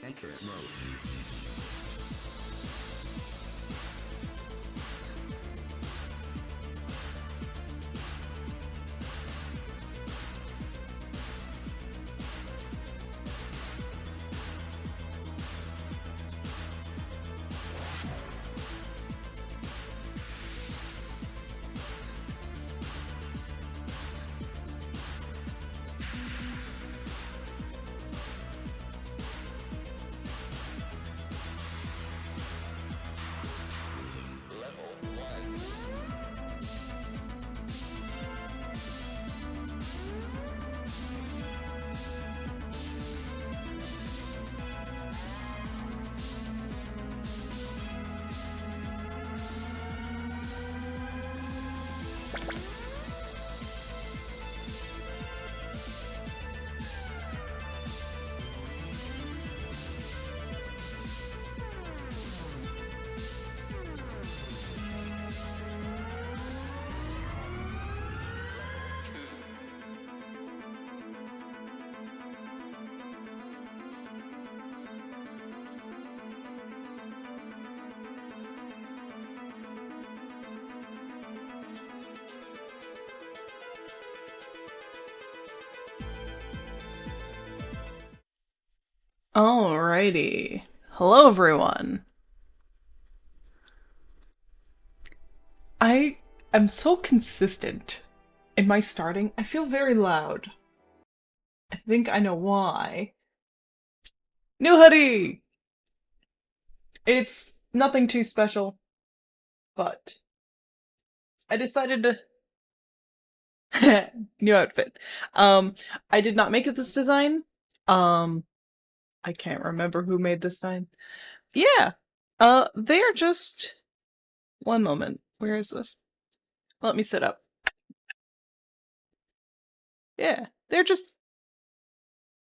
accurate mode. Alrighty. Hello, everyone. I am so consistent in my starting. I feel very loud. I think I know why. New hoodie! It's nothing too special, but I decided to new outfit. I did not make it this design. Um, I can't remember who made this design. Yeah. They're just one moment. Where is this? Let me sit up. Yeah, they're just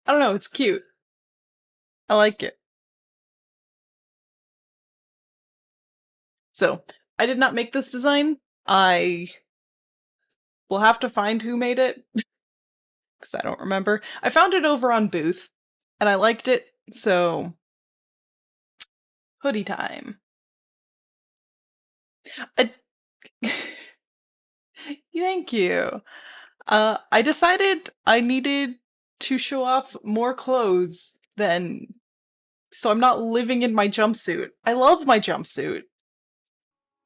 I don't know, it's cute. I like it. So, I did not make this design. I will have to find who made it, because I don't remember. I found it over on Booth, and I liked it, so hoodie time. I... Thank you. I decided I needed to show off more clothes than... So I'm not living in my jumpsuit. I love my jumpsuit,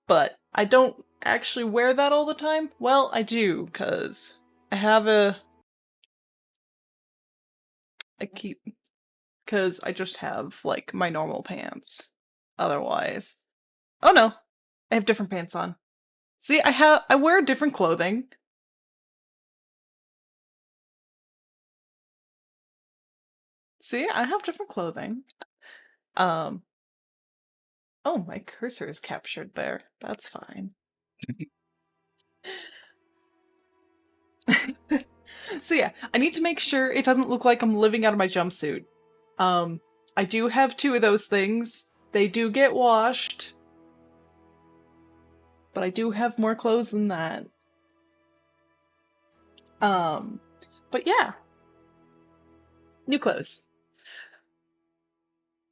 but I don't actually wear that all the time. Well, I do, because I have I keep... Because I just have, like, my normal pants. Otherwise... Oh no! I have different pants on. See, I wear different clothing. See, I have different clothing. Um... Oh, my cursor is captured there. That's fine. So yeah, I need to make sure it doesn't look like I'm living out of my jumpsuit. Um, I do have two of those things. They do get washed. But I do have more clothes than that. Um, but yeah. New clothes.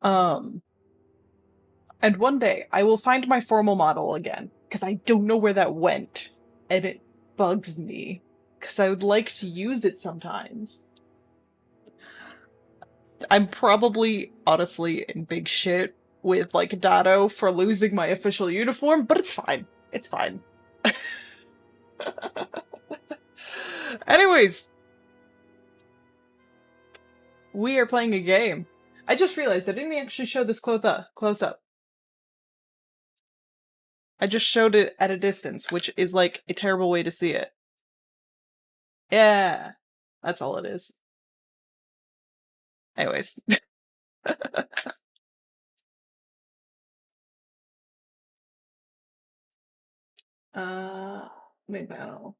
Um, and one day I will find my formal model again, because I don't know where that went. And it bugs me, because I would like to use it sometimes. I'm probably, honestly, in big shit with, like, Dado for losing my official uniform, but it's fine. It's fine. Anyways, we are playing a game. I just realized I didn't actually show this close up. I just showed it at a distance, which is, like, a terrible way to see it. Yeah, that's all it is. Anyways. Main panel.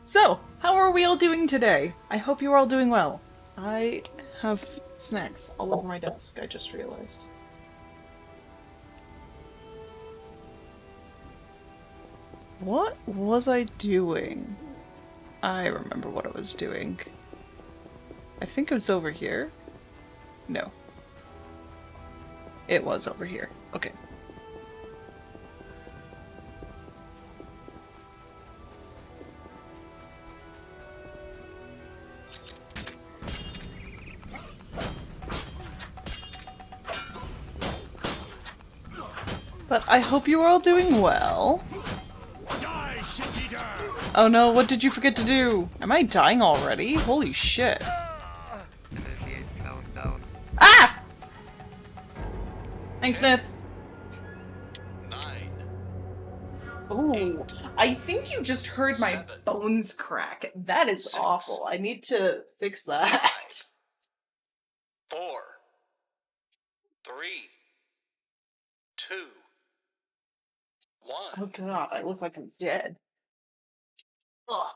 So, how are we all doing today? I hope you're all doing well. I have snacks all over my desk, I just realized. What was I doing? I remember what I was doing. I think it was over here. No. It was over here. Okay. But I hope you are all doing well. Oh no, what did you forget to do? Am I dying already? Holy shit. Ah! Thanks, Smith. 9. Ooh, 8, I think you just heard my 7, bones crack. That is 6, awful. I need to fix that. 4, 3, 2, 1. Oh god, I look like I'm dead. Ugh.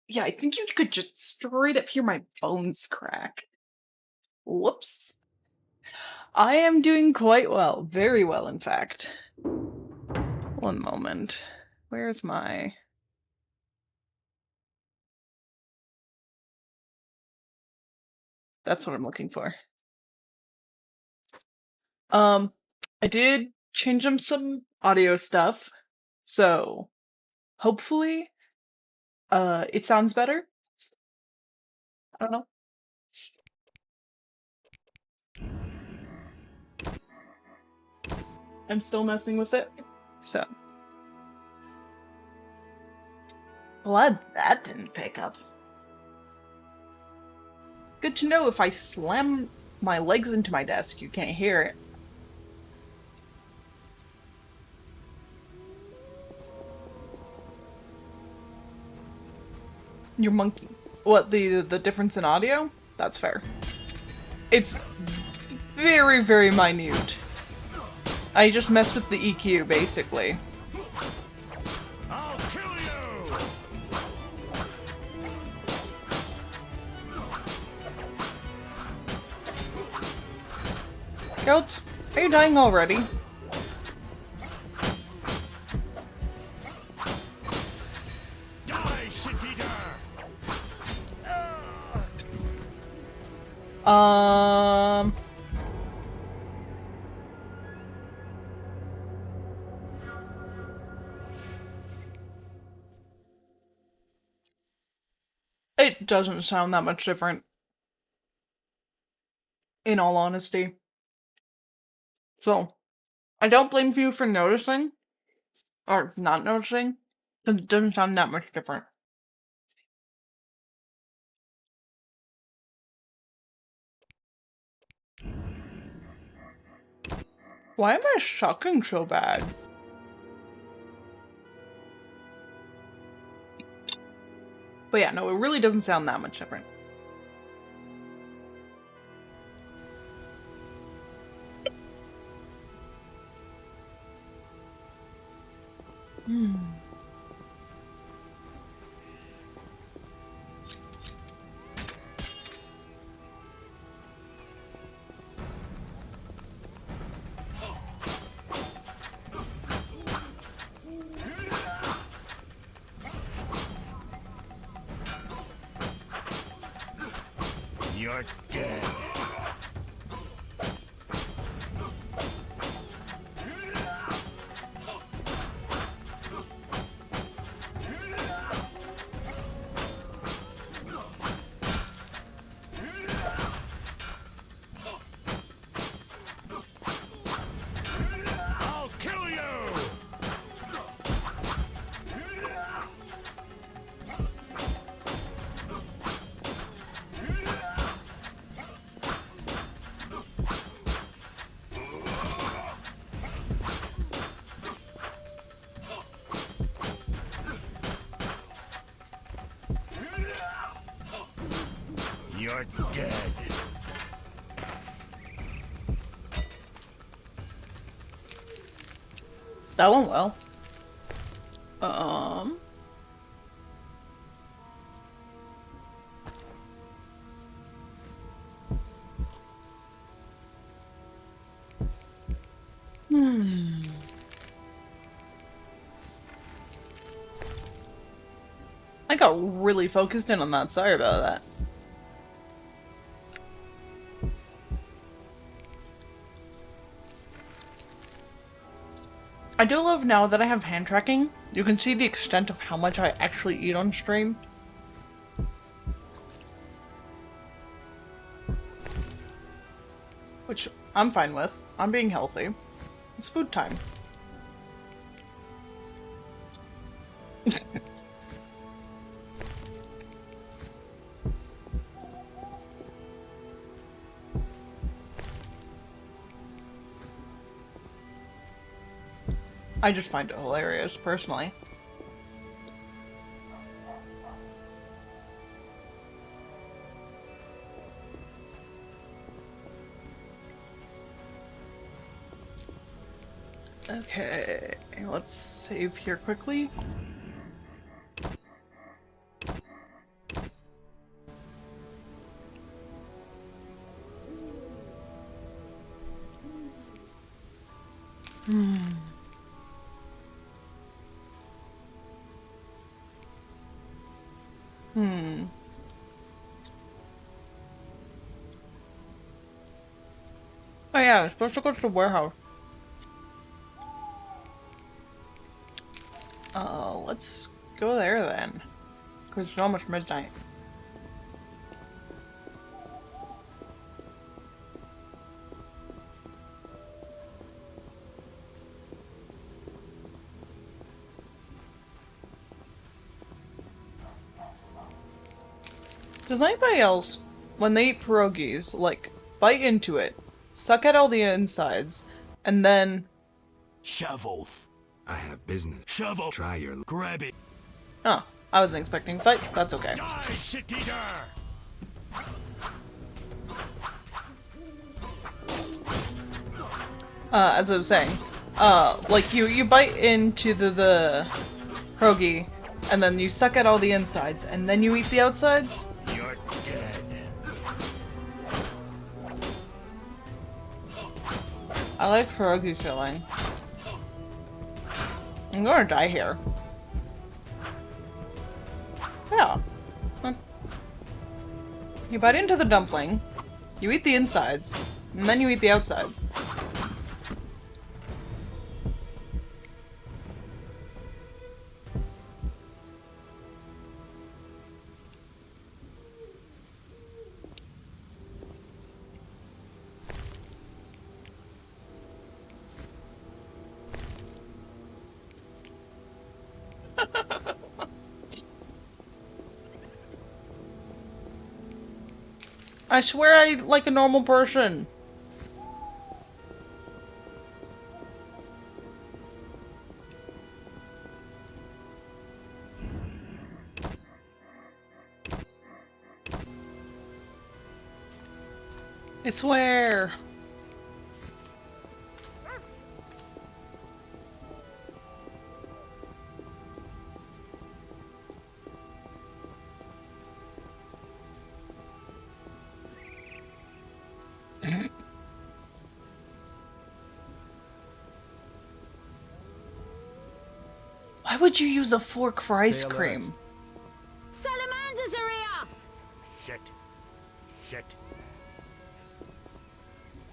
Yeah, I think you could just straight up hear my bones crack. Whoops. I am doing quite well. Very well, in fact. One moment. Where's my... That's what I'm looking for. I did change them some audio stuff, so hopefully, it sounds better. I don't know. I'm still messing with it, so glad that didn't pick up. Good to know if I slam my legs into my desk, you can't hear it. Your monkey. What, the difference in audio? That's fair. It's very, very minute. I just messed with the EQ, basically. I'll kill you! Goats, are you dying already? Die, shit-eater! It doesn't sound that much different. In all honesty. So, I don't blame you for noticing. Or not noticing. Because it doesn't sound that much different. Why am I sucking so bad? But yeah, no, it really doesn't sound that much different. You're dead. I'll kill you! You're dead. That went well. I got really focused in on that. Sorry about that. I do love now that I have hand tracking, you can see the extent of how much I actually eat on stream. Which I'm fine with. I'm being healthy. It's food time. I just find it hilarious, personally. Okay, let's save here quickly. Oh yeah, I was supposed to go to the warehouse. Let's go there then. Because it's almost midnight. Does anybody else, when they eat pierogies, like, bite into it, suck at all the insides, and then... Shovel. I have business. Shovel. Try your... Grab it. Oh, I wasn't expecting a fight. That's okay. Die, shit eater! As I was saying, like, you bite into the pierogi, and then you suck at all the insides, and then you eat the outsides? You're dead. I like pierogi filling. I'm gonna die here. Yeah. You bite into the dumpling, you eat the insides, and then you eat the outsides. I swear I eat like a normal person. I swear. Why would you use a fork for ice cream? Salamanders are here! Shit. Shit.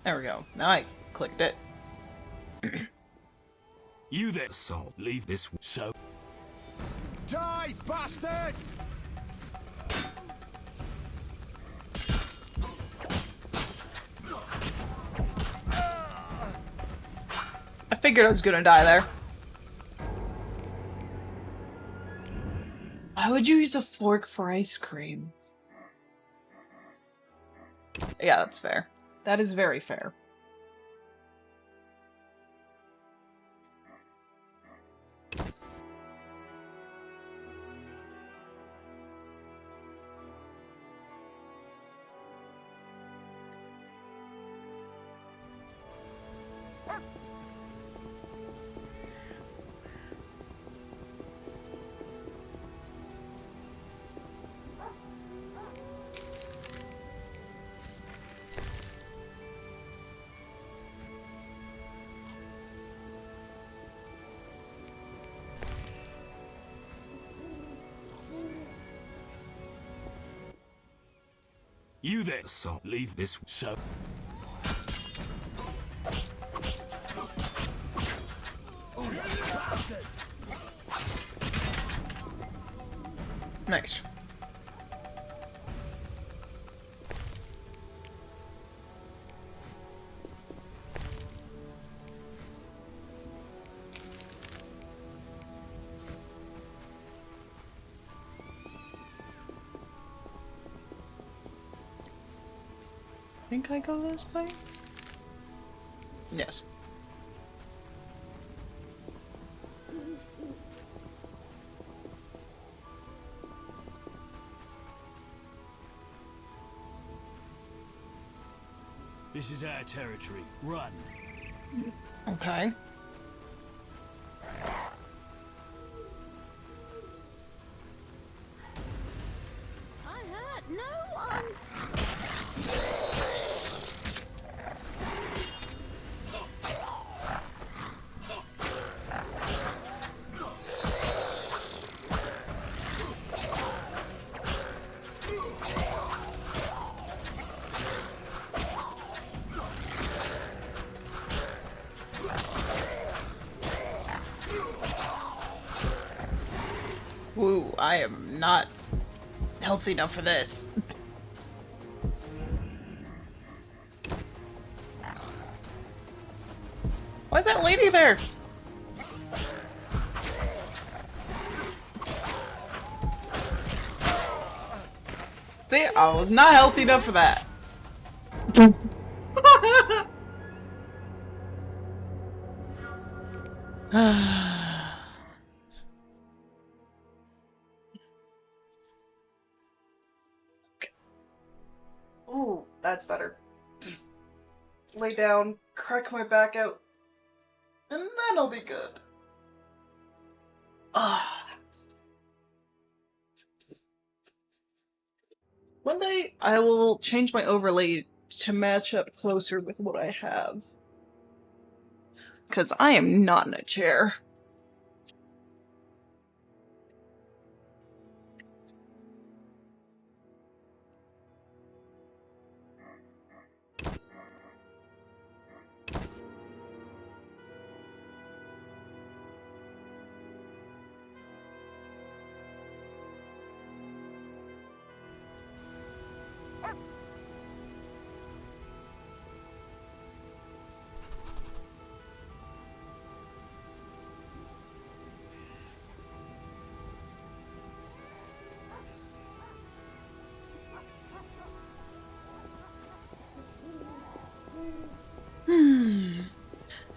There we go. Now I clicked it. You there, salt. Leave this so. Die, bastard! I figured I was gonna die there. Why would you use a fork for ice cream? Yeah, that's fair. That is very fair. You there. Assault. Leave this. So. Next. Think I go this way? Yes. This is our territory. Run. Okay. I hurt no one. Woo, I am not healthy enough for this. Why's that lady there? See, I was not healthy enough for that. Ooh, that's better. Lay down, crack my back out, and then I'll be good. One day I will change my overlay to match up closer with what I have. Because I am not in a chair.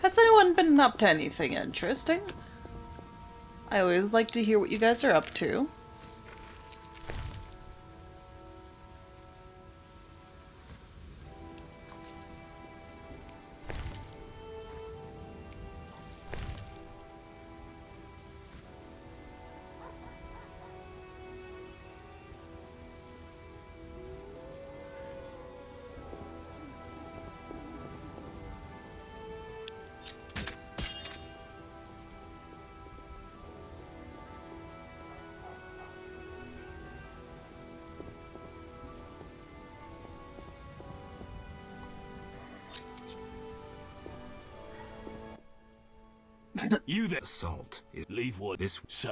Has anyone been up to anything interesting? I always like to hear what you guys are up to. You there. Assault. Leave what this. So.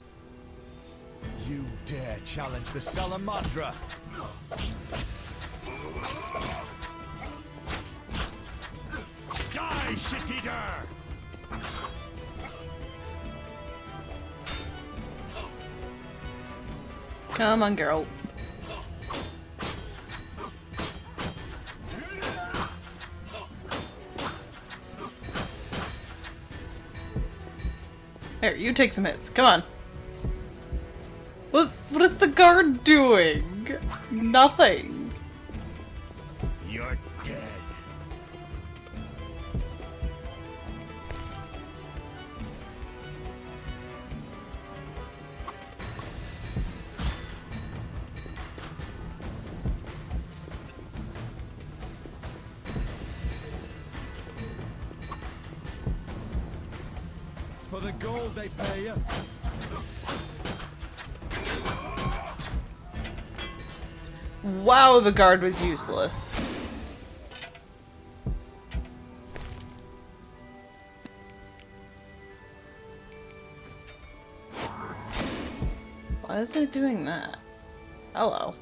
You dare challenge the Salamandra? Die, shit-eater! Come on, girl. Here, you take some hits. Come on. What is the guard doing? Nothing. You're dead. For the gold they pay you. Wow, the guard was useless. Why is it doing that? Hello.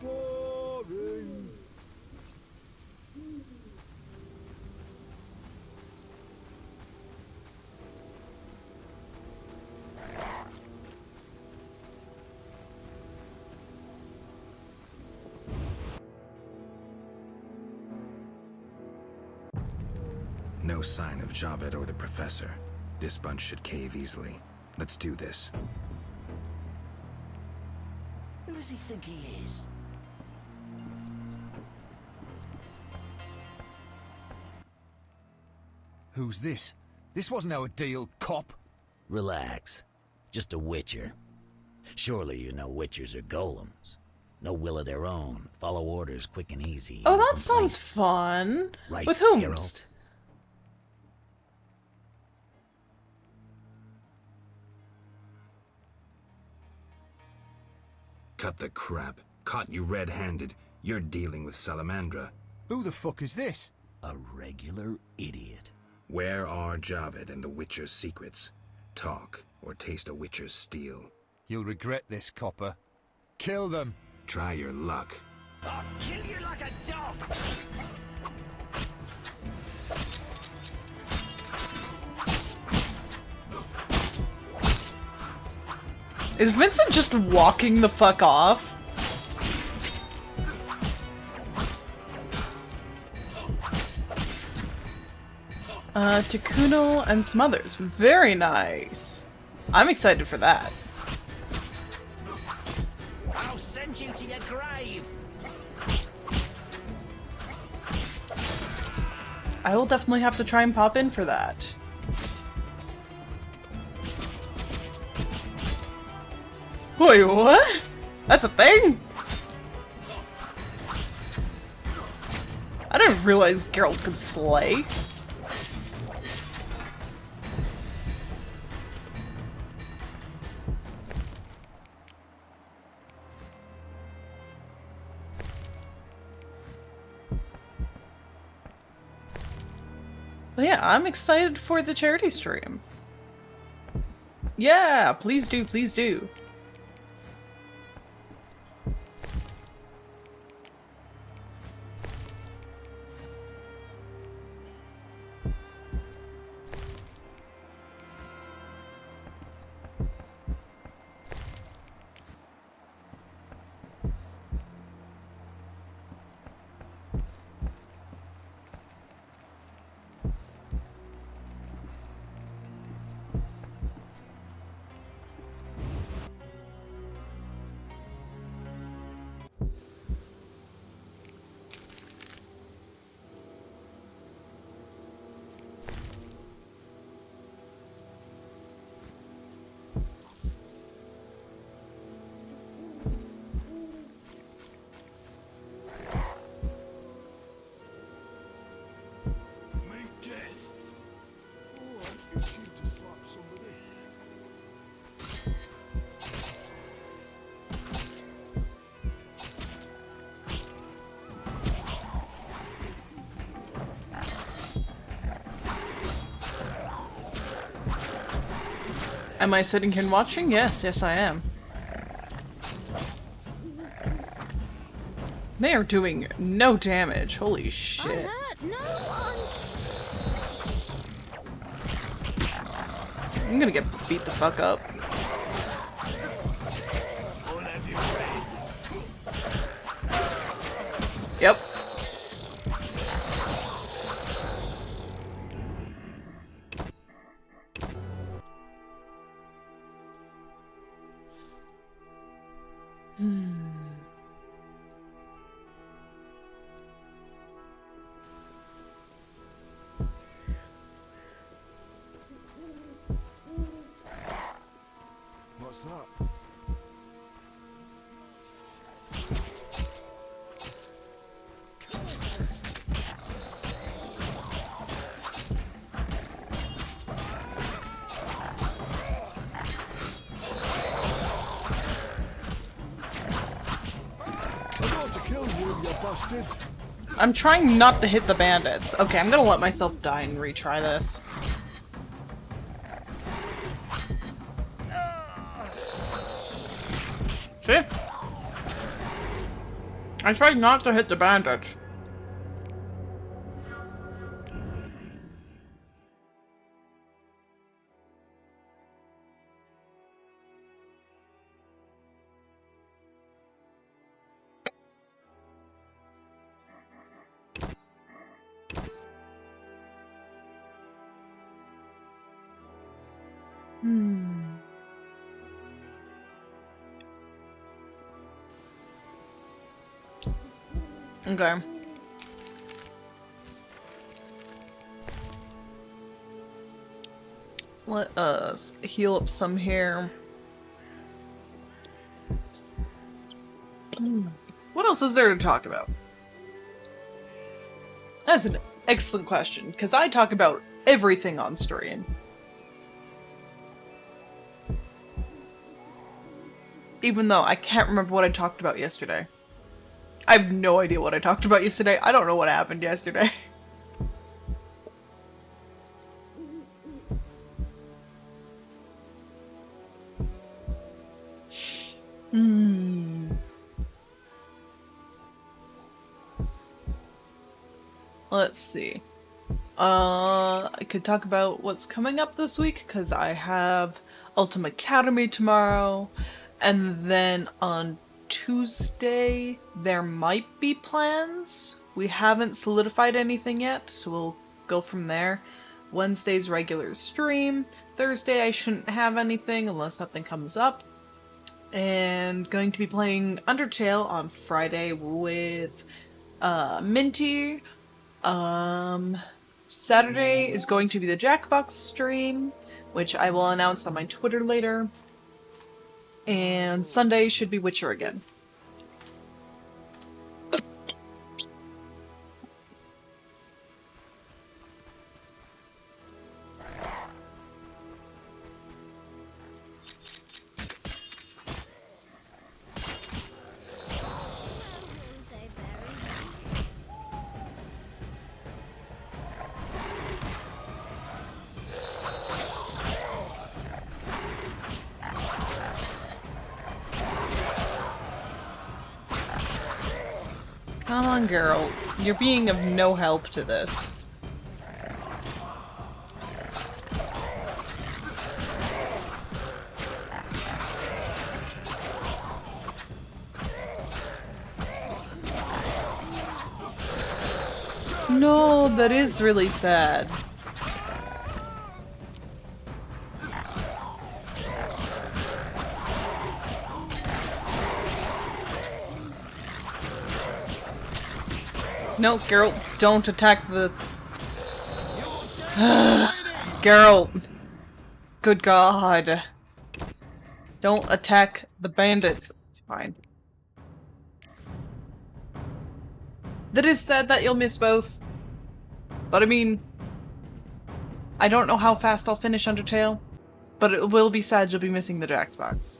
Boring. No sign of Javed or the professor. This bunch should cave easily. Let's do this. Who does he think he is? Who's this? This wasn't our deal, cop. Relax. Just a witcher. Surely you know witchers are golems. No will of their own. Follow orders quick and easy. Oh, No that sounds complaints. fun. Right, With whom? Geralt? Cut the crap. Caught you red-handed. You're dealing with Salamandra. Who the fuck is this? A regular idiot. Where are Javed and the Witcher's secrets? Talk, or taste a Witcher's steel. You'll regret this, copper. Kill them. Try your luck. I'll kill you like a dog! Is Vincent just walking the fuck off? Takuno and some others. Very nice. I'm excited for that. I'll send you to your grave! I will definitely have to try and pop in for that. Wait, what? That's a thing? I didn't realize Geralt could slay. But yeah, I'm excited for the charity stream. Yeah, please do, please do. Am I sitting here and watching? Yes, yes I am. They are doing no damage. Holy I shit. hurt no one. I'm gonna get beat the fuck up. Yep. What's that? I want to kill you, you bastard. I'm trying not to hit the bandits. Okay, I'm gonna let myself die and retry this. See? I tried not to hit the bandits. Okay. Let us heal up some here. What else is there to talk about? That's an excellent question, because I talk about everything on stream. Even though I can't remember what I talked about yesterday. I have no idea what I talked about yesterday. I don't know what happened yesterday. Let's see. I could talk about what's coming up this week, because I have Ultimate Academy tomorrow, and then on Tuesday there might be plans. We haven't solidified anything yet, so we'll go from there. Wednesday's regular stream. Thursday I shouldn't have anything unless something comes up. And going to be playing Undertale on Friday with Minty. Saturday is going to be the Jackbox stream, which I will announce on my Twitter later. And Sunday should be Witcher again. Come on, girl. You're being of no help to this. No, that is really sad. No, Geralt, don't attack the... Geralt! Good God. Don't attack the bandits. It's fine. That is sad that you'll miss both. But I mean... I don't know how fast I'll finish Undertale, but it will be sad you'll be missing the Jackbox.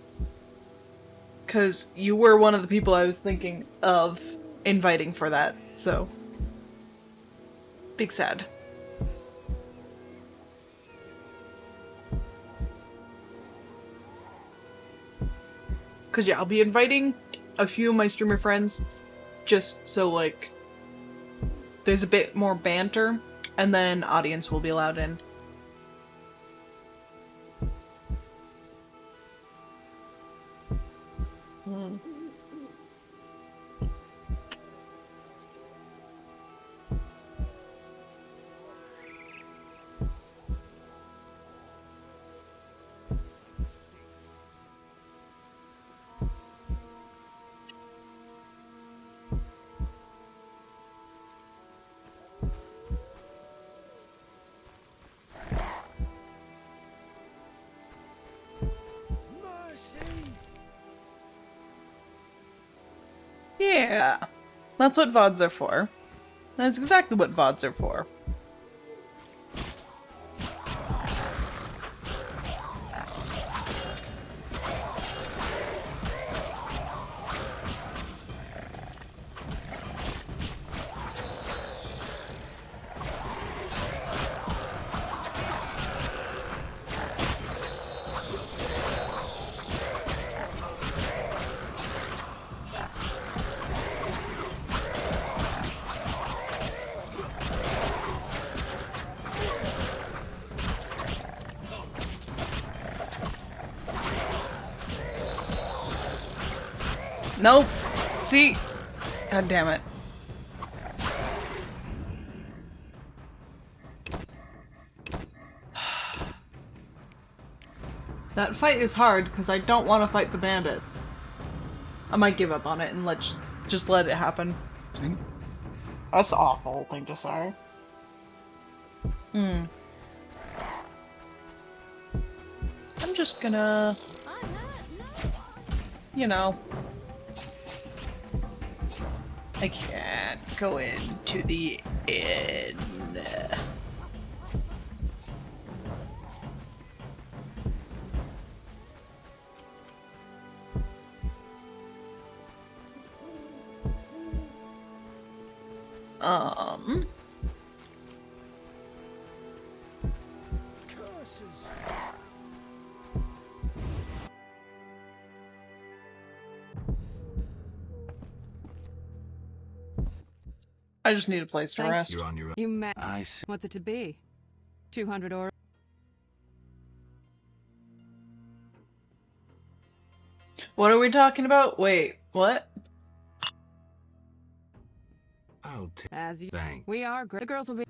Because you were one of the people I was thinking of inviting for that, so... Big sad. Cause yeah, I'll be inviting a few of my streamer friends just so like there's a bit more banter, and then audience will be allowed in. Hmm. Yeah, that's what VODs are for. That's exactly what VODs are for. Nope. See? God damn it. That fight is hard because I don't want to fight the bandits. I might give up on it and just let it happen. That's an awful thing to say. I'm just gonna, I hurt no one. you know, I can't go into the inn. Curses. I just need a place to Thanks. rest. You're on your own. You met. I see. What's it to be? 200 or. What are we talking about? Wait, what? I'll take. As you. Thank. We are great. The girls will be.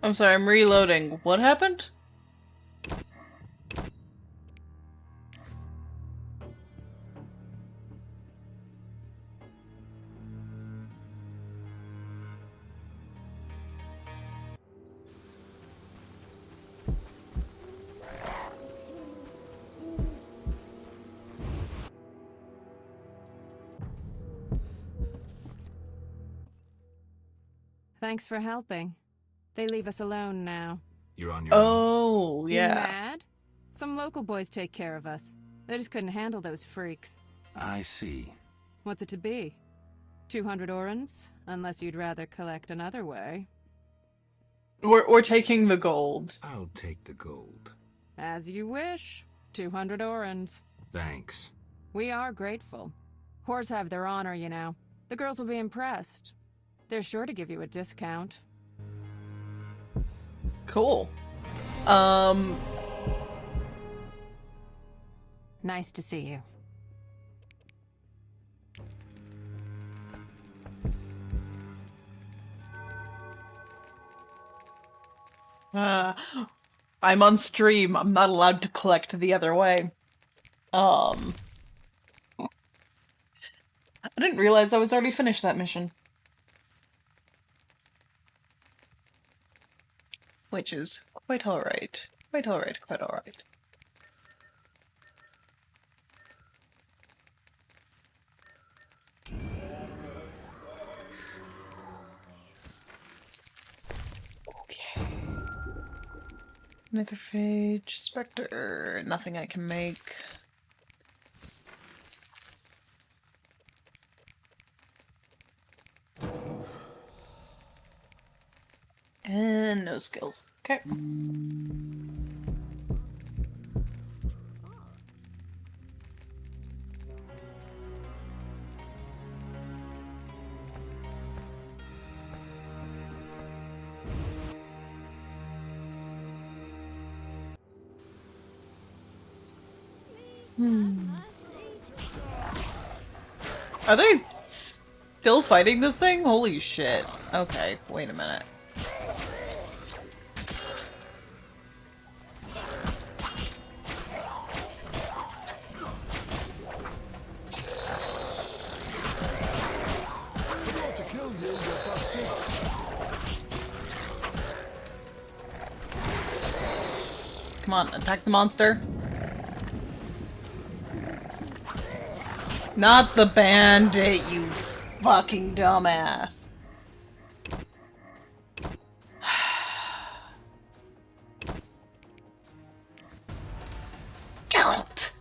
I'm sorry, I'm reloading. What happened? Thanks for helping. They leave us alone now. You're on your own. Oh, You yeah. mad? Some local boys take care of us. They just couldn't handle those freaks. I see. What's it to be? 200 orans? Unless you'd rather collect another way. We're taking the gold. I'll take the gold. As you wish. 200 orans. Thanks. We are grateful. Whores have their honor, you know. The girls will be impressed. They're sure to give you a discount. Cool. Nice to see you. I'm on stream. I'm not allowed to collect the other way. I didn't realize I was already finished that mission. Which is quite alright. Quite alright, quite alright. Okay. Necrophage, Spectre, nothing I can make. And no skills. Okay. Are they still fighting this thing? Holy shit. Okay, wait a minute. I'm going to kill you, you bastard. Come on, attack the monster. Not the bandit, you fucking dumbass. Geralt!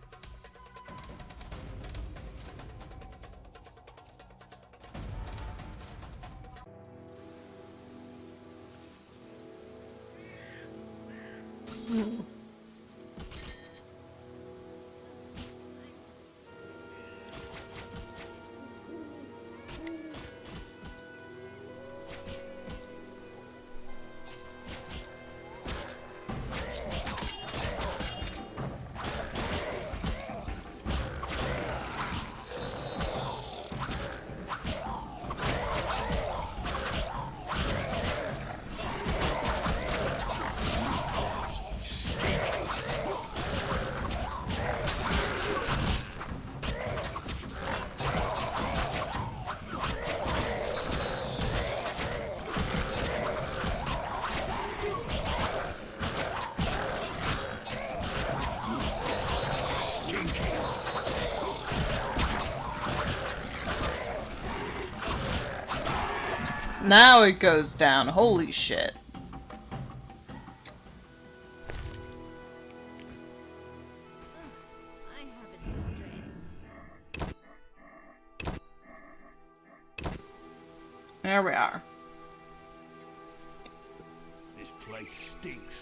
Now it goes down. Holy shit. I haven't the strength. There we are. This place stinks.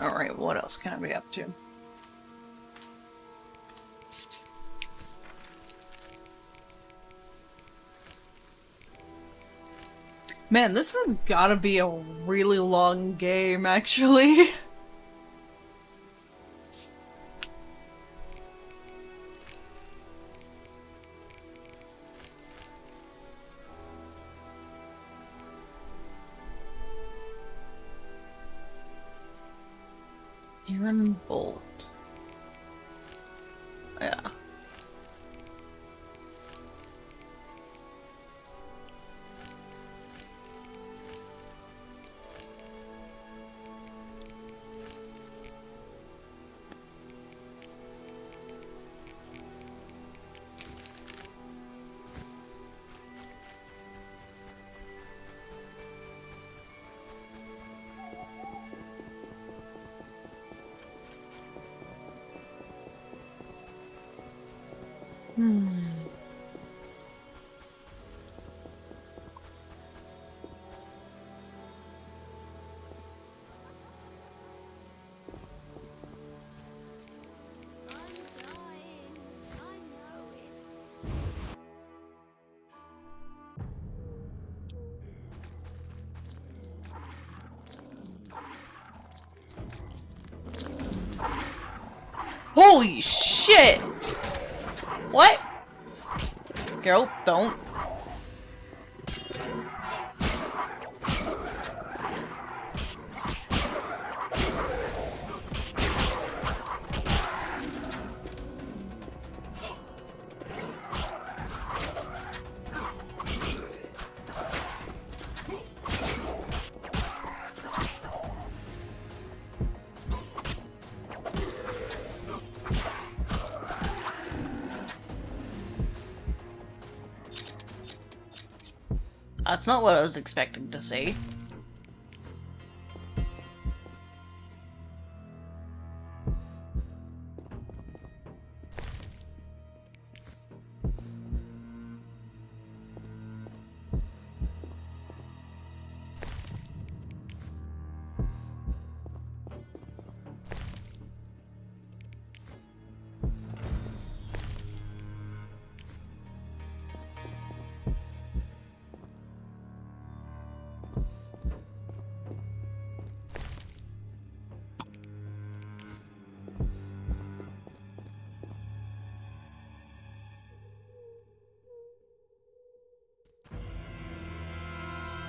Alright, what else can I be up to? Man, this has gotta be a really long game, actually. Iron Bolt. Yeah. I'm trying. I know it. Holy shit! What? Geralt, don't. That's not what I was expecting to see.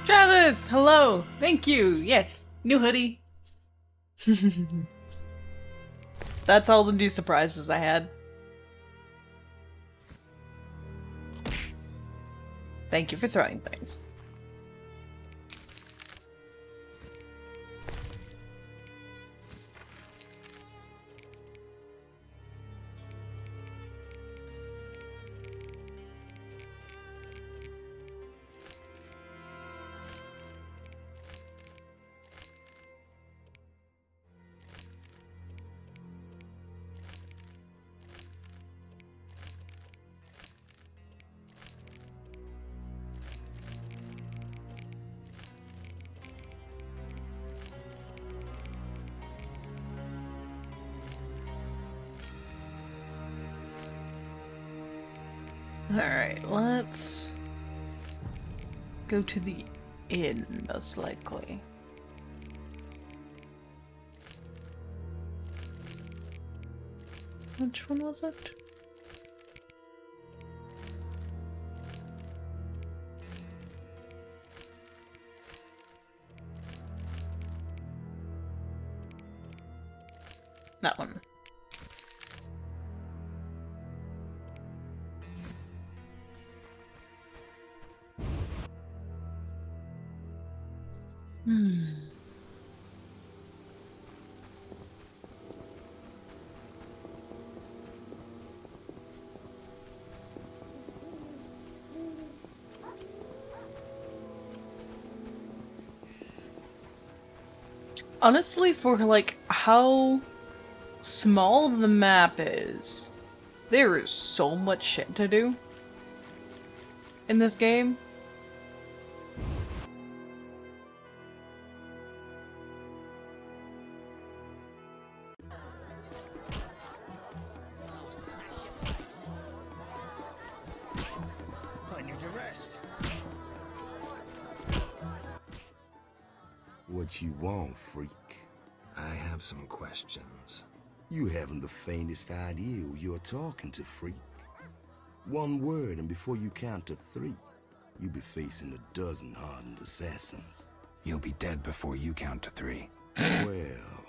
Travis, hello. Thank you. Yes, new hoodie. That's all the new surprises I had. Thank you for throwing things. Alright, let's go to the inn, most likely. Which one was it? That one. Honestly, for like how small the map is, there is so much shit to do in this game. I need to rest. What you want, freak? I have some questions. You haven't the faintest idea who you're talking to, freak. One word, and before you count to 3, you'll be facing a dozen hardened assassins. You'll be dead before you count to 3. Well,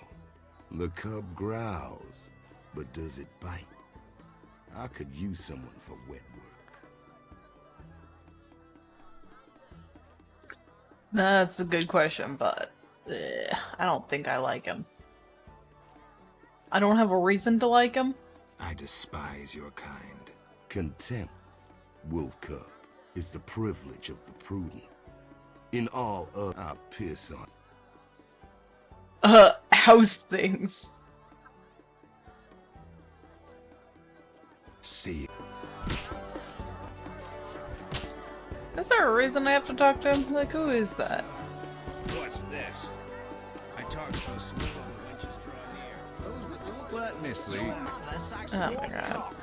the cub growls, but does it bite? I could use someone for wet work. That's a good question, but I don't think I like him. I don't have a reason to like him. I despise your kind. Contempt, wolf cub, is the privilege of the prudent. In all other, I piss on. House things. See, Is there a reason I have to talk to him? Like, who is that? What's this? I talk so smooth the wenches draw near. let me sleep. Oh my god.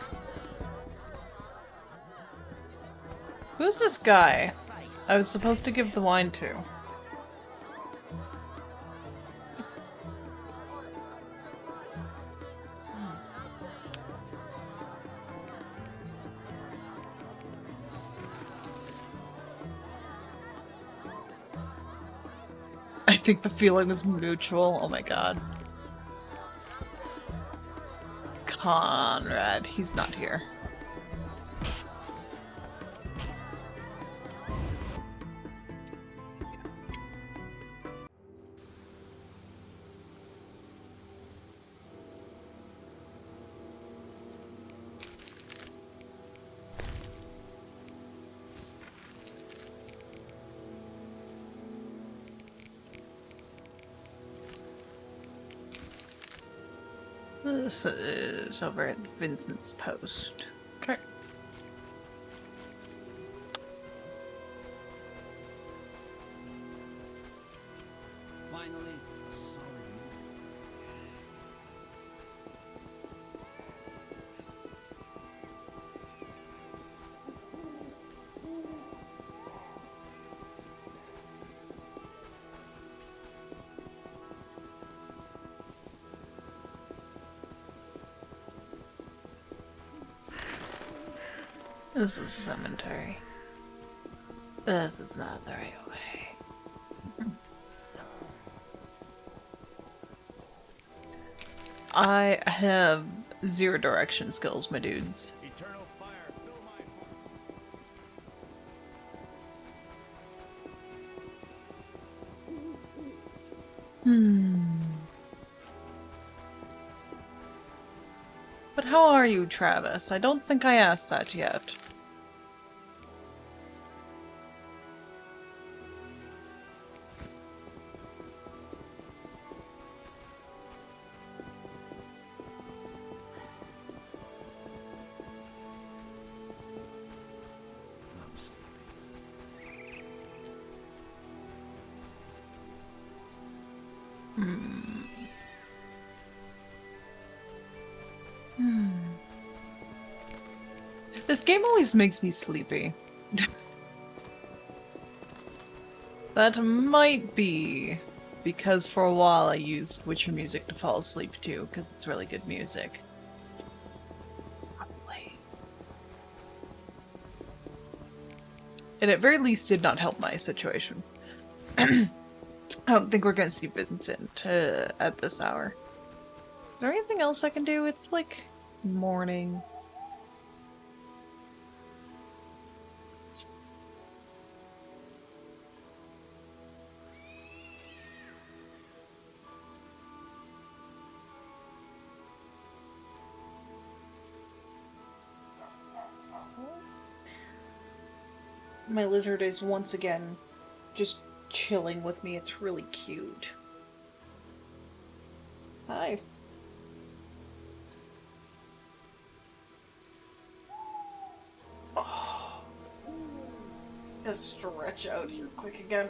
Who's this guy I was supposed to give the wine to? I think the feeling was mutual. Oh my god. Conrad, he's not here. This is over at Vincent's post. Okay. Finally, a solid move. This is a cemetery. This is not the right way. I have 0 direction skills, my dudes. Eternal fire, fill my heart. But how are you, Travis? I don't think I asked that yet. I'm sleepy. This game always makes me sleepy. That might be because for a while I used Witcher music to fall asleep too, because it's really good music. Probably. And at very least did not help my situation. I don't think we're gonna see Vincent at this hour. Is there anything else I can do? It's like morning. My lizard is once again just chilling with me. It's really cute. Hi. Oh, let's stretch out here quick again.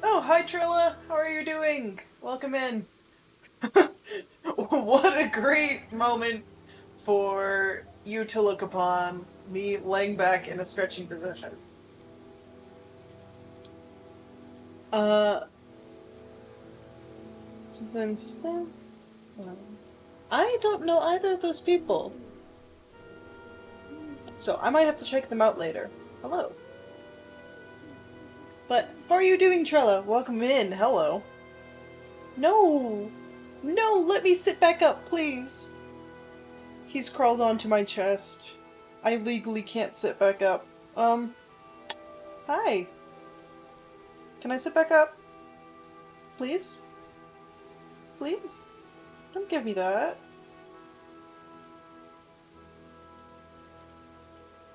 Oh, hi Trilla! How are you doing? Welcome in. What a great moment for you to look upon me laying back in a stretching position. Vincent? I don't know either of those people. So I might have to check them out later. Hello. But how are you doing, Trella? Welcome in. Hello. No! No, let me sit back up, please. He's crawled onto my chest. I legally can't sit back up. Hi. Can I sit back up? Please? Please? Don't give me that.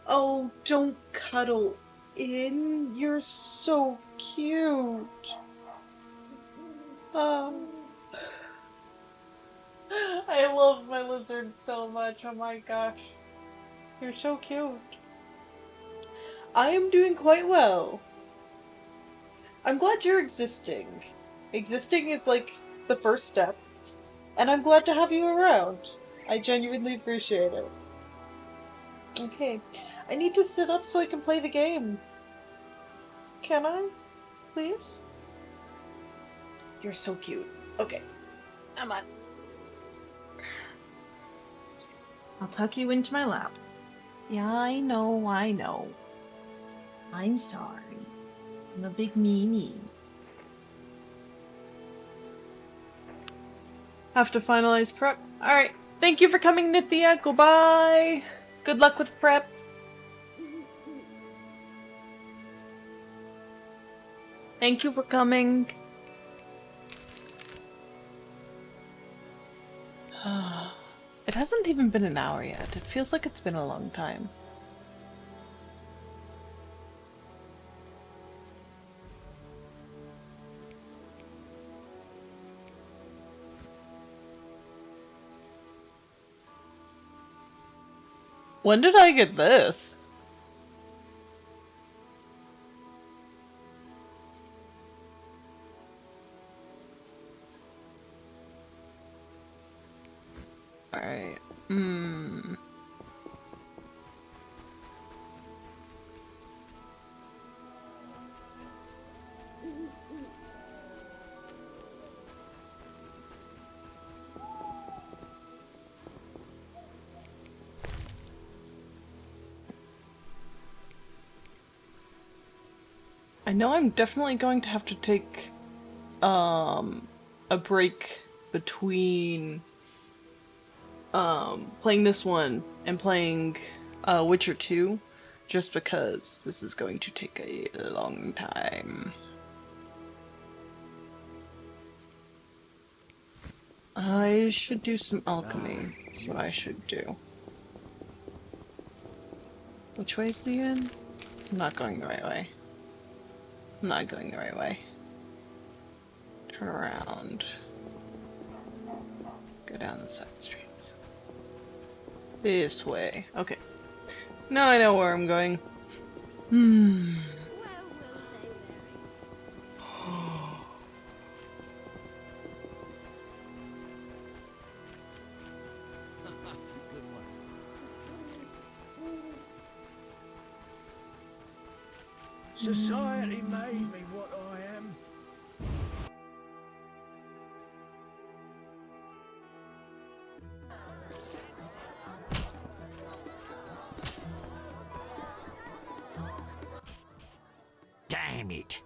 Oh, don't cuddle in. You're so cute. I love my lizard so much. Oh my gosh. You're so cute. I am doing quite well. I'm glad you're existing. Existing is like the first step. And I'm glad to have you around. I genuinely appreciate it. Okay. I need to sit up so I can play the game. Can I? Please? You're so cute. Okay. I'm on. I'll tuck you into my lap. Yeah, I know, I know. I'm sorry. I'm a big meanie. Have to finalize prep. Alright. Thank you for coming, Nithia. Goodbye. Good luck with prep. Thank you for coming. It hasn't even been an hour yet. It feels like it's been a long time. When did I get this? Alright. I know I'm definitely going to have to take a break between playing this one and playing Witcher 2, just because this is going to take a long time. I should do some alchemy. That's what I should do. Which way is the end? I'm not going the right way. I'm not going the right way. Turn around. Go down the side streets. This way. Okay. Now I know where I'm going. Hmm. Where will they bury? Good one. Society made me what I am. Damn it!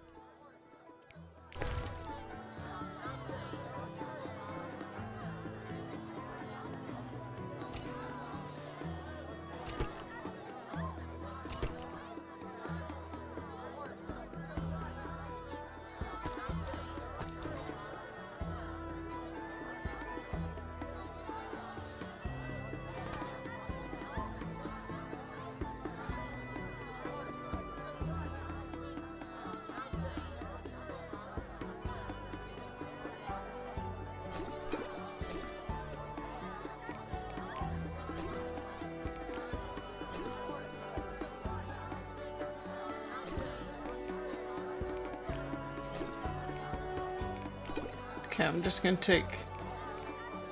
Okay, I'm just gonna take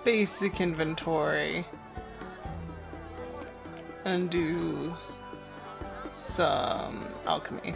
basic inventory and do some alchemy.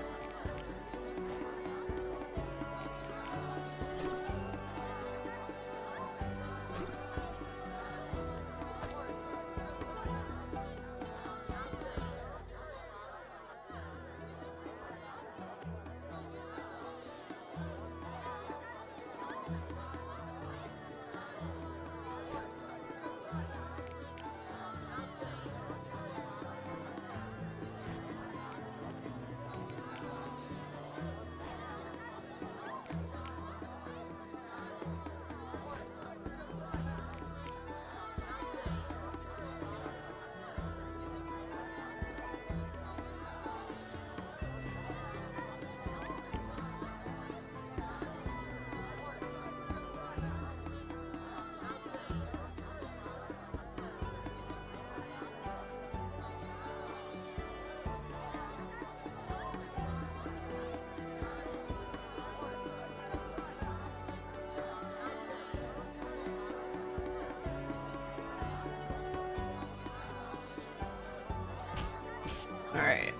Alright.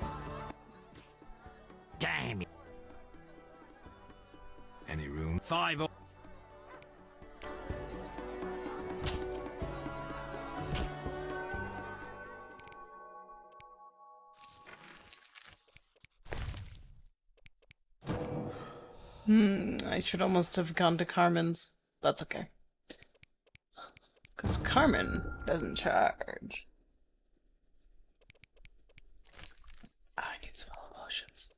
Damn it! Any room? 5 or I should almost have gone to Carmen's. That's okay. Because Carmen doesn't charge. I need some potions.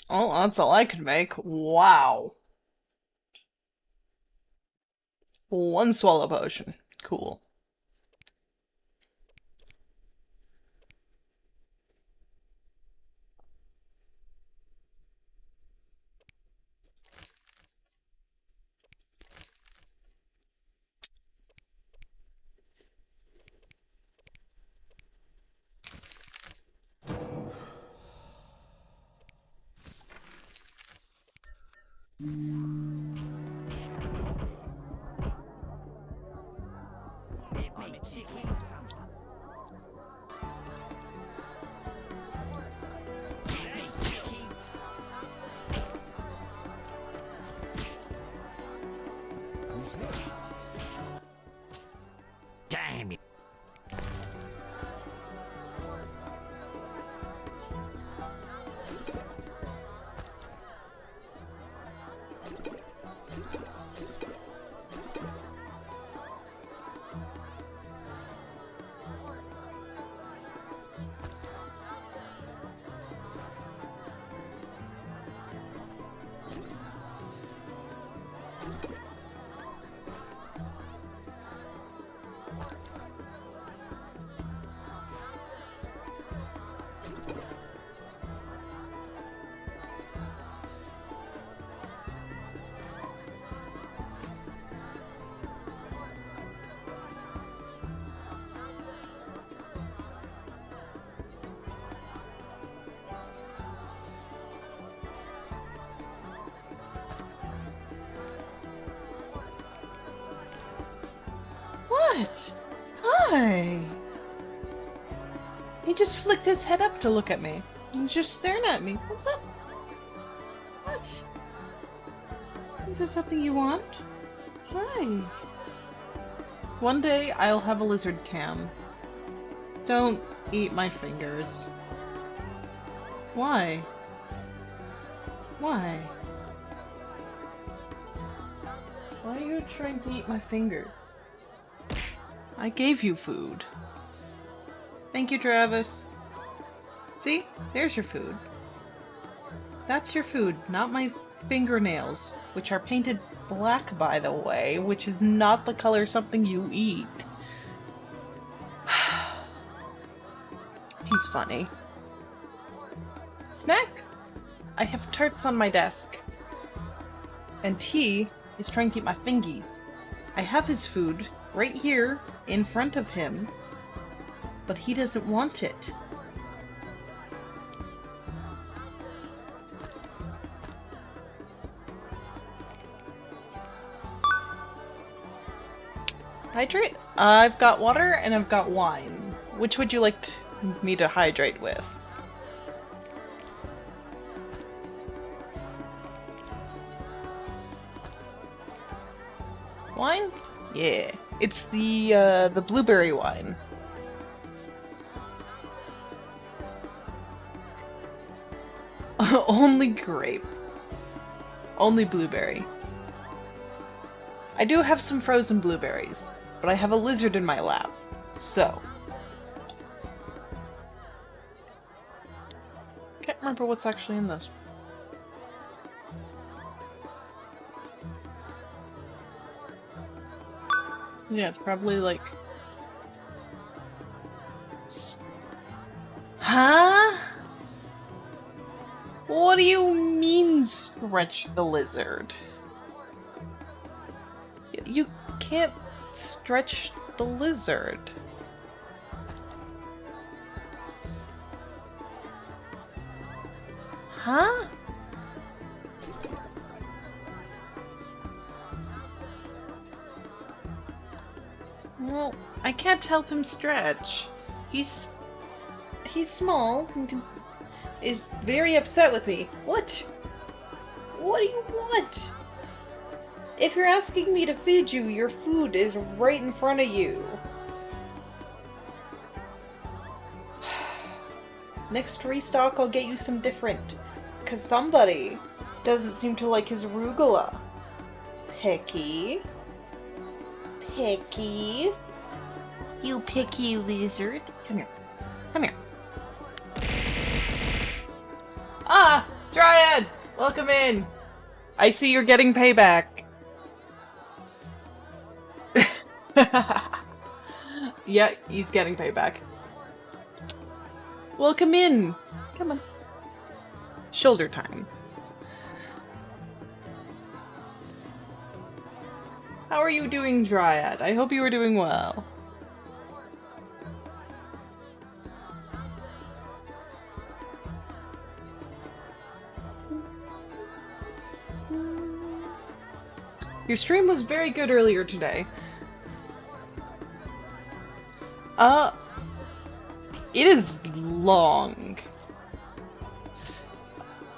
Oh, that's all I could make. Wow. One swallow potion. Cool. damn What? Hi. He just flicked his head up to look at me. He's just staring at me. What's up? What? Is there something you want? Hi. One day I'll have a lizard cam. Don't eat my fingers. Why? Why? Why are you trying to eat my fingers? I gave you food. Thank you, Travis. See? There's your food. That's your food, not my fingernails, which are painted black, by the way, which is not the color something you eat. He's funny. Snack? I have tarts on my desk. And he is trying to eat my fingies. I have his food right here in front of him, but he doesn't want it. Hydrate? I've got water and I've got wine. Which would you like me to hydrate with? Wine? Yeah. It's the blueberry wine. Only grape. Only blueberry. I do have some frozen blueberries, but I have a lizard in my lap, so. Can't remember what's actually in this. Yeah, it's probably like... Huh? What do you mean, stretch the lizard? You can't stretch the lizard. Huh? Well, I can't help him stretch. He's small and is very upset with me. What? What do you want? If you're asking me to feed you, your food is right in front of you. Next restock, I'll get you some different. Cause somebody doesn't seem to like his arugula. Picky. Picky. You picky lizard. Come here. Come here. Ah! Dryad! Welcome in! I see you're getting payback. Yeah, he's getting payback. Welcome in! Come on. Shoulder time. How are you doing, Dryad? I hope you are doing well. Your stream was very good earlier today. It is long.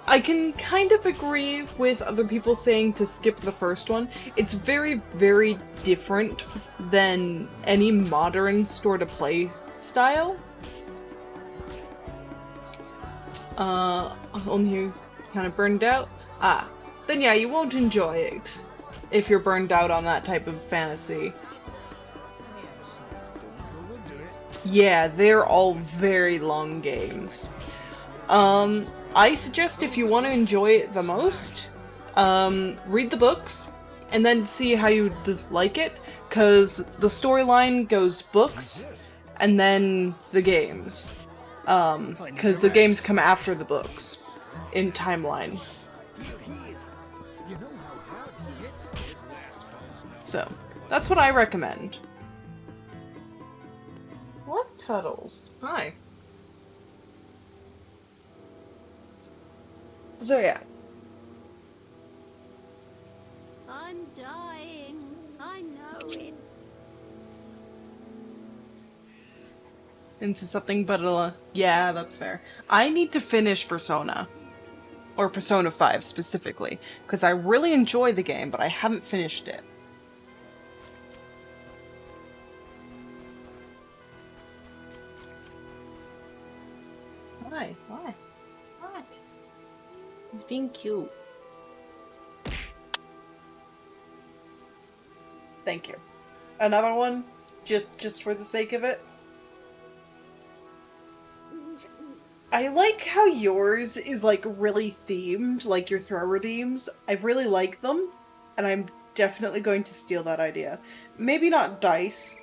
I can kind of agree with other people saying to skip the first one. It's very, very different than any modern store-to-play style. Only kind of burned out? Ah, then yeah, you won't enjoy it if you're burned out on that type of fantasy. Yeah, they're all very long games. I suggest if you want to enjoy it the most, read the books and then see how you like it, because the storyline goes books and then the games. Because the games come after the books in timeline. So, that's what I recommend. What Cuddles? Hi. So yeah. I'm dying. I know it. Into something but yeah, that's fair. I need to finish Persona. Or Persona 5 specifically. Because I really enjoy the game, but I haven't finished it. Why? Why? What? He's being cute. Thank you. Another one? Just for the sake of it? I like how yours is like really themed, like your throw redeems. I really like them, and I'm definitely going to steal that idea. Maybe not dice,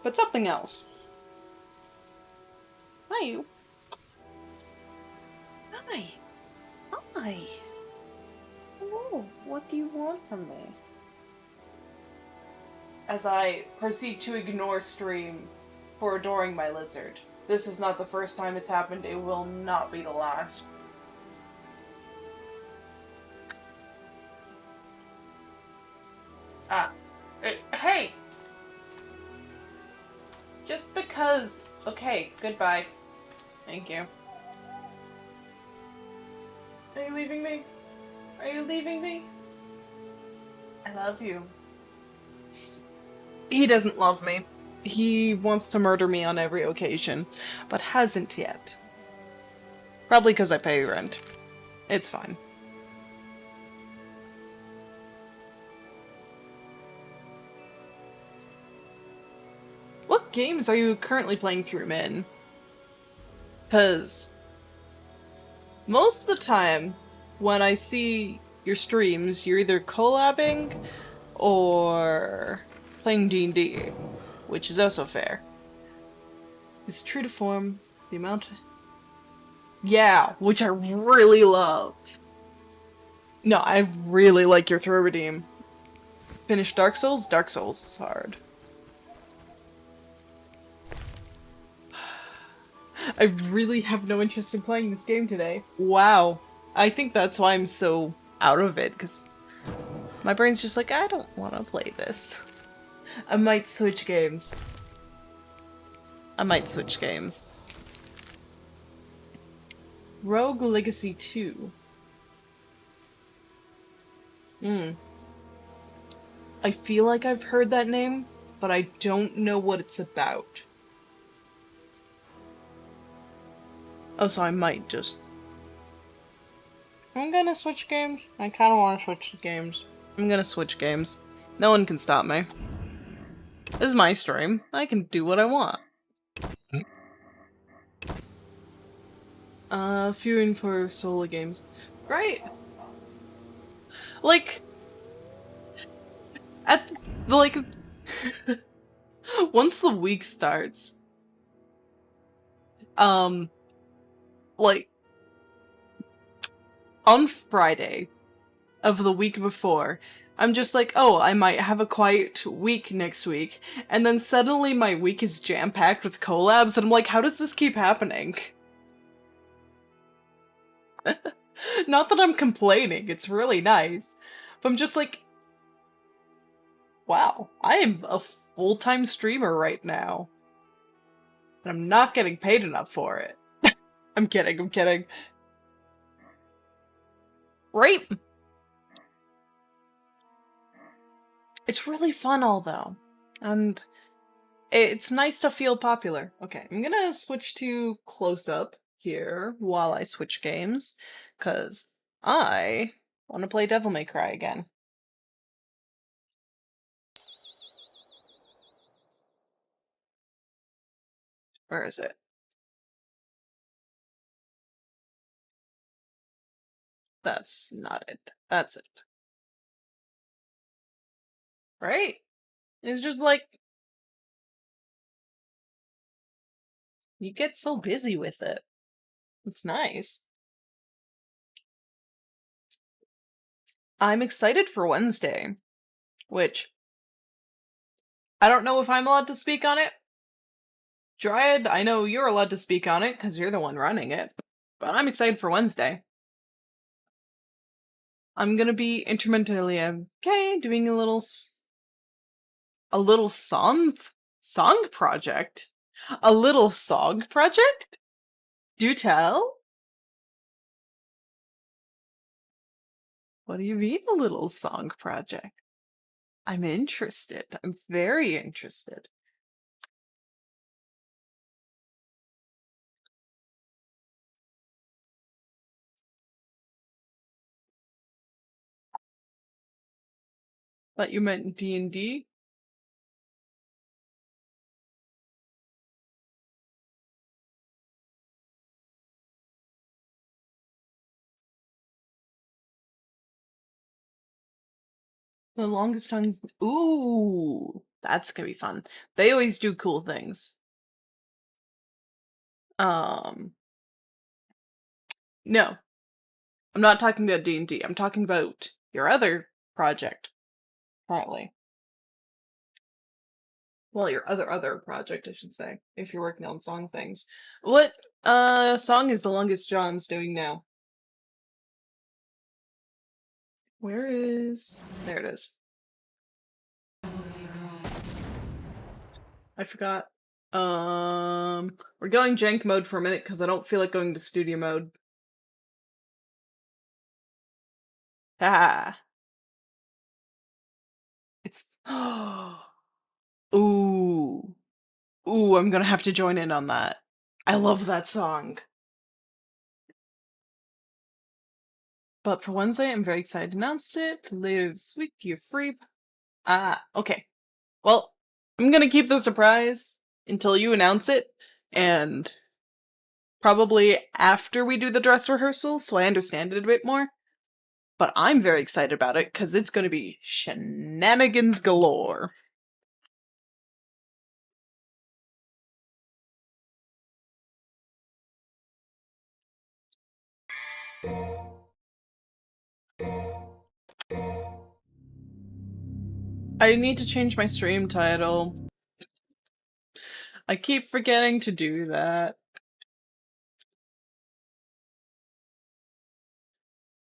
but something else. Hi, you. Hi. Hi. Hello. What do you want from me? As I proceed to ignore stream for adoring my lizard. This is not the first time it's happened. It will not be the last. Ah. Hey! Just because... Okay, goodbye. Thank you. Are you leaving me? Are you leaving me? I love you. He doesn't love me. He wants to murder me on every occasion, but hasn't yet. Probably because I pay rent. It's fine. What games are you currently playing through, Min? Because most of the time, when I see your streams, you're either collabing or playing D&D, which is also fair. It's true to form, the amount... Yeah, which I really love. No, I really like your throw redeem. Finish Dark Souls? Dark Souls is hard. I really have no interest in playing this game today. Wow. I think that's why I'm so out of it, because my brain's just like, I don't want to play this. I might switch games. I might switch games. Rogue Legacy 2. I feel like I've heard that name, but I don't know what it's about. Oh, so I might just... I'm gonna switch games. I kinda wanna switch games. I'm gonna switch games. No one can stop me. This is my stream. I can do what I want. Fearing for solo games. Great! Like... At... Like... Once the week starts... Like... On Friday of the week before, I'm just like, oh, I might have a quiet week next week, and then suddenly my week is jam-packed with collabs, and I'm like, how does this keep happening? Not that I'm complaining, it's really nice, but I'm just like, wow, I am a full-time streamer right now, and I'm not getting paid enough for it. I'm kidding, I'm kidding. Right? It's really fun, although, and it's nice to feel popular. Okay, I'm gonna switch to close-up here while I switch games, because I want to play Devil May Cry again. Where is it? That's not it. That's it. Right? It's just like, you get so busy with it. It's nice. I'm excited for Wednesday, which I don't know if I'm allowed to speak on it. Dryad, I know you're allowed to speak on it because you're the one running it, but I'm excited for Wednesday. I'm gonna be intermittently okay, doing a little song project. A little song project? Do tell. What do you mean, a little song project? I'm interested. I'm very interested. Thought you meant D&D? The longest tongue. Ooh, that's gonna be fun. They always do cool things. No, I'm not talking about D&D. I'm talking about your other project, currently. Well, your other project, I should say, if you're working on song things. What song is the longest John's doing now? Where is... There it is. I forgot. We're going jank mode for a minute because I don't feel like going to studio mode. Ah. It's... Ooh. Ooh, I'm gonna have to join in on that. I love that song. But for Wednesday, I'm very excited to announce it. Later this week, you're free. Ah, okay. Well, I'm gonna keep the surprise until you announce it, and probably after we do the dress rehearsal, so I understand it a bit more. But I'm very excited about it, because it's gonna be shenanigans galore. I need to change my stream title. I keep forgetting to do that.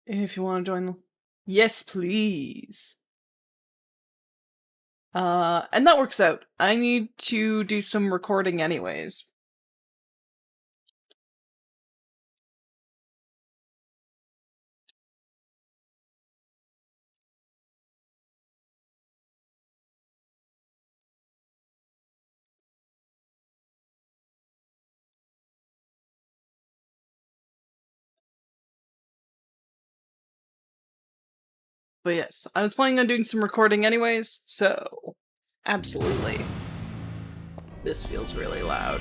If you want to join the... Yes, please. And that works out. I need to do some recording anyways. But yes, I was planning on doing some recording anyways, so absolutely. This feels really loud.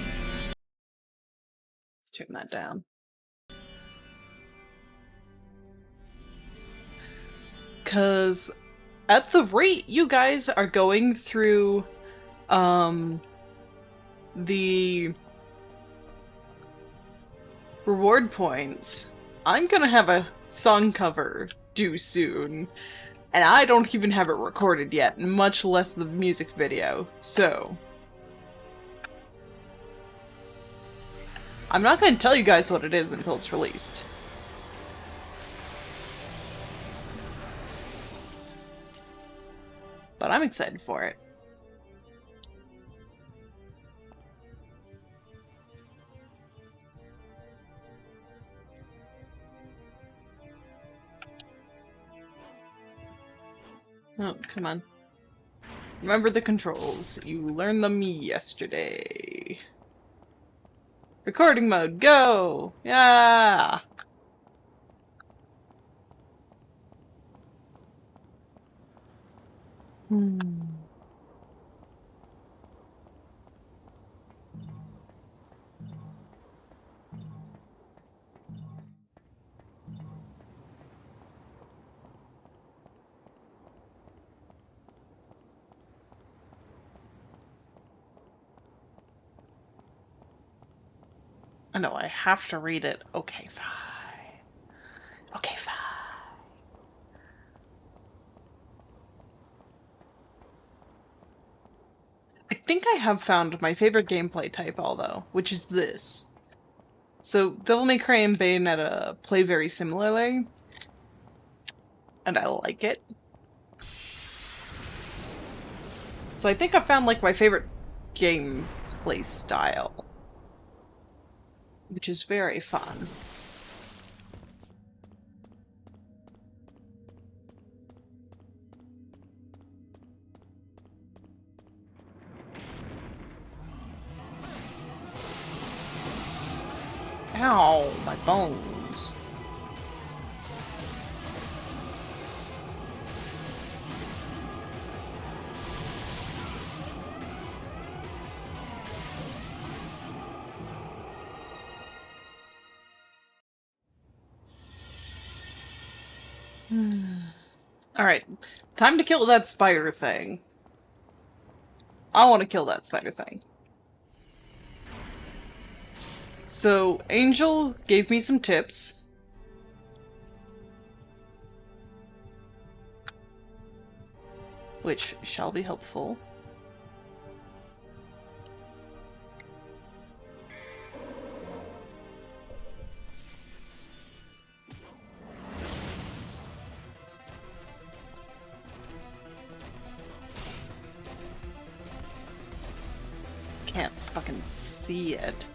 Let's turn that down. Cause at the rate you guys are going through the reward points, I'm gonna have a song cover due soon. And I don't even have it recorded yet, much less the music video, so... I'm not gonna tell you guys what it is until it's released. But I'm excited for it. Oh, come on. Remember the controls. You learned them yesterday. Recording mode, go! Yeah! I know, I have to read it. Okay, fine. Okay, fine. I think I have found my favorite gameplay type, although, which is this. So, Devil May Cry and Bayonetta play very similarly, and I like it. So I think I found, like, my favorite gameplay style, which is very fun. Ow, my bones. Alright, time to kill that spider thing. I want to kill that spider thing. So, Angel gave me some tips. Which shall be helpful. Can't fucking see it.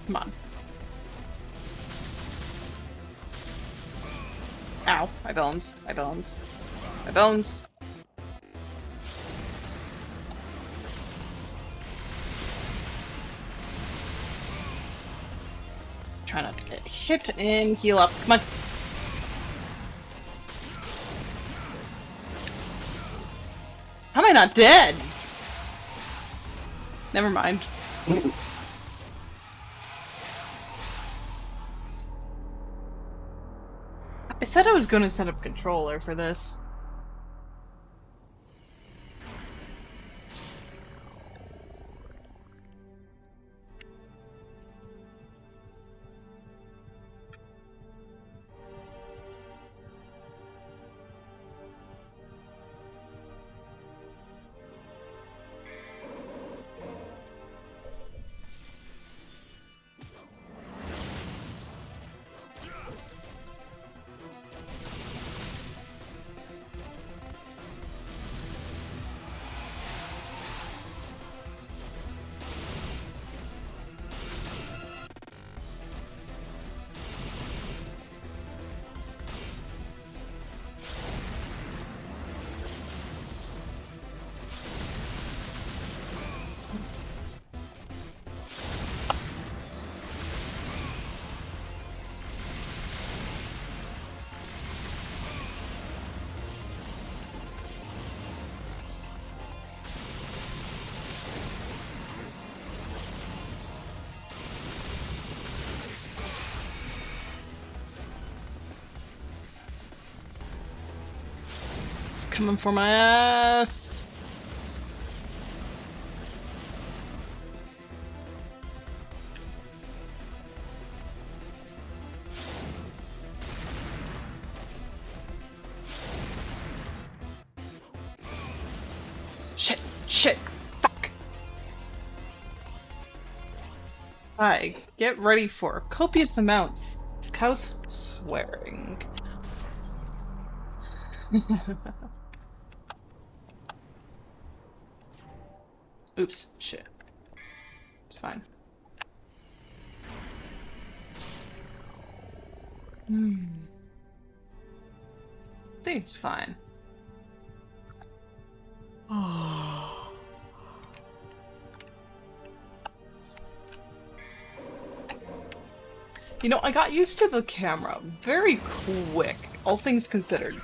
Come on. Ow, my bones, my bones, my bones. Try not to get hit and heal up. Come on. How am I not dead? Never mind. I said I was going to set up controller for this. It's coming for my ass. Shit, shit, fuck. Hi, get ready for copious amounts of cows swearing. Oops, shit. It's fine. I think it's fine. You know, I got used to the camera very quick, all things considered.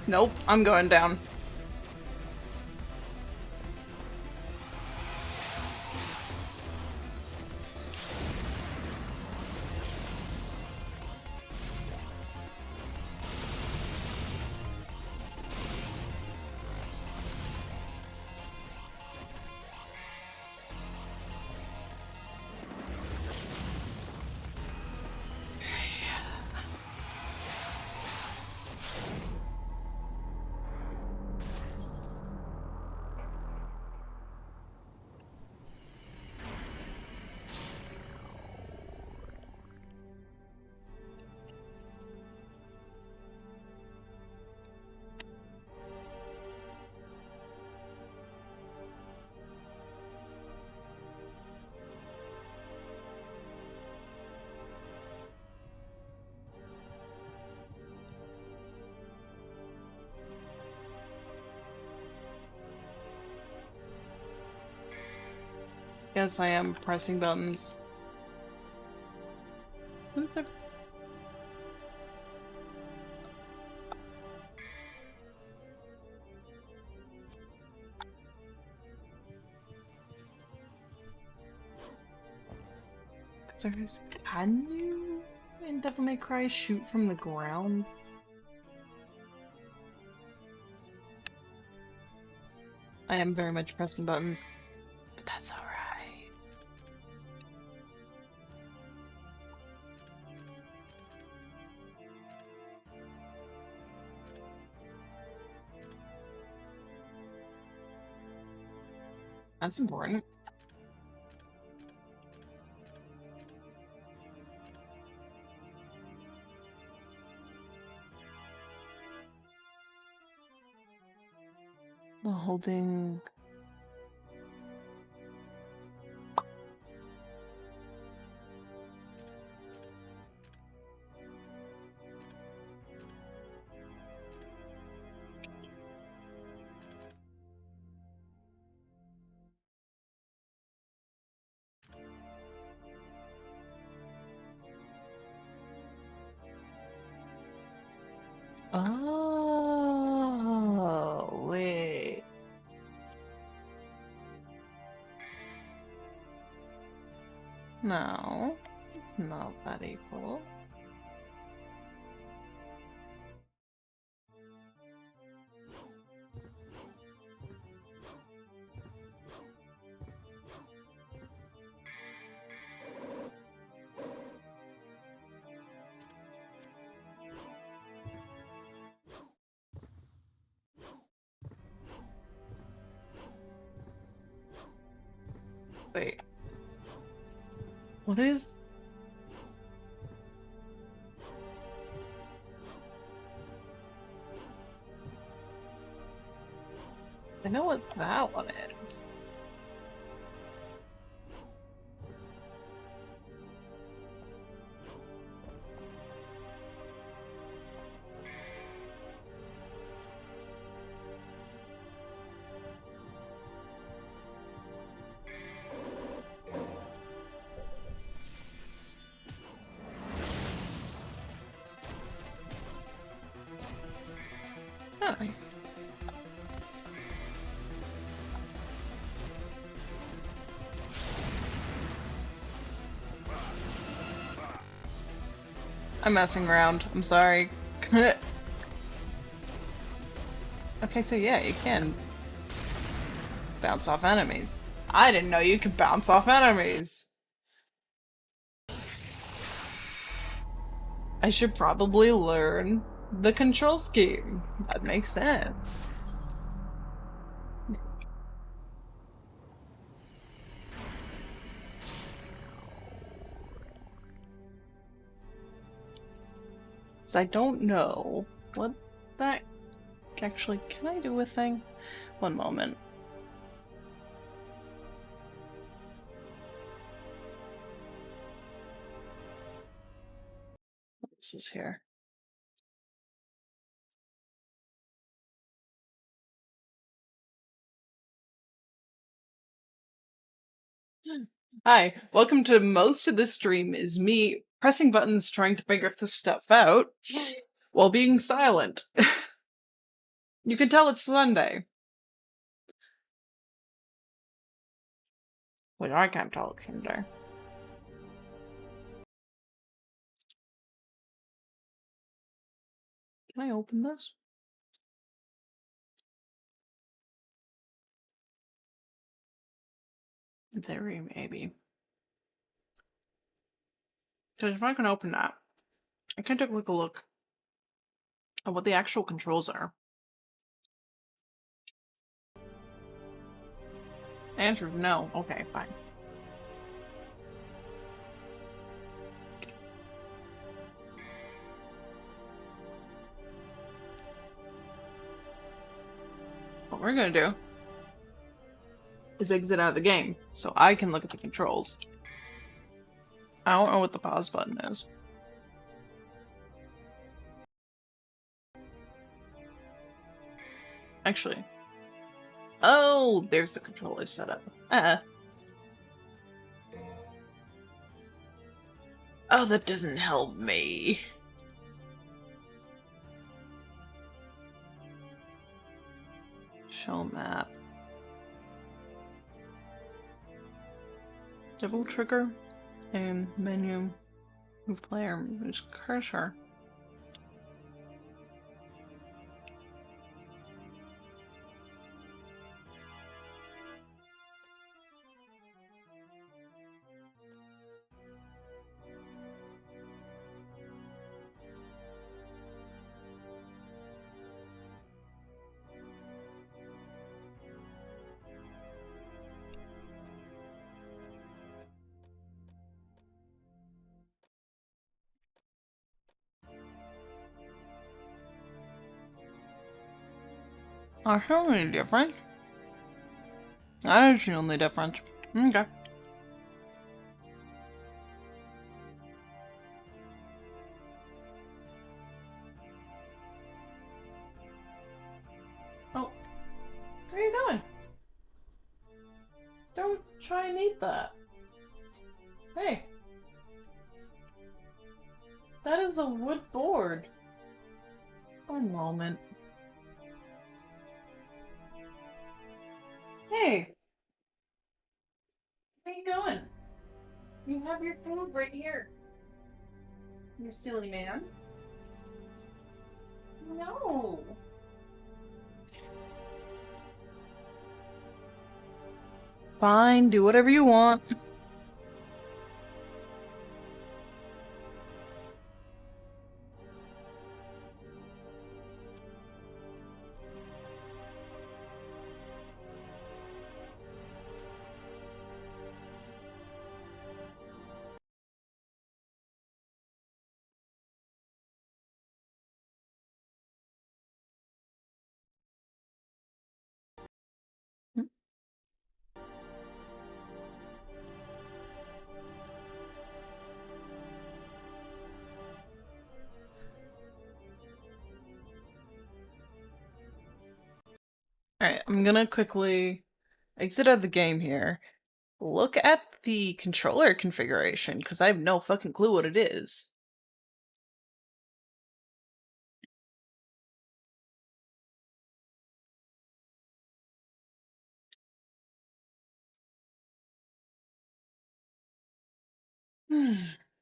Nope, I'm going down. Yes, I am pressing buttons. Who's the- Can you in Devil May Cry shoot from the ground? I am very much pressing buttons, but that's alright. That's important. While holding... Oh, wait. No, it's not that equal. Wait. What is... I know what that one is. Oh. I'm messing around. I'm sorry. Okay, so yeah, you can bounce off enemies. I didn't know you could bounce off enemies. I should probably learn the control scheme. That makes sense. So I don't know what that actually... Can I do a thing? One moment. This is here. Hi, welcome to most of the stream is me pressing buttons trying to figure this stuff out while being silent. You can tell it's Sunday. Wait, I can't tell it's Sunday. Can I open this? In theory, maybe. Because if I can open that, I can take a look at what the actual controls are. Answer no. Okay, fine. What we're gonna do is exit out of the game so I can look at the controls. I don't know what the pause button is. Actually. Oh, there's the controller setup. Oh, that doesn't help me. Show map. Devil trigger. And menu. Move player. Use cursor. That's the only difference. That is the only difference. Okay. Oh. Where are you going? Don't try and eat that. Hey. That is a wood board. One moment. Hey. Where are you going? You have your food right here. You silly man. No. Fine, do whatever you want. Alright, I'm gonna quickly exit out of the game here. Look at the controller configuration, because I have no fucking clue what it is.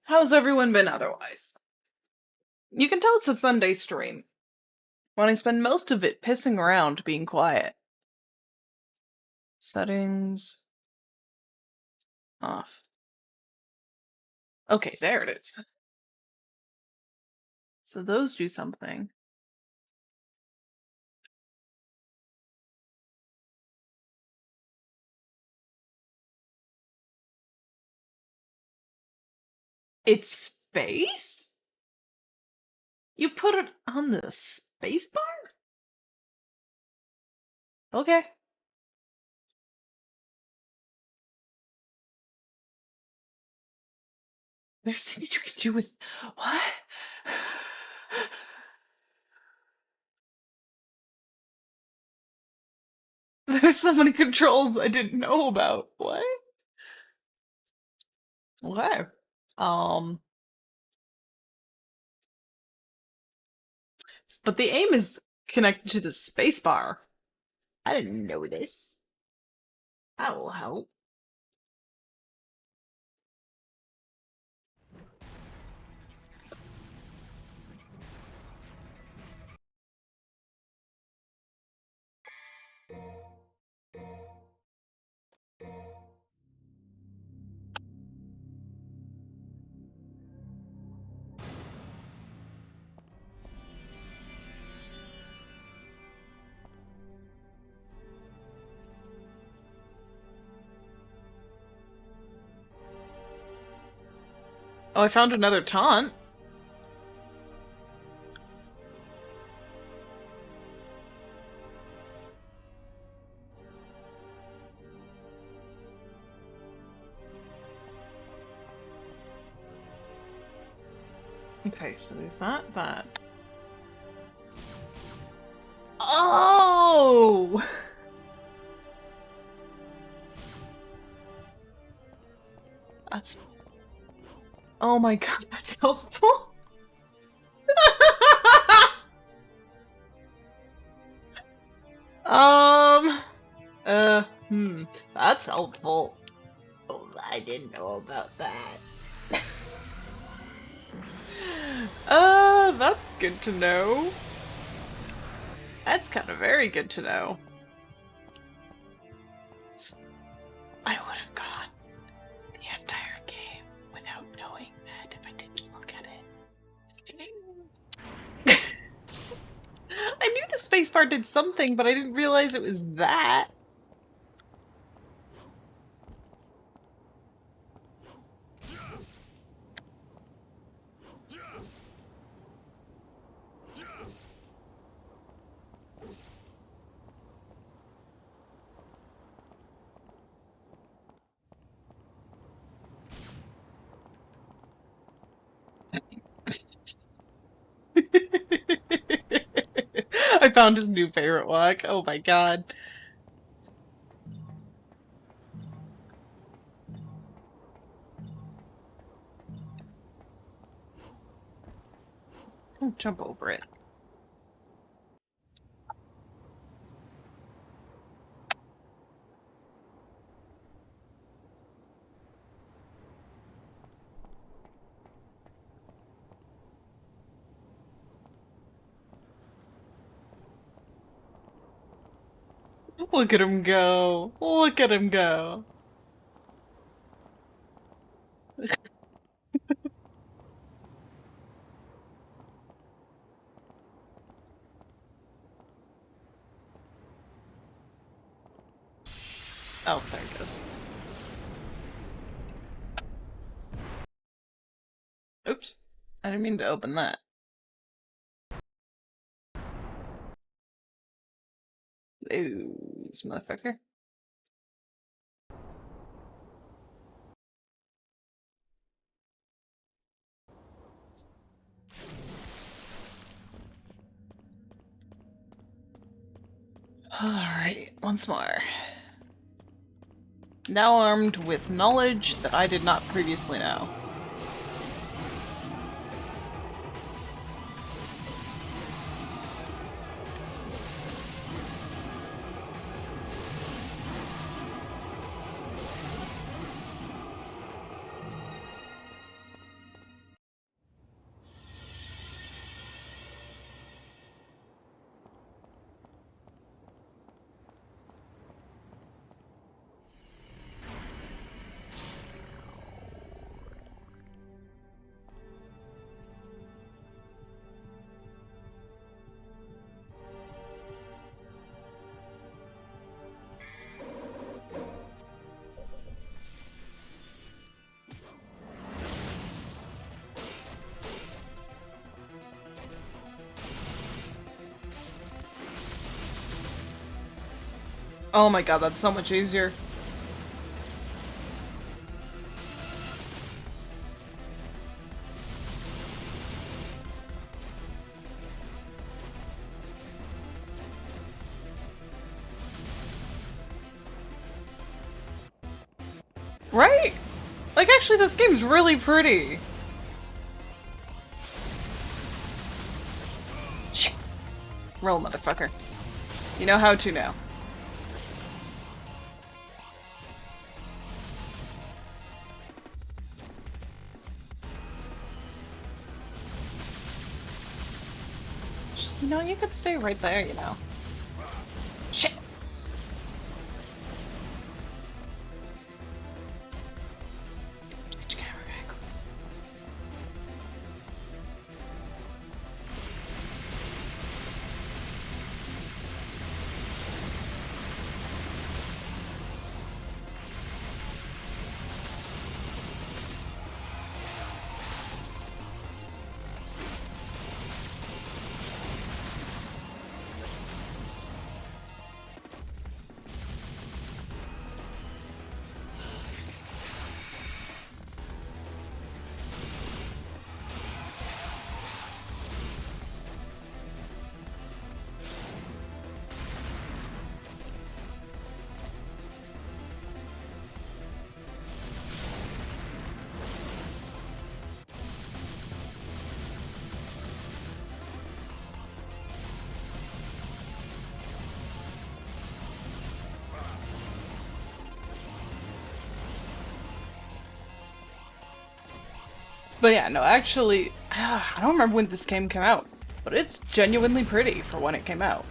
How's everyone been otherwise? You can tell it's a Sunday stream when I spend most of it pissing around being quiet. Settings. Off. Okay, there it is. So those do something. It's space? You put it on the space bar? Okay. There's things you can do with... What? There's so many controls I didn't know about. What? Okay. But the aim is connected to the spacebar. I didn't know this. That will help. Oh, I found another taunt. Okay, so there's that. Oh! That's... Oh my god, that's helpful. That's helpful. Oh, I didn't know about that. That's good to know. That's kind of very good to know. I would have gone the entire game without knowing that if I didn't look at it. I knew the spacebar did something, but I didn't realize it was that. I found his new favorite walk. Oh my god. Don't jump over it. Look at him go. Look at him go. Oh, there it goes. Oops. I didn't mean to open that. Ooh, this motherfucker. Alright, once more. Now armed with knowledge that I did not previously know. Oh my god, that's so much easier. Right? Like, actually, this game's really pretty. Shit. Roll, motherfucker. You know how to now. You know, you could stay right there, you know. Shit! But yeah, no, actually, I don't remember when this game came out, but it's genuinely pretty for when it came out.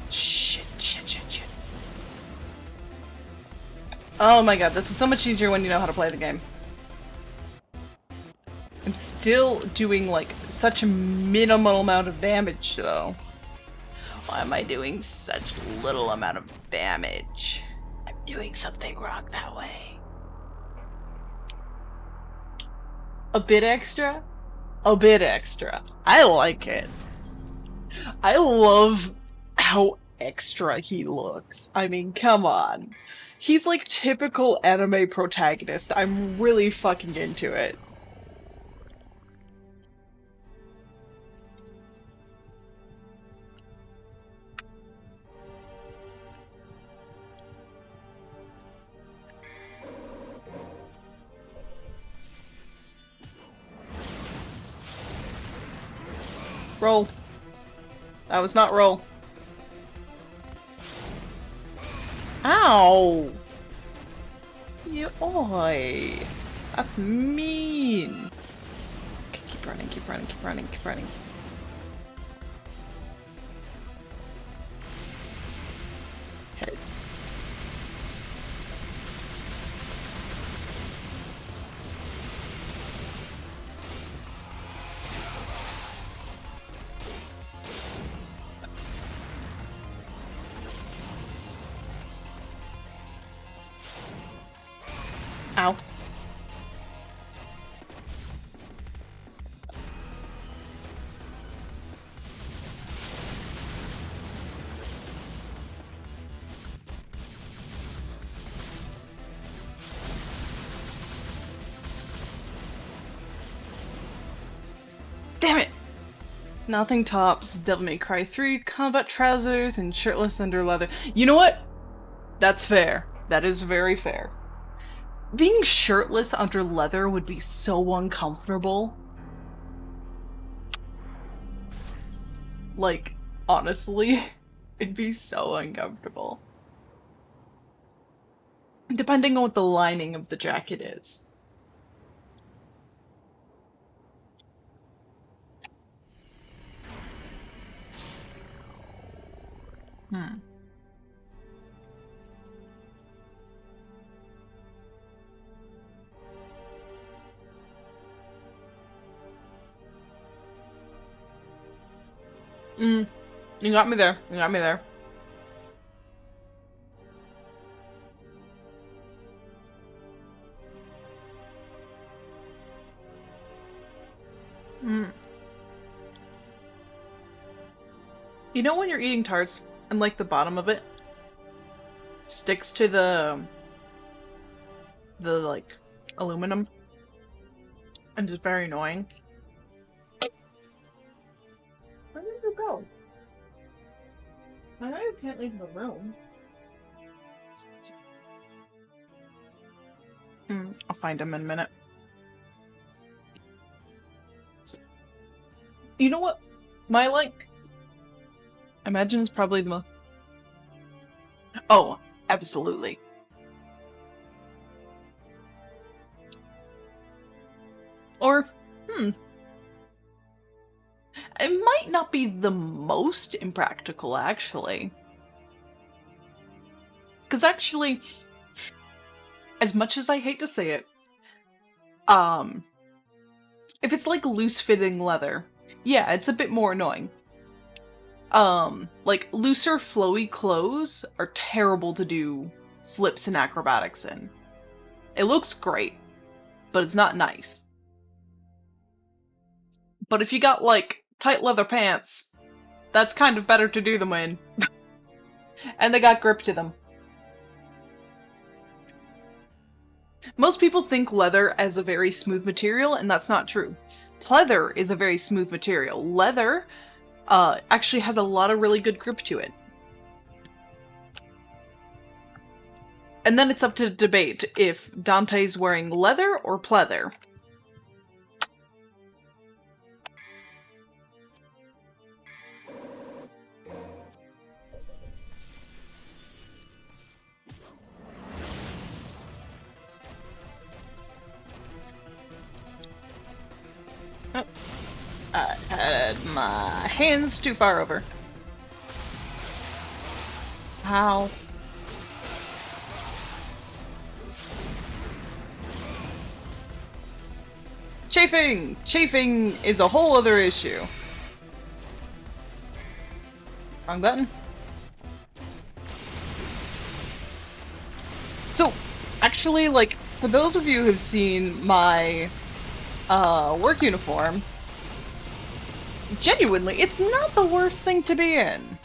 Shit. Oh my god, this is so much easier when you know how to play the game. I'm still doing, like, such a minimal amount of damage, though. Why am I doing such little amount of damage? I'm doing something wrong that way. A bit extra? A bit extra. I like it. I love how extra he looks. I mean, come on. He's like typical anime protagonist. I'm really fucking into it. Roll. That was not roll. Ow! Oi! That's mean! Okay, keep running. Hit. Ow. Damn it! Nothing tops Devil May Cry 3 combat trousers and shirtless under leather. You know what? That's fair. That is very fair. Being shirtless under leather would be so uncomfortable. Like, honestly, it'd be so uncomfortable. Depending on what the lining of the jacket is. You got me there. You got me there. You know when you're eating tarts and like the bottom of it sticks to the like aluminum and it's very annoying? Where did you go? I know you can't leave the room. find him in a minute. You know what? My, like, imagine is probably the most... Oh, absolutely. Or, it might not be the most impractical, actually. Because actually, as much as I hate to say it, if it's like loose-fitting leather, yeah, it's a bit more annoying. Like, looser, flowy clothes are terrible to do flips and acrobatics in. It looks great, but it's not nice. But if you got, like, tight leather pants, that's kind of better to do them in. And they got grip to them. Most people think leather as a very smooth material, and that's not true. Pleather is a very smooth material. Leather actually has a lot of really good grip to it. And then it's up to debate if Dante's wearing leather or pleather. Oh. I had my hands too far over. Ow. Chafing! Chafing is a whole other issue. Wrong button. So, actually, like, for those of you who've seen my work uniform, genuinely, it's not the worst thing to be in.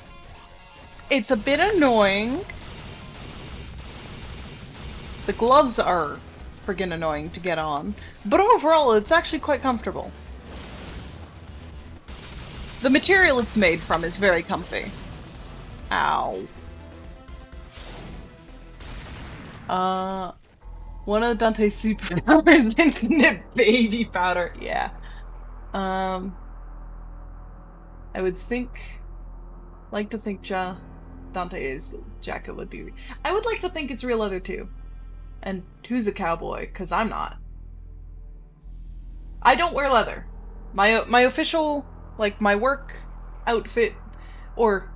It's a bit annoying. The gloves are friggin' annoying to get on, but overall, it's actually quite comfortable. The material it's made from is very comfy. Ow. One of Dante's superpowers is infinite baby powder. Yeah. I would like to think Dante's jacket would be... I would like to think it's real leather too. And who's a cowboy? Because I'm not. I don't wear leather. My official, like, my work outfit, or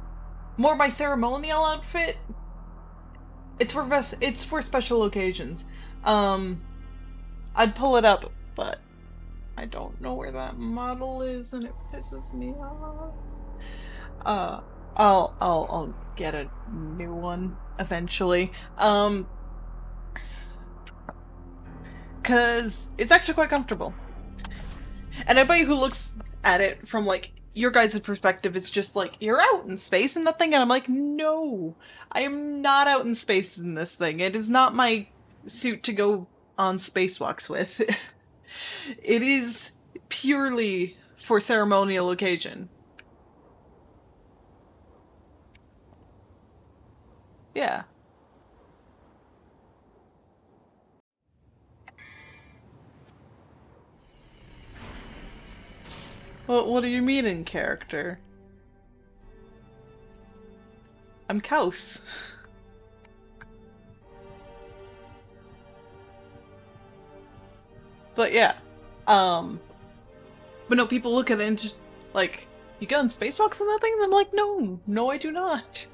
more my ceremonial outfit, it's for special occasions. I'd pull it up, but I don't know where that model is, and it pisses me off. I'll get a new one eventually. Cause it's actually quite comfortable. And anybody who looks at it from, like, your guys' perspective, it's just like, you're out in space in that thing, and I'm like, no, I am not out in space in this thing. It is not my suit to go on spacewalks with. It is purely for ceremonial occasion. Yeah. What do you mean in character? I'm Kaus. But yeah. But no, people look at it and just, like, you go on spacewalks on that thing? And I'm like, no, I do not.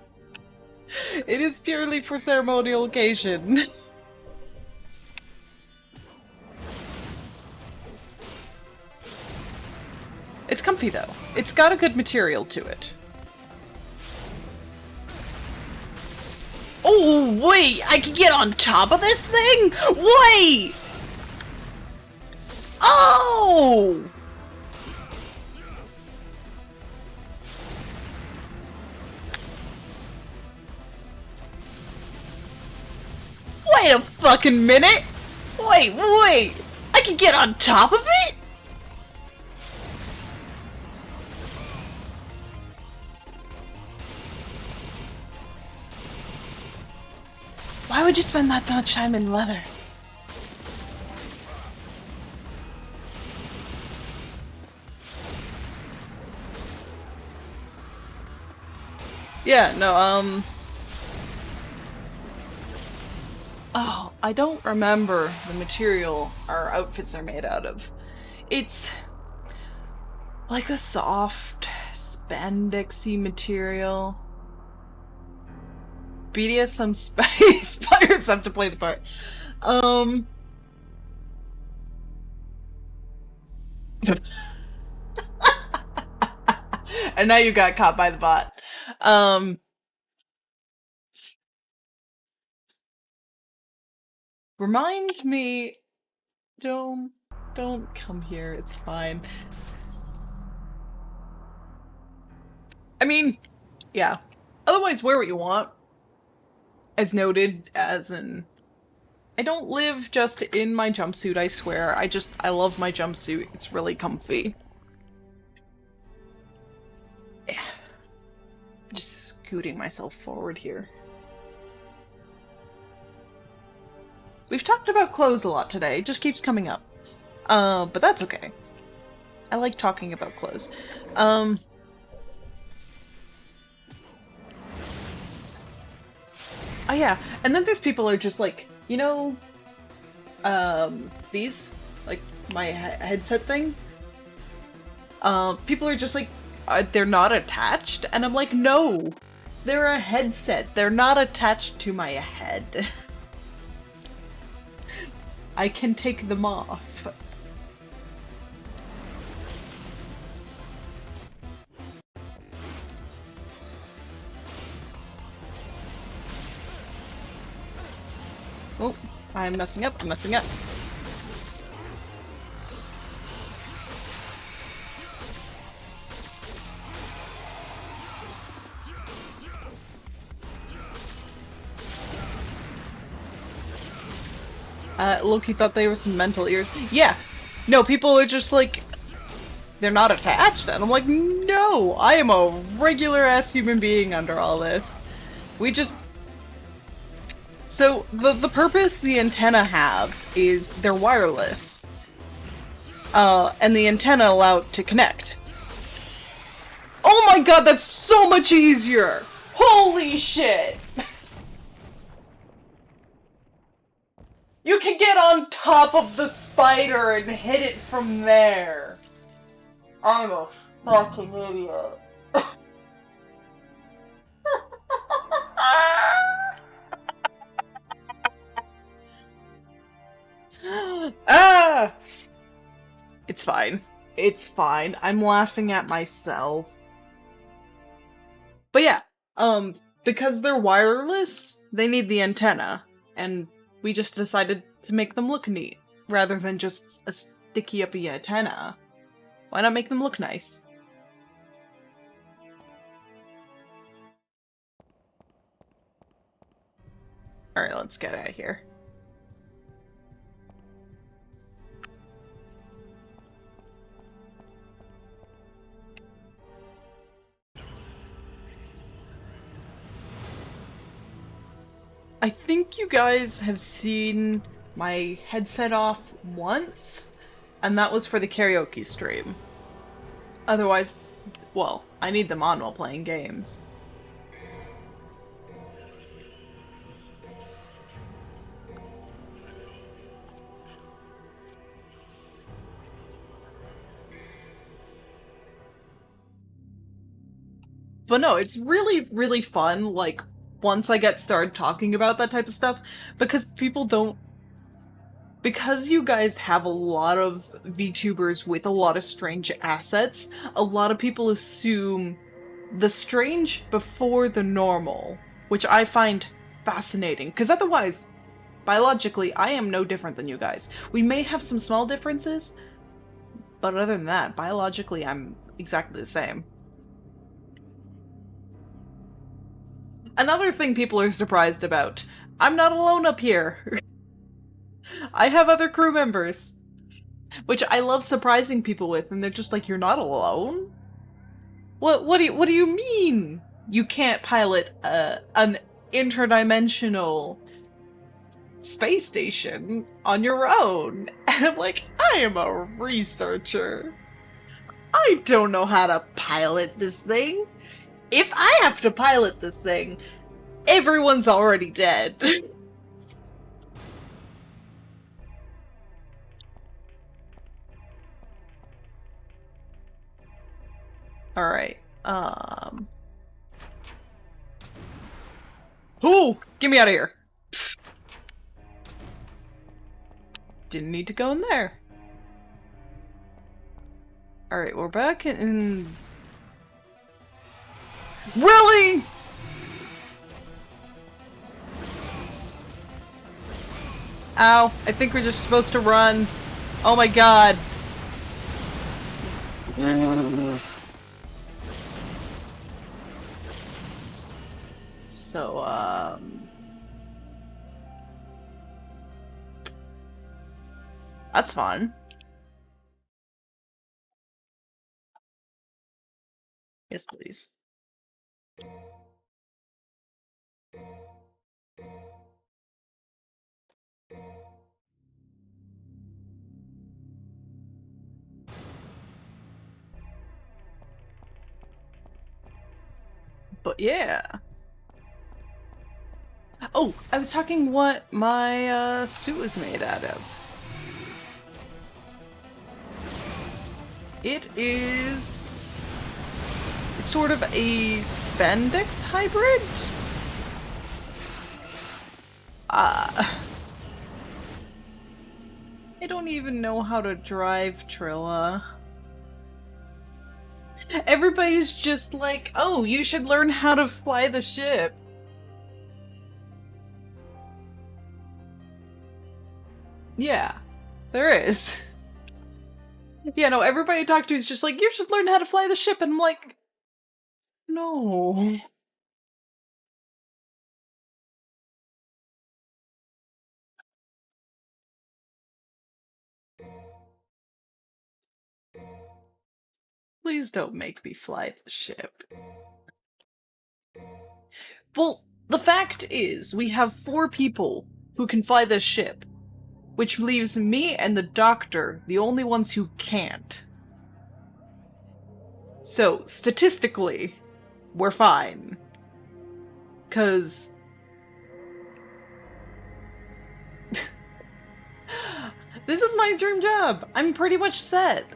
It is purely for ceremonial occasion. It's comfy though. It's got a good material to it. Oh, wait! I can get on top of this thing? Wait! Oh! Wait a fucking minute! Wait! I can get on top of it? Why would you spend that so much time in leather? Yeah, no, oh, I don't remember the material our outfits are made out of. It's like a soft, spandexy material. BDSM space pirates have to play the part. And now you got caught by the bot. Remind me, don't come here, it's fine. I mean, yeah. Otherwise, wear what you want. As noted, as in, I don't live just in my jumpsuit, I swear. I love my jumpsuit. It's really comfy. Just scooting myself forward here. We've talked about clothes a lot today. It just keeps coming up. But that's okay. I like talking about clothes. Oh yeah, and then there's people who are just like, you know, these, like, my headset thing? People are just like, they're not attached? And I'm like, no! They're a headset. They're not attached to my head. I can take them off. Oh, I'm messing up, I'm messing up. Loki thought they were some mental ears. Yeah! No, people are just like, they're not attached. And I'm like, no! I am a regular-ass human being under all this. We just... So, the purpose the antenna have is they're wireless. And the antenna allow it to connect. Oh my god, that's so much easier! Holy shit! You can get on top of the spider and hit it from there. I'm a fucking idiot. Ah! It's fine. It's fine. I'm laughing at myself. But yeah, because they're wireless, they need the antenna, and we just decided to make them look neat, rather than just a sticky-uppy antenna. Why not make them look nice? Alright, let's get out of here. I think you guys have seen my headset off once, and that was for the karaoke stream. Otherwise, well, I need them on while playing games. But no, it's really, really fun, like, once I get started talking about that type of stuff, because people don't... Because you guys have a lot of VTubers with a lot of strange assets, a lot of people assume the strange before the normal, which I find fascinating, because otherwise, biologically, I am no different than you guys. We may have some small differences, but other than that, biologically, I'm exactly the same. Another thing people are surprised about, I'm not alone up here. I have other crew members, which I love surprising people with, and they're just like, "You're not alone? What do you mean? You can't pilot an interdimensional space station on your own?" And I'm like, I am a researcher. I don't know how to pilot this thing. if I have to pilot this thing, everyone's already dead. Alright, Ooh! Get me out of here! Didn't need to go in there. Alright, we're back in... Really?! Ow, I think we're just supposed to run. Oh my god. So, that's fun. Yes, please. But yeah. Oh, I was talking what my suit was made out of. It is sort of a spandex hybrid. I don't even know how to drive Trilla. Everybody's just like, oh, you should learn how to fly the ship. Yeah, there is. Yeah, no, everybody I talk to is just like, you should learn how to fly the ship, and I'm like, no. Please don't make me fly the ship. Well, the fact is, we have 4 people who can fly this ship, which leaves me and the doctor the only ones who can't. So, statistically, we're fine. 'Cause... this is my dream job! I'm pretty much set.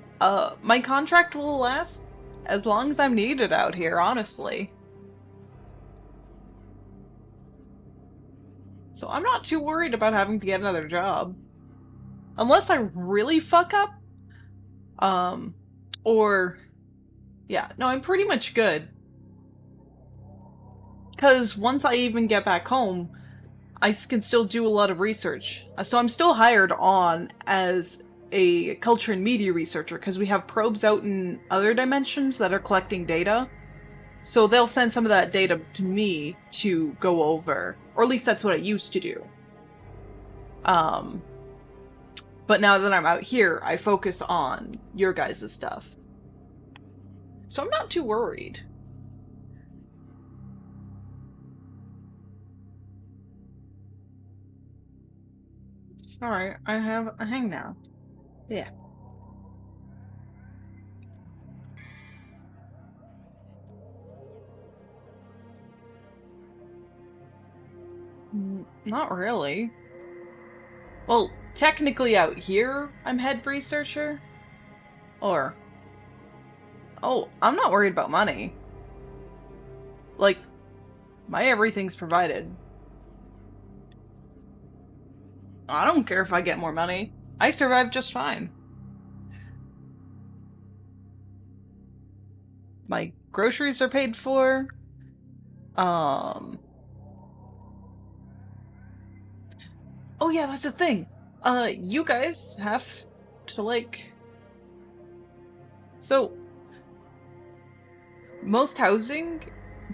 My contract will last as long as I'm needed out here, honestly. So I'm not too worried about having to get another job. Unless I really fuck up. Or... yeah, no, I'm pretty much good. Because once I even get back home, I can still do a lot of research. So I'm still hired on as a culture and media researcher, because we have probes out in other dimensions that are collecting data. So they'll send some of that data to me to go over. Or at least that's what I used to do. But now that I'm out here, I focus on your guys' stuff. So I'm not too worried. Alright, I have a hang now. Yeah. Not really. Well, technically out here, I'm head researcher. Or... oh, I'm not worried about money. Like, my everything's provided. I don't care if I get more money. I survive just fine. My groceries are paid for. Oh yeah, that's the thing. You guys have to, like... so... most housing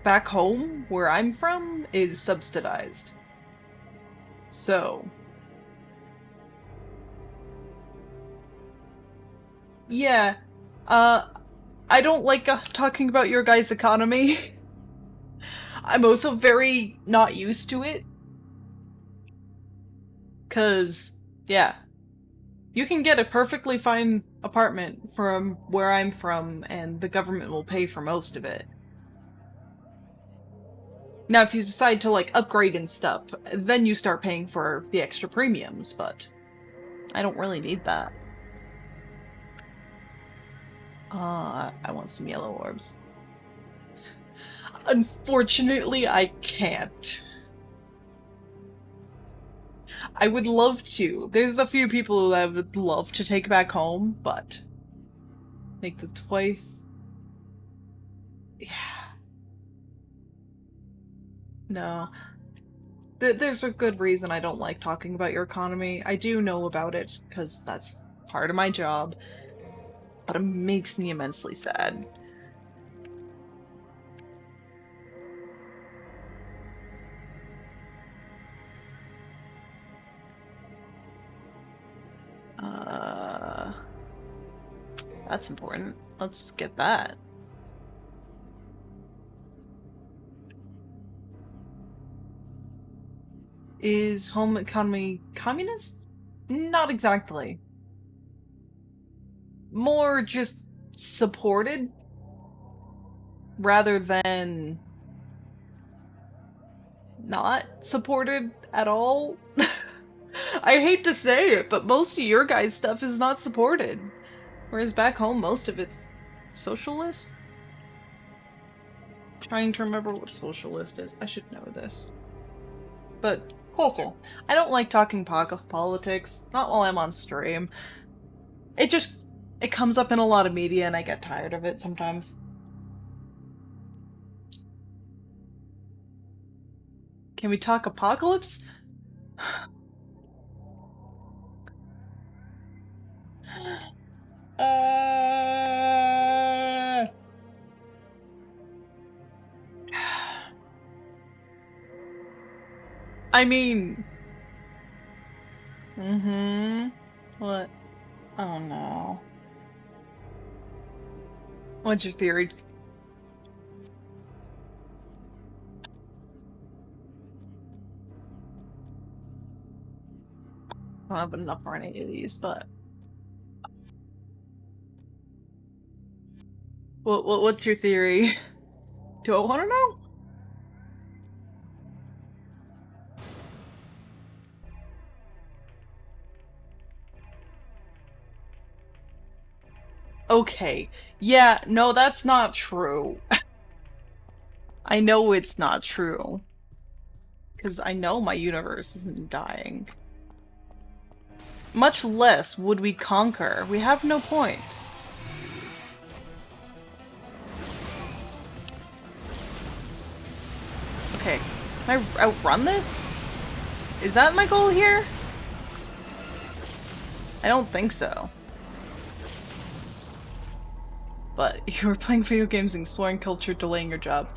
back home, where I'm from, is subsidized. So... yeah, I don't like talking about your guys' economy. I'm also very not used to it. 'Cause, yeah. You can get a perfectly fine apartment from where I'm from, and the government will pay for most of it. Now, if you decide to, like, upgrade and stuff, then you start paying for the extra premiums, but I don't really need that. I want some yellow orbs. Unfortunately, I can't. I would love to. There's a few people that I would love to take back home, but make the twice. Yeah. No. There's a good reason I don't like talking about your economy. I do know about it, because that's part of my job. But it makes me immensely sad. That's important. Let's get that. Is home economy communist? Not exactly. More just supported rather than not supported at all. I hate to say it, but most of your guys' stuff is not supported. Whereas back home, most of it's socialist? Trying to remember what socialist is. I should know this. But closer. I don't like talking politics, not while I'm on stream. It comes up in a lot of media and I get tired of it sometimes. Can we talk apocalypse? I mean... What? Oh no. What's your theory? I don't have enough for any of these, but... What's your theory? Do I want to know? Okay. Yeah, no, that's not true. I know it's not true. Because I know my universe isn't dying. Much less would we conquer. We have no point. Okay. Can I outrun this? Is that my goal here? I don't think so. But you were playing video games and exploring culture, delaying your job.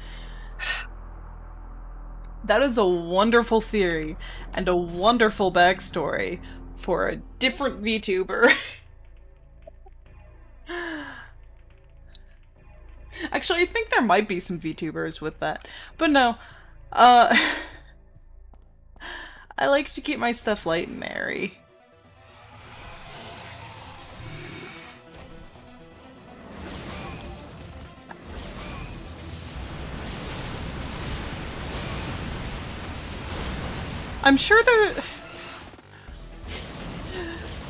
That is a wonderful theory and a wonderful backstory for a different VTuber. Actually, I think there might be some VTubers with that. But no. I like to keep my stuff light and airy. I'm sure there...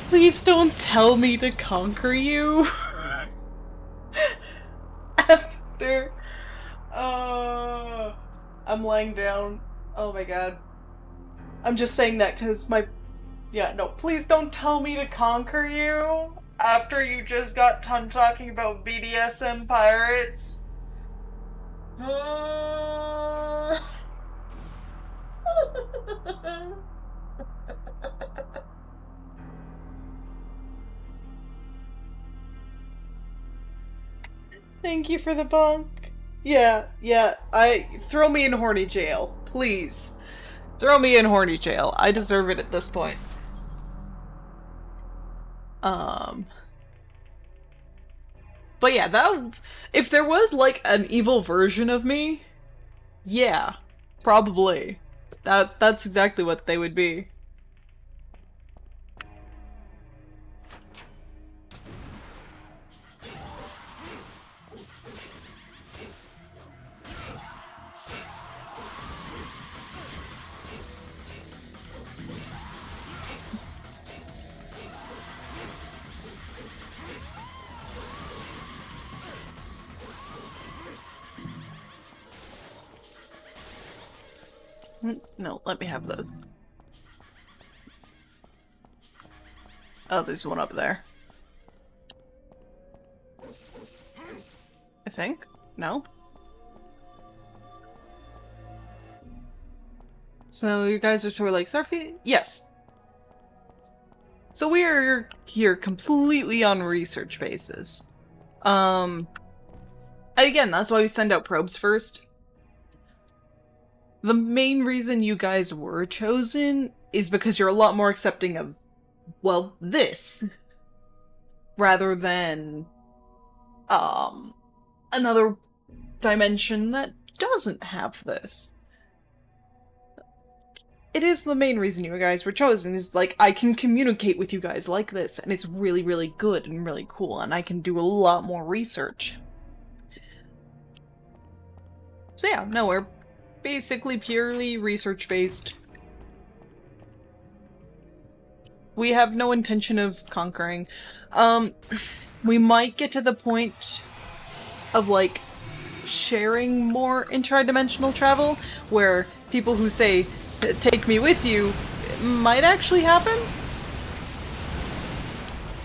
Please don't tell me to conquer you. After... I'm laying down. Oh my god. I'm just saying that because my... Yeah, no, please don't tell me to conquer you after you just got done talking about BDSM pirates. Thank you for the bunk. Yeah, throw me in horny jail, please. Throw me in horny jail. I deserve it at this point. But yeah, if there was like an evil version of me, yeah, probably. That's exactly what they would be. No, let me have those. Oh, there's one up there. I think? No? So you guys are sort of like, Starfy? Yes. So we are here completely on research basis. Again, that's why we send out probes first. The main reason you guys were chosen is because you're a lot more accepting of, well, this. Rather than, another dimension that doesn't have this. It is the main reason you guys were chosen, is like, I can communicate with you guys like this, and it's really, really good and really cool, and I can do a lot more research. So yeah, no, we're basically purely research-based. We have no intention of conquering. We might get to the point of, like, sharing more interdimensional travel, where people who say, take me with you, might actually happen?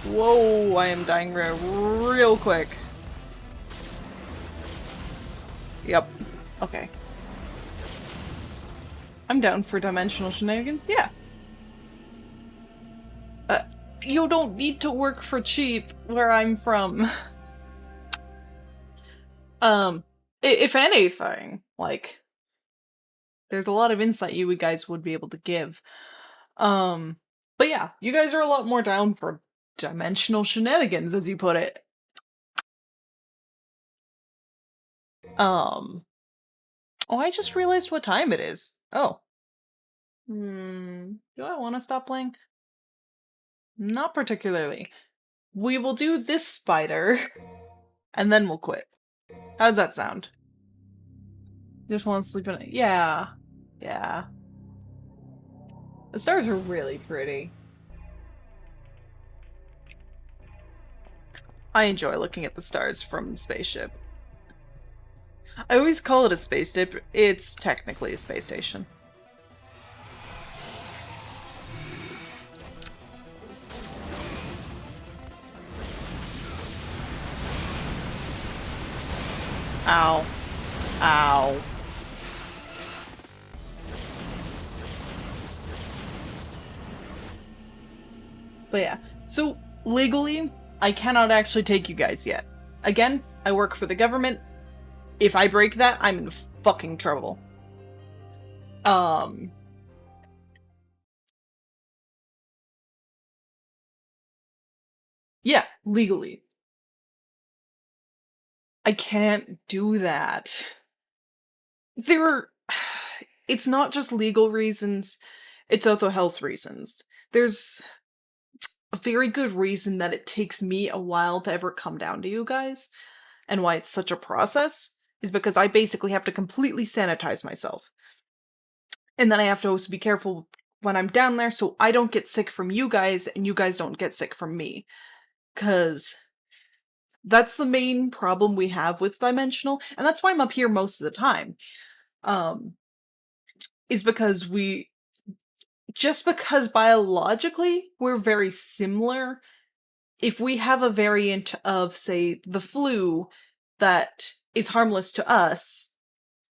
Whoa, I am dying real quick. Yep. Okay. I'm down for dimensional shenanigans, yeah. You don't need to work for cheap where I'm from. If anything, like, there's a lot of insight you guys would be able to give. But yeah, you guys are a lot more down for dimensional shenanigans, as you put it. Oh, I just realized what time it is. Oh. Do I want to stop playing? Not particularly. We will do this spider, and then we'll quit. How's that sound? Just want to sleep in it? Yeah. Yeah. The stars are really pretty. I enjoy looking at the stars from the spaceship. I always call it a spaceship. It's technically a space station. Ow. Ow. But yeah, so legally, I cannot actually take you guys yet. Again, I work for the government. If I break that, I'm in fucking trouble. Yeah, legally. I can't do that. It's not just legal reasons, it's also health reasons. There's a very good reason that it takes me a while to ever come down to you guys, and why it's such a process, is because I basically have to completely sanitize myself. And then I have to also be careful when I'm down there so I don't get sick from you guys, and you guys don't get sick from me. 'Cause that's the main problem we have with Dimensional, and that's why I'm up here most of the time. Is because just because biologically we're very similar, if we have a variant of, say, the flu that is harmless to us,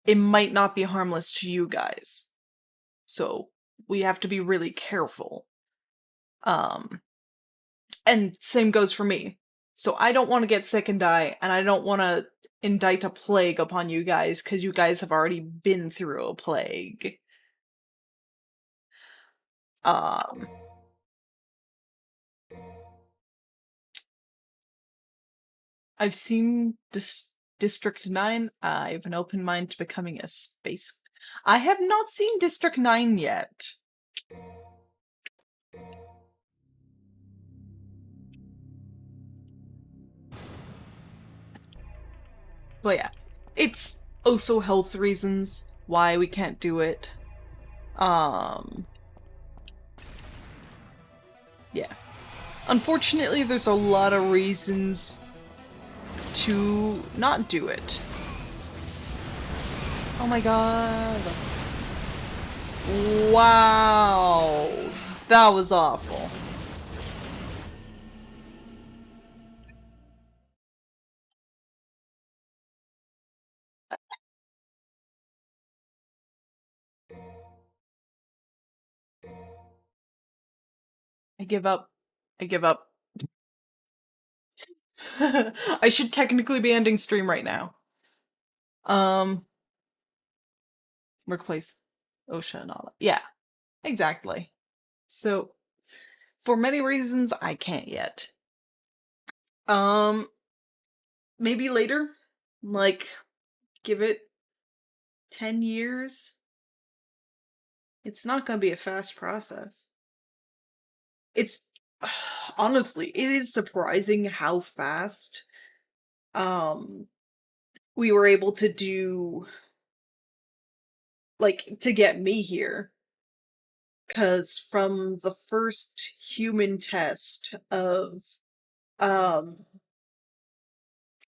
it might not be harmless to you guys. So we have to be really careful. And same goes for me. So I don't want to get sick and die, and I don't want to indict a plague upon you guys, because you guys have already been through a plague. I've seen District 9. I have an open mind to becoming a space... I have not seen District 9 yet. But yeah, it's also health reasons why we can't do it. Yeah. Unfortunately, there's a lot of reasons to not do it. Oh my god. Wow. That was awful. I give up. I give up. I should technically be ending stream right now. Workplace, OSHA and all that. Yeah, exactly. So, for many reasons, I can't yet. Maybe later? Like, give it 10 years? It's not gonna be a fast process. It's honestly, it is surprising how fast um we were able to do, like, to get me here. Cause from the first human test of um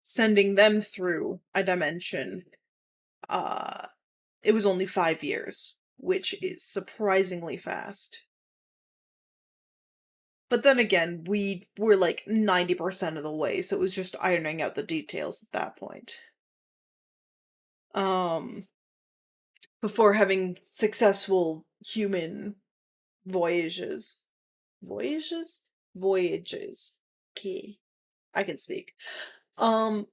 sending them through a dimension, uh it was only 5 years, which is surprisingly fast. But then again, we were like 90% of the way, so it was just ironing out the details at that point. Um, before having successful human voyages. Voyages? Voyages. Okay. I can speak. Um,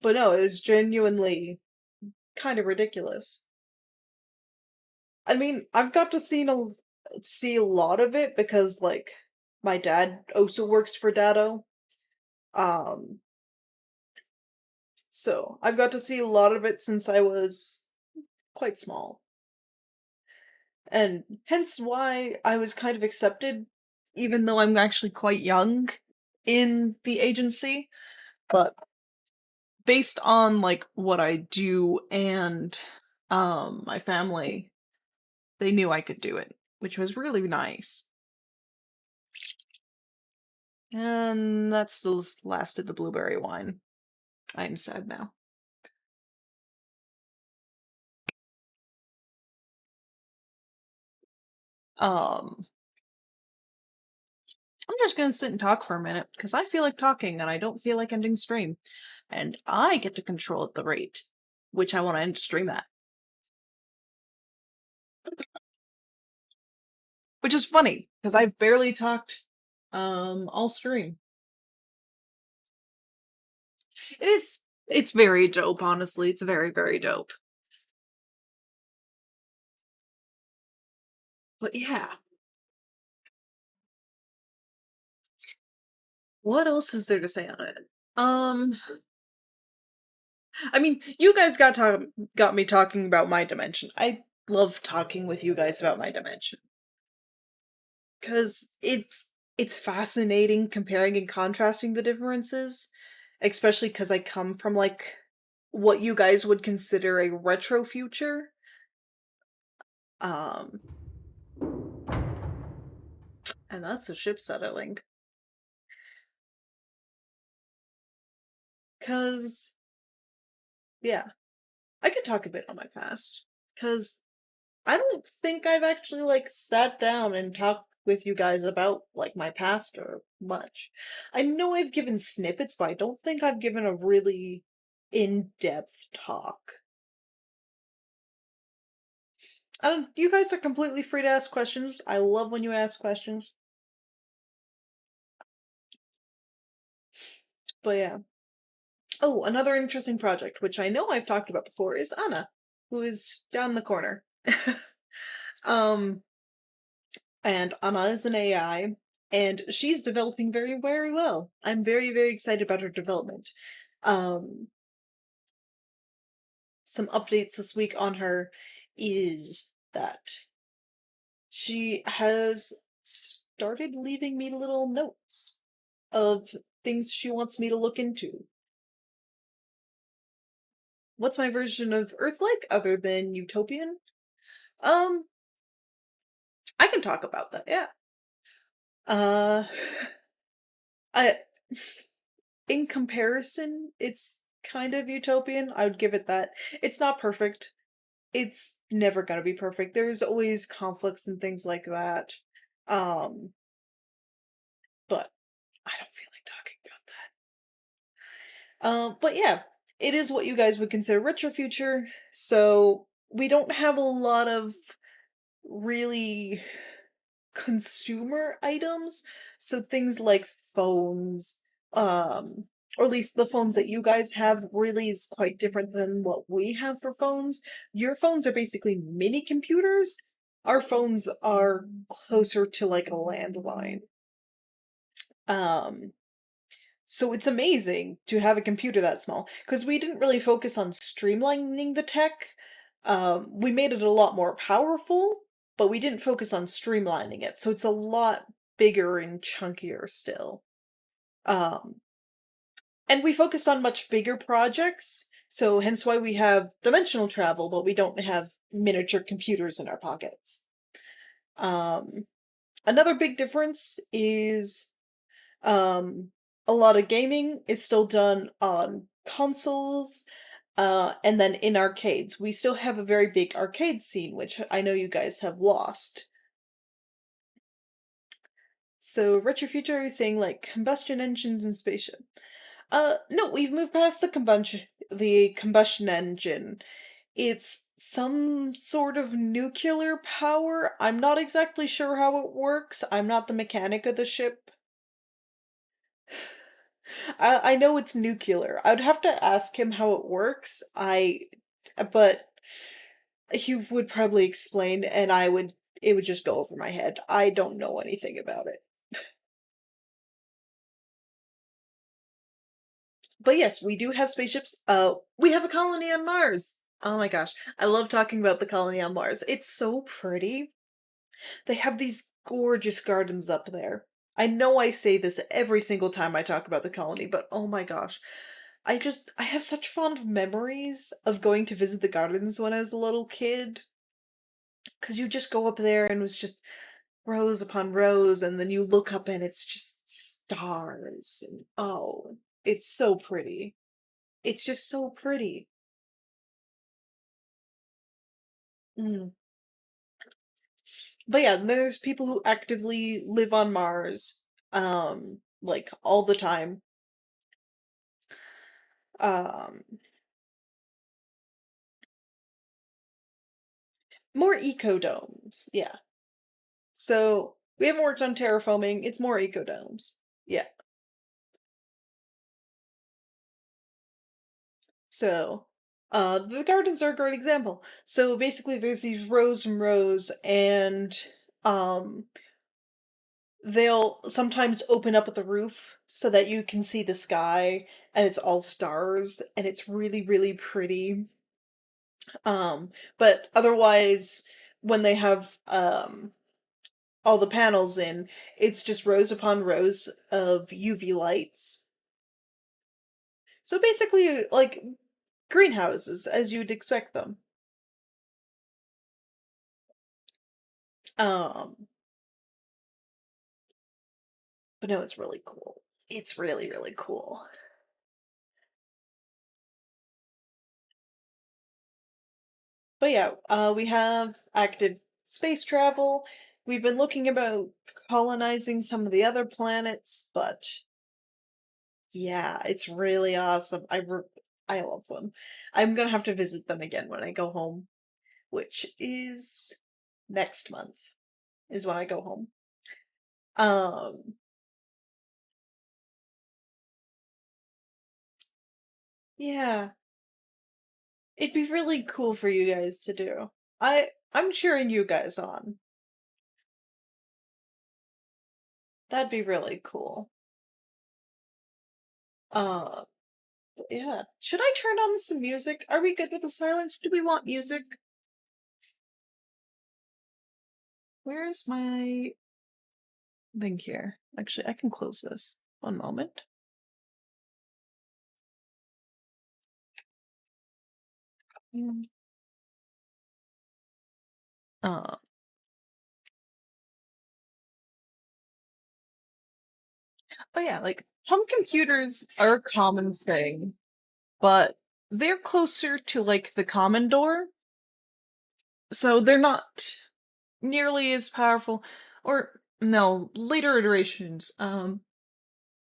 but no, it was genuinely kind of ridiculous. I mean, I've got to see a lot of it because, like, my dad also works for Datto. Um, so I've got to see a lot of it since I was quite small. And hence why I was kind of accepted, even though I'm actually quite young in the agency. But based on, like, what I do and my family, they knew I could do it, which was really nice. And that still lasted the blueberry wine. I'm sad now. Um, I'm just gonna sit and talk for a minute, because I feel like talking and I don't feel like ending stream. And I get to control at the rate which I want to end stream at. Which is funny, because I've barely talked all stream. It's very dope, honestly. It's very, very dope. But yeah. What else is there to say on it? I mean, you guys got me talking about my dimension. I love talking with you guys about my dimension. Cause it's fascinating comparing and contrasting the differences, especially because I come from, like, what you guys would consider a retro future. Um, and that's a ship settling. Cause yeah, I could talk a bit on my past. Cause I don't think I've actually, like, sat down and talked with you guys about, like, my past or much. I know I've given snippets, but I don't think I've given a really in-depth talk. You guys are completely free to ask questions. I love when you ask questions. But yeah. Oh, another interesting project, which I know I've talked about before, is Anna, who is down the corner. um, and Anna is an AI, and she's developing very, very well. I'm very, very excited about her development. Um, some updates this week on her is that she has started leaving me little notes of things she wants me to look into. What's my version of Earth like other than utopian? Um, I can talk about that, yeah. Uh, I, in comparison, it's kind of utopian. I would give it that. It's not perfect. it's never gonna be perfect. There's always conflicts and things like that. Um, but I don't feel like talking about that. But yeah, it is what you guys would consider retro future, so we don't have a lot of really consumer items. So things like phones, um, or at least the phones that you guys have really is quite different than what we have for phones. Your phones are basically mini computers. Our phones are closer to like a landline. Um, so it's amazing to have a computer that small because we didn't really focus on streamlining the tech. We made it a lot more powerful, but we didn't focus on streamlining it. So it's a lot bigger and chunkier still. Um, and we focused on much bigger projects. So hence why we have dimensional travel, but we don't have miniature computers in our pockets. Um, Another big difference is um, a lot of gaming is still done on consoles, and then in arcades. We still have a very big arcade scene, which I know you guys have lost. So, Retro Future is saying like combustion engines and spaceship. No, we've moved past the combustion engine. It's some sort of nuclear power. I'm not exactly sure how it works. I'm not the mechanic of the ship. I know it's nuclear. I'd have to ask him how it works. But he would probably explain, and it would just go over my head. I don't know anything about it. But yes, we do have spaceships. We have a colony on Mars. Oh my gosh, I love talking about the colony on Mars. It's so pretty. They have these gorgeous gardens up there. I know I say this every single time I talk about the colony, but oh my gosh. I have such fond memories of going to visit the gardens when I was a little kid. Because you just go up there and it was just rows upon rows, and then you look up and it's just stars. And oh, it's so pretty. It's just so pretty. Mm. But yeah, there's people who actively live on Mars, like all the time. Um, More ecodomes, yeah. So we haven't worked on terraforming, it's more ecodomes. Yeah. So, the gardens are a great example. So basically there's these rows and rows, and, um, they'll sometimes open up at the roof so that you can see the sky, and it's all stars, and it's really, really pretty. But otherwise, when they have, all the panels in, it's just rows upon rows of UV lights. So basically, like greenhouses, as you'd expect them. Um, but no, it's really cool. It's really, really cool. But yeah, we have active space travel. We've been looking about colonizing some of the other planets, but yeah, it's really awesome. I love them. I'm gonna have to visit them again when I go home, which is next month is when I go home. Um, yeah, it'd be really cool for you guys to do. I'm cheering you guys on. That'd be really cool. Uh, yeah. Should I turn on some music? Are we good with the silence? Do we want music? Where's my thing here? Actually, I can close this. One moment. Mm. Uh, but yeah, like home computers are a common thing, but they're closer to like the Commodore. So they're not nearly as powerful. Or, no, later iterations.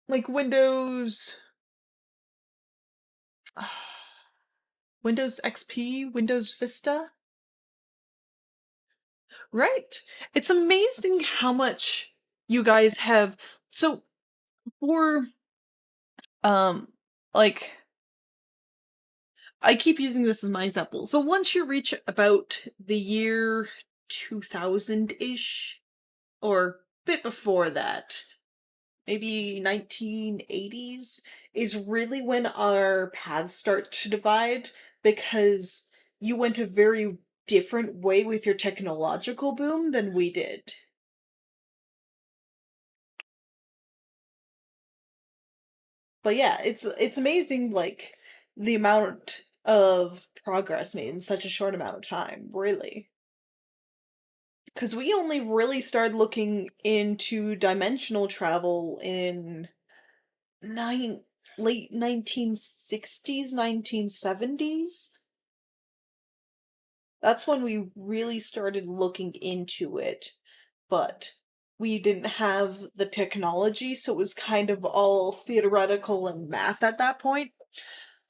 Like Windows XP, Windows Vista. Right. It's amazing how much you guys have. So for um like I keep using this as my example. So once you reach about the year 2000-ish, or a bit before that, maybe 1980s, is really when our paths start to divide, because you went a very different way with your technological boom than we did. But yeah, it's amazing, like, the amount of progress made in such a short amount of time, really. Because we only really started looking into dimensional travel in nine late 1960s, 1970s. That's when we really started looking into it, but we didn't have the technology, so it was kind of all theoretical and math at that point.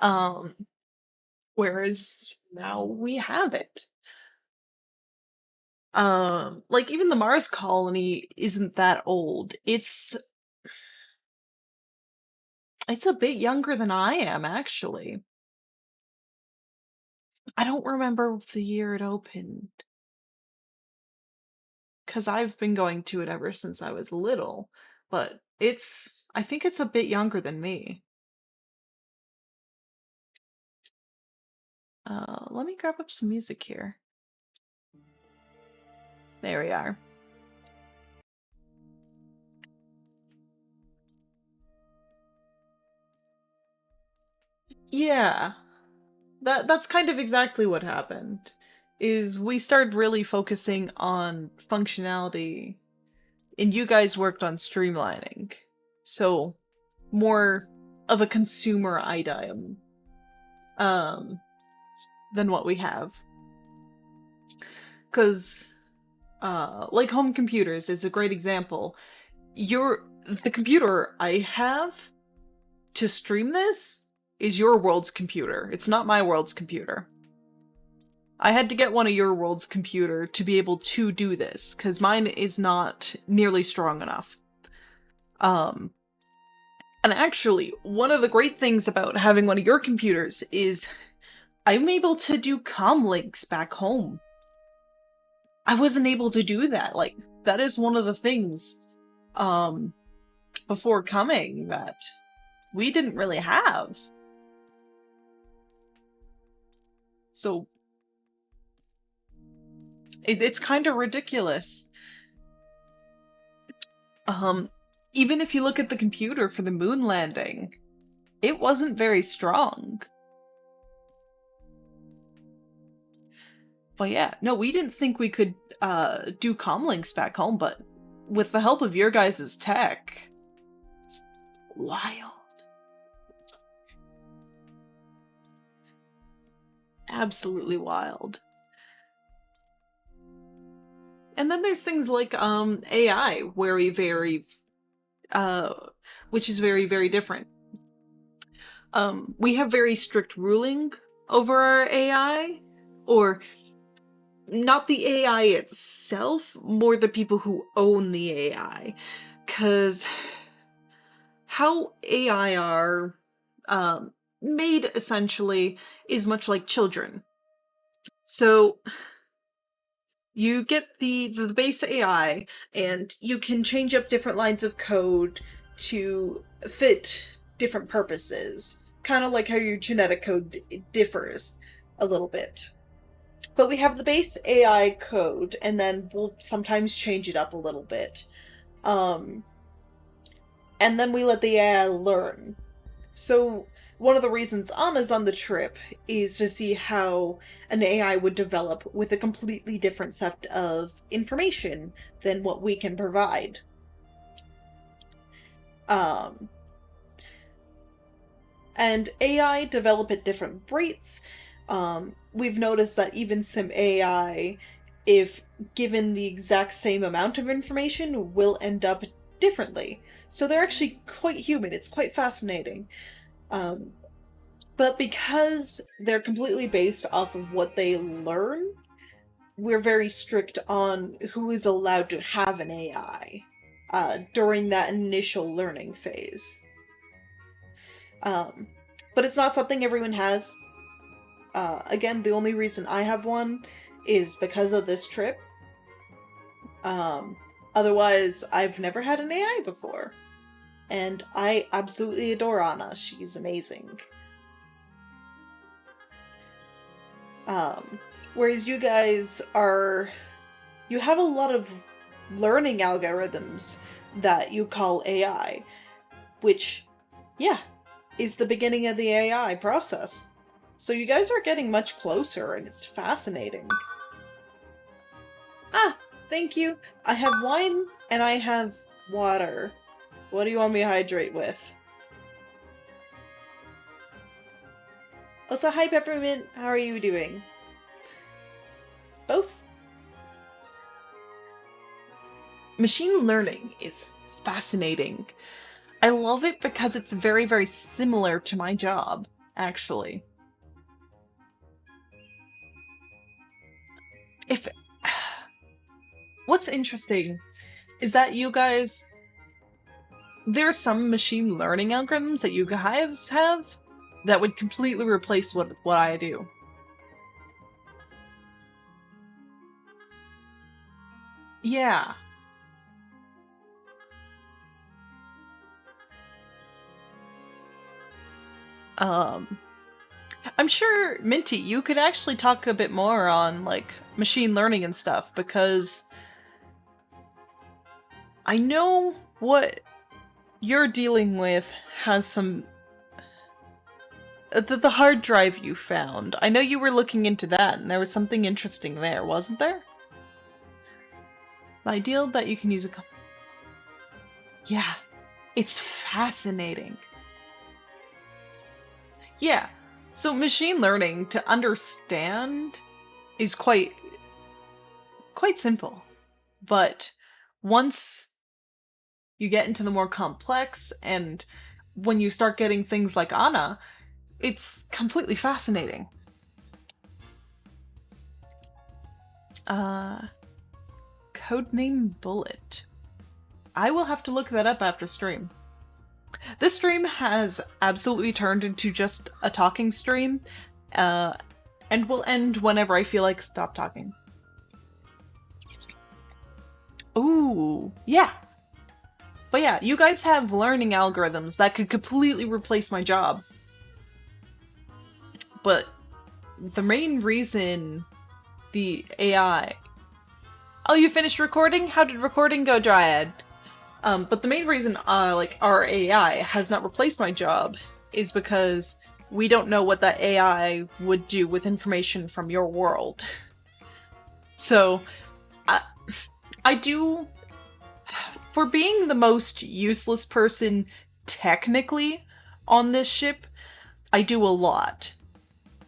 Um, Whereas now we have it. Like, even the Mars colony isn't that old. It's a bit younger than I am, actually. I don't remember the year it opened, because I've been going to it ever since I was little, but I think it's a bit younger than me. Let me grab up some music here. There we are. Yeah, that's kind of exactly what happened. Is we started really focusing on functionality, and you guys worked on streamlining. So, more of a consumer item than what we have. Cause like home computers is a great example. The computer I have to stream this is your world's computer. It's not my world's computer. I had to get one of your world's computer to be able to do this, because mine is not nearly strong enough. And actually, one of the great things about having one of your computers is I'm able to do comm links back home. I wasn't able to do that. Like, that is one of the things, before coming, that we didn't really have. So, it's kind of ridiculous. Even if you look at the computer for the moon landing, it wasn't very strong. But yeah, no, we didn't think we could do comlinks back home, but with the help of your guys' tech, it's wild. Absolutely wild. And then there's things like AI, which is very, very different. We have very strict ruling over our AI, or not the AI itself, more the people who own the AI. 'Cause how AI are made, essentially, is much like children. So you get the base AI, and you can change up different lines of code to fit different purposes. Kind of like how your genetic code differs a little bit. But we have the base AI code, and then we'll sometimes change it up a little bit. And then we let the AI learn. So one of the reasons Anna's on the trip is to see how an AI would develop with a completely different set of information than what we can provide. And AI develop at different rates, we've noticed that even some AI, if given the exact same amount of information, will end up differently. So they're actually quite human. It's quite fascinating. But because they're completely based off of what they learn, we're very strict on who is allowed to have an AI during that initial learning phase. But it's not something everyone has. Again, the only reason I have one is because of this trip. Otherwise, I've never had an AI before. And I absolutely adore Anna. She's amazing. Whereas you guys are... You have a lot of learning algorithms that you call AI, which, yeah, is the beginning of the AI process. So you guys are getting much closer, and it's fascinating. Ah, thank you. I have wine, and I have water. What do you want me to hydrate with? Also, hi Peppermint, how are you doing? Both? Machine learning is fascinating. I love it because it's very, very similar to my job, actually. What's interesting is that you guys... There are some machine learning algorithms that you guys have that would completely replace what I do. Yeah. I'm sure, Minty, you could actually talk a bit more on, like, machine learning and stuff, because I know what you're dealing with has some... The hard drive you found. I know you were looking into that, and there was something interesting there, wasn't there? The ideal that you can use a... Yeah, it's fascinating. Yeah, so machine learning, to understand, is quite simple. But once you get into the more complex, and when you start getting things like Anna, it's completely fascinating. Codename Bullet. I will have to look that up after stream. This stream has absolutely turned into just a talking stream, and will end whenever I feel like stop talking. Ooh, yeah. But yeah, you guys have learning algorithms that could completely replace my job. But the main reason the AI... Oh, you finished recording? How did recording go, Dryad? But the main reason, like, our AI has not replaced my job is because we don't know what that AI would do with information from your world. So, I do... For being the most useless person, technically, on this ship, I do a lot.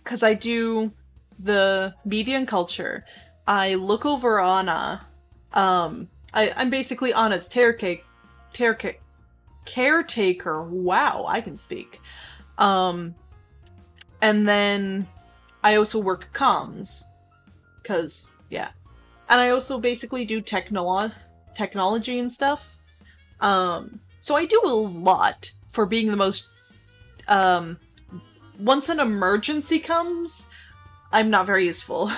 Because I do the media and culture, I look over Anna, I'm basically Anna's caretaker. Wow, I can speak. And then I also work comms, cause yeah, and I also basically do technology and stuff. So I do a lot for being the most. Once an emergency comes, I'm not very useful.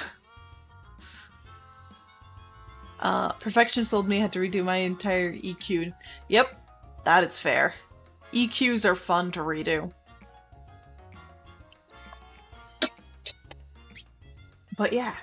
Perfection told me I had to redo my entire EQ. Yep, that is fair. EQs are fun to redo. But yeah.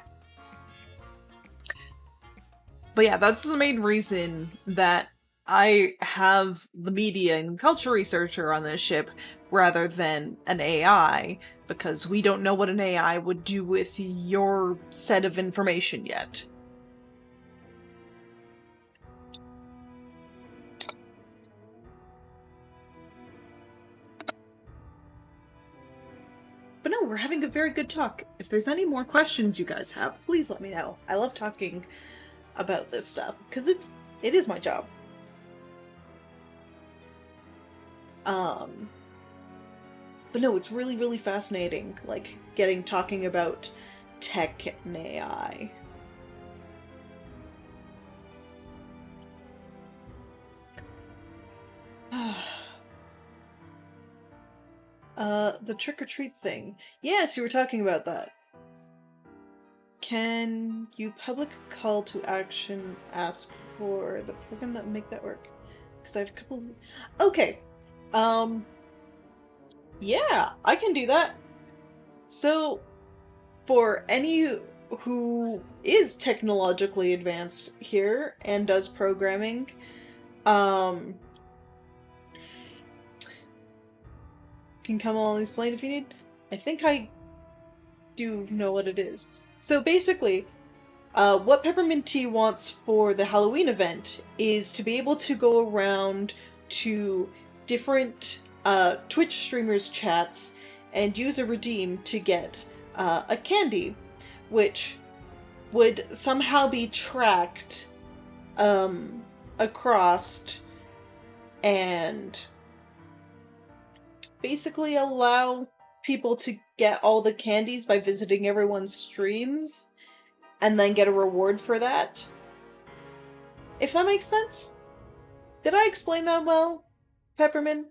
That's the main reason that I have the media and culture researcher on this ship rather than an AI, because we don't know what an AI would do with your set of information yet. But no, we're having a very good talk. If there's any more questions you guys have, please let me know. I love talking about this stuff because it is my job. But no, it's really, really fascinating, like, talking about tech and AI. The trick-or-treat thing. Yes, you were talking about that. Can you public call to action ask for the program that would make that work? Because I have a couple... Okay. Yeah, I can do that. So, for any who is technologically advanced here and does programming, can come along and explain if you need. I think I do know what it is. So basically, what Peppermint Tea wants for the Halloween event is to be able to go around to different Twitch streamers' chats and use a redeem to get a candy, which would somehow be tracked across and basically allow people to get all the candies by visiting everyone's streams and then get a reward for that. If that makes sense? Did I explain that well, Peppermint?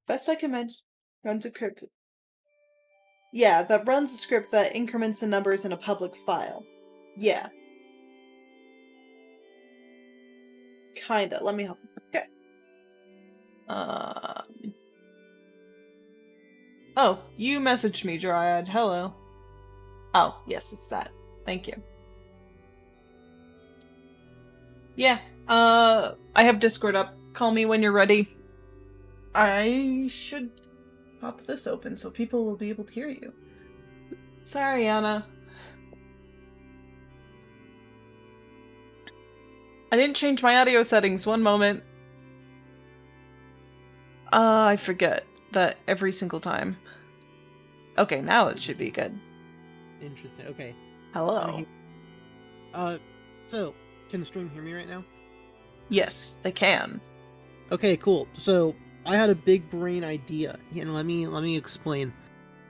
Best I can manage. Runs a script. Yeah, that runs a script that increments the numbers in a public file. Yeah. Kinda. Let me help. Okay. Oh, you messaged me, Dryad. Hello. Oh, yes, it's that. Thank you. Yeah, I have Discord up. Call me when you're ready. I should pop this open so people will be able to hear you. Sorry, Anna. I didn't change my audio settings. One moment. I forget that every single time. Okay, now it should be good. Interesting. Okay. Hello. So, can the stream hear me right now? Yes, they can. Okay, cool. So, I had a big brain idea, and let me explain.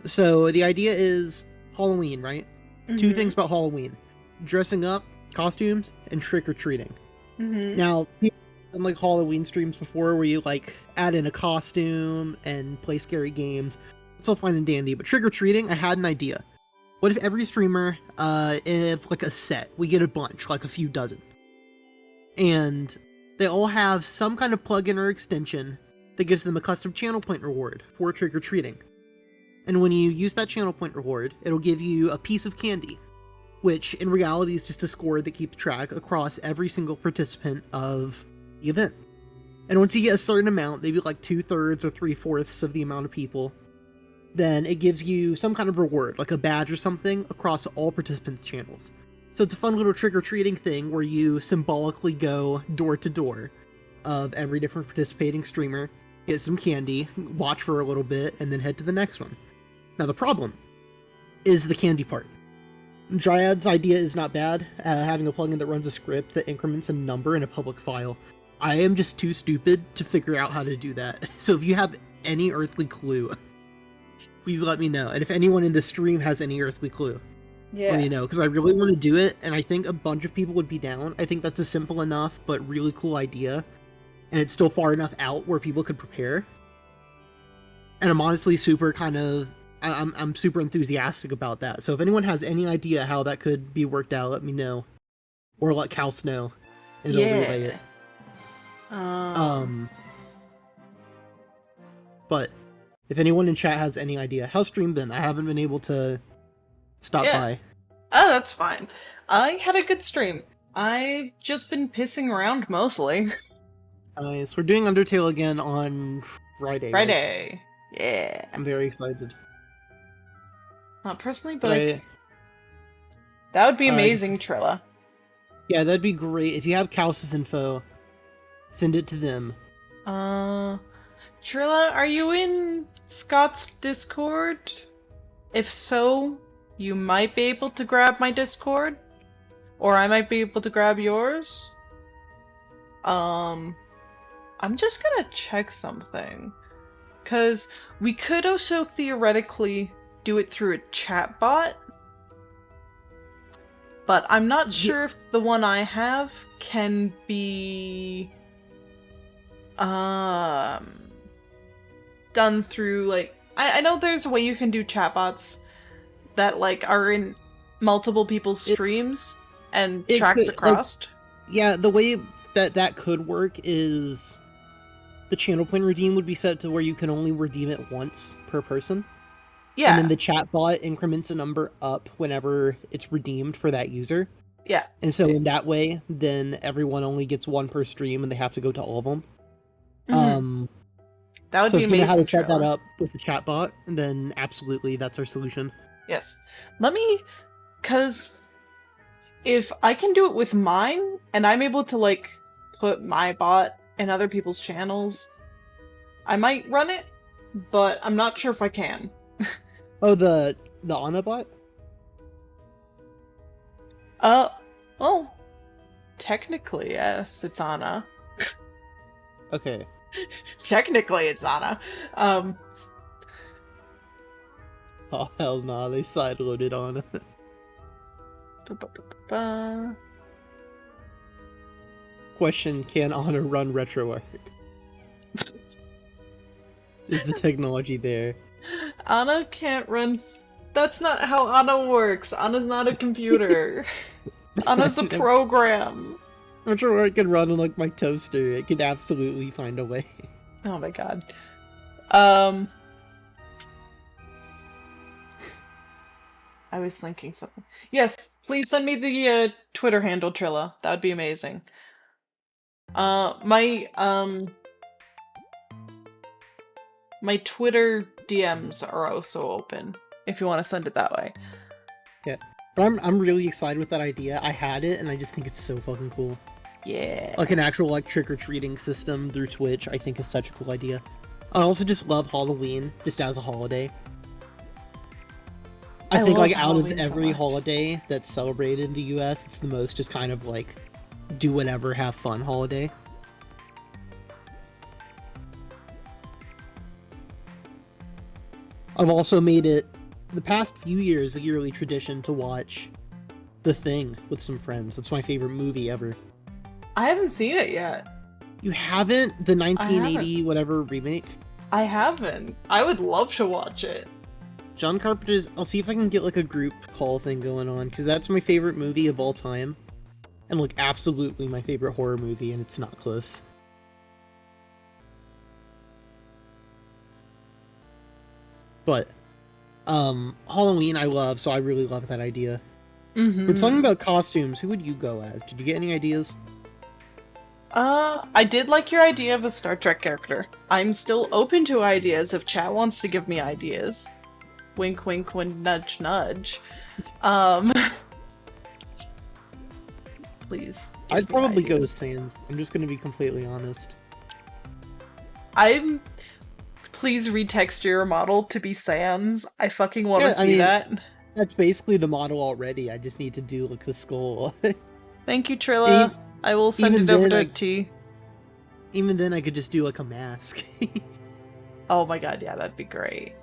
So, the idea is Halloween, right? Mm-hmm. Two things about Halloween: dressing up, costumes, and trick-or-treating. Mm-hmm. Now, people have done, like, Halloween streams before where you, like, add in a costume and play scary games. It's all fine and dandy, but trick-or-treating, I had an idea. What if every streamer, if, like, a set, we get a bunch, like a few dozen, and they all have some kind of plugin or extension that gives them a custom channel point reward for trick-or-treating. And when you use that channel point reward, it'll give you a piece of candy, which in reality is just a score that keeps track across every single participant of the event. And once you get a certain amount, maybe like 2/3 or 3/4 of the amount of people, then it gives you some kind of reward, like a badge or something, across all participant channels. So it's a fun little trick-or-treating thing where you symbolically go door to door of every different participating streamer, get some candy, watch for a little bit, and then head to the next one. Now the problem is the candy part. Dryad's idea is not bad, having a plugin that runs a script that increments a number in a public file. I am just too stupid to figure out how to do that. So if you have any earthly clue, please let me know. And if anyone in the stream has any earthly clue, let me know, because I really want to do it, and I think a bunch of people would be down. I think that's a simple enough but really cool idea, and it's still far enough out where people could prepare. And I'm honestly super I'm super enthusiastic about that. So if anyone has any idea how that could be worked out, let me know, or let Kaus know, and they'll relay it. But if anyone in chat has any idea, how's stream been? I haven't been able to stop by. Oh, that's fine. I had a good stream. I've just been pissing around mostly. Nice. We're doing Undertale again on Friday. Friday. Right? Yeah. I'm very excited. Not personally, but that would be amazing, Trilla. Yeah, that'd be great. If you have Kaus's info, send it to them. Trilla, are you in Scott's Discord? If so, you might be able to grab my Discord. Or I might be able to grab yours. I'm just gonna check something. Because we could also theoretically do it through a chat bot. But I'm not sure if the one I have can be done through like I know there's a way you can do chatbots that like are in multiple people's streams and tracks across. Yeah, the way that could work is the channel point redeem would be set to where you can only redeem it once per person. Yeah. And then the chat bot increments a number up whenever it's redeemed for that user. Yeah. And so in that way, then everyone only gets one per stream and they have to go to all of them. Mm-hmm. That would so be if you amazing. know how to set that up with the chat bot, then absolutely that's our solution. Yes. Because if I can do it with mine, and I'm able to, like, put my bot in other people's channels, I might run it, but I'm not sure if I can. Oh, the Ana bot? Well, technically, yes, it's Ana. Okay. Technically, it's Ana. Oh, hell nah, they sideloaded Ana. Question, can Ana run RetroArch? Is the technology there? Ana can't run... That's not how Ana works. Ana's not a computer. Ana's a program. RetroArch can run on, like, my toaster. It can absolutely find a way. Oh my god. I was thinking something. Yes, please send me the Twitter handle, Trilla. That would be amazing. My Twitter DMs are also open, if you want to send it that way. Yeah. But I'm really excited with that idea. I had it, and I just think it's so fucking cool. Yeah. Like an actual, like, trick-or-treating system through Twitch, I think is such a cool idea. I also just love Halloween, just as a holiday. I think, like, out of every holiday that's celebrated in the US, it's the most just kind of, like, do whatever, have fun holiday. I've also made it, the past few years, a yearly tradition to watch The Thing with some friends. That's my favorite movie ever. I haven't seen it yet. You haven't? The 1980 whatever remake? I haven't. I would love to watch it. John Carpenter's... I'll see if I can get, like, a group call thing going on, because that's my favorite movie of all time. And, like, absolutely my favorite horror movie, and it's not close. But, Halloween I love, so I really love that idea. Mm-hmm. We're talking about costumes. Who would you go as? Did you get any ideas? I did like your idea of a Star Trek character. I'm still open to ideas if chat wants to give me ideas. Wink, wink, nudge, nudge. Please. I'd probably go with Sans. I'm just gonna be completely honest. Please retext your model to be Sans. I fucking want to see that. That's basically the model already. I just need to do, like, the skull. Thank you, Trilla. I will send it over to T. Even then, I could just do, like, a mask. Oh my god, yeah, that'd be great.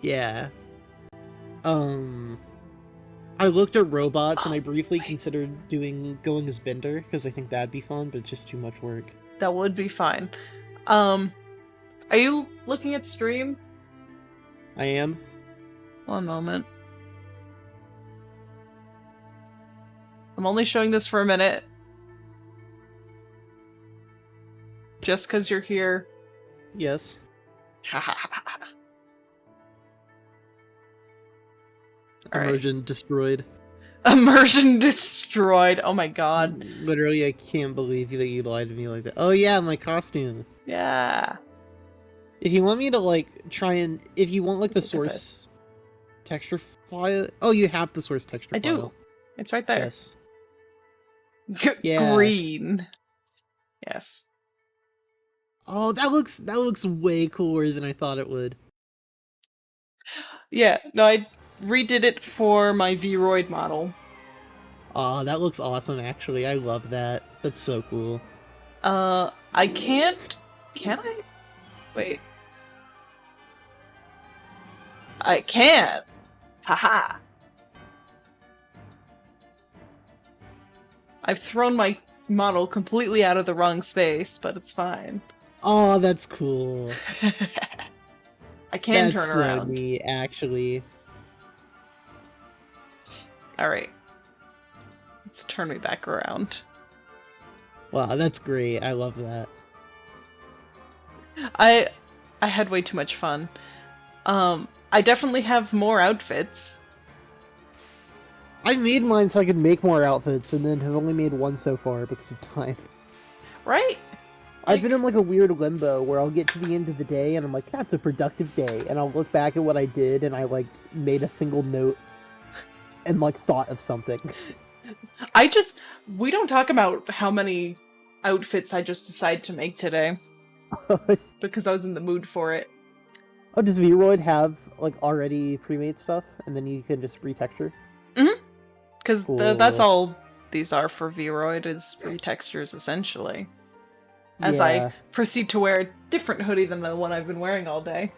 Yeah. I looked at robots, and I briefly considered going as Bender, because I think that'd be fun, but it's just too much work. That would be fine. Are you looking at stream? I am. One moment. I'm only showing this for a minute. Just because you're here. Yes. Immersion destroyed. Immersion destroyed. Oh my god. Literally, I can't believe that you lied to me like that. Oh yeah, my costume. Yeah. If you want me to, like, try and... If you want, like, the source texture file... Oh, you have the source texture file. I do. It's right there. Yes. Green. Yes. Oh, that looks way cooler than I thought it would. Yeah, no, I redid it for my Vroid model. Oh, that looks awesome, actually. I love that. That's so cool. I can't... Can I? Wait. I can't! Haha! I've thrown my model completely out of the wrong space, but it's fine. Oh, that's cool. I can That's turn so around. neat, actually. Alright. Let's turn me back around. Wow, that's great. I love that. I had way too much fun. I definitely have more outfits. I made mine so I could make more outfits, and then have only made one so far because of time. Right? I've been in like a weird limbo where I'll get to the end of the day and I'm like, that's a productive day, and I'll look back at what I did and I like made a single note and like thought of something. We don't talk about how many outfits I just decided to make today. Because I was in the mood for it. Oh, does Vroid have like already pre-made stuff and then you can just retexture? Mm-hmm. Because Cool. that's all these are for Vroid, is retextures essentially. As I proceed to wear a different hoodie than the one I've been wearing all day.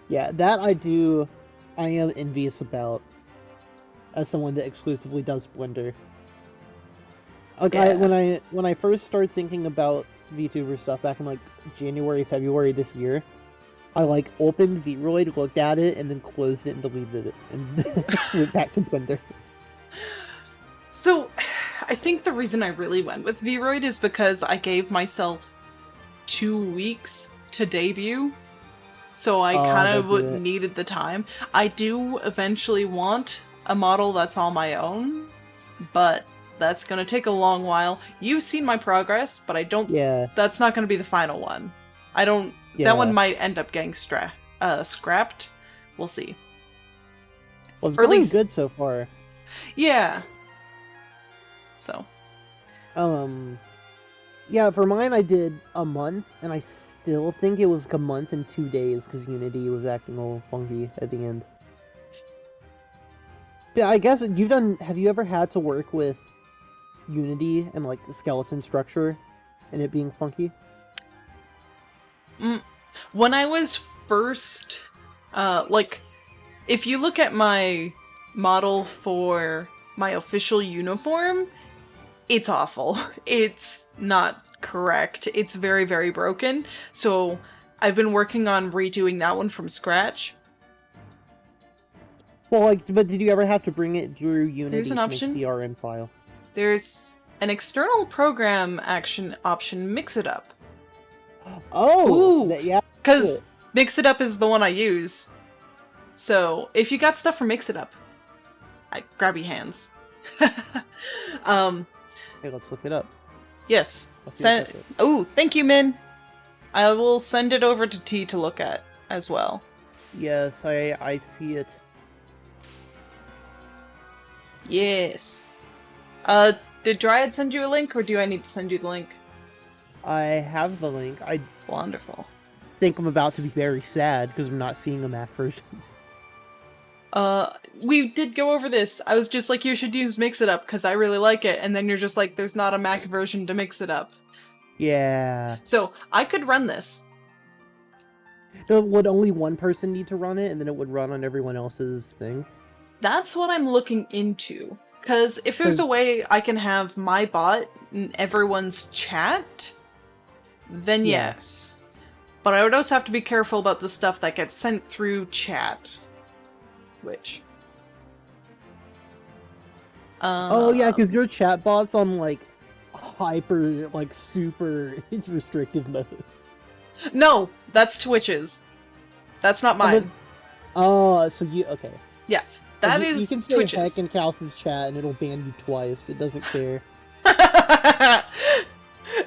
Yeah, that I am envious about as someone that exclusively does Blender. Like when I first started thinking about VTuber stuff back in like January, February this year, I like opened Vroid, looked at it, and then closed it and deleted it, and went back to Blender. So, I think the reason I really went with Vroid is because I gave myself 2 weeks to debut, so I kind of needed the time. I do eventually want a model that's all my own, but that's gonna take a long while. You've seen my progress, but I don't... Yeah. That's not gonna be the final one. I don't... Yeah. That one might end up getting scrapped. We'll see. Well, it's Or at going least... good so far. Yeah. So. Yeah, for mine I did a month, and I still think it was like a month and 2 days, because Unity was acting all funky at the end. Yeah, I guess have you ever had to work with Unity and like the skeleton structure and it being funky? When I was first, like, if you look at my model for my official uniform, it's awful. It's not correct. It's very, very broken. So I've been working on redoing that one from scratch. Well, like, but did you ever have to bring it through Unity There's an option. to make the RN file? There's an external program action option, Mix It Up. Oh! Yeah. Because Mix It Up is the one I use. So, if you got stuff for Mix It Up, grab your hands. Hey, let's look it up. Yes. Oh, thank you, Min. I will send it over to T to look at as well. Yes, I see it. Yes. Did Dryad send you a link, or do I need to send you the link? I have the link. Wonderful. think I'm about to be very sad because I'm not seeing a Mac version. We did go over this. I was just like, you should use Mix It Up because I really like it, and then you're just like, there's not a Mac version to Mix It Up. Yeah. So, I could run this. Would only one person need to run it, and then it would run on everyone else's thing? That's what I'm looking into. Because if there's a way I can have my bot in everyone's chat, then yes. But I would also have to be careful about the stuff that gets sent through chat. Which... oh yeah, because your chat bot's on, like, hyper, like, super restrictive mode. No, that's Twitch's. That's not mine. Oh, so you... okay. Yeah, that is You can say Twitch's. heck in Cal's chat and it'll ban you twice. It doesn't care.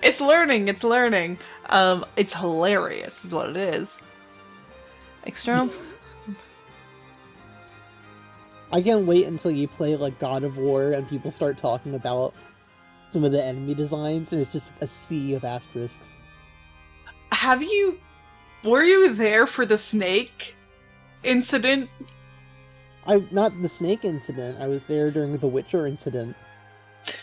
It's learning, it's learning. It's hilarious is what it is. External... I can't wait until you play, like, God of War and people start talking about some of the enemy designs, and it's just a sea of asterisks. Were you there for the snake incident? Not the snake incident. I was there during the Witcher incident.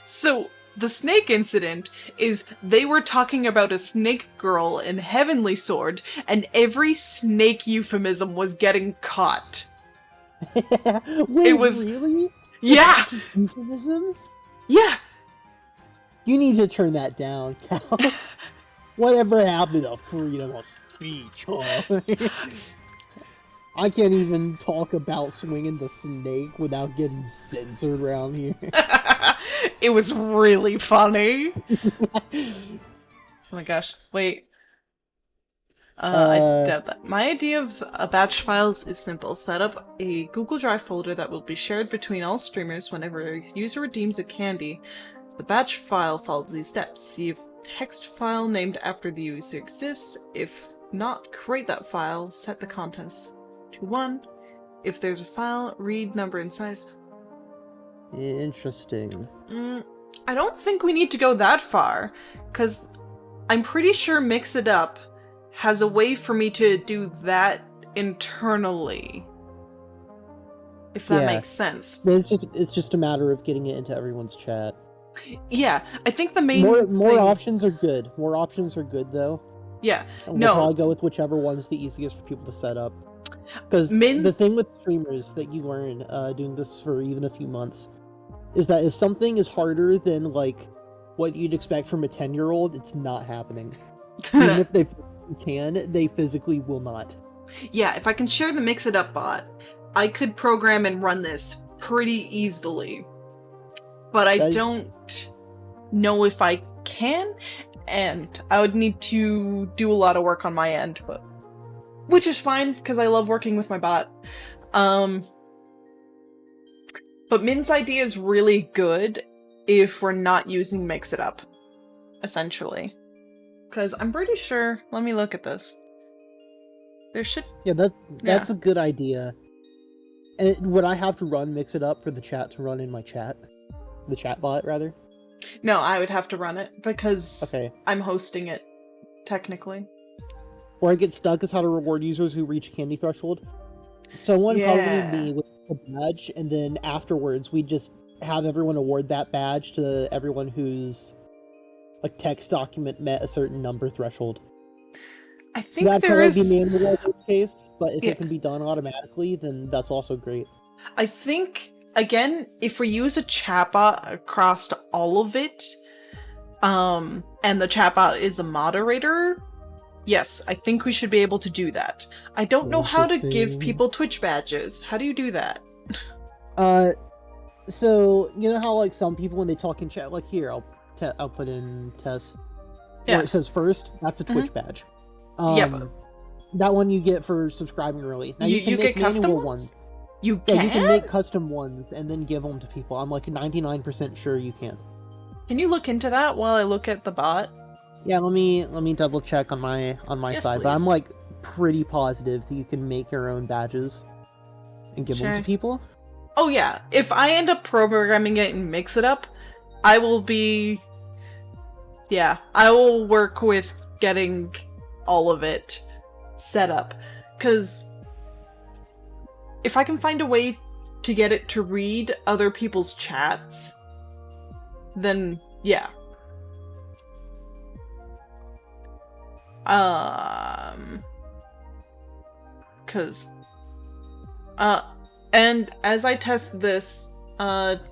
So, the snake incident is they were talking about a snake girl in Heavenly Sword, and every snake euphemism was getting caught. Wait, It was- really? Yeah! Just euphemisms? Yeah! You need to turn that down, Cal. Whatever happened to freedom of speech, huh? I can't even talk about swinging the snake without getting censored around here. It was really funny. Oh my gosh, wait. I doubt that. My idea of a batch files is simple. Set up a Google Drive folder that will be shared between all streamers whenever a user redeems a candy. The batch file follows these steps. See if text file named after the user exists. If not, create that file. Set the contents to 1. If there's a file, read number inside. Interesting. I don't think we need to go that far, because I'm pretty sure Mix It Up has a way for me to do that internally. If that makes sense. It's just a matter of getting it into everyone's chat. Yeah, I think the main more options are good. More options are good, though. Yeah, and we'll probably go with whichever one's the easiest for people to set up. Because the thing with streamers that you learn doing this for even a few months is that if something is harder than like what you'd expect from a 10-year-old, it's not happening. Even if they can, they physically will not. Yeah, if I can share the Mix It Up bot, I could program and run this pretty easily. But I don't know if I can, and I would need to do a lot of work on my end, but which is fine, because I love working with my bot. But Min's idea is really good if we're not using Mix It Up, essentially. Because I'm pretty sure... Let me look at this. There should... Yeah, that's a good idea. And would I have to run Mix It Up for the chat to run in my chat? The chat bot, rather? No, I would have to run it, because I'm hosting it, technically. Where I get stuck is how to reward users who reach candy threshold. Someone probably me with a badge, and then afterwards we just have everyone award that badge to everyone whose like text document met a certain number threshold. I think so there is be manual in this case, but if it can be done automatically, then that's also great. I think again, if we use a chatbot across all of it, and the chatbot is a moderator, yes, I think we should be able to do that. I don't know how to give people Twitch badges. How do you do that? So you know how like some people when they talk in chat, like here, I'll put in Tess. Yeah. Where it says first, that's a Twitch badge. Yeah, but that one you get for subscribing early. Now you can make get custom manual ones? ones. You Yeah, can? you can make custom ones and then give them to people. I'm like 99% sure you can. Can you look into that while I look at the bot? Yeah, let me double check on my side, but I'm please. like pretty positive that you can make your own badges and give them to people. Oh yeah, if I end up programming it and Mix It Up, I will be... Yeah, I will work with getting all of it set up. Because if I can find a way to get it to read other people's chats, then yeah. And as I test this,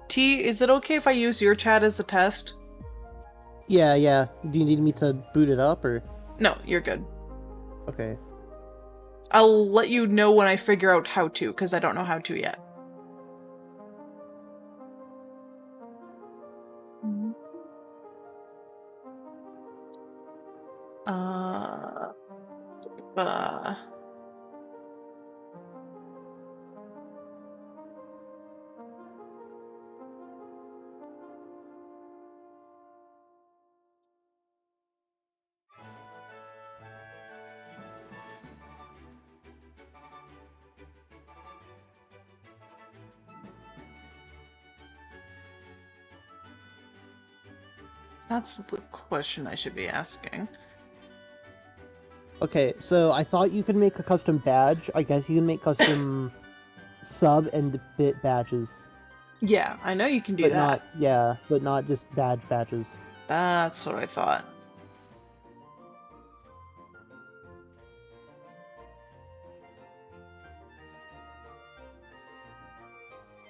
T, is it okay if I use your chat as a test? Yeah. Do you need me to boot it up, or? No, you're good. Okay. I'll let you know when I figure out how to, because I don't know how to yet. That's the question I should be asking. Okay, so I thought you could make a custom badge. I guess you can make custom sub and bit badges. Yeah, I know you can do But that. but not just badges. That's what I thought.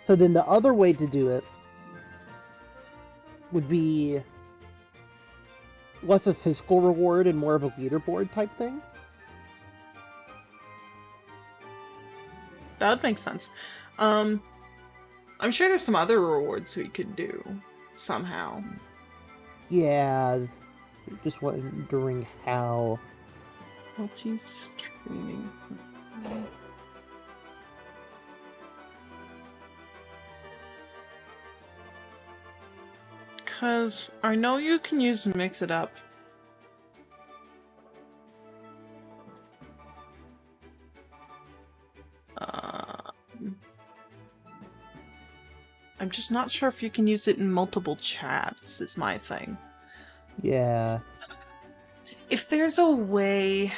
So then the other way to do it would be less a physical reward and more of a leaderboard type thing. That would make sense. I'm sure there's some other rewards we could do somehow. Yeah, just wondering how. Multi-streaming. Because I know you can use Mix It Up. I'm just not sure if you can use it in multiple chats, is my thing. Yeah. If there's a way...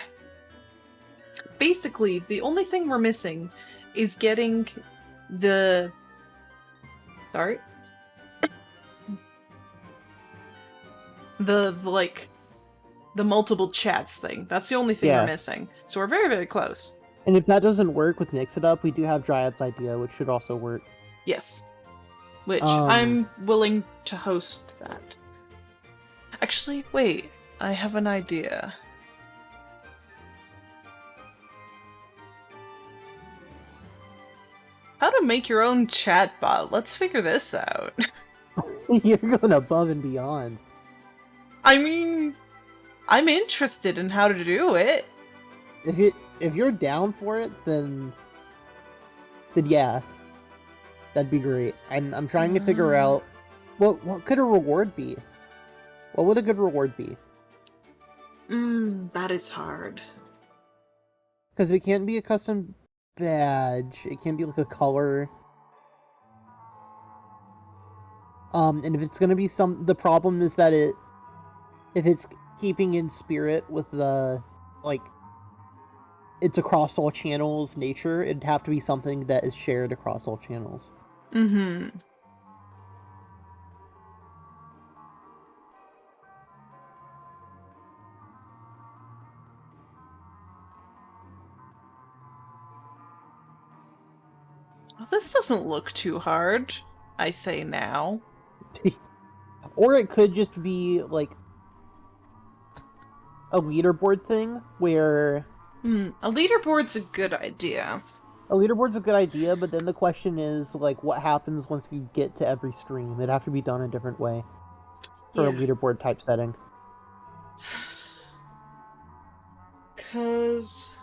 Basically, the only thing we're missing is getting the... Sorry? the multiple chats thing. That's the only thing we're missing. So we're very, very close. And if that doesn't work with Mix It Up, we do have Dryad's idea, which should also work. Yes. Which, I'm willing to host that. Actually, wait. I have an idea. How to make your own chatbot. Let's figure this out. You're going above and beyond. I mean, I'm interested in how to do it. If you're down for it, then yeah. That'd be great. I'm trying to figure out what could a reward be? What would a good reward be? That is hard. Because it can't be a custom badge. It can't be like a color. And if it's gonna be the problem is that if it's keeping in spirit with the, like, it's across all channels nature, it'd have to be something that is shared across all channels. Mm-hmm. Well, this doesn't look too hard, I say now. Or it could just be, like, a leaderboard thing, where... A leaderboard's a good idea. A leaderboard's a good idea, but then the question is, like, what happens once you get to every stream? It'd have to be done a different way for a leaderboard type setting. 'Cause...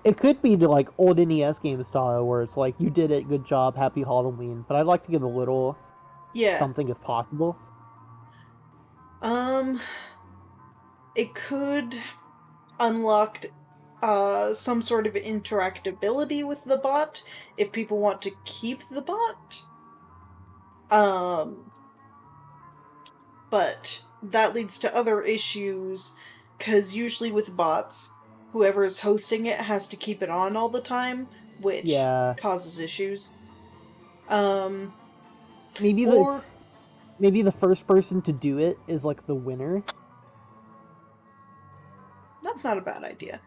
It could be to, like, old NES game style, where it's like, you did it, good job, happy Halloween. But I'd like to give a little something if possible. It could unlock some sort of interactability with the bot if people want to keep the bot. But that leads to other issues, because usually with bots, whoever is hosting it has to keep it on all the time, which causes issues. Maybe the first person to do it is, like, the winner. That's not a bad idea.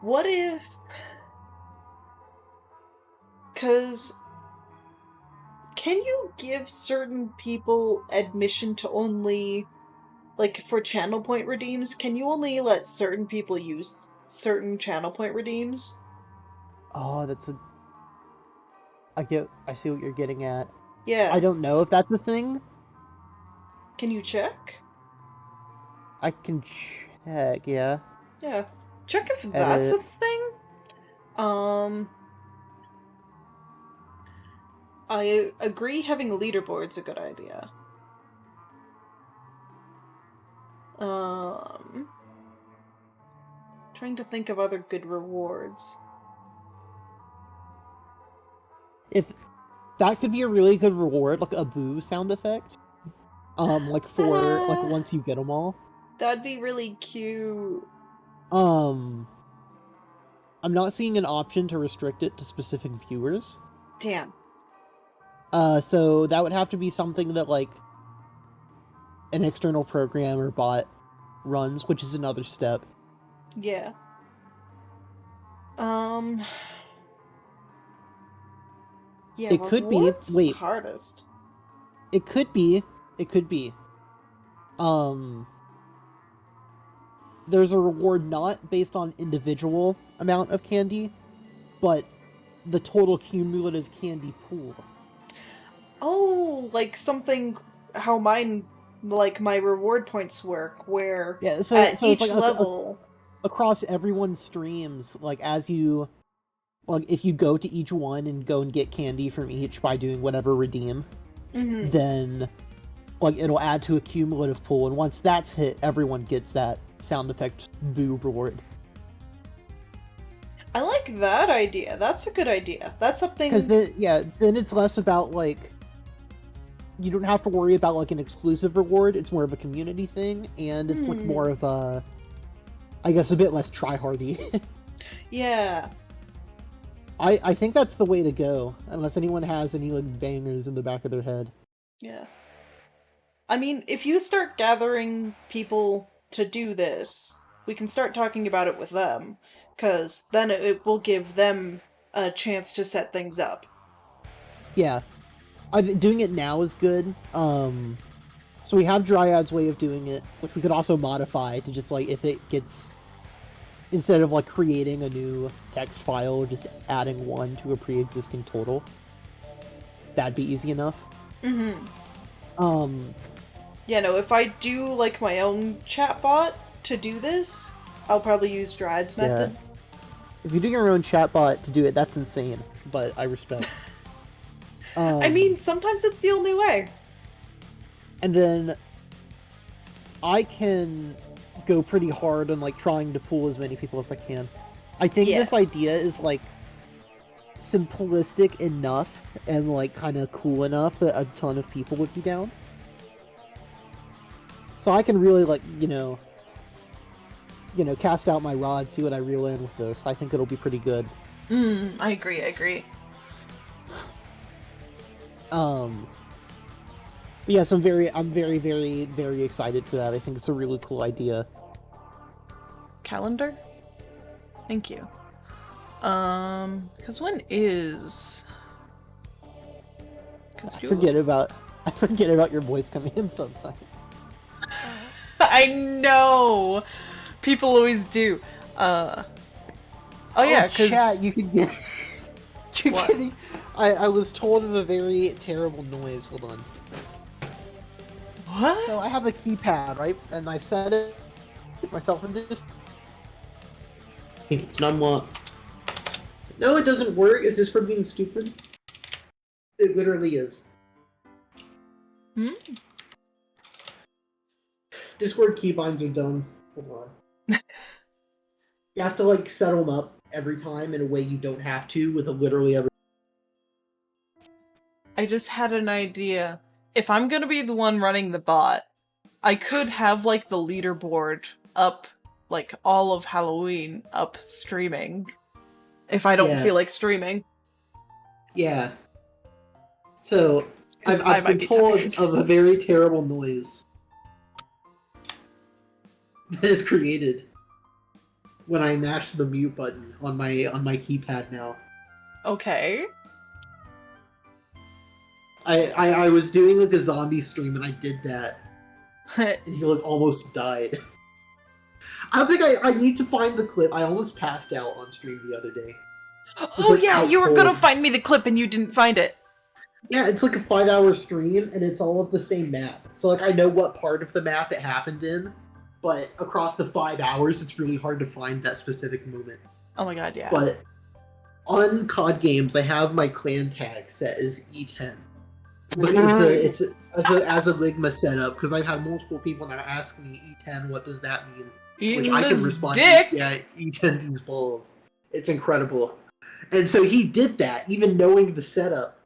What if... Because... Can you give certain people admission to only... Like, for channel point redeems, can you only let certain people use certain channel point redeems? Oh, that's a... I see what you're getting at. Yeah. I don't know if that's a thing. Can you check? I can check, yeah. Yeah. Check if that's a thing. I agree having a leaderboard's a good idea. Trying to think of other good rewards. If that could be a really good reward, like a boo sound effect. Like for like once you get them all. That'd be really cute. I'm not seeing an option to restrict it to specific viewers. Damn. So that would have to be something that like an external program or bot runs, which is another step. Yeah. Yeah, it could be. rewards is Wait. the hardest. It could be. It could be. There's a reward not based on individual amount of candy, but the total cumulative candy pool. Oh, like something how mine, like my reward points work, where so each it's like level across everyone's streams, like as you, like if you go to each one and go and get candy from each by doing whatever redeem, then like it'll add to a cumulative pool, and once that's hit, everyone gets that sound effect boo reward. I like that idea. That's a good idea. That's something. Because then it's less about like, you don't have to worry about like an exclusive reward. It's more of a community thing, and it's like more of a, I guess, a bit less try-hardy. Yeah. I think that's the way to go, unless anyone has any like bangers in the back of their head. Yeah. I mean, if you start gathering people to do this, we can start talking about it with them, because then it will give them a chance to set things up. Yeah. Doing it now is good. So we have Dryad's way of doing it, which we could also modify to just like, if it gets, instead of like creating a new text file, just adding one to a pre-existing total. That'd be easy enough. Yeah, no, if I do like my own chatbot to do this, I'll probably use Dryad's method. If you do your own chatbot to do it, that's insane, but I respect. I mean, sometimes it's the only way. And then I can go pretty hard on like trying to fool as many people as I can. I think this idea is like simplistic enough and like kind of cool enough that a ton of people would be down. So I can really like, you know, cast out my rod, see what I reel in with this. I think it'll be pretty good. I agree. But yes, I'm very, very, very excited for that. I think it's a really cool idea. Calendar? Thank you. Because when is... I forget about your voice coming in sometimes. I know! People always do. Oh yeah, because... chat, you can get... You're What? kidding? I was told of a very terrible noise. Hold on. What? So I have a keypad, right? And I've set it myself into this. It's not what. No, it doesn't work. Is this for being stupid? It literally is. Discord keybinds are dumb. Hold on. You have to like set them up every time in a way you don't have to with a literally every. I just had an idea. If I'm gonna be the one running the bot, I could have like the leaderboard up, like all of Halloween up streaming. If I don't feel like streaming. Yeah. So, 'Cause I've been told of a very terrible noise that is created when I mash the mute button on my keypad now. Okay. I was doing like a zombie stream and I did that. And he like almost died. I don't think I need to find the clip. I almost passed out on stream the other day. Oh yeah, you were gonna find me the clip and you didn't find it. Yeah, it's like a 5-hour stream and it's all of the same map. So like I know what part of the map it happened in, but across the 5 hours it's really hard to find that specific moment. Oh my god, yeah. But on COD games I have my clan tag set as E10. But as a Ligma setup, because I've had multiple people now ask me, E10, what does that mean? Which Eating I can this respond dick. to, yeah, E10 these balls. It's incredible. And so he did that, even knowing the setup.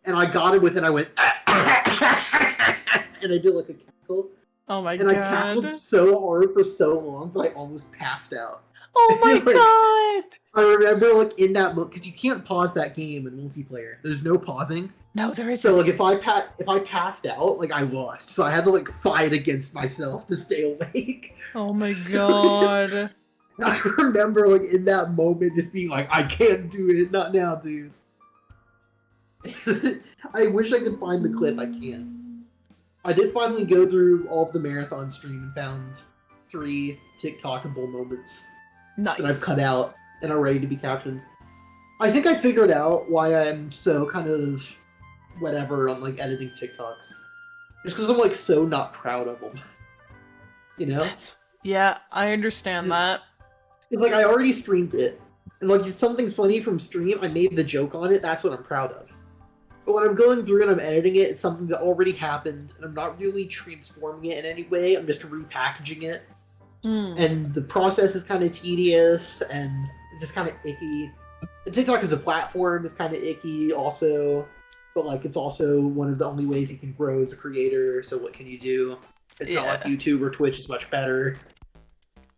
And I got it with it, I went, and I did like a cackle. Oh my And god. I cackled so hard for so long that I almost passed out. Oh my Like, god. I remember, like, in that moment, because you can't pause that game in multiplayer. There's no pausing. No, there isn't. So, like, if I passed out, like, I lost. So I had to, like, fight against myself to stay awake. Oh my So, god. I remember, like, in that moment, just being like, I can't do it. Not now, dude. I wish I could find the clip. I can't. I did finally go through all of the marathon stream and found 3 TikTokable moments Nice. that I've cut out and are ready to be captioned. I think I figured out why I'm so kind of whatever on like editing TikToks. Just because I'm like so not proud of them. You know? Yeah, I understand that. It's like I already streamed it. And like if something's funny from stream, I made the joke on it, that's what I'm proud of. But when I'm going through and I'm editing it, it's something that already happened, and I'm not really transforming it in any way, I'm just repackaging it. And the process is kind of tedious, and it's just kind of icky. And TikTok as a platform is kind of icky also, but like it's also one of the only ways you can grow as a creator, so what can you do? It's not like YouTube or Twitch is much better.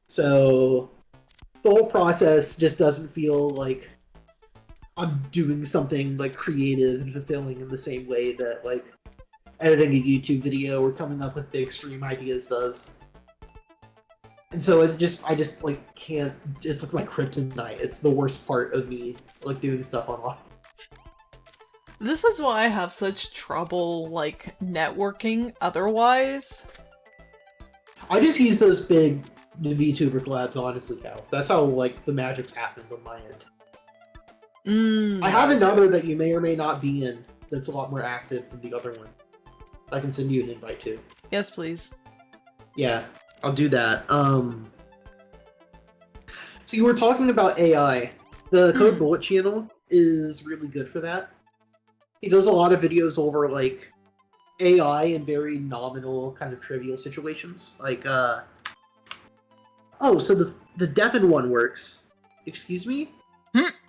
So the whole process just doesn't feel like I'm doing something like creative and fulfilling in the same way that like editing a YouTube video or coming up with big stream ideas does. And so it's just I just like can't. It's like my kryptonite. It's the worst part of me like doing stuff online. This is why I have such trouble like networking otherwise. I just use those big VTuber collabs, honestly, Cows. That's how like the magic's happened on my end. I have another that you may or may not be in that's a lot more active than the other one. I can send you an invite to. Yes, please. Yeah, I'll do that. So you were talking about AI. The Code Bullet channel is really good for that. He does a lot of videos over like AI in very nominal kind of trivial situations. Like oh, so the Devon one works. Excuse me?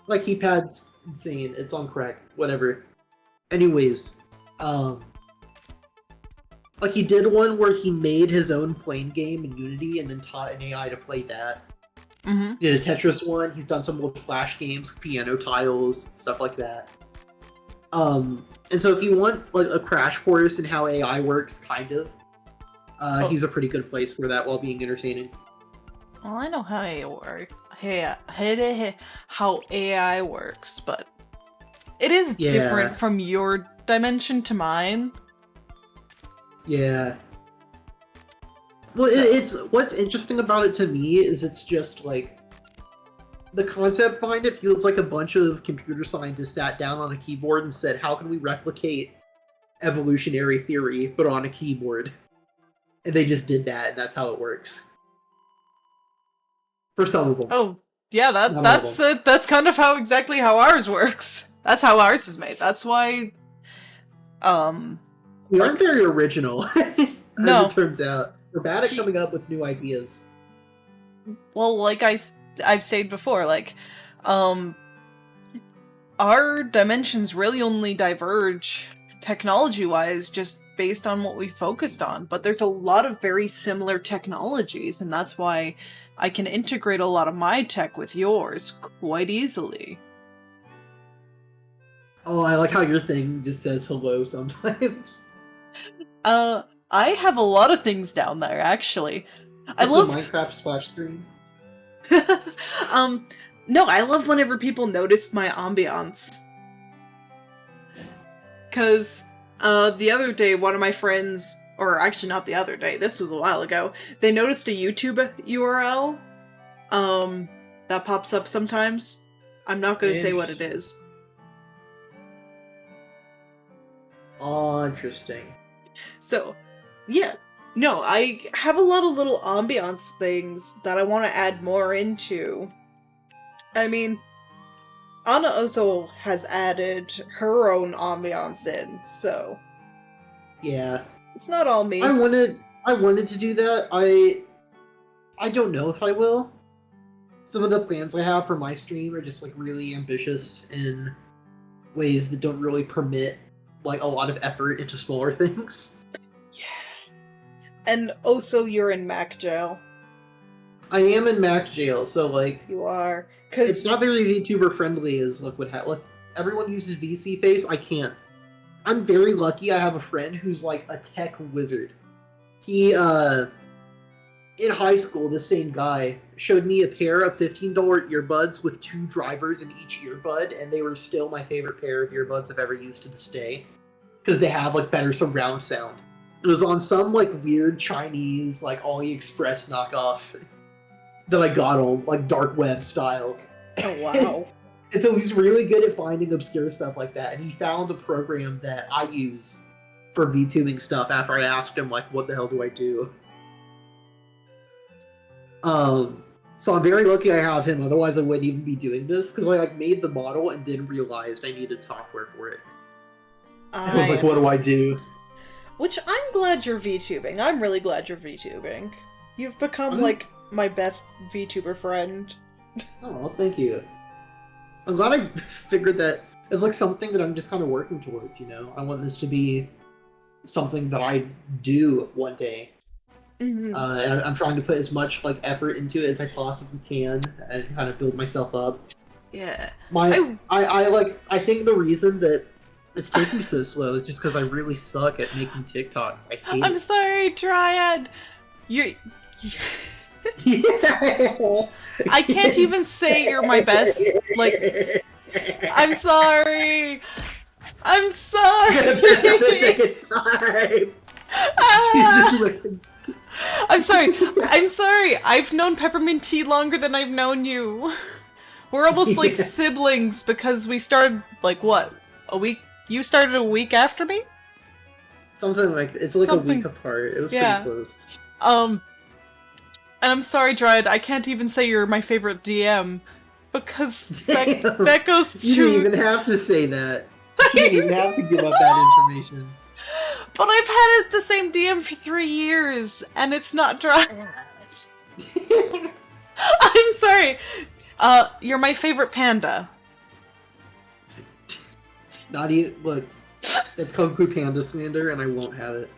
My keypad's insane. It's on crack. Whatever. Anyways, like he did one where he made his own plane game in Unity and then taught an AI to play that. He did a Tetris one. He's done some old Flash games, piano tiles, stuff like that. And so if you want like a crash course in how AI works, kind of, he's a pretty good place for that while being entertaining. Well, I know how AI works. How AI works, but it is different from your dimension to mine. Yeah. Well, it's what's interesting about it to me is it's just like the concept behind it feels like a bunch of computer scientists sat down on a keyboard and said, "How can we replicate evolutionary theory but on a keyboard?" And they just did that, and that's how it works. For some of them. Oh, yeah, that's kind of exactly how ours works. That's how ours was made. That's why we aren't very original, as it turns out. We're bad at coming up with new ideas. Well, like I've stated before, like our dimensions really only diverge technology-wise just based on what we focused on, but there's a lot of very similar technologies, and that's why I can integrate a lot of my tech with yours quite easily. Oh, I like how your thing just says hello sometimes. I have a lot of things down there, actually. I love the Minecraft splash screen. No, I love whenever people notice my ambiance. Cause, the other day, one of my friends, or actually not the other day, this was a while ago, they noticed a YouTube URL, that pops up sometimes. I'm not gonna say what it is. Oh, interesting. So, yeah. No, I have a lot of little ambiance things that I want to add more into. I mean, Anna also has added her own ambiance in, so... Yeah. It's not all me. I wanted to do that. I don't know if I will. Some of the plans I have for my stream are just like really ambitious in ways that don't really permit like a lot of effort into smaller things. Yeah. And also you're in Mac jail. I am in Mac jail, so like You are. it's not very VTuber friendly as like what like everyone uses VC face. I can't. I'm very lucky I have a friend who's like a tech wizard. He in high school, the same guy showed me a pair of $15 earbuds with 2 drivers in each earbud, and they were still my favorite pair of earbuds I've ever used to this day. Because they have, like, better surround sound. It was on some, like, weird Chinese, like, AliExpress knockoff that I got on, like, dark web style. Oh, wow. And so he's really good at finding obscure stuff like that, and he found a program that I use for VTubing stuff after I asked him, like, what the hell do I do? So I'm very lucky I have him, otherwise I wouldn't even be doing this, because I like made the model and then realized I needed software for it. I was like, what do I do? Which I'm glad you're VTubing. I'm really glad you're VTubing. You've become, like, my best VTuber friend. Oh, well, thank you. I'm glad I figured that it's like something that I'm just kind of working towards, you know? I want this to be something that I do one day. Mm-hmm. And I'm trying to put as much like effort into it as I possibly can and kind of build myself up. Yeah. I think the reason that it's taking so slow is just because I really suck at making TikToks. I hate I'm it. sorry, Dryad. You I can't even say you're my best. Like, I'm sorry. I'm sorry. I'm sorry. I'm sorry. I've known Peppermint Tea longer than I've known you. We're almost like siblings because we started like what? A week? You started a week after me? Something like it's like a week apart. It was pretty close. And I'm sorry, Dryad, I can't even say you're my favorite DM because that goes to. You didn't even have to say that. You didn't even have to give up that information. But I've had the same DM for 3 years, and it's not Dryad. I'm sorry. You're my favorite panda. Not even look. It's Kung Fu Panda slander, and I won't have it.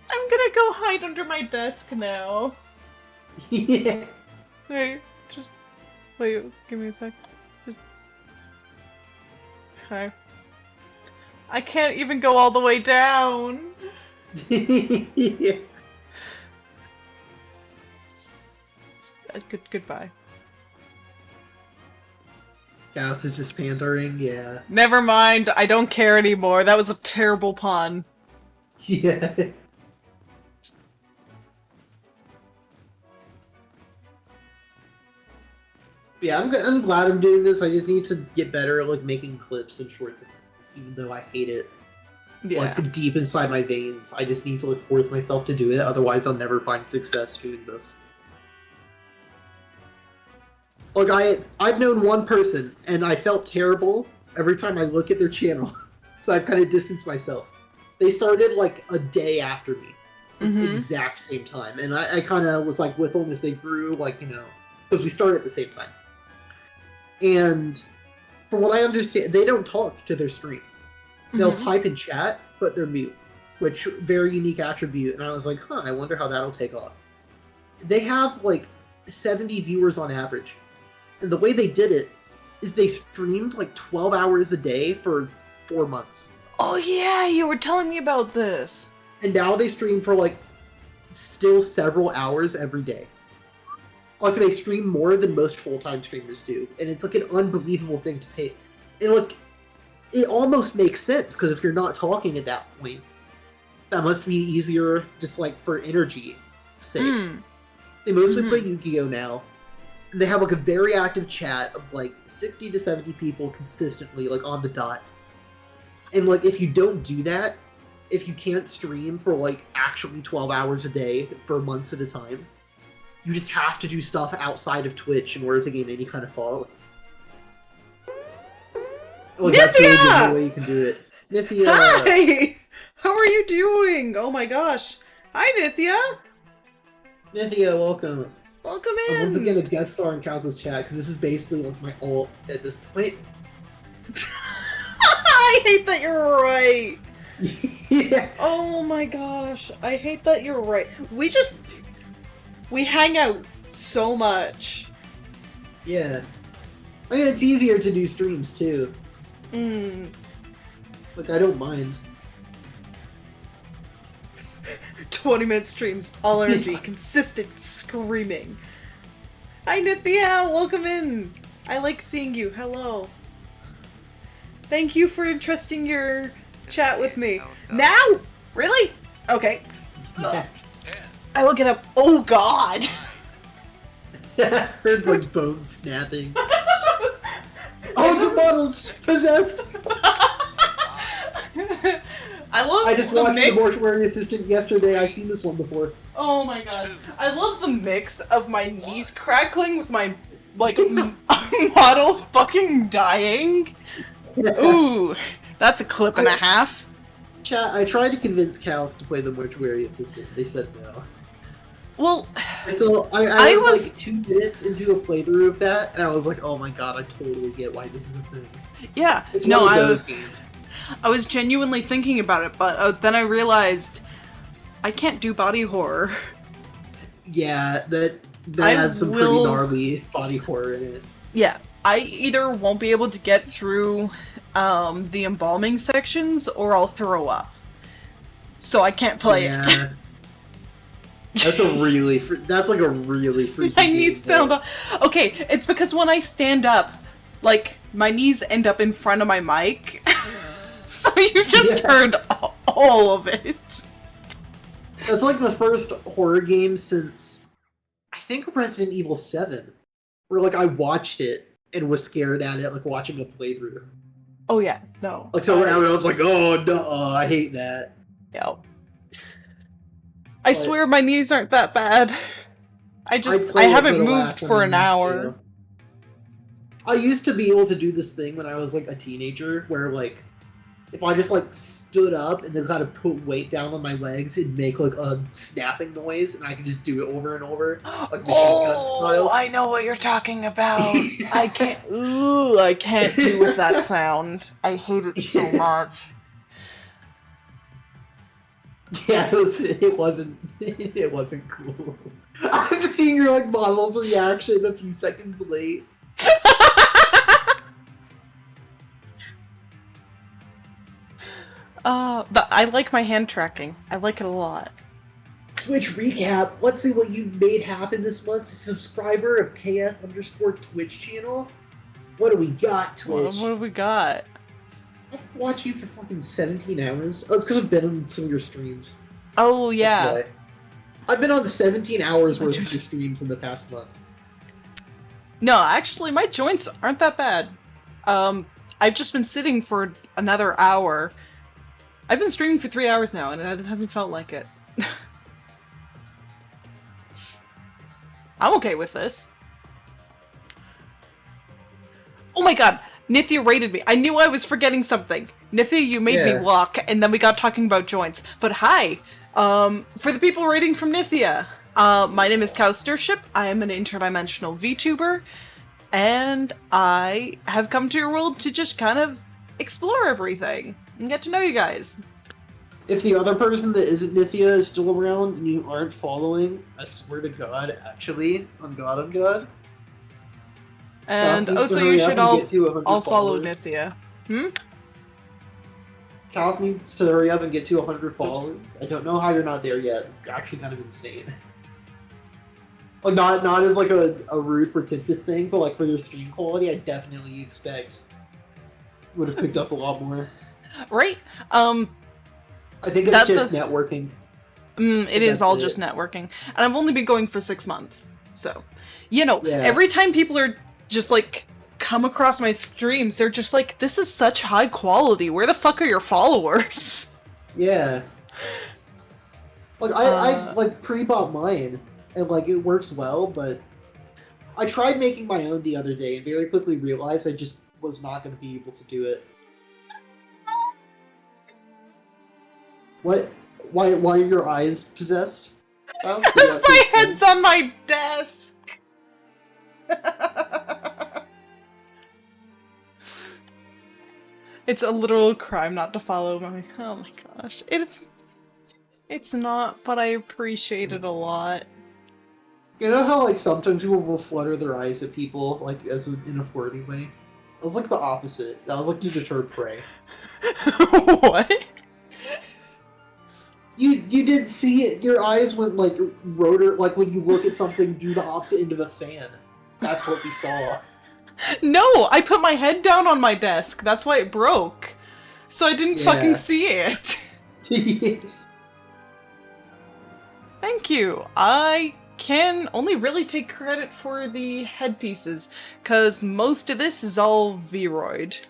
I'm gonna go hide under my desk now. Yeah. Wait, give me a sec. Just... Okay. I can't even go all the way down. Yeah. Goodbye. Cass is just pandering, yeah. Never mind, I don't care anymore. That was a terrible pun. Yeah. Yeah, I'm glad I'm doing this. I just need to get better at like making clips and shorts of things, even though I hate it. Yeah. Like deep inside my veins. I just need to like force myself to do it, otherwise I'll never find success doing this. Like I've known one person and I felt terrible every time I look at their channel. So I've kind of distanced myself. They started like a day after me. At the exact same time. And I kind of was like with them as they grew, like, you know, because we started at the same time. And from what I understand, they don't talk to their stream. They'll type in chat, but they're mute, which very unique attribute. And I was like, I wonder how that'll take off. They have like 70 viewers on average. And the way they did it is they streamed like 12 hours a day for 4 months. Oh yeah, you were telling me about this. And now they stream for like still several hours every day. Like they stream more than most full-time streamers do, and it's like an unbelievable thing to pay. And like, it almost makes sense because if you're not talking at that point, that must be easier, just like for energy sake. They mostly play Yu-Gi-Oh now, and they have like a very active chat of like 60 to 70 people consistently, like on the dot. And like, if you don't do that, if you can't stream for like actually 12 hours a day for months at a time, you just have to do stuff outside of Twitch in order to gain any kind of following. Oh, that's really the Nithya! only way you can do it. Nithya! Hi! How are you doing? Oh my gosh. Hi, Nithya! Nithya, welcome. Welcome I'm once in! again a guest star in Kaz's chat, because this is basically like my ult at this point. I hate that you're right! Yeah. Oh my gosh, I hate that you're right. We hang out so much. Yeah. I mean, it's easier to do streams, too. Mm. Like, I don't mind. 20-minute streams, all energy, consistent screaming. Hi Nithya, welcome in. I like seeing you. Hello. Thank you for entrusting your chat with me. Now? Really? Okay. Yeah. I will get up. Oh god. I heard like bones snapping. Oh, the model's possessed! I love I just the watched mix. The Mortuary Assistant yesterday. I've seen this one before. Oh my god. I love the mix of my knees crackling with my, like, model fucking dying. Ooh, that's a clip and a half. Chat, I tried to convince Cal's to play the Mortuary Assistant. They said no. Well, So I was like 2 minutes into a playthrough of that, and I was like, oh my god, I totally get why this is a thing. yeah. It's No, one of I those was games. I was genuinely thinking about it, but then I realized I can't do body horror. Yeah, that I has some will- pretty gnarly body horror in it. Yeah, I either won't be able to get through the embalming sections, or I'll throw up. So I can't play it. Yeah. That's a really that's like a really freaky My game, knees though. stand up. Okay, it's because when I stand up, like, my knees end up in front of my mic. So you just Yeah. heard all of it. That's like the first horror game since I think Resident Evil 7. Where like I watched it and was scared at it, like watching a playthrough. Oh yeah, no. Like so I was like, oh no, I hate that. Yeah. I But- swear my knees aren't that bad. I played it haven't for the moved last for an time, hour. too. I used to be able to do this thing when I was like a teenager, where like if I just like stood up and then kind of put weight down on my legs, it'd make like a snapping noise, and I could just do it over and over, like machine gun style. I know what you're talking about. I can't. Ooh, I can't do with that sound. I hate it so much. Yeah, it wasn't cool. I'm seeing your like model's reaction a few seconds late. But I like my hand tracking. I like it a lot. Twitch recap. Let's see what you made happen this month. Subscriber of KS_Twitch channel. What do we got, Twitch? What do we got? I've watched you for fucking 17 hours. Oh, it's because I've been on some of your streams. Oh That's yeah. why. I've been on 17 hours worth of your streams in the past month. No, actually, my joints aren't that bad. I've just been sitting for another hour. I've been streaming for 3 hours now, and it hasn't felt like it. I'm okay with this. Oh my god, Nithya rated me. I knew I was forgetting something. Nithya, you made me Yeah. walk, and then we got talking about joints. But hi, for the people rating from Nithya, my name is Sterscip. I am an interdimensional VTuber, and I have come to your world to just kind of explore everything and get to know you guys. If the other person that isn't Nithya is still around and you aren't following, I swear to God, actually, on God. And Cass needs to also, hurry you up should and get to 100 all follow followers. Nithya. Cass needs to hurry up and get to 100 followers. I don't know how you're not there yet. It's actually kind of insane. Like, not as like a rude, pretentious thing, but like for your stream quality, I definitely expect would have picked up a lot more. Right? I think it's That's just the- networking. It is That's all it. just networking. And I've only been going for 6 months. So, you know, Yeah. every time people are just like come across my streams, they're just like, this is such high quality. Where the fuck are your followers? Yeah. Like I like pre-bought mine, and like it works well, but I tried making my own the other day and very quickly realized I just was not going to be able to do it. What? Why are your eyes possessed? Because my head's on my desk! It's a literal crime not to follow my... Oh my gosh. It's not, but I appreciate it a lot. You know how, like, sometimes people will flutter their eyes at people, like, in a flirty way? That was, like, the opposite. That was, like, to deter prey. What? You didn't see it. Your eyes went, like, rotor... Like, when you look at something, do the opposite end of a fan. That's what we saw. No! I put my head down on my desk. That's why it broke. So I didn't fucking see it. Thank you. I can only really take credit for the headpieces, because most of this is all Vroid.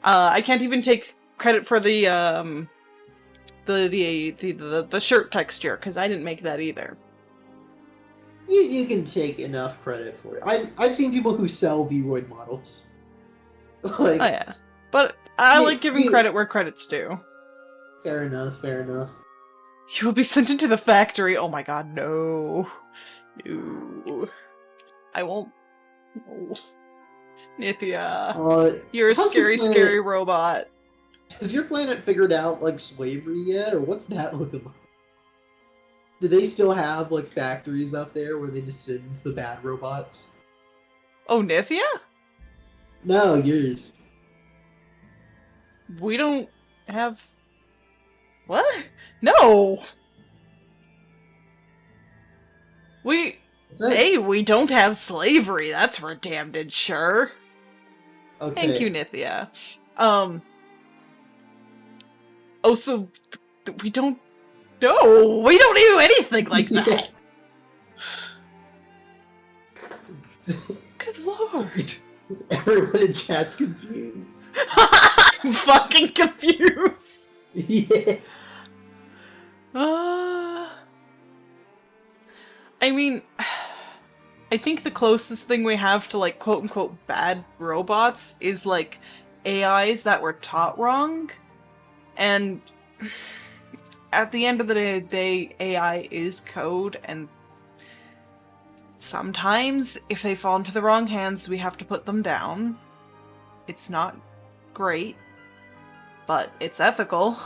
I can't even take credit for the shirt texture, because I didn't make that either. You can take enough credit for it. I've seen people who sell Vroid models. Like, oh yeah. But I like giving credit where credit's due. Fair enough, fair enough. You will be sent into the factory. Oh my god, no. No. I won't. No. Nithya. You're a scary, scary robot. Has your planet figured out, like, slavery yet? Or what's that looking like? Do they still have, like, factories up there where they just send the bad robots? Oh, Nithya? No, yours. We don't have... What? No! We don't have slavery, that's for damn dead sure. Okay. Thank you, Nithya. Oh, so... we don't... No! We don't do anything like that! Good lord. Everyone in chat's confused. I'm fucking confused! Yeah. I mean, I think the closest thing we have to, like, quote-unquote bad robots is, like, AIs that were taught wrong. And at the end of the day, AI is code, and sometimes, if they fall into the wrong hands, we have to put them down. It's not great, but it's ethical.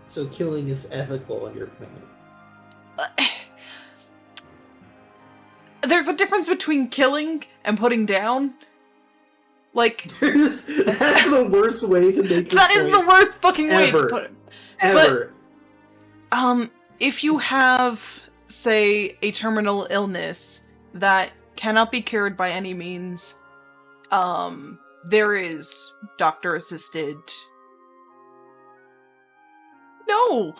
So killing is ethical on your planet. There's a difference between killing and putting down. Like, that's the worst way to make that is the worst fucking way to put it. Ever. But, if you have, say, a terminal illness that cannot be cured by any means, there is doctor-assisted... No!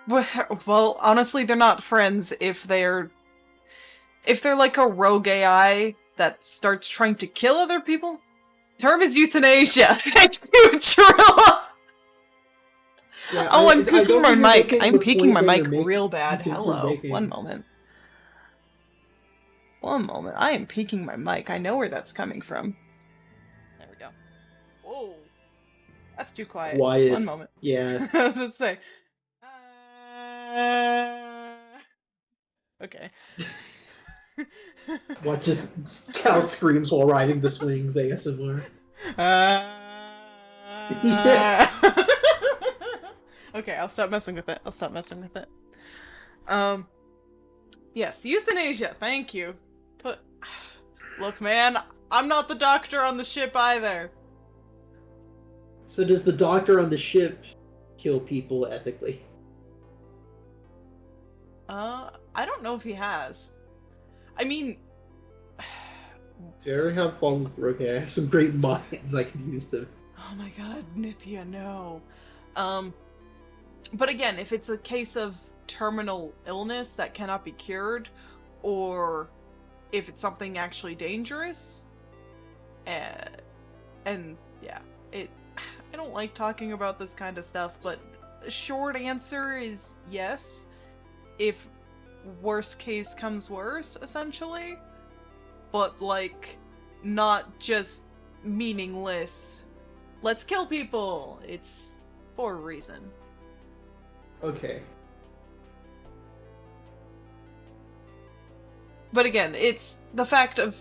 Well, honestly, they're not friends if they're like a rogue AI that starts trying to kill other people. Term is euthanasia. Thank you, Trilla! Yeah, oh, I'm peeking my mic. I'm peeking my mic real real bad. Hello. One moment. One moment. I am peeking my mic. I know where that's coming from. There we go. Whoa. That's too quiet. Quiet. One moment. Yeah. I was gonna say. Okay. Watch as cow screams while riding the swings ASMR. Yeah. Okay, I'll stop messing with it. I'll stop messing with it. Yes, euthanasia. Thank you. Look, man, I'm not the doctor on the ship either. So does the doctor on the ship kill people ethically? I don't know if he has. I mean... Do you ever have problems with okay, I have some great minds, I could use them. Oh my god, Nithya, no. But again, if it's a case of terminal illness that cannot be cured, or if it's something actually dangerous, and yeah, I don't like talking about this kind of stuff, but the short answer is yes. If worst case comes worse, essentially. But, like, not just meaningless, let's kill people! It's for a reason. Okay. But again, it's the fact of,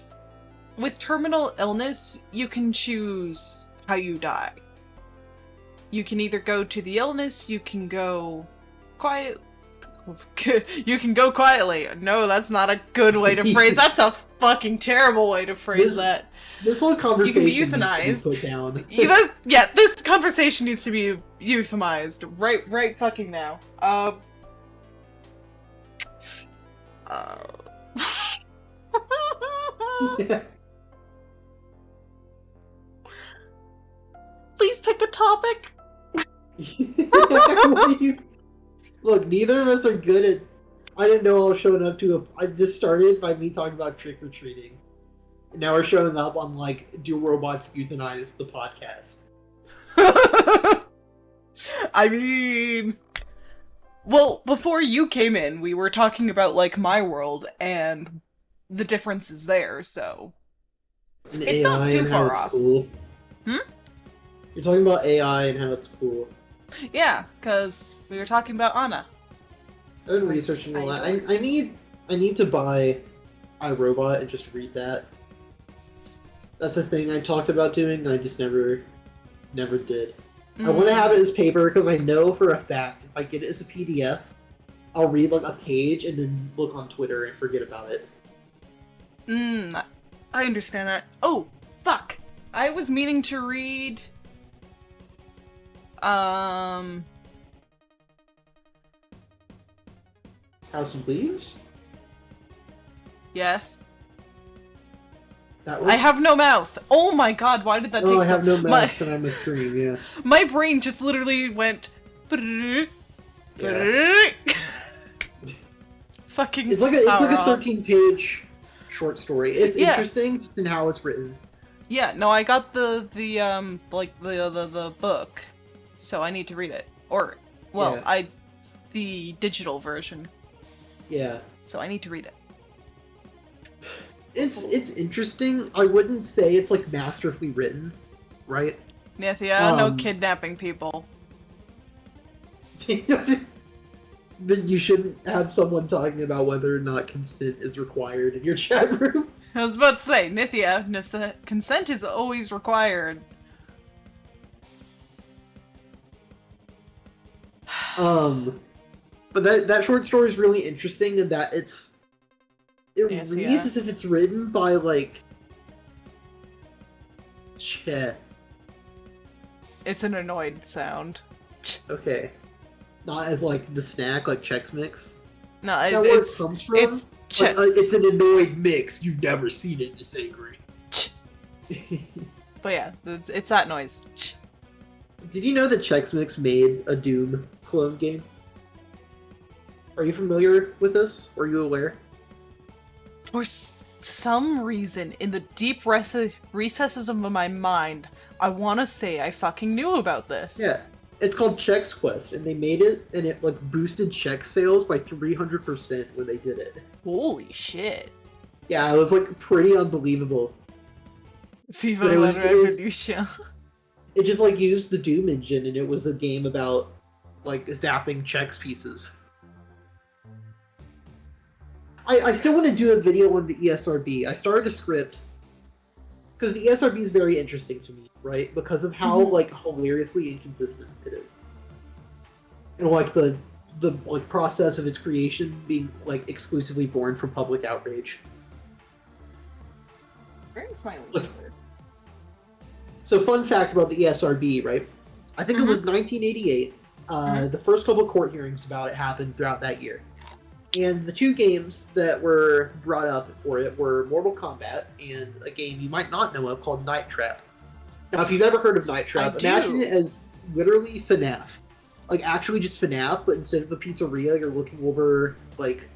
with terminal illness, you can choose how you die. You can either go to the illness, you can go quiet. You can go quietly. No, that's not a good way to phrase. That's a fucking terrible way to phrase that. This whole conversation you can be euthanized. needs to be put down. Yeah, this conversation needs to be euthanized right fucking now. Please pick a topic. Look, neither of us are good at. I didn't know I was showing up to a. This started by me talking about trick or treating. And now we're showing up on like, do robots euthanize the podcast? I mean, well, before you came in, we were talking about like my world and the differences there. So And it's AI not too and how far it's off. cool. Hmm? You're talking about AI and how it's cool. Yeah, because we were talking about Anna. I've been researching a lot. I need to buy iRobot and just read that. That's a thing I talked about doing, and I just never did. I want to have it as paper because I know for a fact if I get it as a PDF, I'll read like a page and then look on Twitter and forget about it. I understand that. Oh, fuck! I was meaning to read... House of Leaves? Yes. That one? I have no mouth! Oh my god, why did that take so... I have no mouth and I'm a scream, yeah. My brain just literally went... Fucking... It's like a 13-page short story. It's interesting just in how it's written. Yeah, no, I got the book, so I need to read it. Or, well, Yeah. the digital version. Yeah. So I need to read it. It's interesting. I wouldn't say it's like masterfully written, right? Nithya, no kidnapping people. Then you shouldn't have someone talking about whether or not consent is required in your chat room. I was about to say, Nithya, consent is always required. But that short story is really interesting in that it Nithya. reads as if it's written by like Che. It's an annoyed sound. Okay. Not as like the snack, like Chex Mix. No, Is that where it comes from? It's Like, it's an annoyed mix. You've never seen it this angry. But yeah, it's that noise. Did you know that Chex Mix made a Doom clone game? Are you familiar with this? Are you aware? For some reason, in the deep recesses of my mind, I want to say I fucking knew about this. Yeah. It's called Chex Quest, and they made it, and it like boosted Chex sales by 300% when they did it. Holy shit. Yeah, it was like pretty unbelievable. Viva But la revolution. It just like used the Doom engine, and it was a game about like zapping Chex pieces. I still want to do a video on the ESRB. I started a script because the ESRB is very interesting to me, right? Because of how like hilariously inconsistent it is, and like the like process of its creation being like exclusively born from public outrage. Very smiley. So, fun fact about the ESRB, right? I think it was 1988. The first couple court hearings about it happened throughout that year. And the two games that were brought up for it were Mortal Kombat and a game you might not know of called Night Trap. Now, if you've ever heard of Night Trap, imagine it as literally FNAF. Like, actually just FNAF, but instead of a pizzeria, you're looking over, like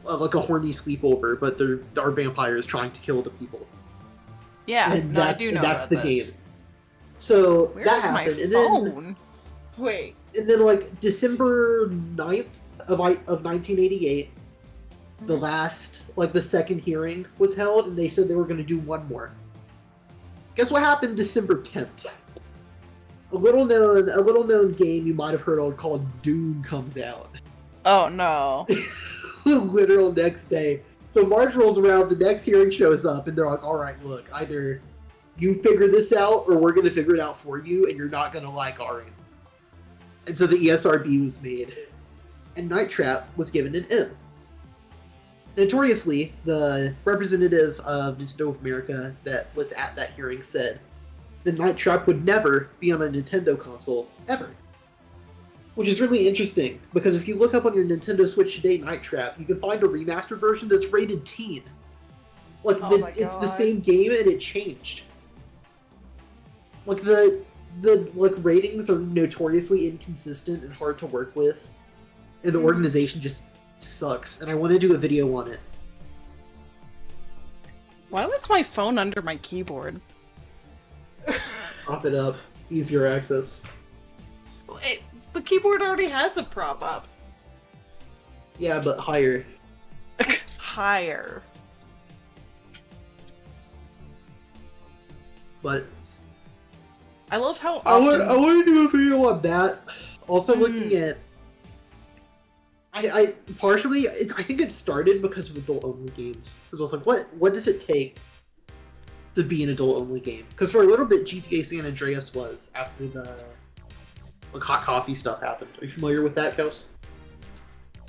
a horny sleepover, but there are vampires trying to kill the people. Yeah, and no, I do know that's about the this. game. So Where's that my happened, phone? Wait. and then like December 9th, of 1988, the last, like the second hearing was held, and they said they were going to do one more. Guess what happened December 10th? A little known game you might have heard of called Dune comes out. Oh no. Literal next day. So March rolls around, the next hearing shows up, and they're like, alright, look, either you figure this out, or we're going to figure it out for you, and you're not going to like Ari. And so the ESRB was made, and Night Trap was given an M. Notoriously, the representative of Nintendo of America that was at that hearing said the Night Trap would never be on a Nintendo console, ever. Which is really interesting, because if you look up on your Nintendo Switch today, Night Trap, you can find a remastered version that's rated teen. Like, it's the same game and it changed. Like, the ratings are notoriously inconsistent and hard to work with, and the organization just sucks, and I want to do a video on it. Why was my phone under my keyboard? Prop it up. Easier access. The keyboard already has a prop up. Yeah, but higher. Higher. But I love how I often... want to do a video on that. Also looking at... I partially... I think it started because of adult-only games. Because I was like, what does it take to be an adult-only game? Because for a little bit, GTA San Andreas was, after the hot coffee stuff happened. Are you familiar with that, Kels?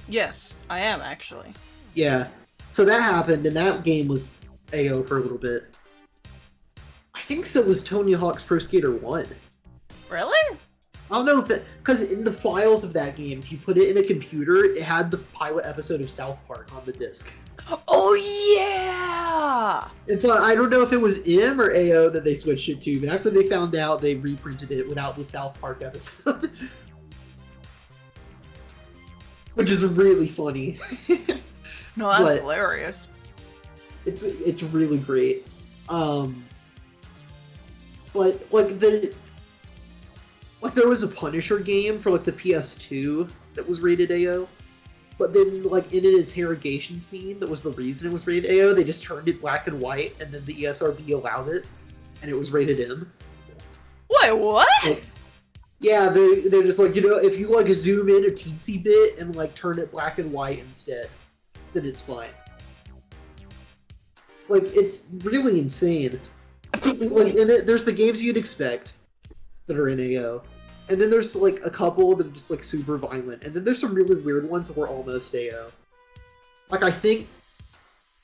Yes, I am, actually. Yeah. So that happened, and that game was AO for a little bit. I think so was Tony Hawk's Pro Skater 1. Really? I don't know if that... Because in the files of that game, if you put it in a computer, it had the pilot episode of South Park on the disc. Oh, yeah! And so I don't know if it was M or AO that they switched it to, but after they found out, they reprinted it without the South Park episode. Which is really funny. No, that's hilarious. It's really great. But there was a Punisher game for the PS2 that was rated AO, but then in an interrogation scene that was the reason it was rated AO, they just turned it black and white, and then the ESRB allowed it, and it was rated M. Wait, what? Yeah, they're just if you zoom in a teensy bit and turn it black and white instead, then it's fine. It's really insane. And there's the games you'd expect that are in AO, and then there's a couple that are just super violent, and then there's some really weird ones that were almost AO. I think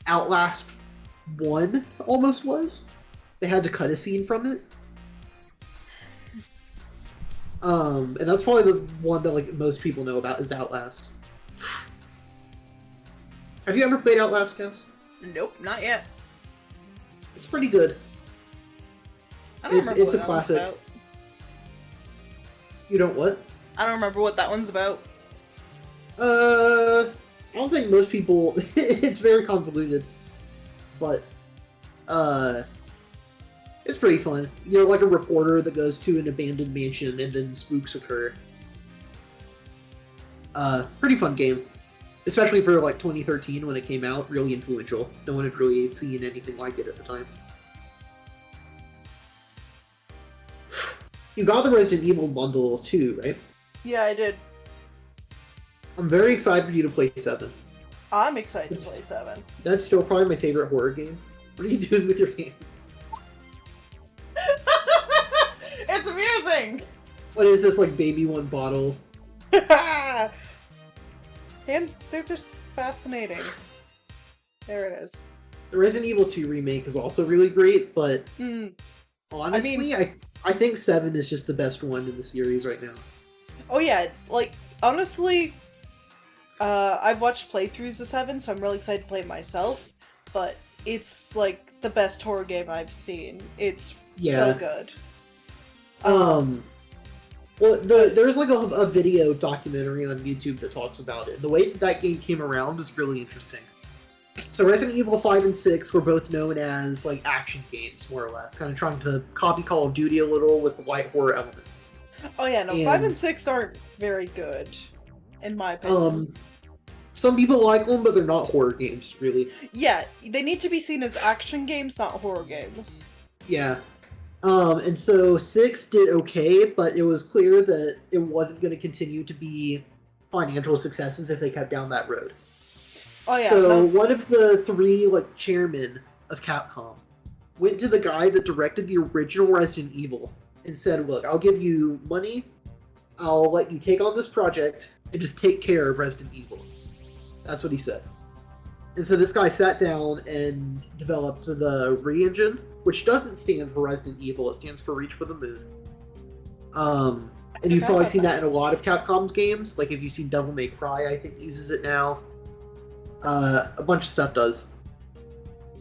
Outlast 1 almost was. They had to cut a scene from it. And that's probably the one that most people know about is Outlast. Have you ever played Outlast, Cass? Nope, not yet. It's pretty good. I don't remember it's what a that one's classic. about. You don't what? I don't remember what that one's about. I don't think most people... It's very convoluted. But, it's pretty fun. You're a reporter that goes to an abandoned mansion and then spooks occur. Pretty fun game. Especially for 2013 when it came out. Really influential. No one had really seen anything like it at the time. You got the Resident Evil bundle too, right? Yeah, I did. I'm very excited for you to play 7. I'm excited to play 7. That's still probably my favorite horror game. What are you doing with your hands? It's amusing! What is this, baby one bottle? And they're just fascinating. There it is. The Resident Evil 2 remake is also really great, but honestly, I think 7 is just the best one in the series right now. Oh yeah, honestly, I've watched playthroughs of 7, so I'm really excited to play it myself, but it's, the best horror game I've seen. It's so good. Well, there's a video documentary on YouTube that talks about it. The way that game came around was really interesting. So Resident Evil 5 and 6 were both known as action games, more or less, kind of trying to copy Call of Duty a little with the light horror elements. Oh yeah, no, 5 and 6 aren't very good. in my opinion. Some people like them, but they're not horror games, really. Yeah, they need to be seen as action games, not horror games. Yeah. And so 6 did okay, but it was clear that it wasn't going to continue to be financial successes if they kept down that road. Oh yeah. So one of the 3 chairmen of Capcom went to the guy that directed the original Resident Evil and said, "Look, I'll give you money. I'll let you take on this project and just take care of Resident Evil." That's what he said. And so this guy sat down and developed the re-engine, which doesn't stand for Resident Evil. It stands for Reach for the Moon. And you've probably seen that in a lot of Capcom's games. Like, if you've seen Devil May Cry, I think uses it now. A bunch of stuff does.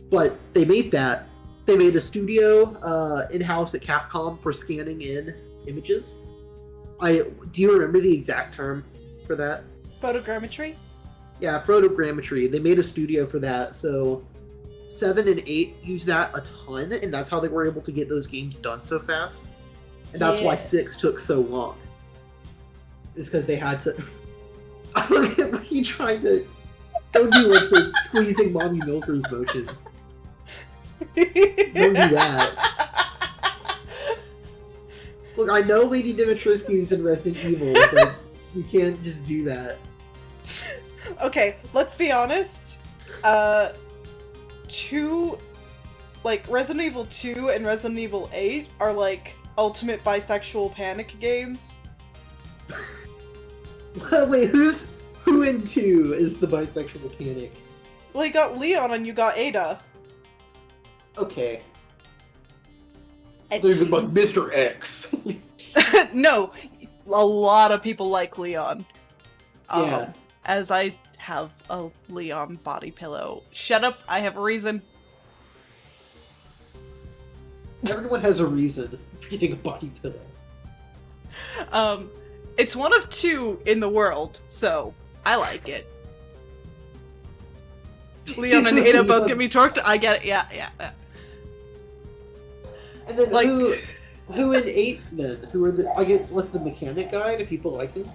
But they made that. They made a studio in-house at Capcom for scanning in images. Do you remember the exact term for that? Photogrammetry? Yeah, photogrammetry. They made a studio for that, so 7 and 8 use that a ton, and that's how they were able to get those games done so fast. And that's why 6 took so long. It's because they had to... Look at me trying to... Don't do the squeezing Mommy Milkers motion. Don't do that. Look, I know Lady Dimitrescu's in Resident Evil, but you can't just do that. Okay, let's be honest. Resident Evil 2 and Resident Evil 8 are ultimate bisexual panic games. Wait, who in 2 is the bisexual panic? Well, you got Leon and you got Ada. Okay. There's Mr. X. No, a lot of people like Leon. Yeah. As I have a Leon body pillow. Shut up, I have a reason. Everyone has a reason for getting a body pillow. It's one of 2 in the world, so I like it. Leon and Ada both get me torqued. I get it. Yeah. And then who in 8 then? Who are the mechanic guy? Do people like him?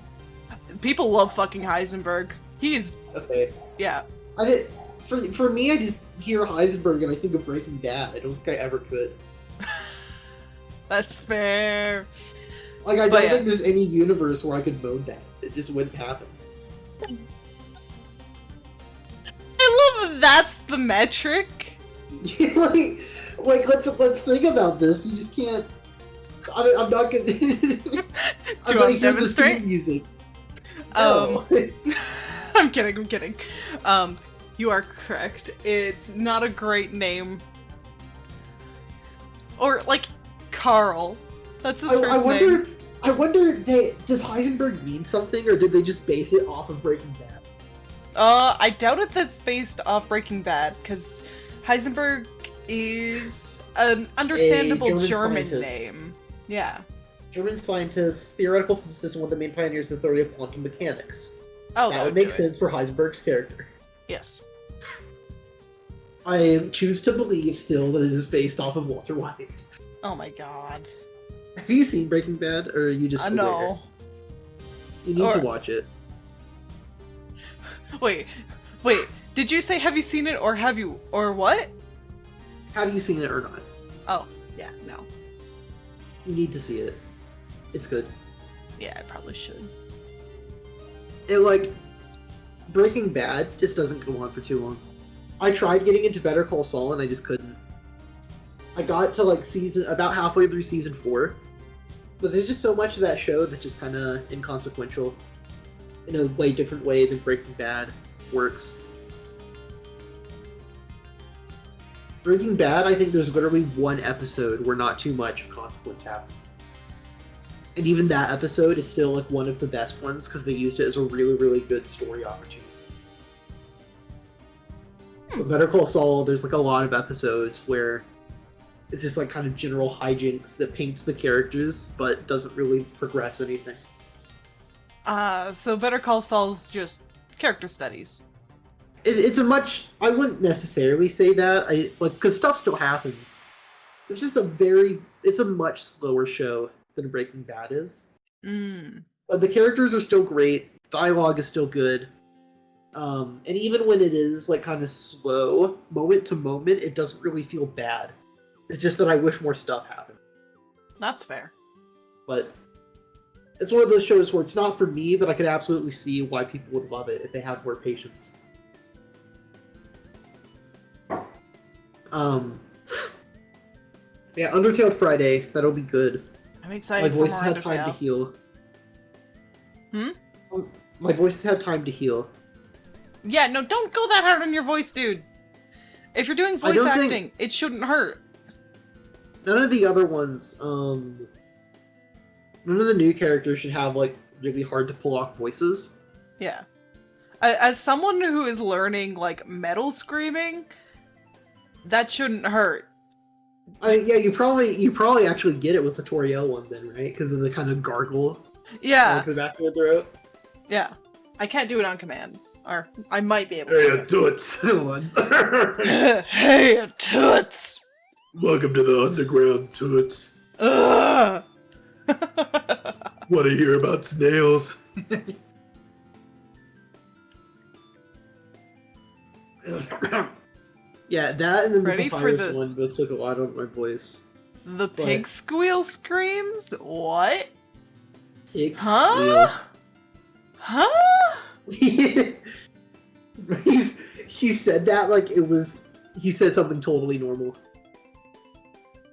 People love fucking Heisenberg. He's okay. Yeah. For me, I just hear Heisenberg and I think of Breaking Bad. I don't think I ever could. That's fair. I don't think there's any universe where I could mode that. It just wouldn't happen. I love that's the metric. Let's think about this. You just can't. I'm not gonna. Do you want to demonstrate? Music. No. I'm kidding. You are correct. It's not a great name. Or Carl. That's his first name. I wonder, does Heisenberg mean something, or did they just base it off of Breaking Bad? I doubt it that's based off Breaking Bad, because Heisenberg is an understandable German name. Yeah. German scientist, theoretical physicist, and one of the main pioneers of the theory of quantum mechanics. Oh, that would make sense for Heisenberg's character. Yes. I choose to believe still that it is based off of Walter White. Oh my god. Have you seen Breaking Bad, or are you just aware? No. You need to watch it. Wait. Did you say have you seen it, or what? Have you seen it or not? Oh, yeah, no. You need to see it. It's good. Yeah, I probably should. Breaking Bad just doesn't go on for too long. I tried getting into Better Call Saul and I just couldn't. I got to about halfway through season 4, but there's just so much of that show that's just kind of inconsequential in a way different way than Breaking Bad works. Breaking Bad, I think there's literally one episode where not too much of consequence happens. And even that episode is still one of the best ones because they used it as a really, really good story opportunity. But Better Call Saul, there's a lot of episodes where it's just kind of general hijinks that paints the characters but doesn't really progress anything. So Better Call Saul's just character studies. It's I wouldn't necessarily say that, because stuff still happens. It's just it's a much slower show than Breaking Bad is. The characters are still great. Dialogue is still good. And even when it is like kind of slow, moment to moment, it doesn't really feel bad. It's just that I wish more stuff happened. That's fair. But it's one of those shows where it's not for me, but I could absolutely see why people would love it if they have more patience. Yeah, Undertale Friday, that'll be good. I'm excited My voice for has more had time to Undertale. heal. Hmm? My voice has had time to heal. Yeah, no, don't go that hard on your voice, dude. If you're doing voice acting, it shouldn't hurt. None of the other ones, none of the new characters should have, like, really hard to pull off voices. Yeah. As someone who is learning, like, metal screaming, that shouldn't hurt. Yeah, you probably actually get it with the Toriel one then, right? Because of the kind of gargle. Yeah. Like the back of the throat. Yeah. I can't do it on command. Or, I might be able Hey, to. toots. Hey, toots! Welcome to the underground, toots. Ugh! Want to hear about snails? Yeah, that and then Ready the for Papyrus the- one both took a lot out of my voice. The pig squeal screams? What? Pig Huh? Huh? squeal. He said that like it was. He said something totally normal.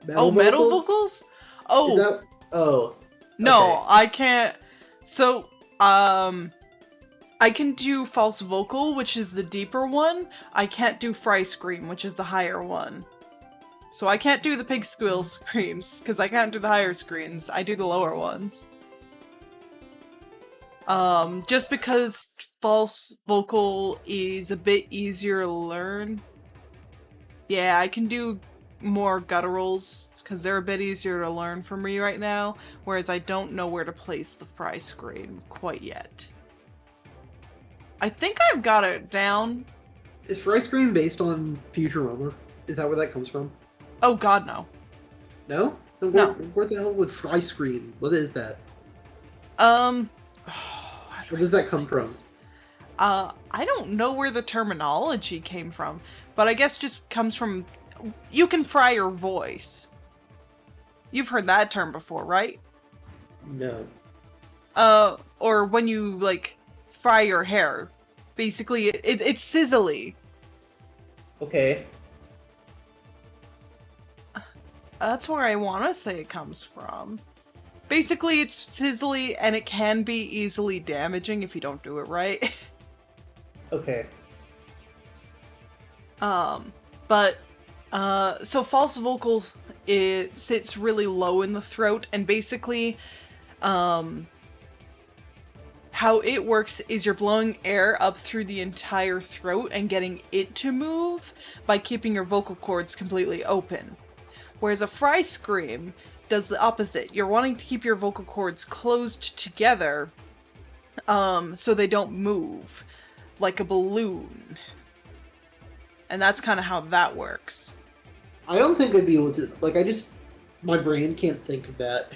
Metal vocals? Oh. Is that, oh. No, Okay. I can't. So, I can do false vocal, which is the deeper one. I can't do fry scream, which is the higher one. So I can't do the pig squeal screams, because I can't do the higher screams. I do the lower ones. Just because false vocal is a bit easier to learn. Yeah, I can do more gutturals, because they're a bit easier to learn for me right now, whereas I don't know where to place the fry scream quite yet. I think I've got it down. Is Fry Scream based on Futurama? Is that where that comes from? Oh god, no. No? Then No. Where the hell would Fry Scream? What is that? Where does that come from? I don't know where the terminology came from, but I guess just comes from, you can fry your voice. You've heard that term before, right? No. Or when you, like, fry your hair. Basically, it's sizzly. Okay. That's where I want to say it comes from. Basically, it's sizzly, and it can be easily damaging if you don't do it right. Okay. So false vocals, it sits really low in the throat, and basically, how it works is you're blowing air up through the entire throat and getting it to move by keeping your vocal cords completely open. Whereas a fry scream does the opposite. You're wanting to keep your vocal cords closed together, so they don't move, like a balloon. And that's kind of how that works. I don't think I'd be able to, like, my brain can't think of that.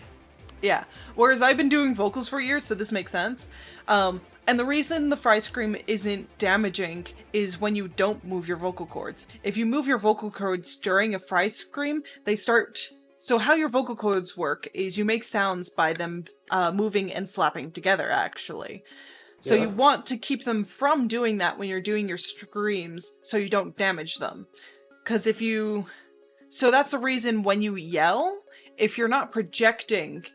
Yeah. Whereas I've been doing vocals for years, so this makes sense. And the reason the fry scream isn't damaging is when you don't move your vocal cords. If you move your vocal cords during a fry scream, they start... So how your vocal cords work is you make sounds by them moving and slapping together, actually. So Yeah. you want to keep them from doing that when you're doing your screams, so you don't damage them. Because if you... So that's a reason when you yell, if you're not projecting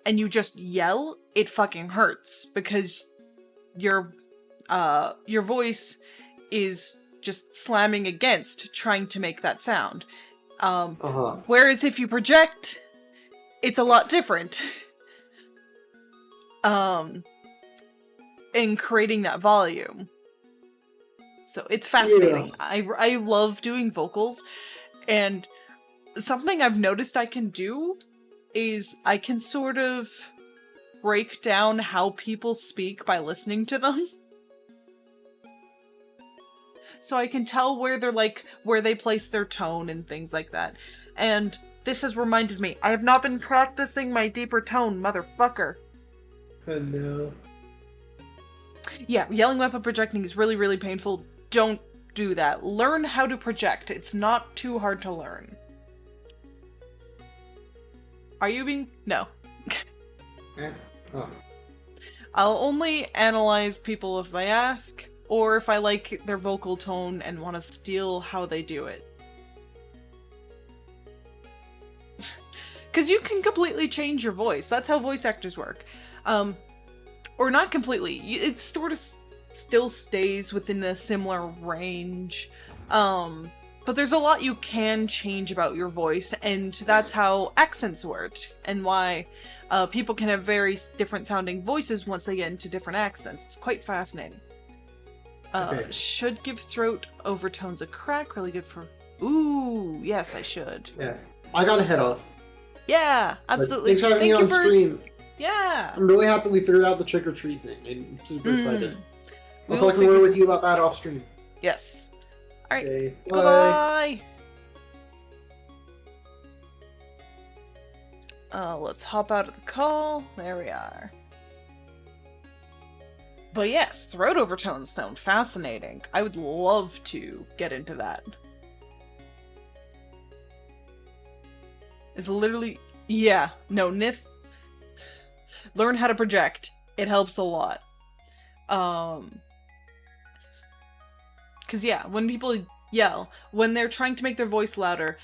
and you just yell, it fucking hurts, because your voice is just slamming against trying to make that sound. Whereas if you project, it's a lot different. In creating that volume. So it's fascinating. Yeah. I love doing vocals, and something I've noticed I can do is I can sort of break down how people speak by listening to them. So I can tell where they're like, where they place their tone and things like that. And this has reminded me, I have not been practicing my deeper tone, motherfucker. Oh no. Yeah, yelling without projecting is really, really painful. Don't do that. Learn how to project. It's not too hard to learn. Are you being... No. Oh. I'll only analyze people if they ask, or if I like their vocal tone and want to steal how they do it. Because you can completely change your voice. That's how voice actors work. Or not completely. It sort of still stays within a similar range. But there's a lot you can change about your voice, and that's how accents work, and why people can have very different sounding voices once they get into different accents. It's quite fascinating. Okay. Should give throat overtones a crack. Really good for... Ooh, yes, I should. Yeah. I gotta head off. Yeah, absolutely. Thanks for having me on stream. Yeah. I'm really happy we figured out the trick-or-treat thing. I'm super excited. We I'll will talk more with you about that off stream. Yes. Alright. Okay, bye. Goodbye. Let's hop out of the call. There we are. But yes, throat overtones sound fascinating. I would love to get into that. It's literally... Yeah. No, Nith... Learn how to project. It helps a lot. Because yeah, when people yell, when they're trying to make their voice louder,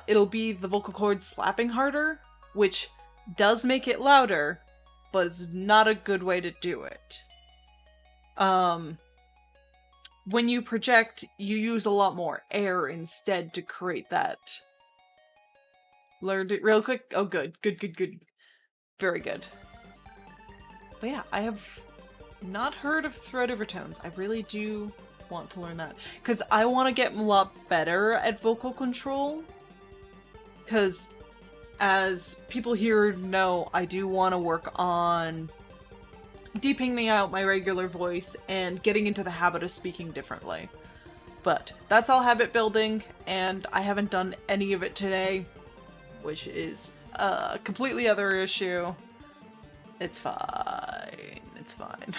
it'll be the vocal cords slapping harder, which does make it louder, but it's not a good way to do it. When you project, you use a lot more air instead to create that. Learned it real quick? Oh, good. Good, good, good. Very good. But yeah, I have not heard of throat overtones. I really do want to learn that. Because I want to get a lot better at vocal control. Because as people here know, I do want to work on deepening out my regular voice and getting into the habit of speaking differently. But that's all habit building, and I haven't done any of it today, which is a completely other issue. It's fine. It's fine.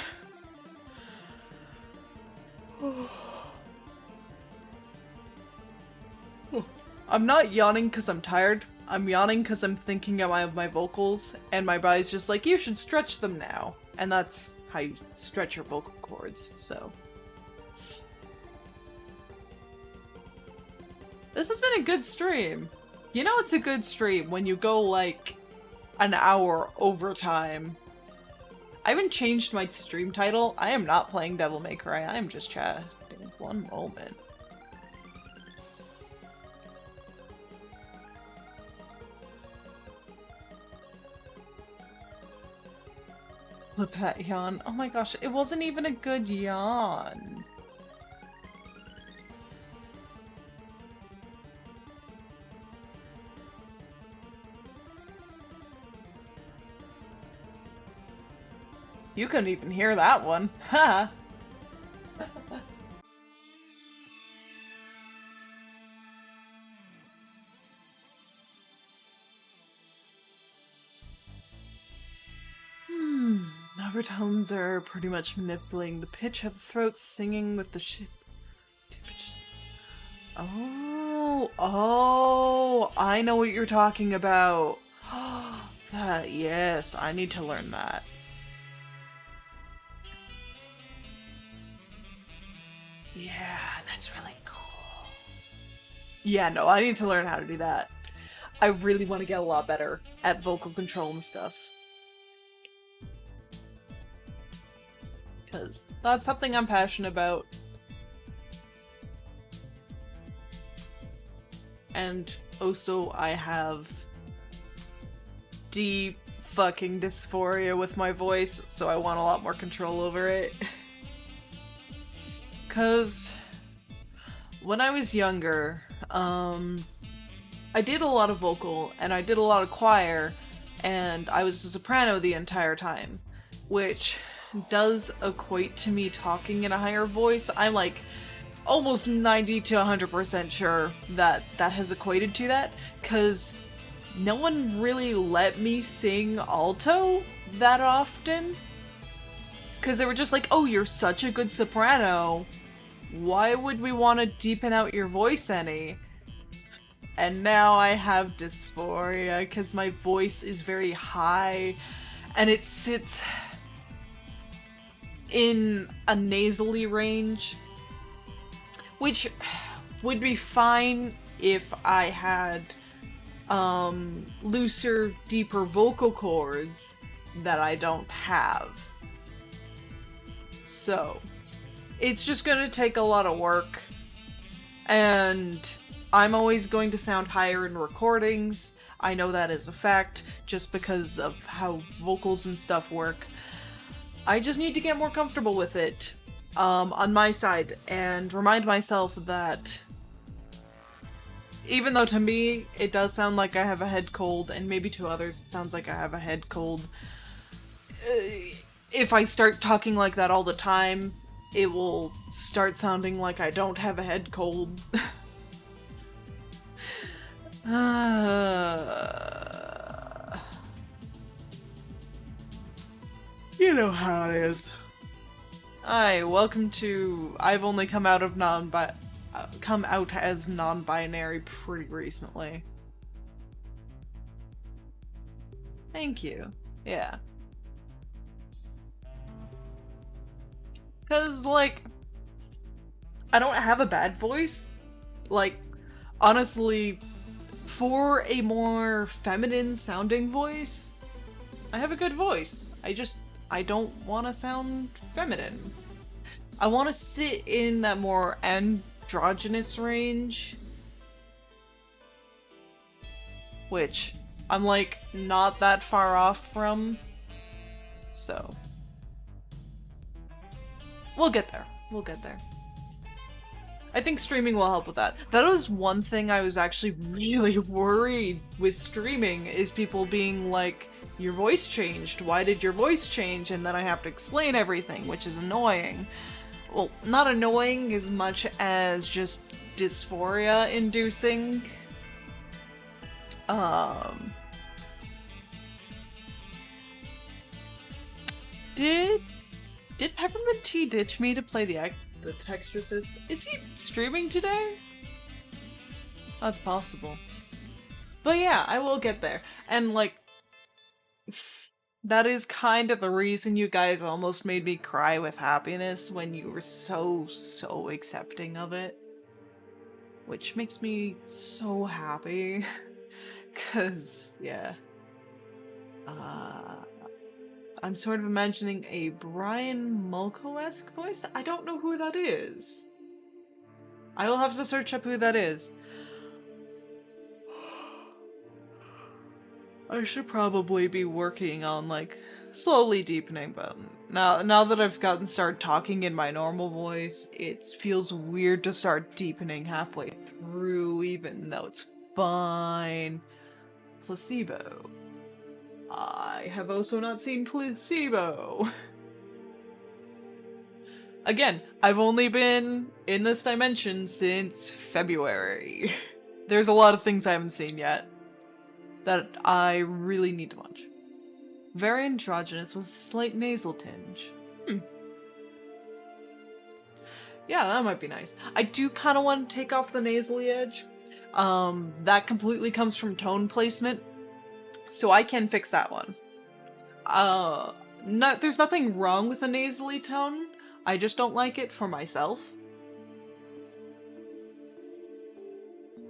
I'm not yawning because I'm tired. I'm yawning because I'm thinking of my vocals, and my body's just like, you should stretch them now. And that's how you stretch your vocal cords, so. This has been a good stream. You know it's a good stream when you go, like, an hour overtime. I haven't changed my stream title. I am not playing Devil May Cry. I am just chatting. One moment. Look at that yawn. Oh my gosh, it wasn't even a good yawn. You couldn't even hear that one. Ha! Overtones are pretty much manipulating the pitch of the throat, singing with the shit. Oh, I know what you're talking about. That, yes, I need to learn that. Yeah, that's really cool. Yeah, no, I need to learn how to do that. I really want to get a lot better at vocal control and stuff. Because that's something I'm passionate about. And also I have deep fucking dysphoria with my voice, so I want a lot more control over it. Because when I was younger, I did a lot of vocal and I did a lot of choir, and I was a soprano the entire time, which does equate to me talking in a higher voice. I'm like almost 90 to 100% sure that that has equated to that, because no one really let me sing alto that often. Because they were just like, oh, you're such a good soprano. Why would we want to deepen out your voice any? And now I have dysphoria because my voice is very high and it sits in a nasally range, which would be fine if I had looser, deeper vocal cords that I don't have. So it's just gonna take a lot of work, and I'm always going to sound higher in recordings. I know that is a fact, just because of how vocals and stuff work. I just need to get more comfortable with it on my side, and remind myself that even though to me it does sound like I have a head cold, and maybe to others it sounds like I have a head cold, if I start talking like that all the time, it will start sounding like I don't have a head cold. You know how it is. Hi, welcome to... I've only come out as non-binary pretty recently. Thank you. Yeah. Cause, like, I don't have a bad voice. Like, honestly, for a more feminine sounding voice, I have a good voice. I don't want to sound feminine. I want to sit in that more androgynous range, which I'm, like, not that far off from, so we'll get there. We'll get there. I think streaming will help with that. That was one thing I was actually really worried with streaming, is people being like, your voice changed, why did your voice change? And then I have to explain everything, which is annoying. Well, not annoying as much as just dysphoria inducing. Did Peppermint Tea ditch me to play the texture system? Is he streaming today? That's possible. But yeah, I will get there. And like, that is kind of the reason you guys almost made me cry with happiness when you were so accepting of it. Which makes me so happy. Cause, yeah. I'm sort of imagining a Brian Mulco-esque voice. I don't know who that is. I will have to search up who that is. I should probably be working on, like, slowly deepening, but now that I've started talking in my normal voice, it feels weird to start deepening halfway through, even though it's fine. Placebo. I have also not seen Placebo. Again, I've only been in this dimension since February. There's a lot of things I haven't seen yet that I really need to watch. Very androgynous with a slight nasal tinge. Yeah, that might be nice. I do kind of want to take off the nasally edge. That completely comes from tone placement, so I can fix that one. There's nothing wrong with a nasally tone. I just don't like it for myself.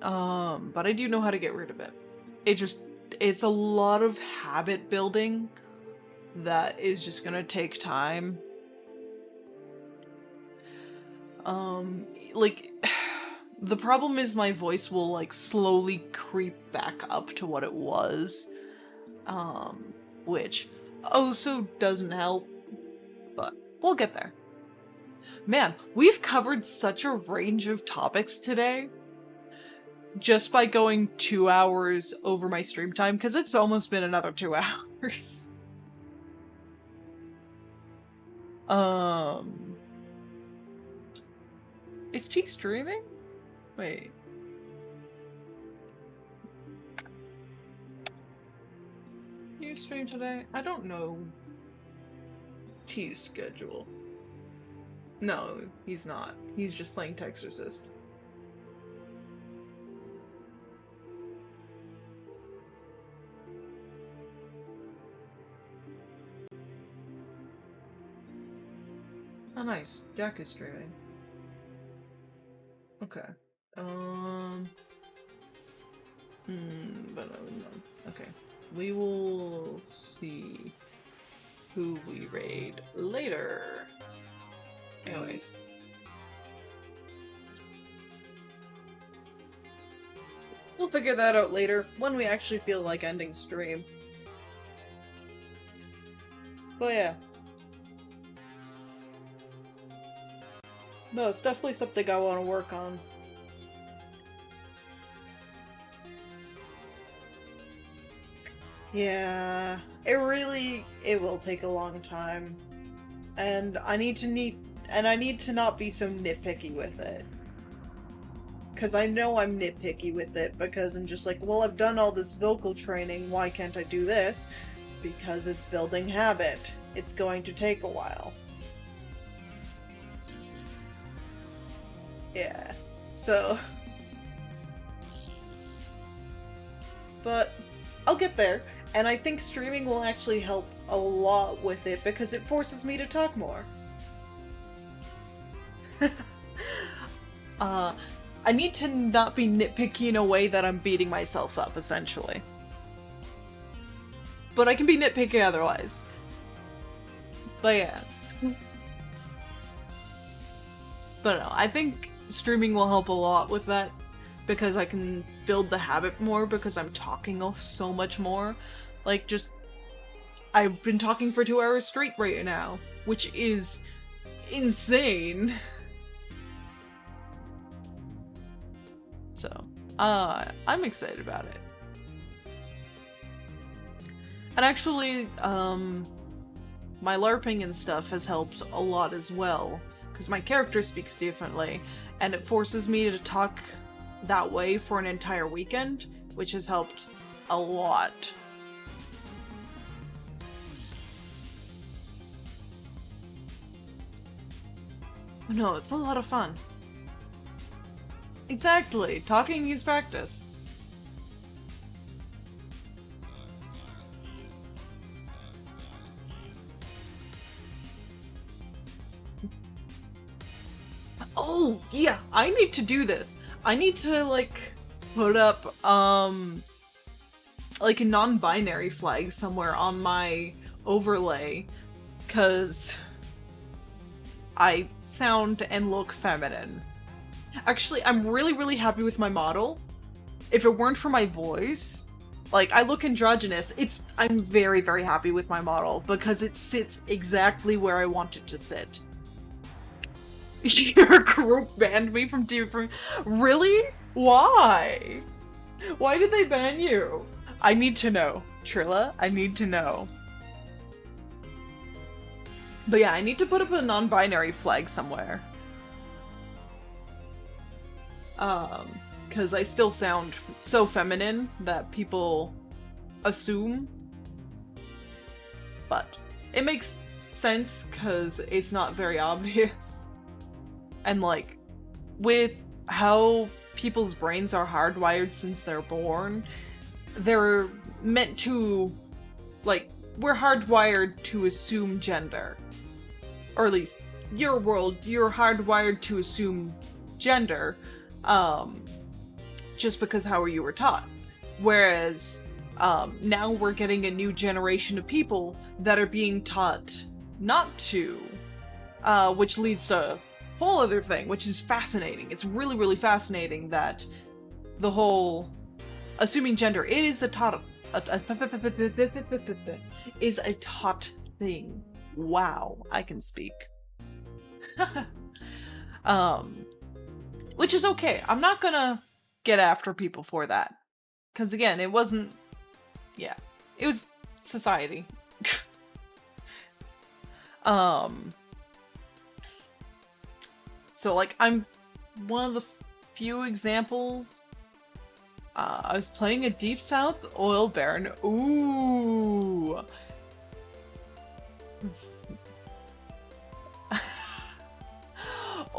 But I do know how to get rid of it. It's a lot of habit building that is just gonna take time. Like, the problem is my voice will, like, slowly creep back up to what it was. Which also doesn't help, but we'll get there. Man, we've covered such a range of topics today. Just by going 2 hours over my stream time, because it's almost been another 2 hours. Is T streaming? Wait. You stream today? I don't know T's schedule. No, he's not. He's just playing Texorcist. Oh nice, Jack is streaming. Okay. But no. Okay. We will see who we raid later. Anyways. We'll figure that out later, when we actually feel like ending stream. But yeah. No, it's definitely something I want to work on. Yeah, it will take a long time. And I need to not be so nitpicky with it. Cause I know I'm nitpicky with it, because I'm just like, well, I've done all this vocal training, why can't I do this? Because it's building habit. It's going to take a while. Yeah, so... But I'll get there, and I think streaming will actually help a lot with it, because it forces me to talk more. I need to not be nitpicky in a way that I'm beating myself up, essentially. But I can be nitpicky otherwise. But yeah. But no, I think streaming will help a lot with that, because I can build the habit more, because I'm talking so much more. Like, just... I've been talking for 2 hours straight right now, which is insane. So, I'm excited about it. And actually, my LARPing and stuff has helped a lot as well, because my character speaks differently, and it forces me to talk that way for an entire weekend, which has helped a lot. No, it's a lot of fun. Exactly, talking needs practice. Oh, yeah, I need to do this. I need to, like, put up, like a non-binary flag somewhere on my overlay, 'cause I sound and look feminine. Actually, I'm really happy with my model. If it weren't for my voice, like, I look androgynous, I'm very happy with my model, because it sits exactly where I want it to sit. Your group banned me from TV. Really? Why? Why did they ban you? I need to know. Trilla, I need to know. But yeah, I need to put up a non-binary flag somewhere. Because I still sound so feminine that people assume. But it makes sense because it's not very obvious. And like, with how people's brains are hardwired since they're born, they're meant to, like, we're hardwired to assume gender. Or at least, your world, you're hardwired to assume gender, just because how you were taught. Whereas, now we're getting a new generation of people that are being taught not to, which leads to a whole other thing, which is fascinating. It's really fascinating that the whole assuming gender is a taught thing. Wow, I can speak. Which is okay. I'm not gonna get after people for that. Because again, it wasn't... Yeah. It was society. So, like, I'm one of the few examples I was playing a Deep South oil baron. Ooh.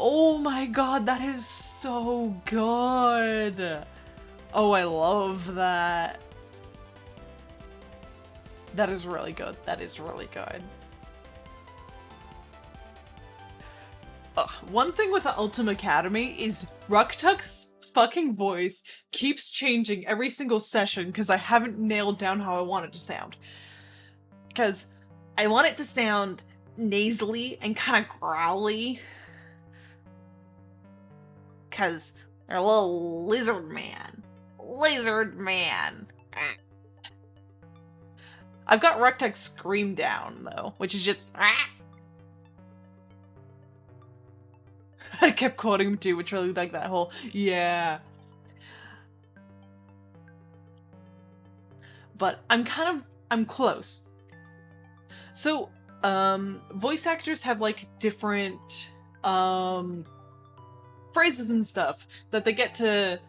Oh my god, that is so good. Oh, I love that. That is really good. That is really good. One thing with the Ultima Academy is Ruktuk's fucking voice keeps changing every single session because I haven't nailed down how I want it to sound. Because I want it to sound nasally and kind of growly. Because they're a little lizard man. Lizard man. I've got Ruktuk's scream down, though, which is just... I kept quoting him too, which really like that whole, yeah. But I'm close. So, voice actors have like different, phrases and stuff that they get to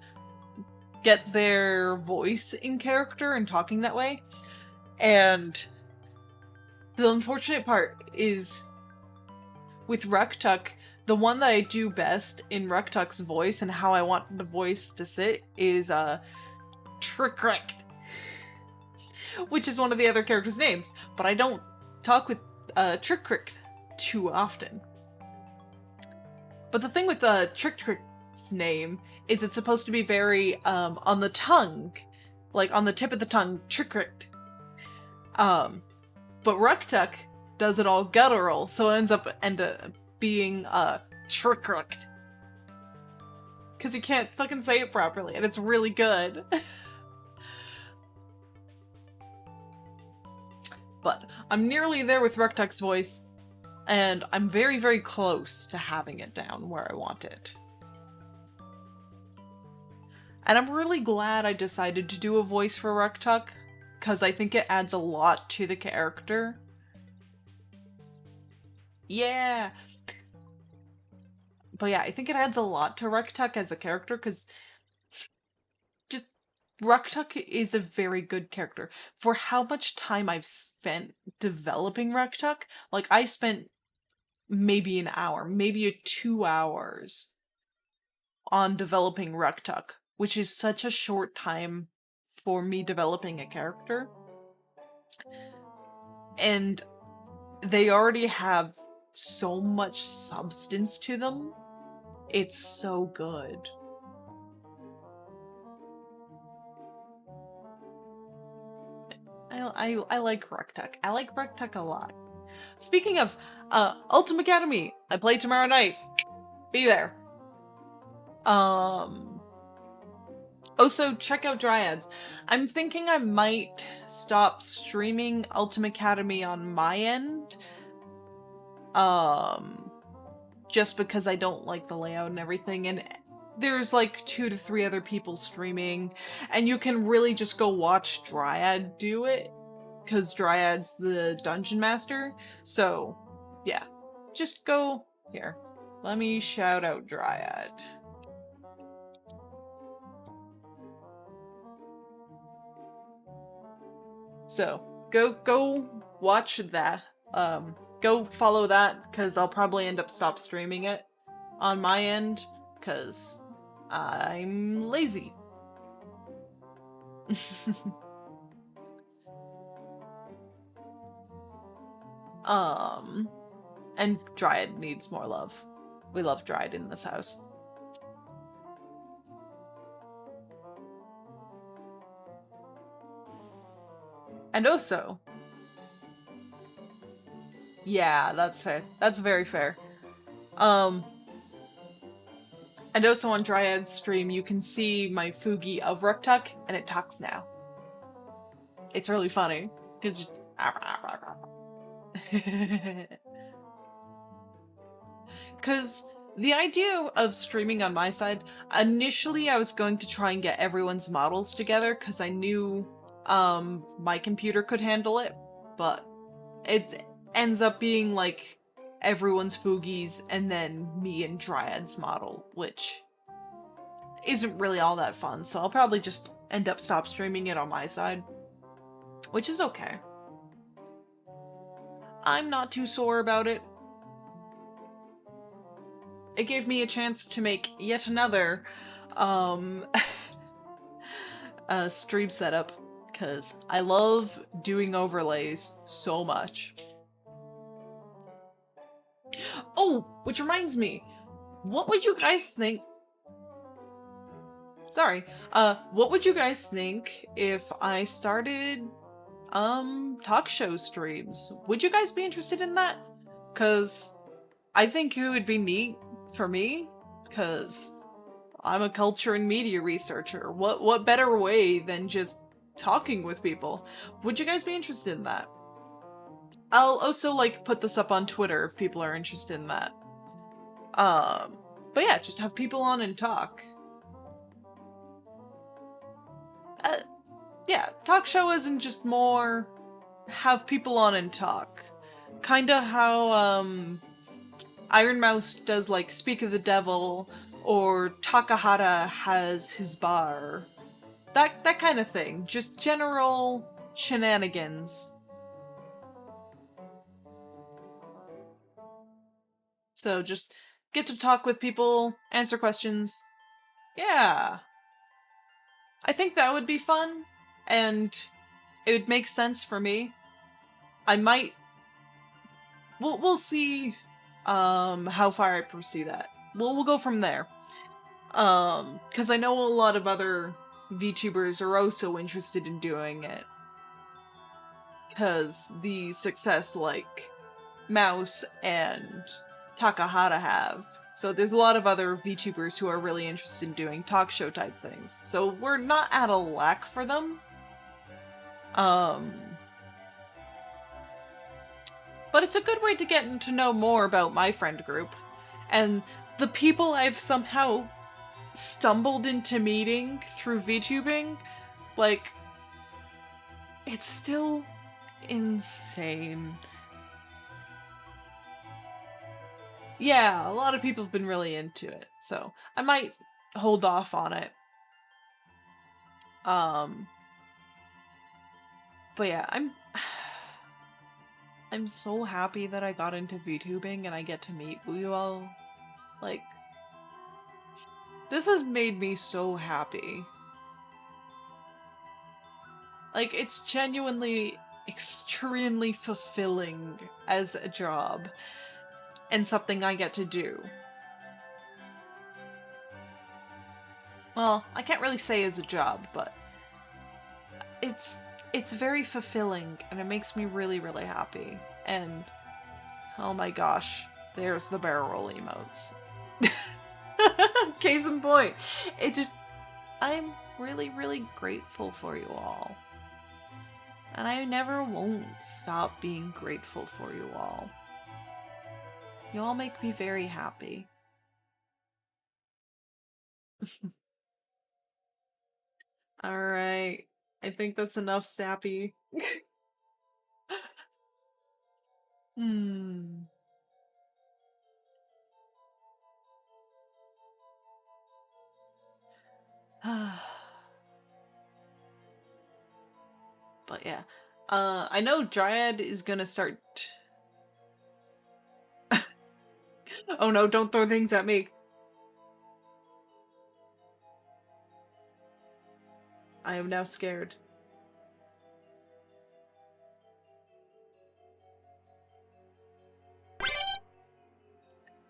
get their voice in character and talking that way. And the unfortunate part is with Ruktuk, the one that I do best in Ruktuk's voice and how I want the voice to sit is Trickrick, which is one of the other characters' names, but I don't talk with Trickrick too often. But the thing with Trickrick's name is it's supposed to be very on the tongue, like on the tip of the tongue, Trickrick. But Ruktuk does it all guttural, so it ends up being Trickrick. Because he can't fucking say it properly, and it's really good. But I'm nearly there with Ruktuk's voice, and I'm very, very close to having it down where I want it. And I'm really glad I decided to do a voice for Ruktuk, because I think it adds a lot to the character. Yeah! But yeah, I think it adds a lot to Ruktuk as a character, because just Ruktuk is a very good character. For how much time I've spent developing Ruktuk, like I spent maybe an hour, maybe 2 hours on developing Ruktuk, which is such a short time for me developing a character. And they already have so much substance to them. It's so good. I like Ruktuk. I like Ruktuk a lot. Speaking of Ultima Academy, I play tomorrow night. Be there. Also, check out Dryads. I'm thinking I might stop streaming Ultima Academy on my end. Just because I don't like the layout and everything, and there's like 2 to 3 other people streaming, and you can really just go watch Dryad do it, because Dryad's the dungeon master. So, yeah. Just go here. Let me shout out Dryad. So, go watch that. Go follow that, because I'll probably end up stop streaming it on my end, because I'm lazy. And Dryad needs more love. We love Dryad in this house. And also... Yeah, that's fair. That's very fair. And also on Dryad's stream, you can see my Fugi of Ruktuk, and it talks now. It's really funny. It's just... Because the idea of streaming on my side, initially I was going to try and get everyone's models together, because I knew my computer could handle it, but it ends up being like everyone's Fugis and then me and Dryad's model, which isn't really all that fun, so I'll probably just end up stop streaming it on my side, which is okay. I'm not too sore about it. It gave me a chance to make yet another stream setup, because I love doing overlays so much. Oh, which reminds me, what would you guys think? Sorry, what would you guys think if I started talk show streams? Would you guys be interested in that? Because I think it would be neat for me, because I'm a culture and media researcher. What better way than just talking with people? Would you guys be interested in that? I'll also, like, put this up on Twitter if people are interested in that. But yeah, just have people on and talk. Yeah, talk show isn't just more have people on and talk. Kinda how, Iron Mouse does, like, Speak of the Devil, or Takahata has his bar. That kind of thing. Just general shenanigans. So just get to talk with people, answer questions. Yeah. I think that would be fun, and it would make sense for me. I might... We'll see how far I pursue that. We'll go from there. Because I know a lot of other VTubers are also interested in doing it. Because the success like Mouse and Takahata have. So there's a lot of other VTubers who are really interested in doing talk show type things. So we're not at a lack for them. But it's a good way to get to know more about my friend group. And the people I've somehow stumbled into meeting through VTubing, like, it's still insane. Yeah, a lot of people have been really into it, so I might hold off on it. But yeah, I'm so happy that I got into VTubing and I get to meet you all. Like, this has made me so happy. Like, it's genuinely extremely fulfilling as a job and something I get to do. Well, I can't really say as a job, but it's very fulfilling and it makes me really, really happy. And oh my gosh, there's the barrel roll emotes. Case in point. I'm really, really grateful for you all. And I never won't stop being grateful for you all. You all make me very happy. Alright. I think that's enough sappy. But yeah. I know Dryad is gonna start... Oh no, don't throw things at me. I am now scared.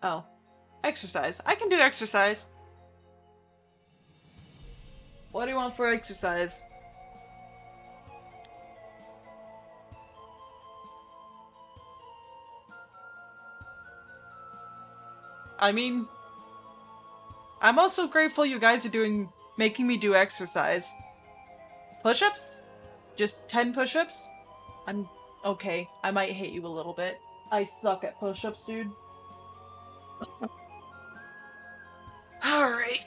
Oh. Exercise. I can do exercise. What do you want for exercise? I mean, I'm also grateful you guys are making me do exercise. Push-ups? Just 10 push-ups? I'm okay. I might hate you a little bit. I suck at push-ups, dude. Alright.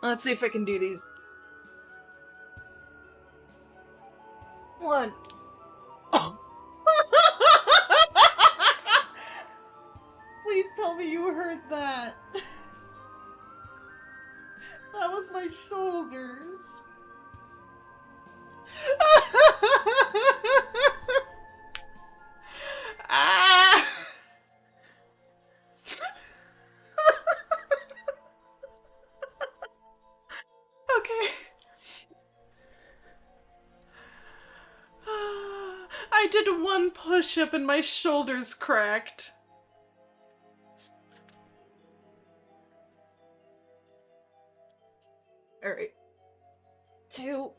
Let's see if I can do these. 1. Oh. Please that? That was my shoulders. Ah! Okay. I did one push-up and my shoulders cracked. Alright. 2,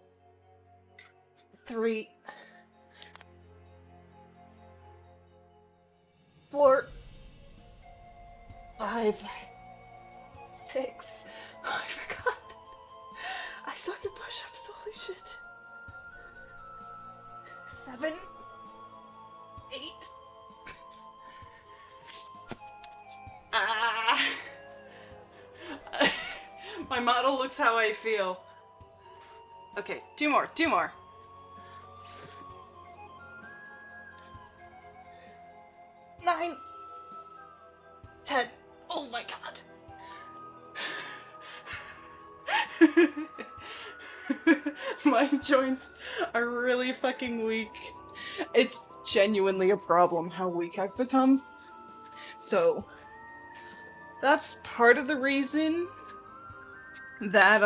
3, 4, 5, 6. Oh, I forgot. I suck at push-ups, holy shit. 7, 8. Ah. My model looks how I feel. Okay, 2 more, 2 more. 9, 10. Oh my god. My joints are really fucking weak. It's genuinely a problem how weak I've become. So, that's part of the reason that,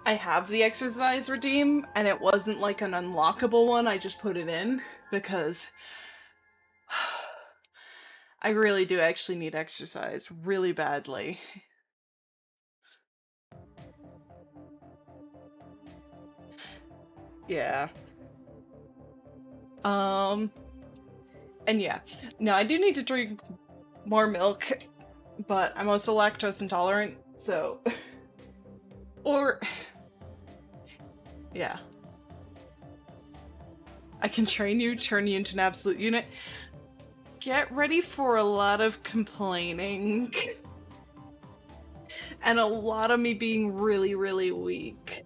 I have the exercise redeem, and it wasn't like an unlockable one, I just put it in, because I really do actually need exercise really badly. Yeah. And yeah. No, I do need to drink more milk, but I'm also lactose intolerant, so... Or... Yeah. I can train you, turn you into an absolute unit. Get ready for a lot of complaining. And a lot of me being really, really weak.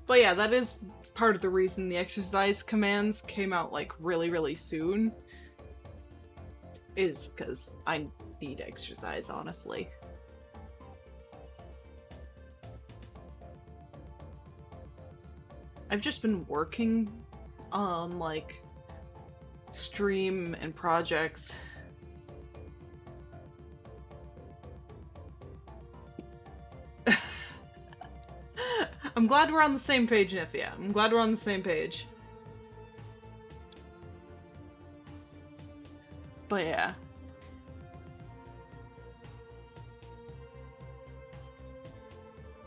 But yeah, that is part of the reason the exercise commands came out like really, really soon. Is because I need exercise, honestly. I've just been working on like stream and projects. I'm glad we're on the same page, Nithya. I'm glad we're on the same page. But yeah.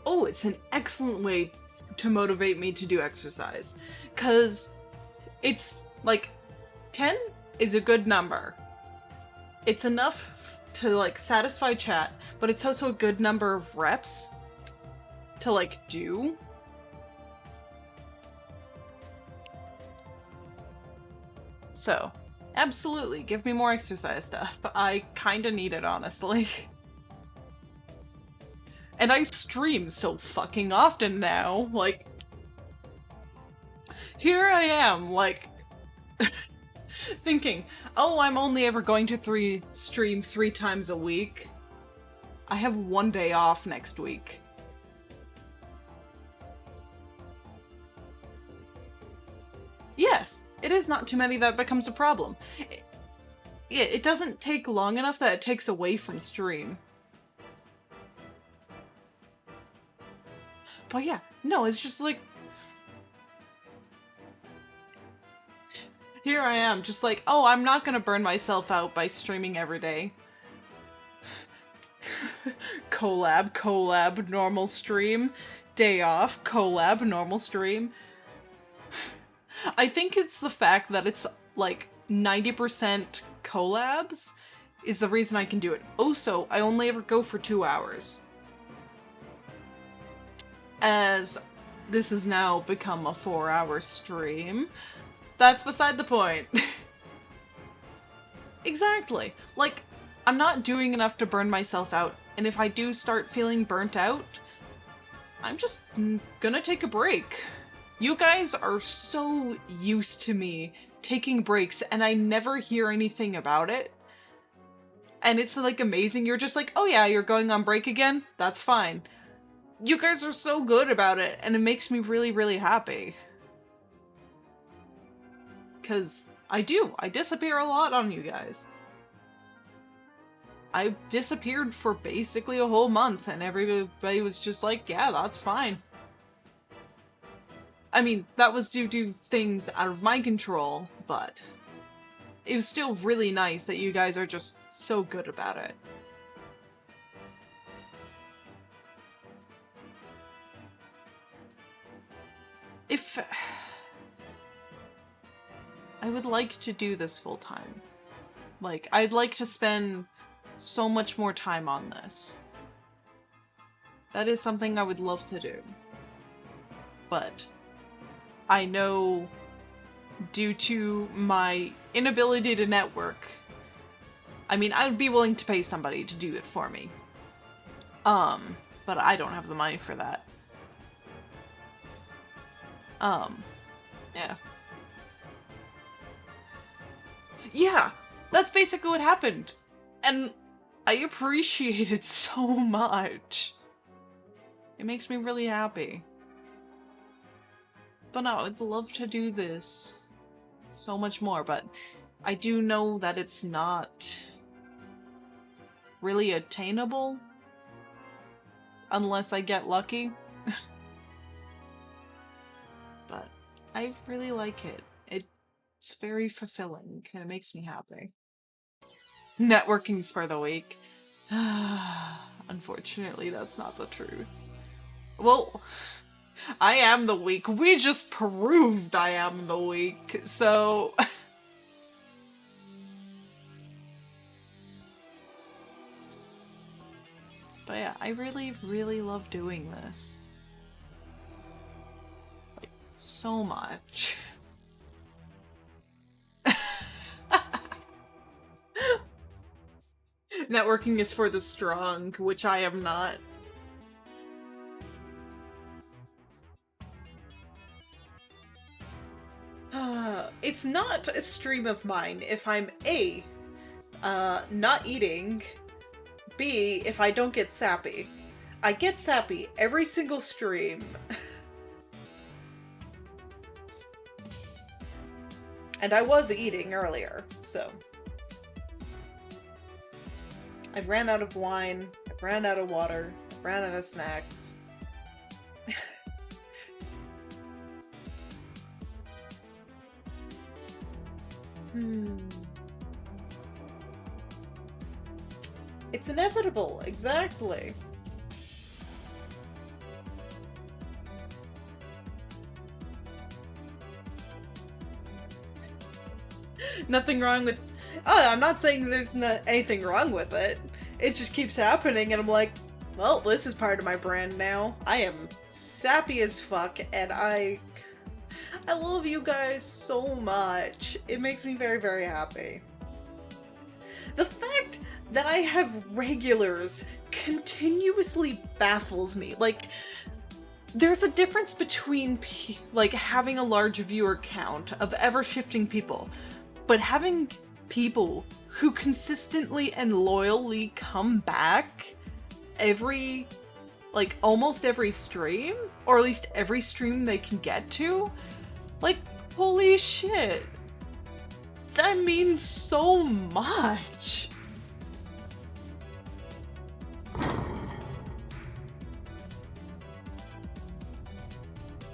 Oh, it's an excellent way to motivate me to do exercise. 'Cause it's like 10 is a good number. It's enough to like satisfy chat, but it's also a good number of reps to like do. So, absolutely, give me more exercise stuff. I kinda need it, honestly. And I stream so fucking often now, like... Here I am, like... thinking, oh, I'm only ever going to stream 3 times a week. I have 1 day off next week. Yes, it is not too many that becomes a problem. It doesn't take long enough that it takes away from stream. But yeah, no, it's just like... Here I am, just like, oh, I'm not gonna burn myself out by streaming every day. collab, normal stream. Day off, collab, normal stream. I think it's the fact that it's like 90% collabs is the reason I can do it. Also, I only ever go for 2 hours. As this has now become a 4-hour stream. That's beside the point. Exactly. Like, I'm not doing enough to burn myself out, and if I do start feeling burnt out, I'm just gonna take a break. You guys are so used to me taking breaks and I never hear anything about it. And it's like amazing. You're just like, oh yeah, you're going on break again? That's fine. You guys are so good about it, and it makes me really, really happy. Because I disappear a lot on you guys. I disappeared for basically a whole month, and everybody was just like, yeah, that's fine. I mean, that was due to things out of my control, but it was still really nice that you guys are just so good about it. If I would like to do this full time. Like, I'd like to spend so much more time on this. That is something I would love to do. But I know due to my inability to network, I mean, I'd be willing to pay somebody to do it for me. But I don't have the money for that. Yeah. Yeah, that's basically what happened. And I appreciate it so much. It makes me really happy. But no, I'd love to do this so much more, but I do know that it's not really attainable unless I get lucky. But I really like it. It's very fulfilling and it makes me happy. Networking's for the weak. Unfortunately, that's not the truth. Well, I am the weak. We just proved I am the weak, so... But yeah, I really, really love doing this. Like, so much. Networking is for the strong, which I am not. It's not a stream of mine if I'm A, not eating, B, if I don't get sappy. I get sappy every single stream. And I was eating earlier, so. I ran out of wine, I ran out of water, I ran out of snacks. It's inevitable, exactly. Nothing wrong with... Oh, I'm not saying there's not anything wrong with it. It just keeps happening and I'm like, well, this is part of my brand now. I am sappy as fuck and I love you guys so much. It makes me very, very happy. The fact that I have regulars continuously baffles me. Like, there's a difference between like having a large viewer count of ever-shifting people, but having people who consistently and loyally come back every, like, almost every stream, or at least every stream they can get to, like, holy shit. That means so much.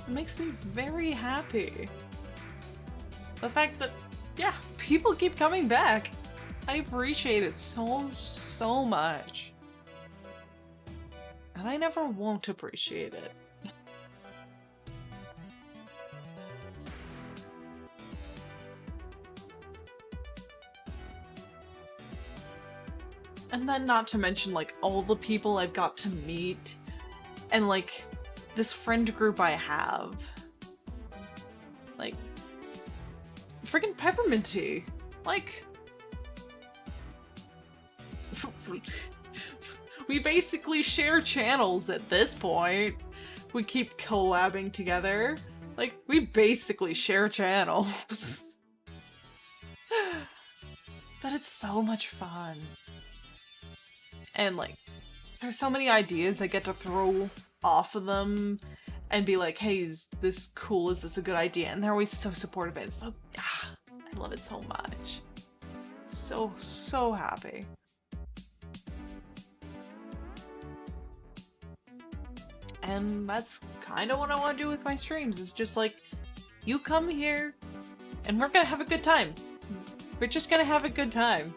It makes me very happy. The fact that, yeah, people keep coming back. I appreciate it so, so much. And I never won't appreciate it. And then not to mention, like, all the people I've got to meet, and, like, this friend group I have. Like, friggin' peppermint tea. Like, we basically share channels at this point. We keep collabing together. Like, we basically share channels. it's so much fun. And like, there's so many ideas I get to throw off of them and be like, hey, is this cool? Is this a good idea? And they're always so supportive of it. So, I love it so much. So happy. And that's kind of what I want to do with my streams. It's just like, you come here and we're gonna have a good time. We're just gonna have a good time.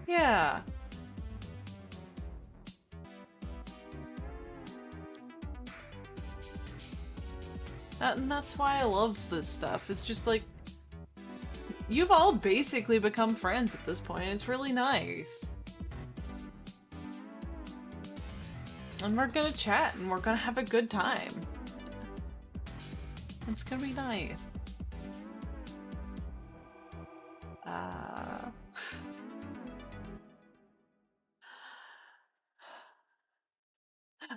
Yeah. And that's why I love this stuff. It's just like, you've all basically become friends at this point. It's really nice. And we're gonna chat and we're gonna have a good time. It's gonna be nice.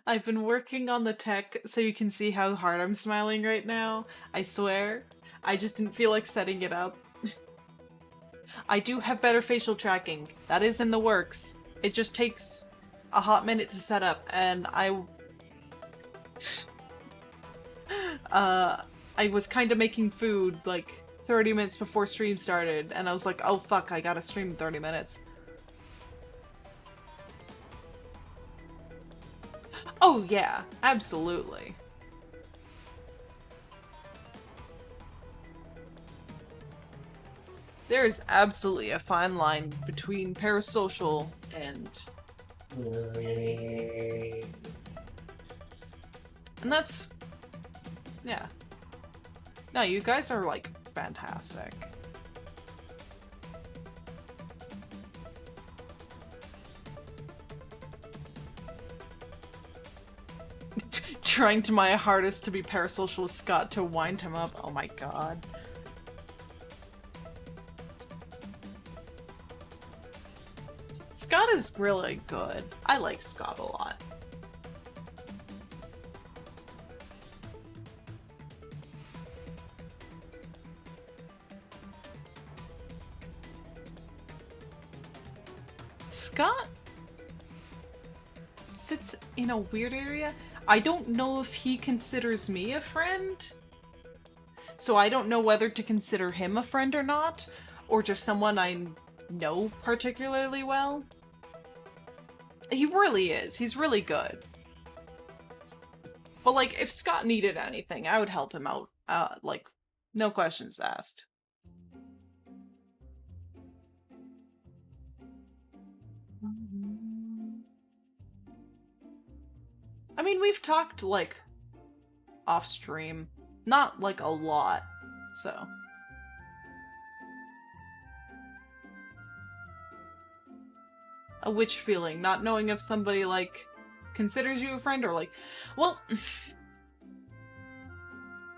I've been working on the tech so you can see how hard I'm smiling right now. I swear. I just didn't feel like setting it up. I do have better facial tracking. That is in the works. It just takes a hot minute to set up, and I was kind of making food like 30 minutes before stream started, and I was like, oh fuck, I gotta stream in 30 minutes. Oh yeah, absolutely. There is absolutely a fine line between parasocial and... And that's... yeah. No, you guys are, like, fantastic. Trying to my hardest to be parasocial with Scott to wind him up. Oh my god. Scott is really good. I like Scott a lot. Scott sits in a weird area. I don't know if he considers me a friend. So I don't know whether to consider him a friend or not, or just someone I know particularly well. He really is. He's really good. But like, if Scott needed anything, I would help him out. Like, no questions asked. I mean, we've talked, like, off-stream. Not, like, a lot, so... A witch feeling, not knowing if somebody, like, considers you a friend or, like... Well...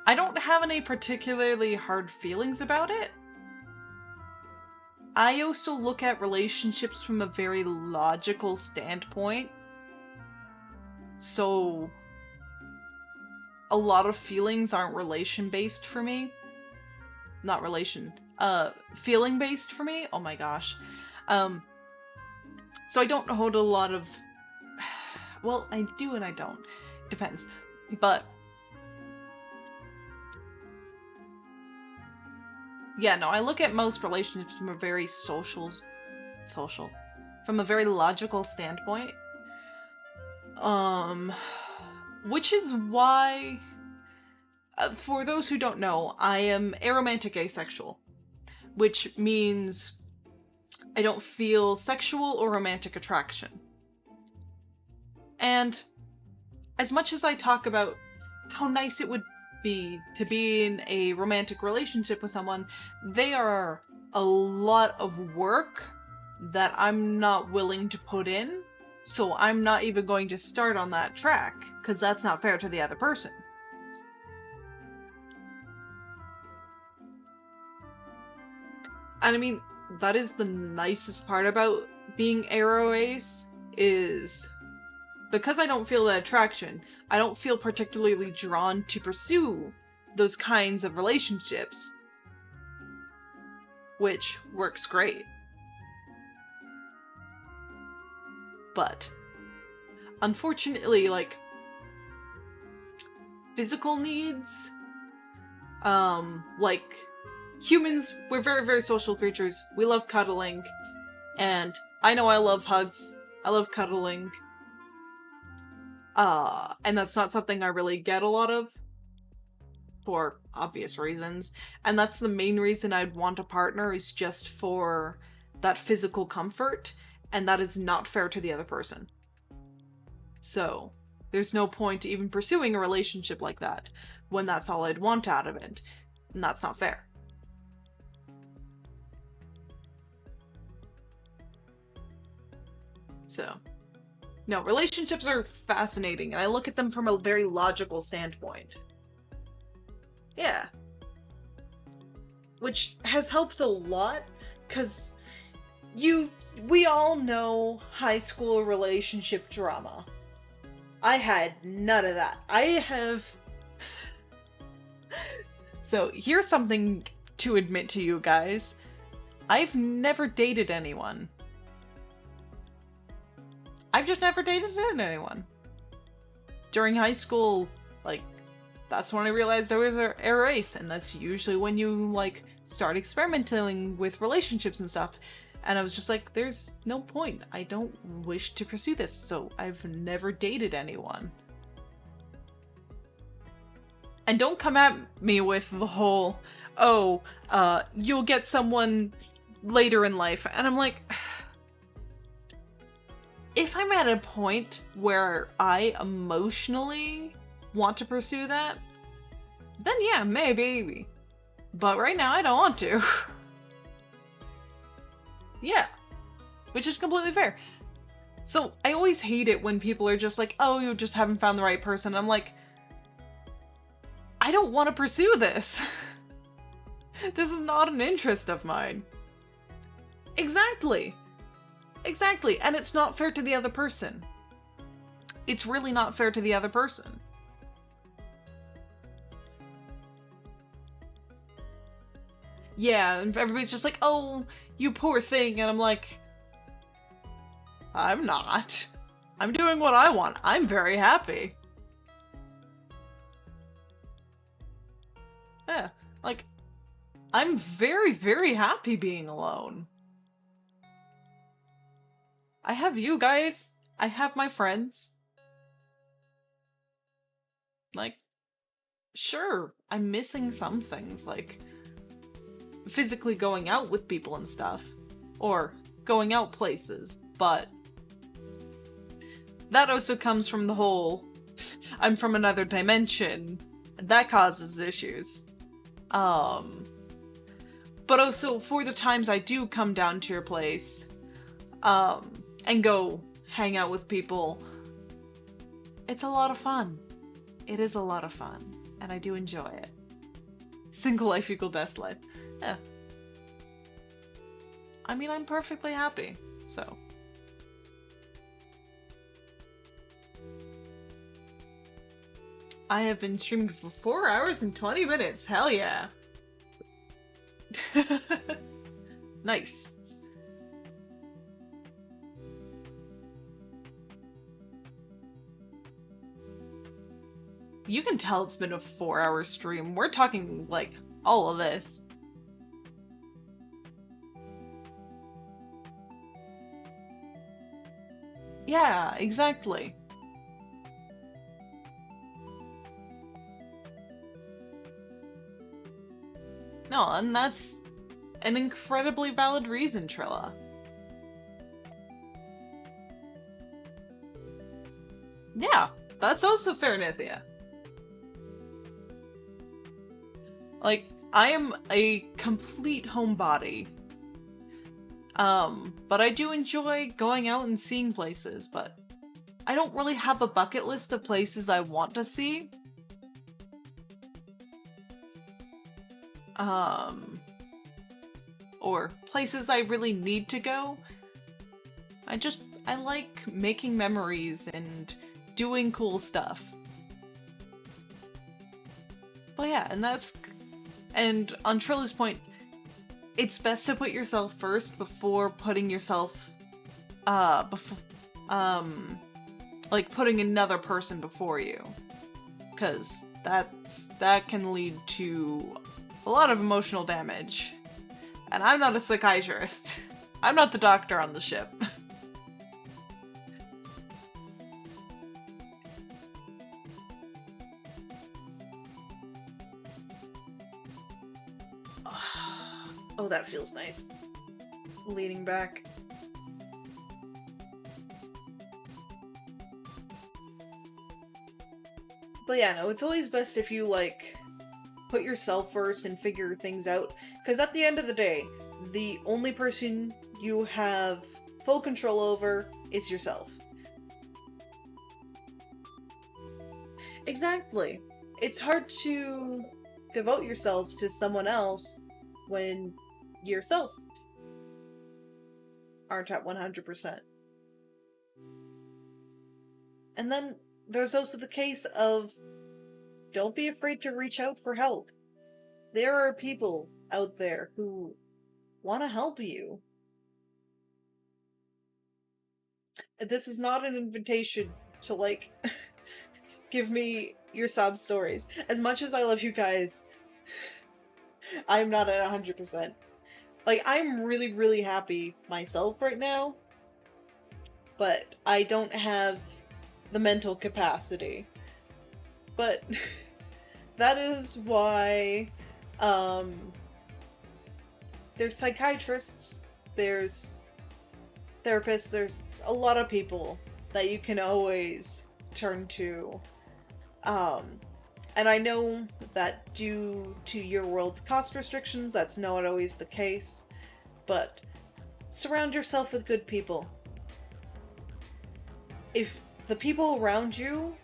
I don't have any particularly hard feelings about it. I also look at relationships from a very logical standpoint. So, a lot of feelings aren't relation-based for me. Not relation. Feeling-based for me? Oh my gosh. So I don't hold a lot of... Well, I do and I don't. Depends. But... yeah, no, I look at most relationships from a very social... From a very logical standpoint. Which is why, for those who don't know, I am aromantic asexual, which means I don't feel sexual or romantic attraction. And as much as I talk about how nice it would be to be in a romantic relationship with someone, they are a lot of work that I'm not willing to put in. So I'm not even going to start on that track, because that's not fair to the other person. And I mean, that is the nicest part about being Aero Ace, is because I don't feel that attraction, I don't feel particularly drawn to pursue those kinds of relationships. Which works great. But, unfortunately, like, physical needs, like, humans, we're very, very social creatures. We love cuddling, and I know I love hugs. I love cuddling. And that's not something I really get a lot of, for obvious reasons. And that's the main reason I'd want a partner, is just for that physical comfort, and that is not fair to the other person. So, there's no point even pursuing a relationship like that, when that's all I'd want out of it. And that's not fair. So, no, relationships are fascinating, and I look at them from a very logical standpoint. Yeah. Which has helped a lot, because we all know high school relationship drama. I had none of that. I have... So, here's something to admit to you guys. I've never dated anyone. I've just never dated anyone. During high school, like, that's when I realized I was a race, and that's usually when you, like, start experimenting with relationships and stuff. And I was just like, there's no point. I don't wish to pursue this, so I've never dated anyone. And don't come at me with the whole, oh, you'll get someone later in life. And I'm like, if I'm at a point where I emotionally want to pursue that, then yeah, maybe. But right now, I don't want to. Yeah. Which is completely fair. So, I always hate it when people are just like, oh, you just haven't found the right person. I'm like, I don't want to pursue this. This is not an interest of mine. Exactly. Exactly. And it's not fair to the other person. It's really not fair to the other person. Yeah, and everybody's just like, oh, you poor thing. And I'm like, I'm not. I'm doing what I want. I'm very happy. Yeah, like, I'm very, very happy being alone. I have you guys. I have my friends. Like, sure, I'm missing some things, like physically going out with people and stuff, or going out places, but that also comes from the whole I'm from another dimension, and that causes issues. But also for the times I do come down to your place, and go hang out with people, it's a lot of fun. It is a lot of fun, and I do enjoy it. Single life equal best life. Yeah. I mean, I'm perfectly happy, so. I have been streaming for 4 hours and 20 minutes. Hell yeah. Nice. You can tell it's been a 4-hour stream. We're talking, like, all of this. Yeah, exactly. No, and that's an incredibly valid reason, Trilla. Yeah, that's also fair, Nithya. Like, I am a complete homebody. But I do enjoy going out and seeing places, but I don't really have a bucket list of places I want to see. Or places I really need to go. I I like making memories and doing cool stuff. But yeah, and on Trilla's point, it's best to put yourself first before putting yourself, like putting another person before you. Because that can lead to a lot of emotional damage. And I'm not a psychiatrist. I'm not the doctor on the ship. Oh, that feels nice. Leaning back. But yeah, no, it's always best if you, like, put yourself first and figure things out. Because at the end of the day, the only person you have full control over is yourself. Exactly. It's hard to devote yourself to someone else when yourself aren't at 100%. And then there's also the case of don't be afraid to reach out for help. There are people out there who want to help you. This is not an invitation to, like, give me your sob stories. As much as I love you guys, I'm not at 100%. Like, I'm really, really happy myself right now, but I don't have the mental capacity. But that is why there's psychiatrists, there's therapists, there's a lot of people that you can always turn to. And I know that due to your world's cost restrictions, that's not always the case, but surround yourself with good people. If the people around you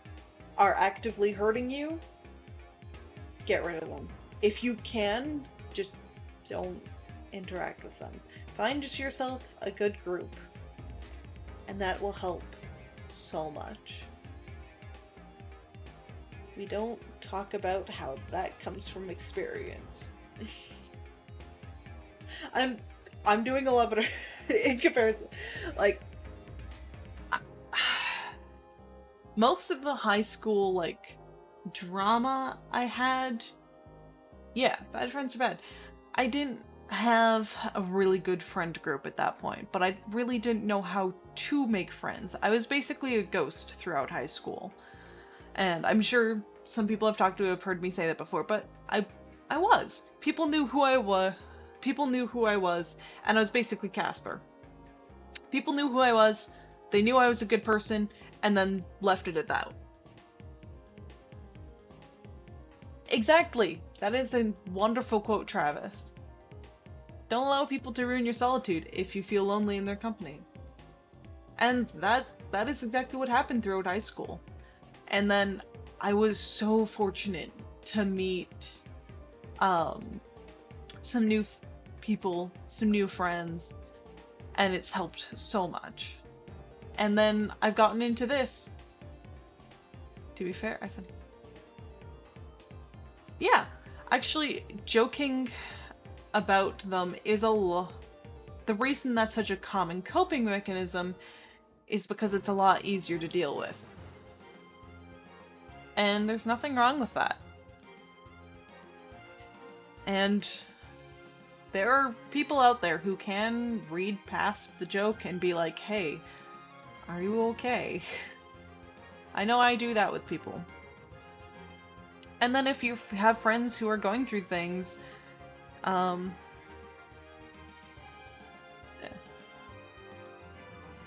are actively hurting you, get rid of them. If you can, just don't interact with them. Find yourself a good group, and that will help so much. We don't talk about how that comes from experience. I'm doing a lot better in comparison. Like, most of the high school, like, drama I had, yeah, bad friends are bad. I didn't have a really good friend group at that point, but I really didn't know how to make friends. I was basically a ghost throughout high school. And I'm sure some people I've talked to have heard me say that before, but I was. People knew who I was. People knew who I was, and I was basically Casper. People knew who I was, they knew I was a good person, and then left it at that. Exactly. That is a wonderful quote, Travis. Don't allow people to ruin your solitude if you feel lonely in their company. And that is exactly what happened throughout high school. And then I was so fortunate to meet some new people, some new friends, and it's helped so much. And then I've gotten into this. To be fair, I find... Yeah, actually, joking about them is the reason that's such a common coping mechanism is because it's a lot easier to deal with. And there's nothing wrong with that. And there are people out there who can read past the joke and be like, hey, are you okay? I know I do that with people. And then if you have friends who are going through things,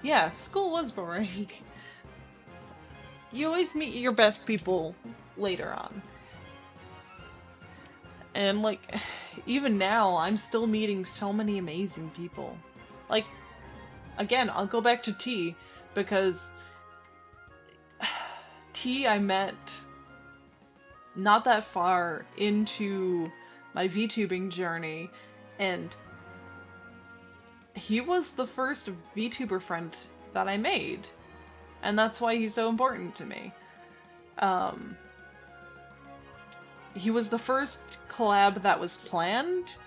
yeah, school was boring. You always meet your best people later on. And, like, even now, I'm still meeting so many amazing people. Like, again, I'll go back to T, because T I met not that far into my VTubing journey, and he was the first VTuber friend that I made. And that's why he's so important to me. He was the first collab that was planned,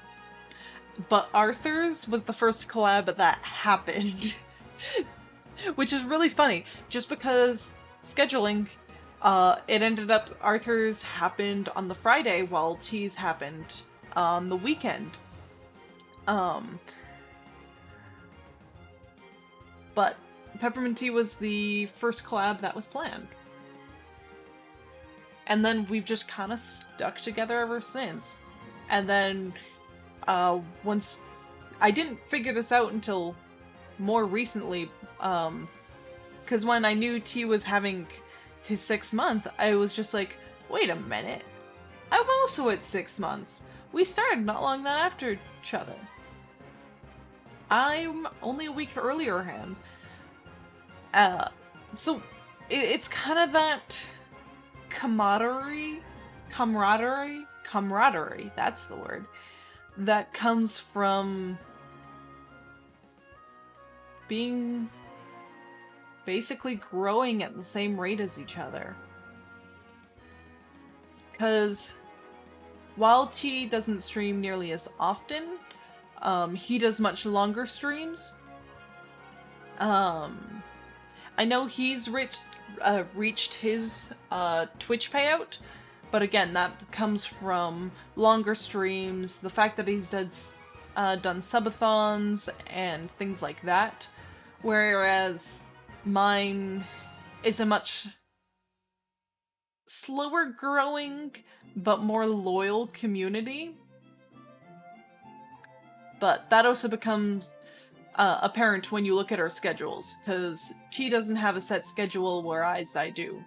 but Arthur's was the first collab that happened. Which is really funny, just because scheduling, it ended up Arthur's happened on the Friday while T's happened on the weekend. But Peppermint Tea was the first collab that was planned. And then we've just kind of stuck together ever since. And then, once... I didn't figure this out until more recently, because when I knew T was having his 6th month, I was just like, wait a minute. I'm also at 6 months. We started not long that after each other. I'm only a week earlier him. So it's kind of that camaraderie, that's the word, that comes from being basically growing at the same rate as each other. Because while T doesn't stream nearly as often, he does much longer streams. I know he's reached his Twitch payout, but again, that comes from longer streams, the fact that he's done subathons and things like that, whereas mine is a much slower growing but more loyal community. But that also becomes apparent when you look at our schedules, because T doesn't have a set schedule, whereas I do.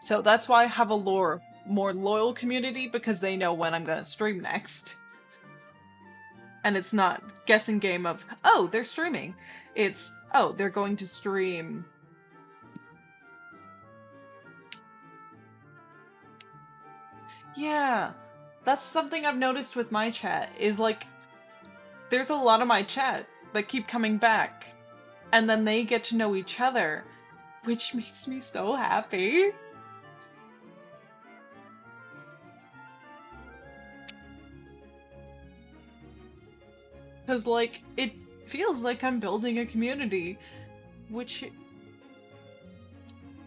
So that's why I have a more loyal community, because they know when I'm gonna stream next. And it's not guessing game of, oh, they're streaming. It's, oh, they're going to stream. Yeah, that's something I've noticed with my chat, is like, there's a lot of my chat that keep coming back, and then they get to know each other, which makes me so happy. Because, like, it feels like I'm building a community, which,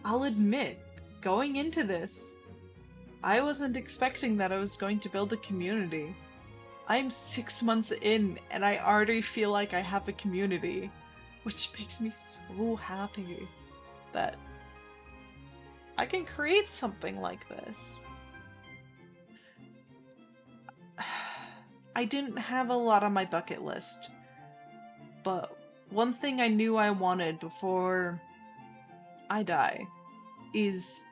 I'll admit, going into this, I wasn't expecting that I was going to build a community. I'm 6 months in, and I already feel like I have a community, which makes me so happy that I can create something like this. I didn't have a lot on my bucket list, but one thing I knew I wanted before I die is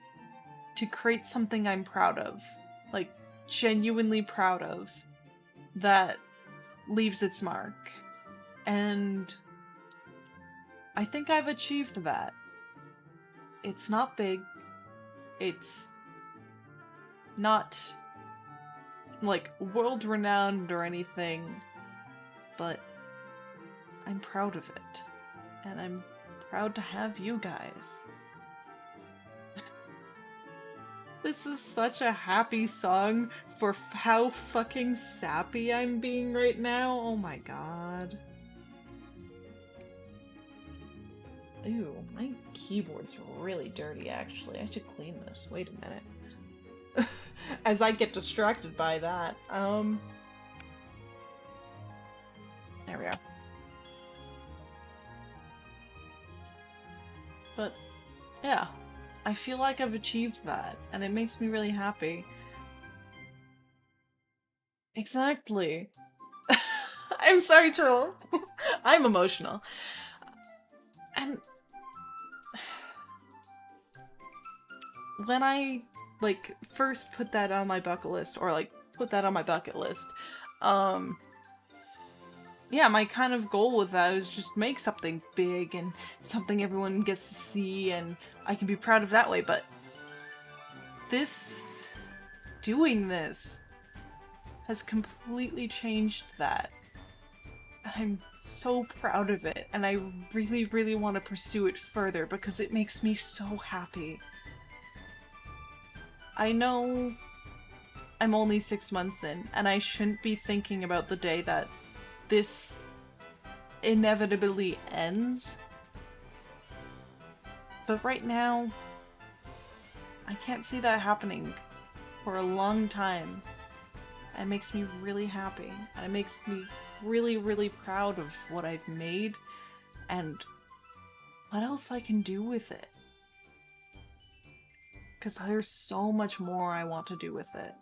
to create something I'm proud of, like genuinely proud of, that leaves its mark. And I think I've achieved that. It's not big. It's not like world-renowned or anything, but I'm proud of it. And I'm proud to have you guys. This is such a happy song for how fucking sappy I'm being right now. Oh my god. Ew, my keyboard's really dirty actually. I should clean this. Wait a minute. As I get distracted by that. There we go. But, yeah. I feel like I've achieved that, and it makes me really happy. Exactly. I'm sorry, Turtle. I'm emotional. And when I, like, first put that on my bucket list, or, like, put that on my bucket list, yeah, my kind of goal with that was just make something big and something everyone gets to see and I can be proud of that way, but doing this has completely changed that. I'm so proud of it, and I really, really want to pursue it further because it makes me so happy. I know I'm only 6 months in, and I shouldn't be thinking about the day that this inevitably ends. But right now, I can't see that happening for a long time. It makes me really happy. And it makes me really, really proud of what I've made and what else I can do with it. Because there's so much more I want to do with it.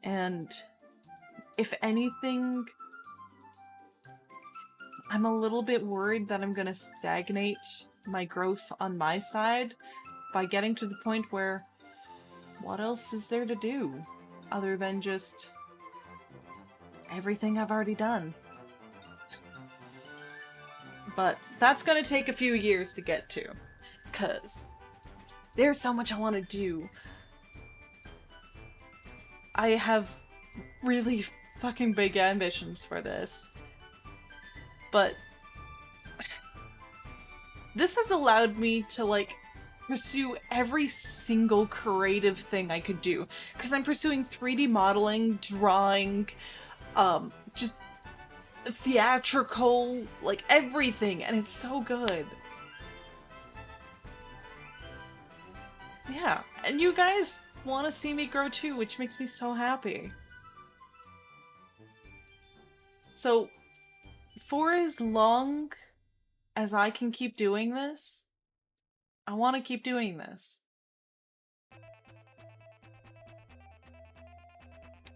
And if anything, I'm a little bit worried that I'm gonna stagnate my growth on my side by getting to the point where what else is there to do other than just everything I've already done? But that's gonna take a few years to get to, cause there's so much I want to do. I have really fucking big ambitions for this. But this has allowed me to, like, pursue every single creative thing I could do. Because I'm pursuing 3D modeling, drawing, just theatrical, like, everything. And it's so good. Yeah, and you guys want to see me grow too, which makes me so happy. So, for as long as I can keep doing this, I want to keep doing this.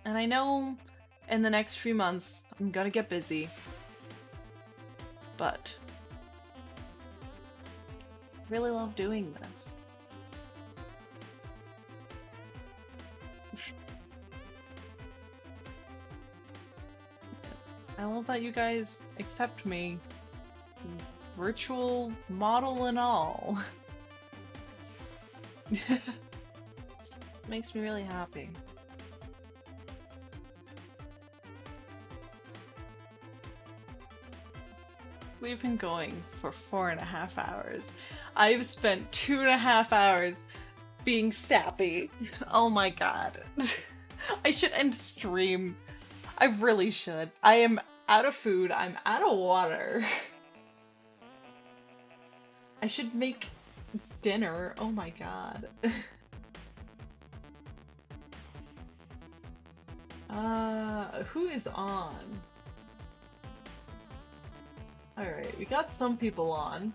And I know in the next few months I'm gonna get busy, but I really love doing this. I love that you guys accept me, virtual model and all. Makes me really happy. We've been going for 4.5 hours. I've spent 2.5 hours being sappy. Oh my god. I should end stream. I really should. I am out of food. I'm out of water. I should make dinner. Oh my god. Who is on? Alright, we got some people on.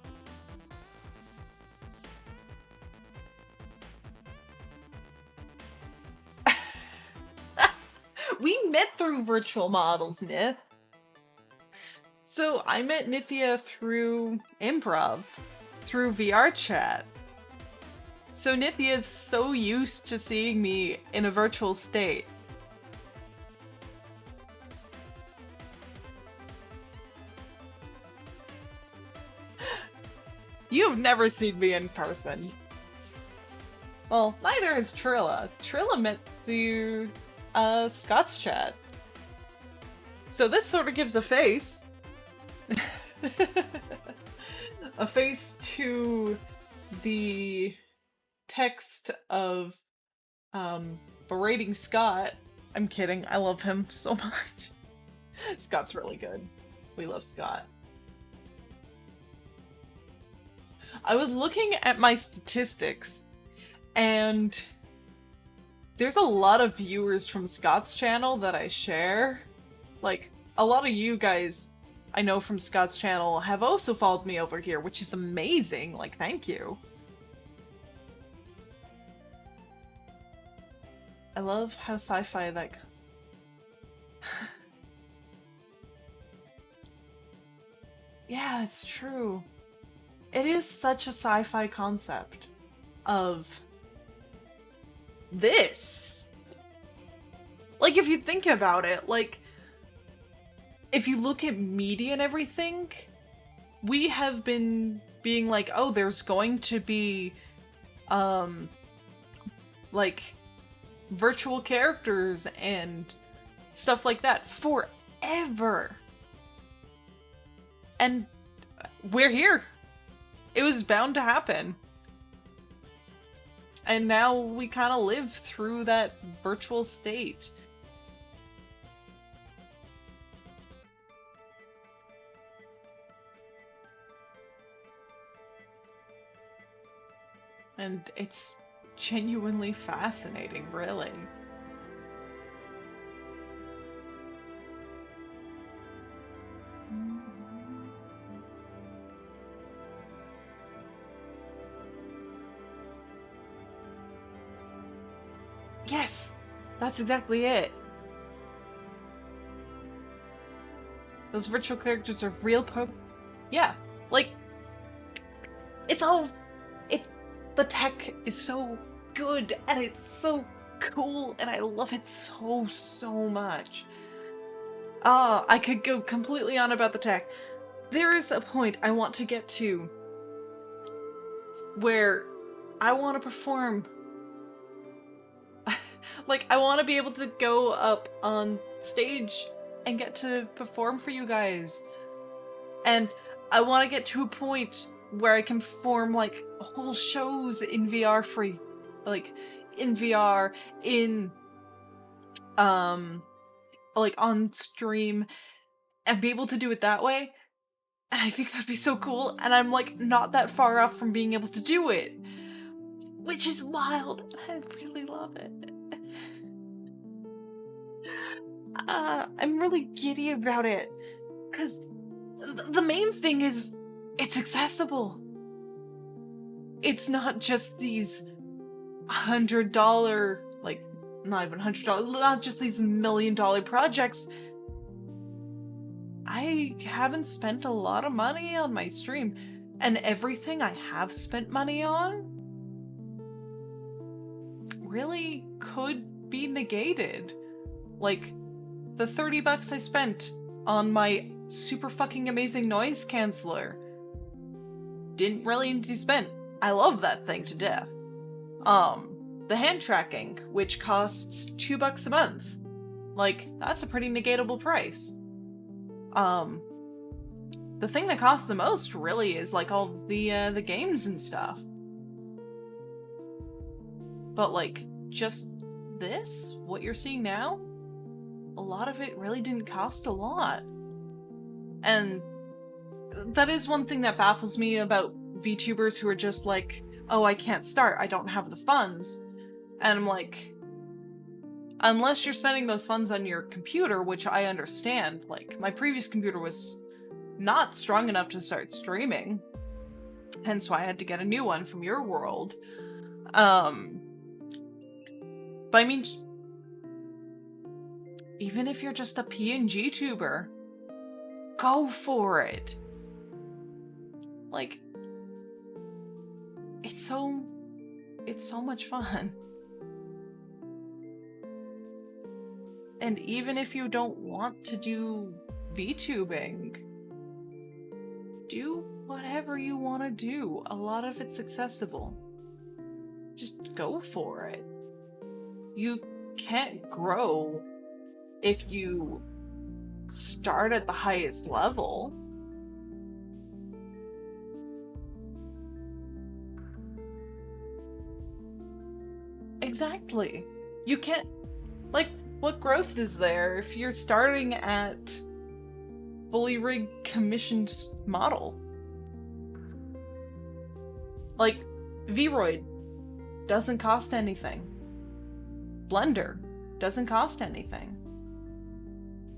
We met through virtual models, Nith. So I met Nithia through improv, through VR chat. So Nithia is so used to seeing me in a virtual state. You've never seen me in person. Well, neither has Trilla. Trilla met through Scott's chat. So this sort of gives a face. A face to the text of berating Scott. I'm kidding, I love him so much. Scott's really good. We love Scott. I was looking at my statistics, and there's a lot of viewers from Scott's channel that I share. Like, a lot of you guys I know from Scott's channel have also followed me over here, which is amazing. Like, thank you. I love how sci-fi that goes. Yeah, it's true. It is such a sci-fi concept of this. Like, if you think about it, like, if you look at media and everything, we have been being like, oh, there's going to be, like, virtual characters and stuff like that ever. And we're here. It was bound to happen. And now we kind of live through that virtual state. And it's genuinely fascinating, really. Yes! That's exactly it. Those virtual characters are real Yeah, like, it's all... The tech is so good, and it's so cool, and I love it so, so much. I could go completely on about the tech. There is a point I want to get to where I want to perform. Like, I want to be able to go up on stage and get to perform for you guys. And I want to get to a point where I can perform, like, whole shows in VR free. Like, in VR, like, on stream, and be able to do it that way. And I think that'd be so cool, and I'm, like, not that far off from being able to do it. Which is wild. I really love it. I'm really giddy about it. Because the main thing is, it's accessible. It's not just these $100, like, not even $100, not just these $1 million projects. I haven't spent a lot of money on my stream, and everything I have spent money on really could be negated. Like, the $30 I spent on my super fucking amazing noise canceller didn't really need to be spent. I love that thing to death. The hand tracking, which costs $2 a month. Like, that's a pretty negatable price. The thing that costs the most really is like all the games and stuff. But like, just this, what you're seeing now, a lot of it really didn't cost a lot. And that is one thing that baffles me about VTubers who are just like, oh, I can't start, I don't have the funds. And I'm like, unless you're spending those funds on your computer, which I understand, like, my previous computer was not strong enough to start streaming, hence why I had to get a new one from your world. But I mean, even if you're just a PNG tuber, go for it. Like, it's so much fun. And even if you don't want to do VTubing, do whatever you want to do. A lot of it's accessible. Just go for it. You can't grow if you start at the highest level. Exactly. You can't, like, what growth is there if you're starting at fully rigged commissioned model? Like, Vroid doesn't cost anything. Blender doesn't cost anything.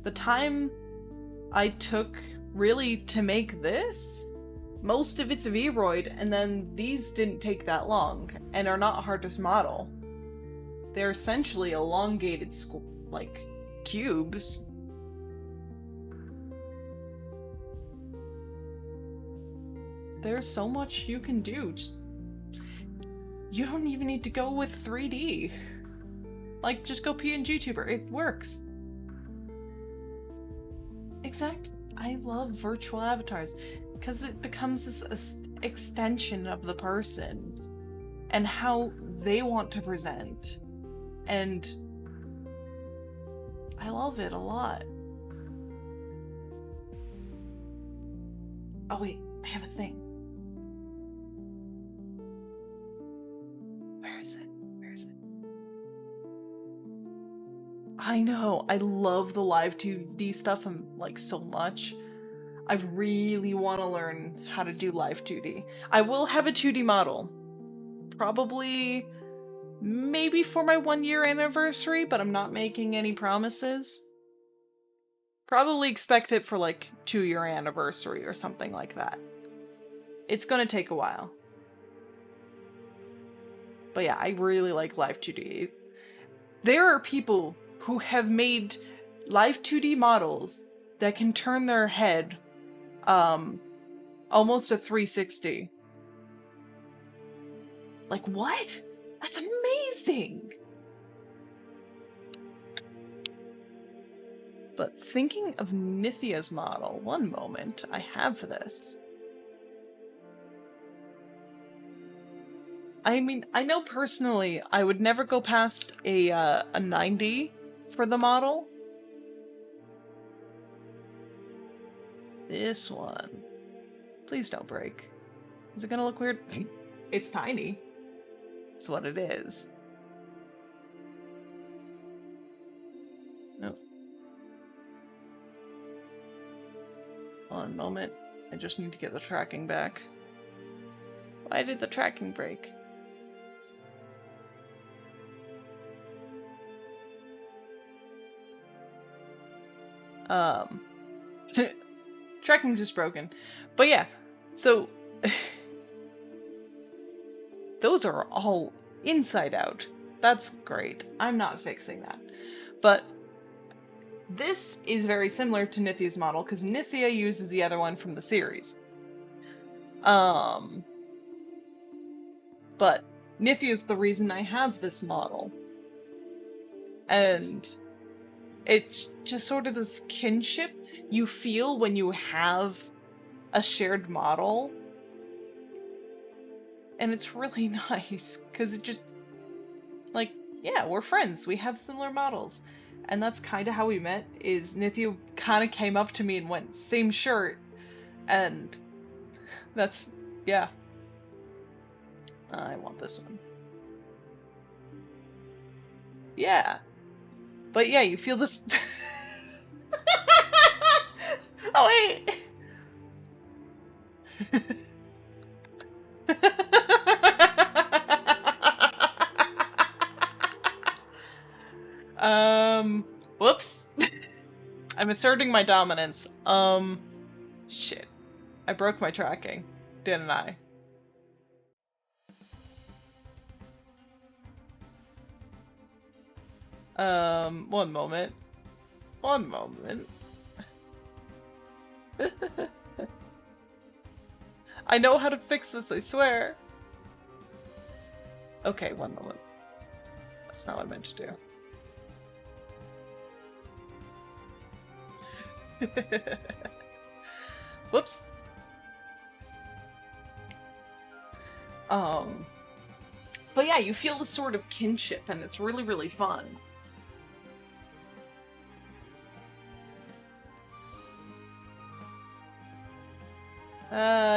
The time I took really to make this, most of it's Vroid, and then these didn't take that long and are not hard to model. They're essentially elongated, like, cubes. There's so much you can do. You don't even need to go with 3D. Like, just go PNG tuber. It works. Exactly. I love virtual avatars because it becomes this extension of the person and how they want to present. And I love it a lot. Oh wait, I have a thing. Where is it? Where is it? I know, I love the live 2D stuff like so much. I really want to learn how to do live 2D. I will have a 2D model. Probably, maybe for my 1-year anniversary, but I'm not making any promises. Probably expect it for like 2-year anniversary or something like that. It's gonna take a while. But yeah, I really like live 2D. There are people who have made live 2D models that can turn their head almost a 360. Like, what? That's amazing! But thinking of Nithia's model, one moment, I have this. I mean, I know personally I would never go past a 90 for the model. This one. Please don't break. Is it gonna look weird? It's tiny. It's what it is. Nope. One moment. I just need to get the tracking back. Why did the tracking break? Tracking's just broken. But yeah, so those are all inside out. That's great. I'm not fixing that. But this is very similar to Nithia's model, because Nithia uses the other one from the series. But Nithia's the reason I have this model. And it's just sort of this kinship you feel when you have a shared model. And it's really nice, because it just, like, yeah, we're friends. We have similar models. And that's kind of how we met, is Nithya kind of came up to me and went, same shirt. And that's, yeah. I want this one. Yeah. But yeah, you feel this... Oh, wait! Whoops. I'm asserting my dominance. Shit. I broke my tracking, didn't I? One moment. One moment. I know how to fix this, I swear. Okay, one moment. That's not what I meant to do. Whoops. But yeah, you feel the sort of kinship, and it's really, really fun.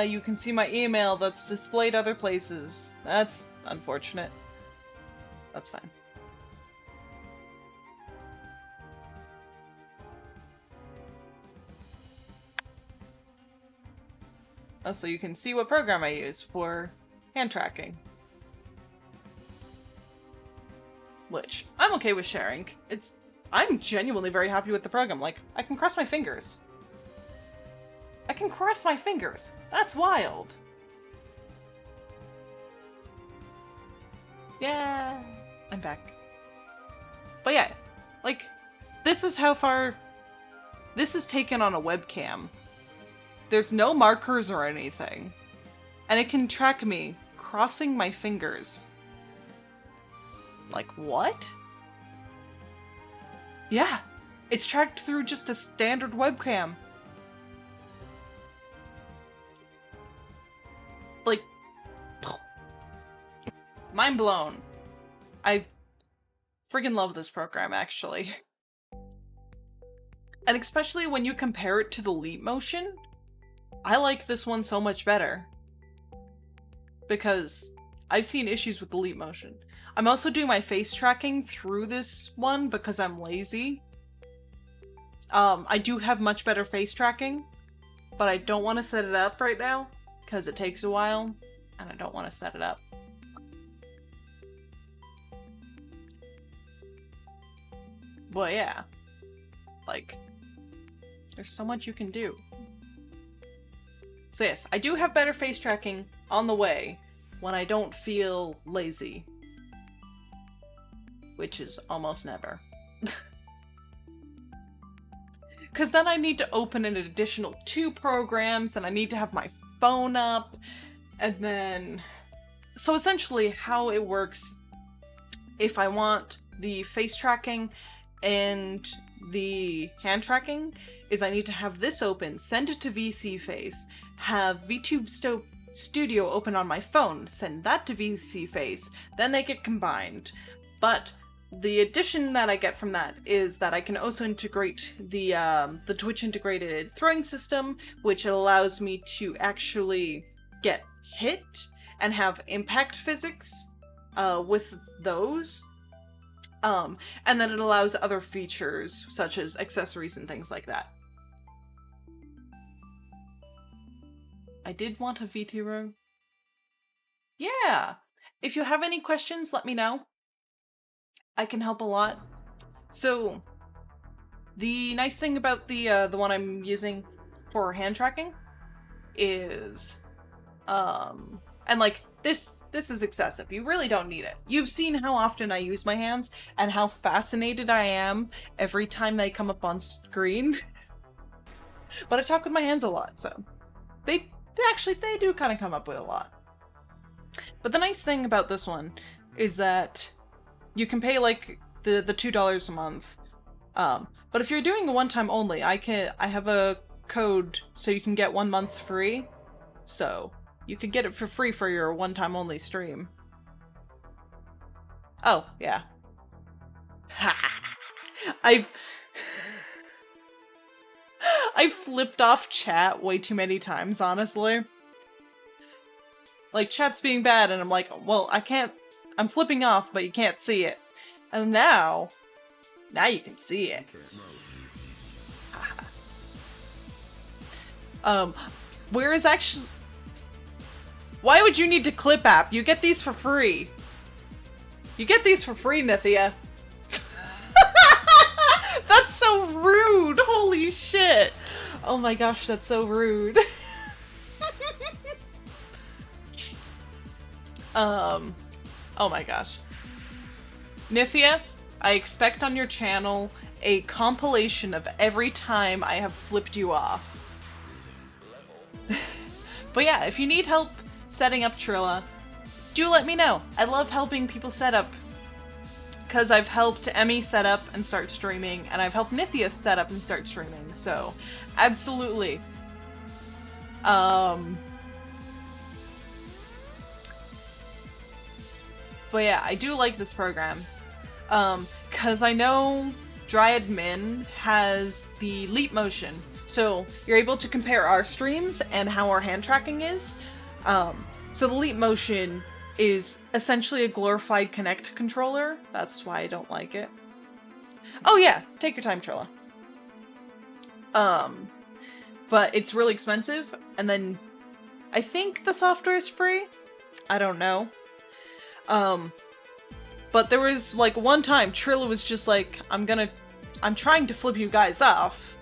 You can see my email that's displayed other places. That's unfortunate. That's fine. So you can see what program I use for hand tracking. Which, I'm okay with sharing. I'm genuinely very happy with the program. Like, I can cross my fingers. I can cross my fingers. That's wild. Yeah, I'm back. But yeah, like, this is how far this is taken on a webcam. There's no markers or anything. And it can track me crossing my fingers. Like, what? Yeah, it's tracked through just a standard webcam. Like, mind blown. I friggin' love this program, actually. And especially when you compare it to the Leap Motion, I like this one so much better. Because I've seen issues with the leap motion. I'm also doing my face tracking through this one because I'm lazy. I do have much better face tracking, but I don't want to set it up right now because it takes a while, and I don't want to set it up. But yeah, like, there's so much you can do. So yes, I do have better face tracking on the way when I don't feel lazy. Which is almost never. Because then I need to open an additional 2 programs, and I need to have my phone up, and then... So essentially, how it works, if I want the face tracking and the hand tracking, is I need to have this open, send it to VC Face, have VTube Studio open on my phone, send that to VC Face, then they get combined. But the addition that I get from that is that I can also integrate the Twitch integrated throwing system, which allows me to actually get hit and have impact physics with those. And then it allows other features such as accessories and things like that. I did want a VT row. Yeah! If you have any questions, let me know. I can help a lot. So, the nice thing about the one I'm using for hand tracking is, and like, this is excessive. You really don't need it. You've seen how often I use my hands and how fascinated I am every time they come up on screen. But I talk with my hands a lot, so they do kind of come up with a lot. But the nice thing about this one is that you can pay like the $2 a month. But if you're doing a one-time only, I have a code so you can get 1 month free. So you could get it for free for your one-time only stream. Oh, yeah. I've flipped off chat way too many times, honestly. Like, chat's being bad, and I'm like, well, I'm flipping off, but you can't see it. And now you can see it. Where is actually... Why would you need to clip app? You get these for free. You get these for free, Nithya. That's so rude! Holy shit! Oh my gosh, that's so rude. Oh my gosh. Nithya, I expect on your channel a compilation of every time I have flipped you off. But yeah, if you need help setting up Trilla, do let me know. I love helping people set up. Because I've helped Emmy set up and start streaming, and I've helped Nithya set up and start streaming, so absolutely. But yeah, I do like this program. Because I know Dryad Min has the leap motion, so you're able to compare our streams and how our hand tracking is. So the leap motion is essentially a glorified Kinect controller. That's why I don't like it. Oh yeah, take your time, Trilla. But it's really expensive, and then I think the software is free? I don't know. But there was like one time Trilla was just like, I'm trying to flip you guys off,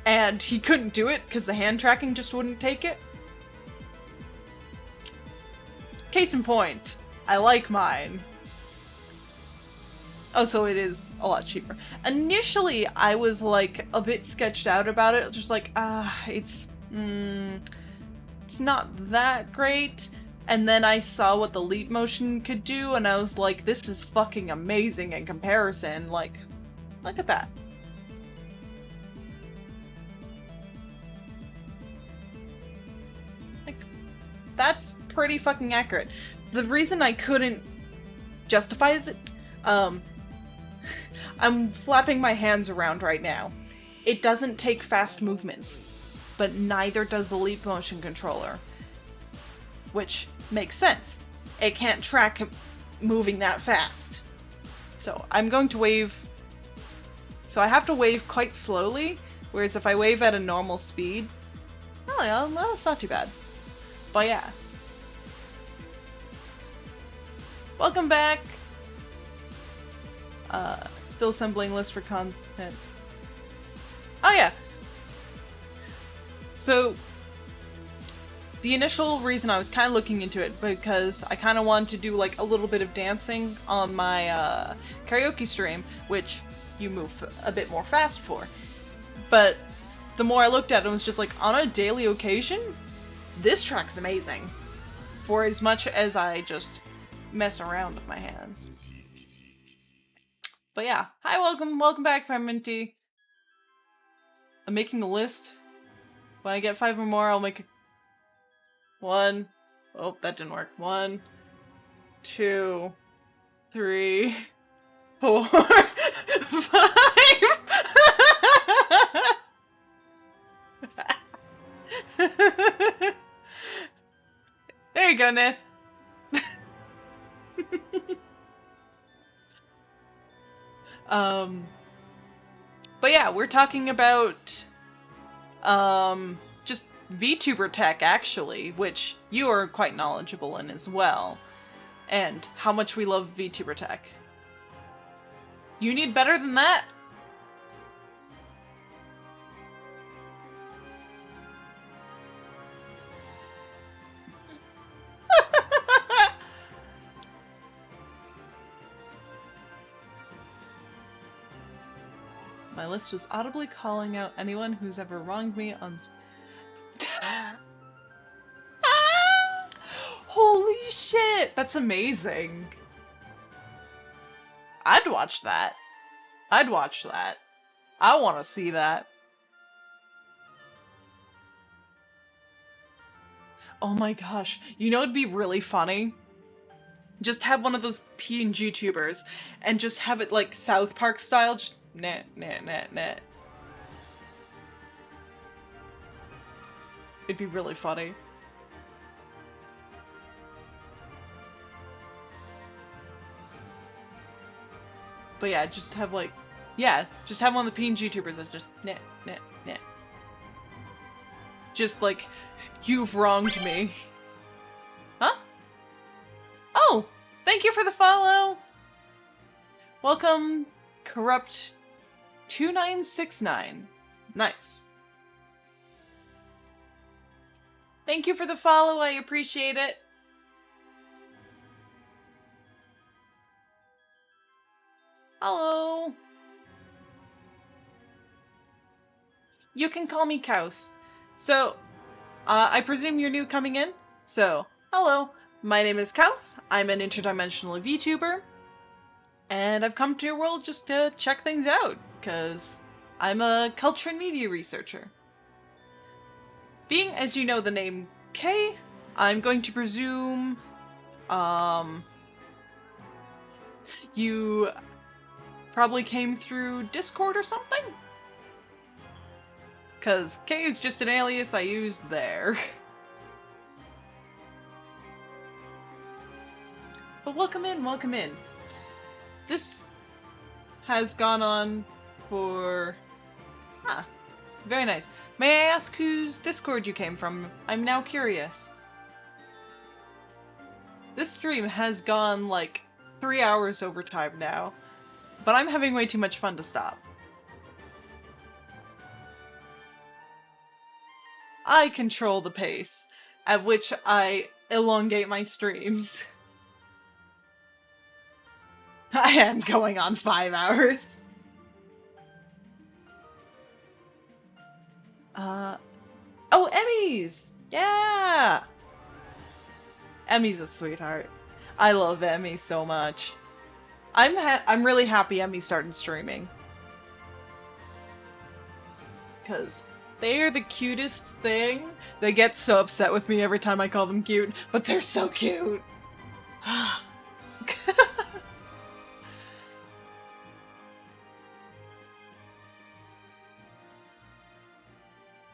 and he couldn't do it because the hand tracking just wouldn't take it. Case in point, I like mine. Oh, so it is a lot cheaper. Initially, I was like a bit sketched out about it, just like, it's not that great. And then I saw what the leap motion could do, and I was like, this is fucking amazing in comparison. Like, look at that. Like, that's pretty fucking accurate. The reason I couldn't justify it, I'm flapping my hands around right now. It doesn't take fast movements. but neither does the Leap motion controller. Which makes sense. It can't track moving that fast. So I'm going to wave. So I have to wave quite slowly, whereas if I wave at a normal speed, oh yeah, well, that's not too bad. But yeah. Welcome back! Still assembling list for content. Oh yeah! So, the initial reason I was kind of looking into it because I kind of wanted to do like a little bit of dancing on my karaoke stream, which you move a bit more fast for. But the more I looked at it, it was just like, on a daily occasion, this track's amazing. For as much as I just mess around with my hands. But yeah, hi, welcome back, Minty. I'm making a list. When I get 5 or more, I'll make a... 1. Oh, that didn't work. 1, 2, 3, 4, 5. There you go, Ned. But yeah, we're talking about just VTuber tech, actually, which you are quite knowledgeable in as well, and how much we love VTuber tech. You need better than that? My list was audibly calling out anyone who's ever wronged me on... Holy shit! That's amazing! I'd watch that. I'd watch that. I want to see that. Oh my gosh. You know it'd be really funny? Just have one of those PNG tubers and just have it like South Park style, just net. It'd be really funny. But yeah, just have like, yeah, just have one of the PNG tubers that's just net. Just like, you've wronged me. Huh? Oh, thank you for the follow. Welcome, Corrupt 2969. Nice. Thank you for the follow, I appreciate it. Hello. You can call me Kaus. So, I presume you're new coming in? So, hello. My name is Kaus. I'm an interdimensional VTuber. And I've come to your world just to check things out, because I'm a culture and media researcher. Being as you know the name K, I'm going to presume, you probably came through Discord or something? Because K is just an alias I use there. But welcome in, welcome in. This has gone on for... Ah, very nice. May I ask whose Discord you came from? I'm now curious. This stream has gone like 3 hours over time now, but I'm having way too much fun to stop. I control the pace at which I elongate my streams. I am going on 5 hours. Oh, Emmy's! Yeah! Emmy's a sweetheart. I love Emmy so much. I'm really happy Emmy started streaming. Because they are the cutest thing. They get so upset with me every time I call them cute, but they're so cute.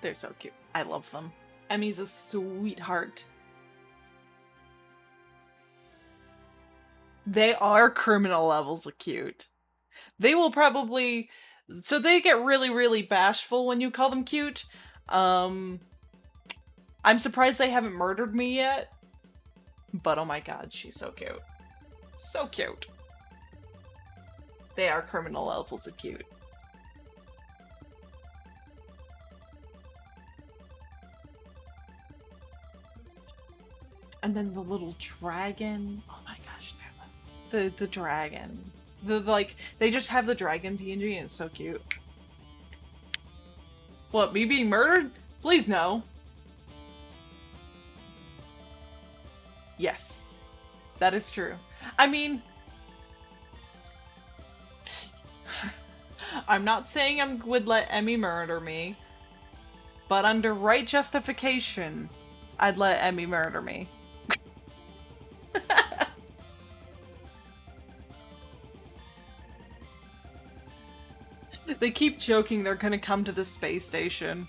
They're so cute. I love them. Emmy's a sweetheart. They are criminal levels of cute. They will probably... So they get really, really bashful when you call them cute. I'm surprised they haven't murdered me yet. But oh my god, she's so cute. So cute. They are criminal levels of cute. And then the little dragon. Oh my gosh, the dragon. They just have the dragon PNG and it's so cute. What, me being murdered? Please no. Yes. That is true. I mean... I'm not saying I would let Emmy murder me. But under right justification, I'd let Emmy murder me. They keep joking they're gonna come to the space station.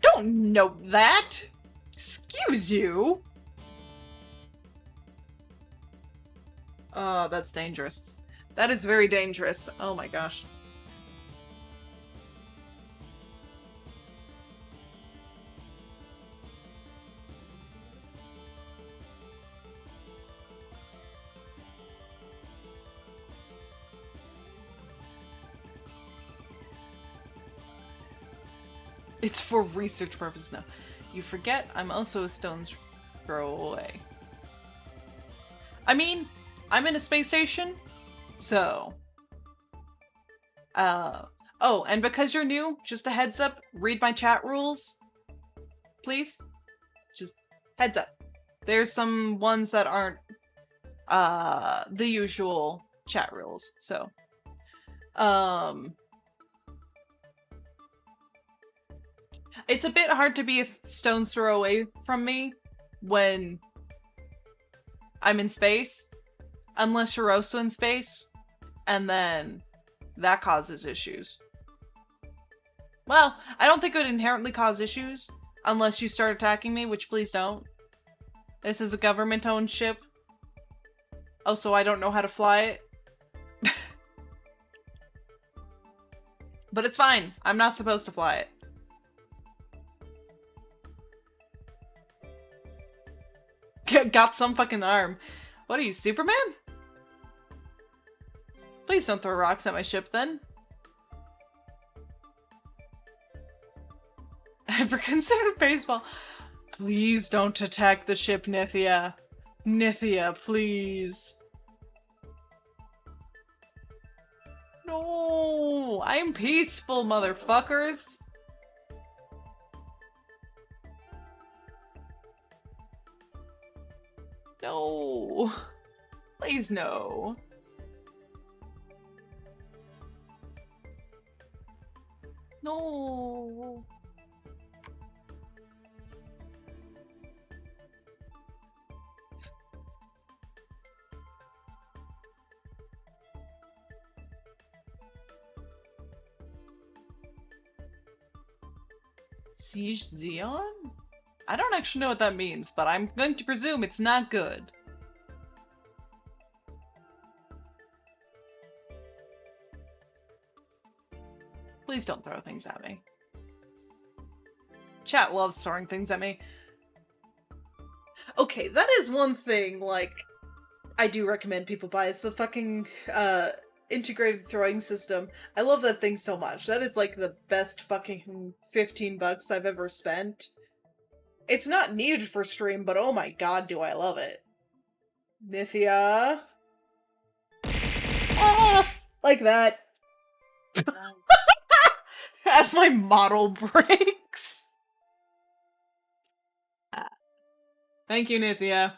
Don't know that! Excuse you! Oh, that's dangerous. That is very dangerous. Oh my gosh. It's for research purposes now. You forget I'm also a stone's throw away. I mean, I'm in a space station, so... Oh, and because you're new, just a heads up, read my chat rules. Please? Just heads up. There's some ones that aren't, the usual chat rules, so... It's a bit hard to be a stone's throw away from me when I'm in space, unless you're also in space, and then that causes issues. Well, I don't think it would inherently cause issues, unless you start attacking me, which please don't. This is a government-owned ship. Oh, so I don't know how to fly it? But it's fine. I'm not supposed to fly it. Got some fucking arm. What are you, Superman? Please don't throw rocks at my ship, then. Ever considered baseball? Please don't attack the ship, Nithya. Nithya, please. No, I'm peaceful, motherfuckers. No. Please no. No. Siege Xeon? I don't actually know what that means, but I'm going to presume it's not good. Please don't throw things at me. Chat loves throwing things at me. Okay, that is one thing, like, I do recommend people buy. It's the fucking, integrated throwing system. I love that thing so much. That is, like, the best fucking $15 I've ever spent. It's not needed for stream, but oh my god, do I love it. Nithya. Ah! Like that. As my model breaks. Thank you, Nithya.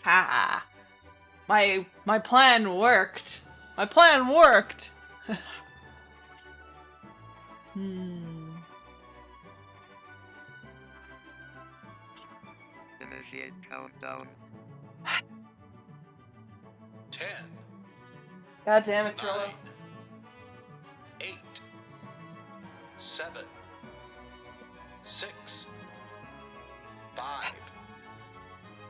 Ha! My plan worked. My plan worked. bullshit countdown. 10, God damn it, 9, Trillo. 8, 7, 6, 5.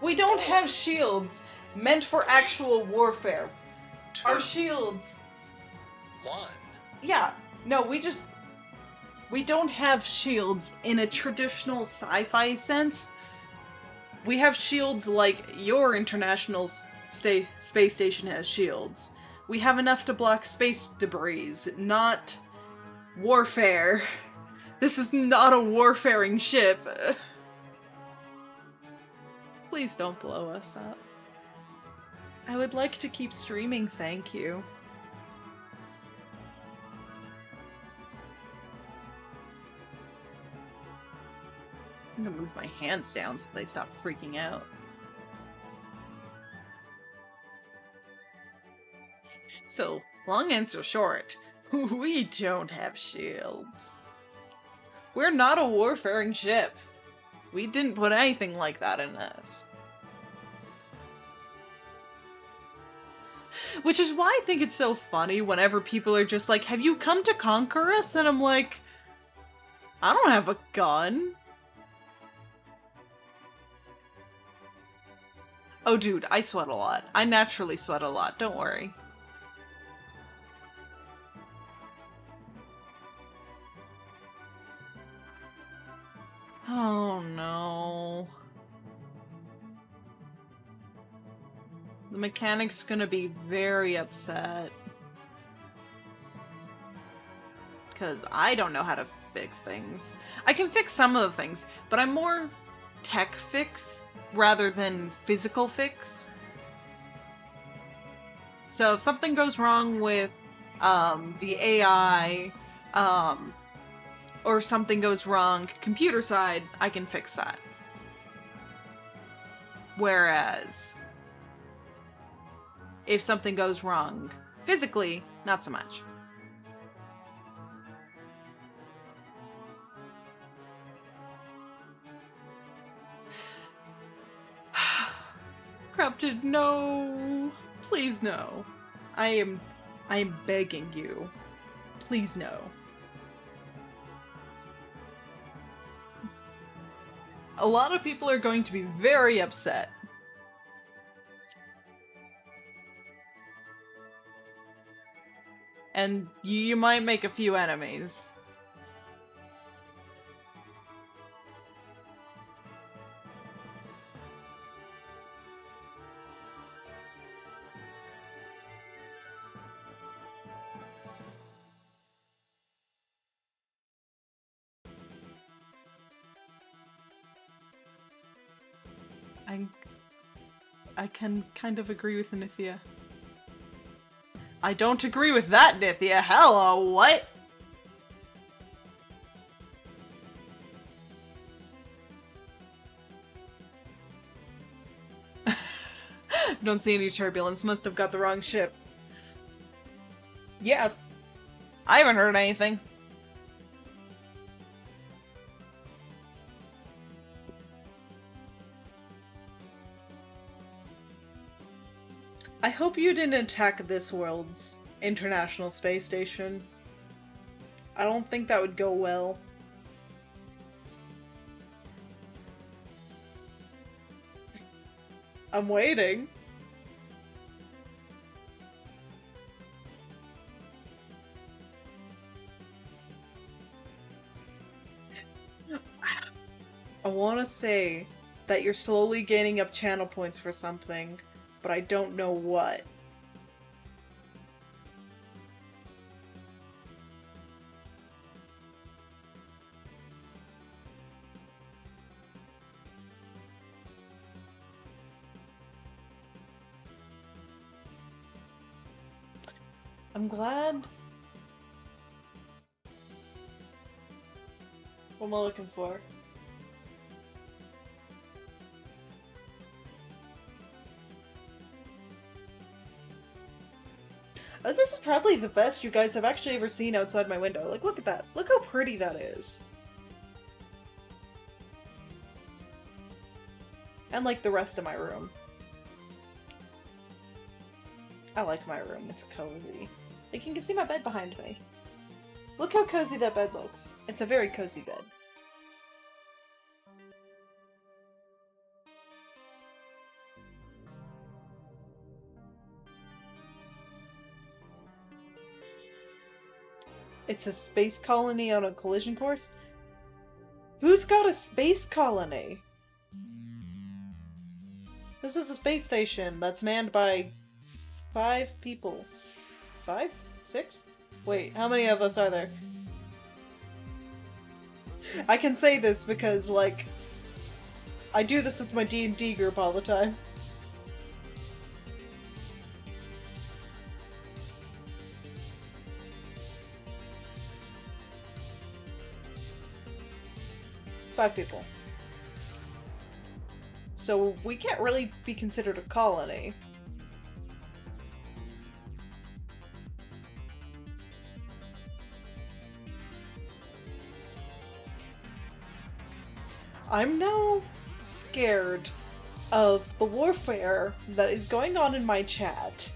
We don't have shields meant for actual warfare. 2, Our shields... 1. Yeah, no, we don't have shields in a traditional sci-fi sense. We have shields like your International Space Station has shields. We have enough to block space debris, not warfare. This is not a warfaring ship. Please don't blow us up. I would like to keep streaming, thank you. I'm gonna move my hands down so they stop freaking out. So, long answer short, we don't have shields. We're not a warfaring ship. We didn't put anything like that in us. Which is why I think it's so funny whenever people are just like, have you come to conquer us? And I'm like, I don't have a gun. Oh dude, I sweat a lot. I naturally sweat a lot, don't worry. Oh no. The mechanic's gonna be very upset. Because I don't know how to fix things. I can fix some of the things, but I'm more tech fix rather than physical fix. So if something goes wrong with the AI, or something goes wrong computer side, I can fix that. Whereas if something goes wrong physically, not so much. Corrupted, no. Please no. I am begging you. Please no. A lot of people are going to be very upset. And you might make a few enemies. I can kind of agree with Nithya. I don't agree with that, Nithya. Hello, what? Don't see any turbulence. Must have got the wrong ship. Yeah. I haven't heard anything. I hope you didn't attack this world's International Space Station. I don't think that would go well. I'm waiting. I want to say that you're slowly gaining up channel points for something, but I don't know what. I'm glad. What am I looking for? This is probably the best you guys have actually ever seen outside my window. Like, look at that. Look how pretty that is. And like the rest of my room. I like my room, it's cozy. Like you can see my bed behind me. Look how cozy that bed looks. It's a very cozy bed. It's a space colony on a collision course? Who's got a space colony? This is a space station that's manned by 5 people. 5? 6? Wait, how many of us are there? I can say this because, like, I do this with my D&D group all the time. Five people. So we can't really be considered a colony. I'm now scared of the warfare that is going on in my chat.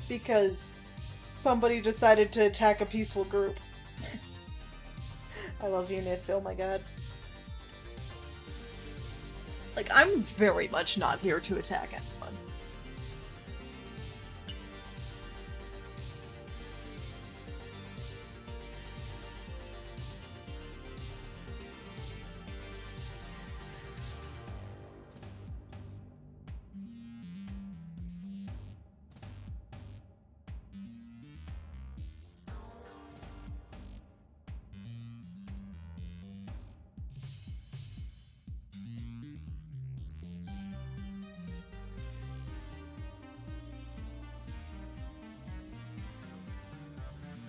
Because somebody decided to attack a peaceful group. I love you, Nith, oh my god. Like, I'm very much not here to attack anyone.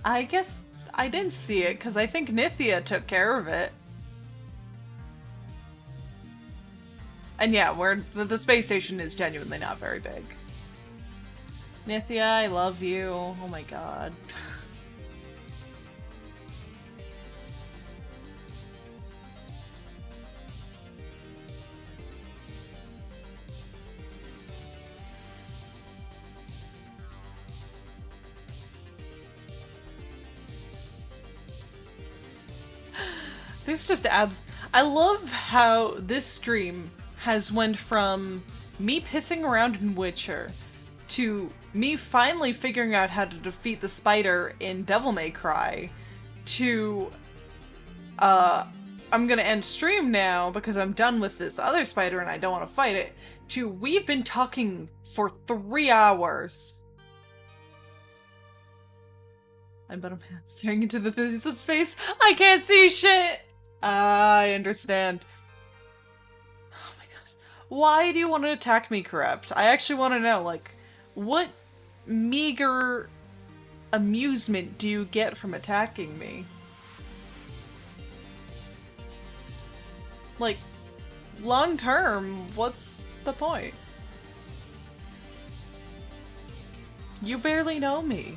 I guess I didn't see it because I think Nithia took care of it. And yeah, the space station is genuinely not very big. Nithia, I love you. Oh my god. There's just I love how this stream has went from me pissing around in Witcher to me finally figuring out how to defeat the spider in Devil May Cry to I'm gonna end stream now because I'm done with this other spider and I don't want to fight it, to we've been talking for 3 hours. I'm staring into the space. I can't see shit! I understand. Oh my god. Why do you want to attack me, Corrupt? I actually want to know, like, what meager amusement do you get from attacking me? Like, long term, what's the point? You barely know me.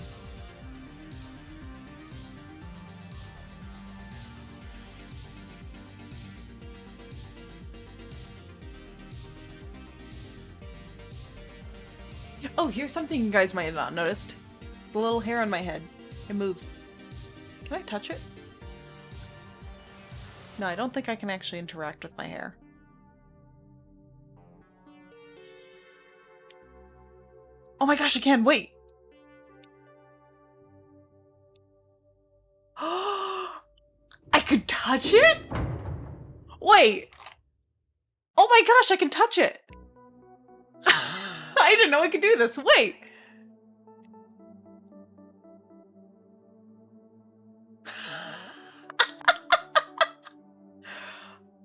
Oh, here's something you guys might have not noticed. The little hair on my head. It moves. Can I touch it? No, I don't think I can actually interact with my hair. Oh my gosh, I can! Wait! I could touch it? Wait! Oh my gosh, I can touch it! I didn't know I could do this. Wait!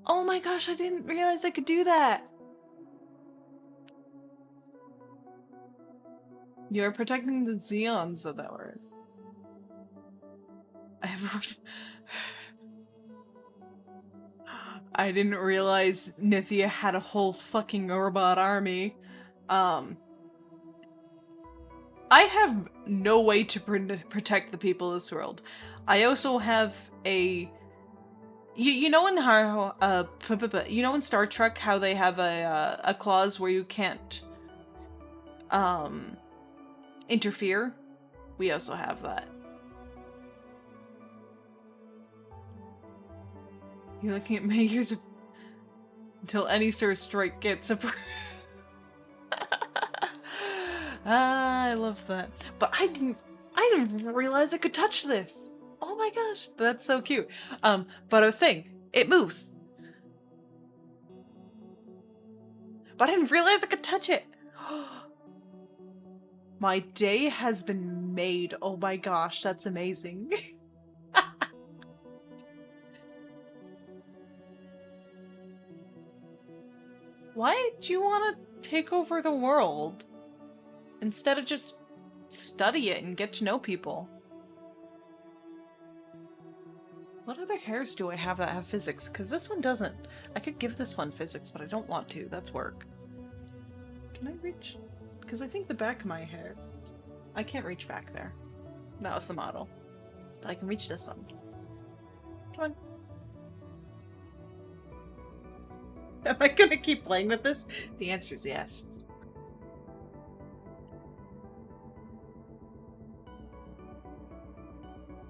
Oh my gosh, I didn't realize I could do that. You're protecting the Zeons of that word. I didn't realize Nithia had a whole fucking robot army. I have no way to protect the people of this world. I also have a You know in how you know in Star Trek how they have a clause where you can't interfere? We also have that. You're looking at Mayhews until any sort of strike gets approved. I love that. But I didn't realize I could touch this. Oh my gosh, that's so cute. But I was saying, it moves. But I didn't realize I could touch it. My day has been made. Oh my gosh, that's amazing. Why do you want to take over the world instead of just study it and get to know people? What other hairs do I have that have physics? Because this one doesn't. I could give this one physics, but I don't want to. That's work. Can I reach? Because I think the back of my hair... I can't reach back there. Not with the model. But I can reach this one. Come on. Am I gonna keep playing with this? The answer is yes.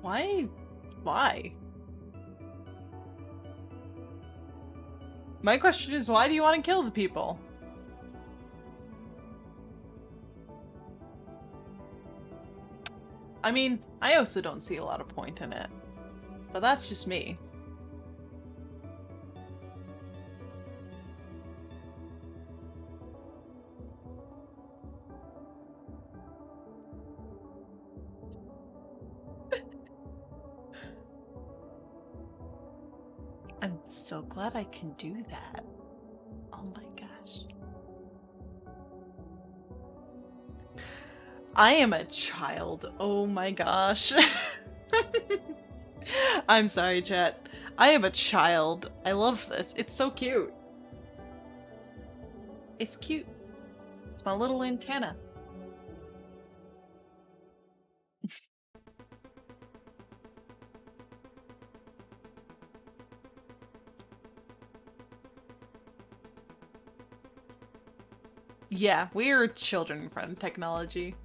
Why? Why? My question is, why do you want to kill the people? I mean, I also don't see a lot of point in it. But that's just me. I'm so glad I can do that. Oh my gosh. I am a child. Oh my gosh. I'm sorry, chat. I am a child. I love this. It's so cute. It's cute. It's my little antenna. Yeah, we're children from technology.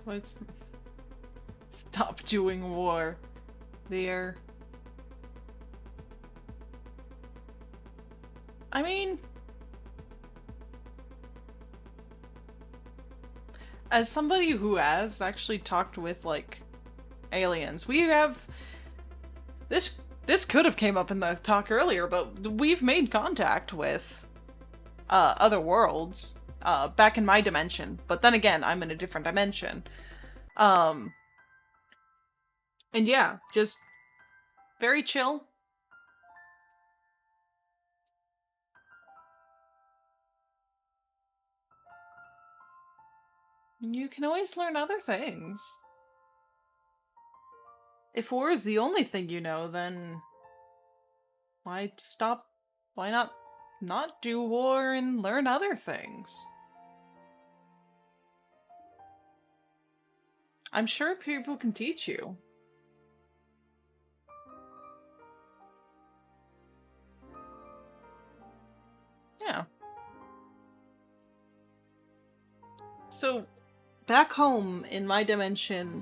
What's... Stop doing war. There. I mean... As somebody who has actually talked with, like, aliens, we have... This could have came up in the talk earlier, but we've made contact with other worlds back in my dimension. But then again, I'm in a different dimension. And yeah, just very chill. You can always learn other things. If war is the only thing you know, then why stop? Why not do war and learn other things? I'm sure people can teach you. Yeah. So, back home in my dimension,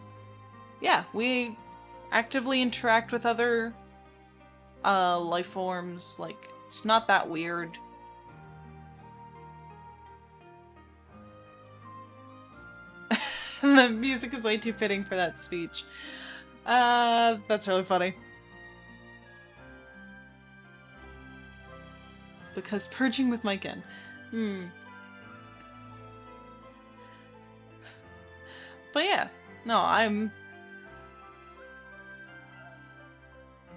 yeah, we actively interact with other life forms. Like, it's not that weird. The music is way too fitting for that speech. That's really funny. Because purging with my kin. But yeah, no, I'm...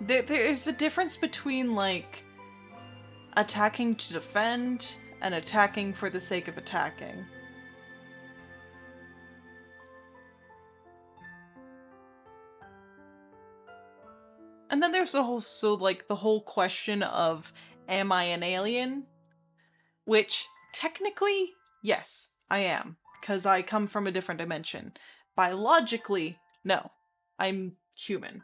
There's a difference between, like, attacking to defend and attacking for the sake of attacking. And then there's also, like, the whole question of, am I an alien? Which, technically, yes, I am, because I come from a different dimension. Biologically, no. I'm human.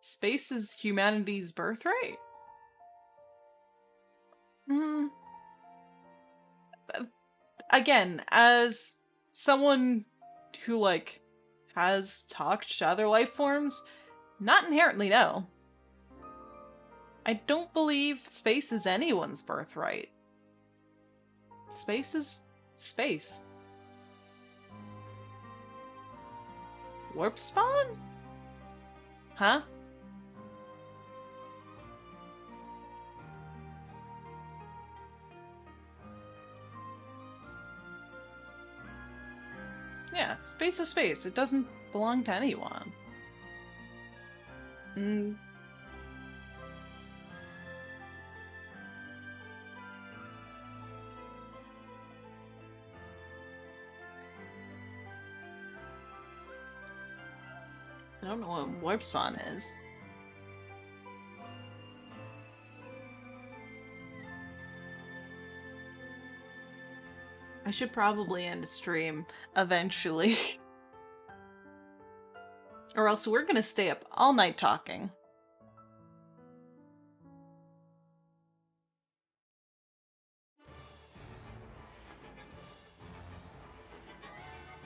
Space is humanity's birthright? Again, as someone who, like, has talked to other life forms, not inherently no. I don't believe space is anyone's birthright. Space is space. Warp spawn? Huh? Yeah, space is space. It doesn't belong to anyone. I don't know what warp spawn is. I should probably end a stream eventually. Or else we're gonna stay up all night talking.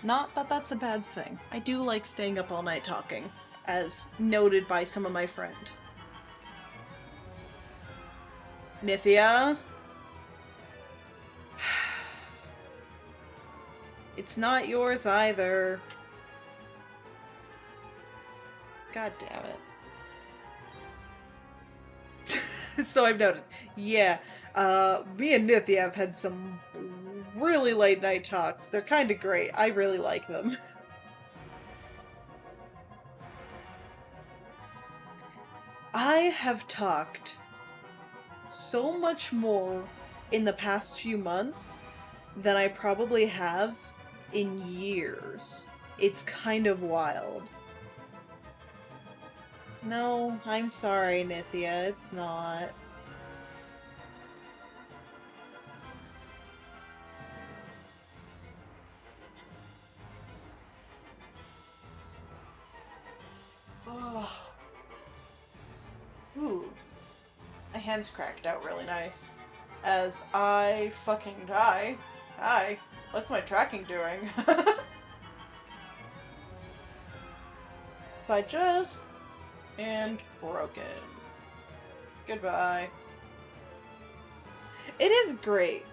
Not that that's a bad thing. I do like staying up all night talking, as noted by some of my friend. Nithya? It's not yours either. God damn it. So I've noted. Yeah, me and Nithya have had some really late night talks. They're kind of great. I really like them. I have talked so much more in the past few months than I probably have in years. It's kind of wild. No, I'm sorry, Nithya, it's not. Oh. Ooh. My hand's cracked out really nice. As I fucking die. Hi. What's my tracking doing? Digest. And broken. Goodbye. It is great.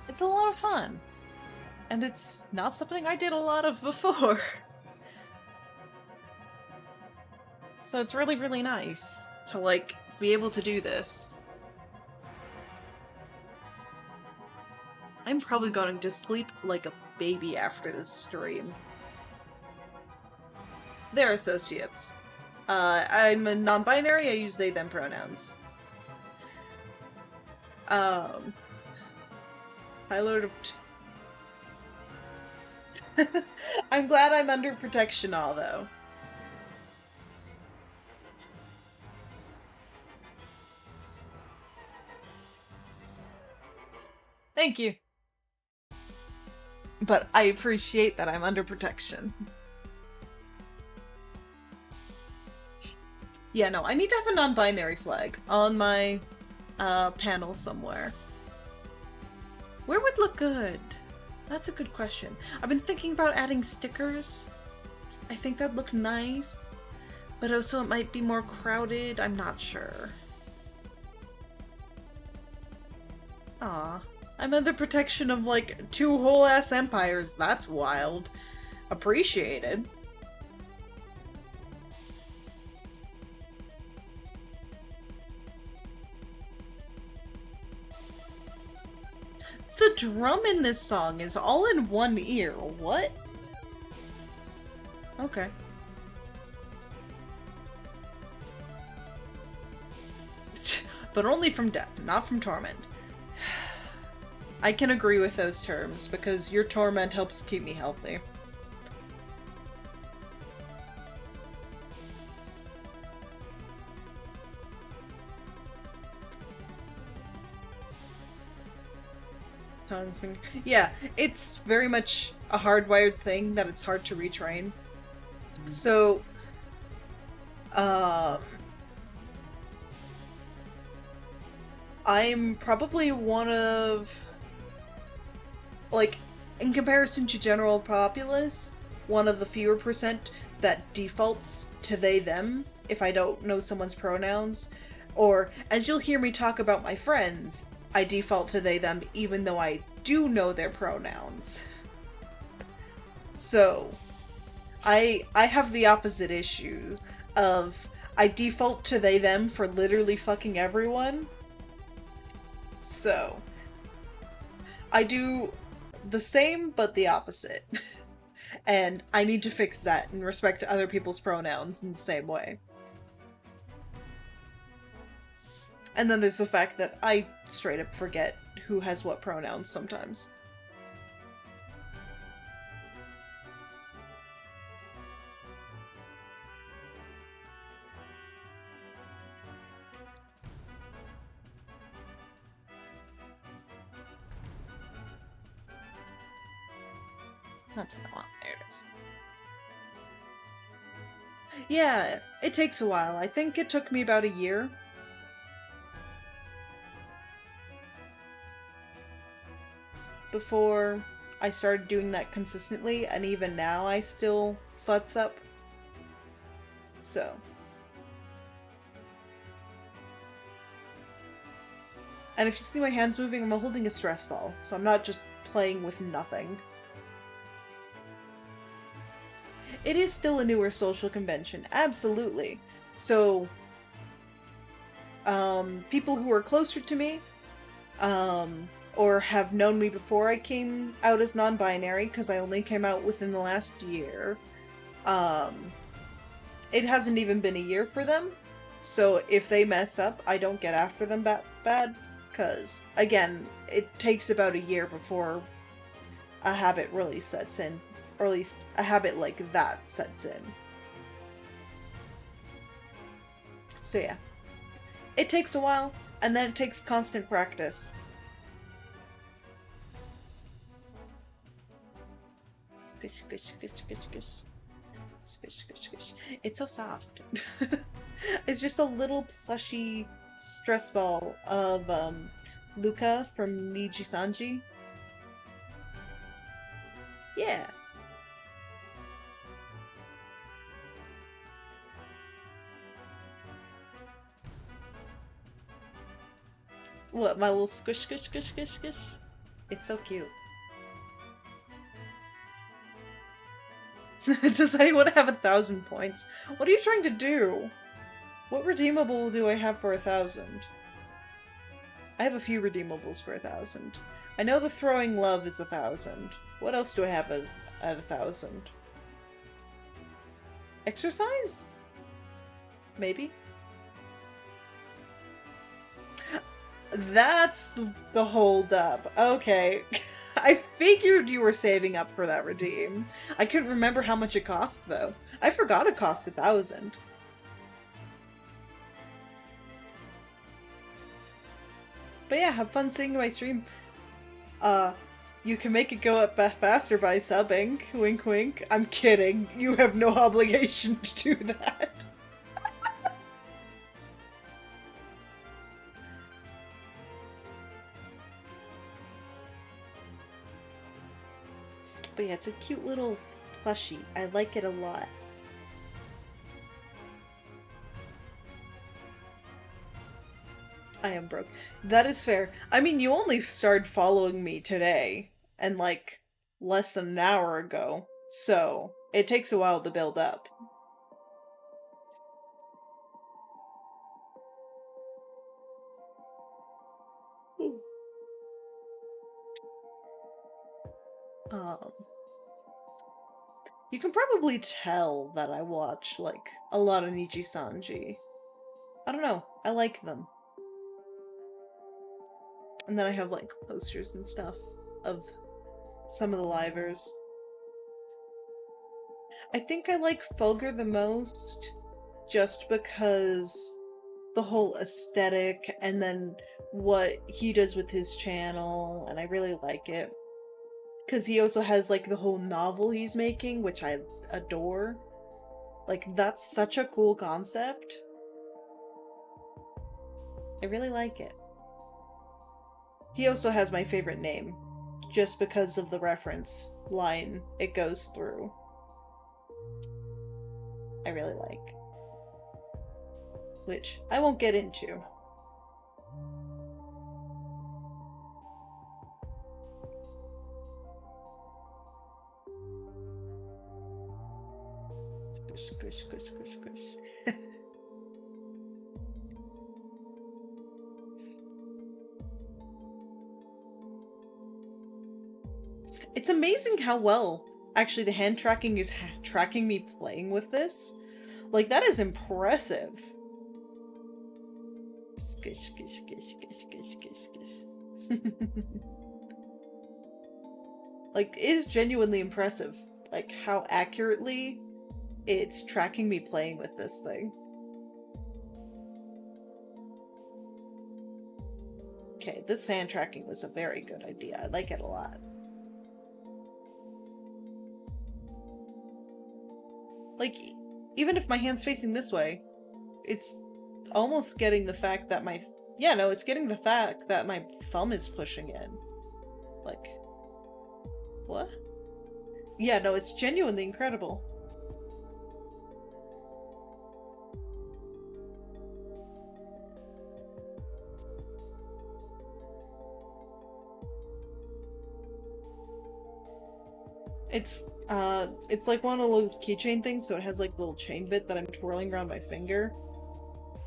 It's a lot of fun. And it's not something I did a lot of before. So it's really, really nice to, like, be able to do this. I'm probably going to sleep like a baby after this stream. They're associates. I'm a non-binary, I use they, them pronouns. High Lord of... I'm glad I'm under protection, although. Thank you. But I appreciate that I'm under protection. Yeah, no, I need to have a non-binary flag on my panel somewhere. Where would look good? That's a good question. I've been thinking about adding stickers. I think that'd look nice. But also it might be more crowded, I'm not sure. Aw. I'm under protection of, like, 2 whole-ass empires. That's wild. Appreciated. the drum in this song is all in one ear. What? Okay. But only from death, not from torment. I can agree with those terms, because your torment helps keep me healthy. Yeah, it's very much a hardwired thing that it's hard to retrain. So, I'm probably one of, like, in comparison to general populace, one of the fewer percent that defaults to they, them if I don't know someone's pronouns. Or, as you'll hear me talk about my friends, I default to they, them even though I do know their pronouns. So, I have the opposite issue of I default to they, them for literally fucking everyone. So, I do the same but the opposite. And I need to fix that in respect to other people's pronouns in the same way. And then there's the fact that I straight up forget who has what pronouns sometimes. That's what I want. There it is. Yeah, it takes a while. I think it took me about a year. Before I started doing that consistently, and even now I still futz up. So. And if you see my hands moving, I'm holding a stress ball, so I'm not just playing with nothing. It is still a newer social convention, absolutely. So, people who are closer to me, or have known me before I came out as non-binary, because I only came out within the last year, it hasn't even been a year for them, so if they mess up, I don't get after them bad, because, again, it takes about a year before a habit really sets in, or at least a habit like that sets in. So yeah. It takes a while, and then it takes constant practice. Squish, squish, squish, squish, squish. Squish, squish, squish. It's so soft. It's just a little plushy stress ball of Luca from Niji Sanji. Yeah. What, my little squish, squish, squish, squish, squish? It's so cute. Does anyone have 1,000 points? What are you trying to do? What redeemable do I have for 1,000? I have a few redeemables for 1,000. I know the throwing love is 1,000. What else do I have at 1,000? Exercise? Maybe? That's the hold up. Okay. I figured you were saving up for that redeem. I couldn't remember how much it cost, though. I forgot it cost 1,000. But yeah, have fun seeing my stream. You can make it go up faster by subbing. Wink wink. I'm kidding. You have no obligation to do that. But yeah, it's a cute little plushie. I like it a lot. I am broke. That is fair. I mean, you only started following me today, and like, less than an hour ago, so it takes a while to build up. Um, you can probably tell that I watch, like, a lot of Niji Sanji. I don't know, I like them. And then I have, like, posters and stuff of some of the livers. I think I like Fulgur the most just because the whole aesthetic and then what he does with his channel, and I really like it. Because he also has, like, the whole novel he's making, which I adore. Like, that's such a cool concept. I really like it. He also has my favorite name, just because of the reference line it goes through. I really like. Which I won't get into. Squish, squish, squish, squish, squish. It's amazing how well actually the hand tracking is tracking me playing with this. Like, that is impressive. Skish, skish, skish, skish, skish, skish, skish. Like, it is genuinely impressive, like, how accurately it's tracking me playing with this thing. Okay, this hand tracking was a very good idea. I like it a lot. Like, even if my hand's facing this way, it's almost getting the fact that my... Yeah, no, it's getting the fact that my thumb is pushing in. Like... What? Yeah, no, it's genuinely incredible. It's like one of those keychain things, so it has like a little chain bit that I'm twirling around my finger.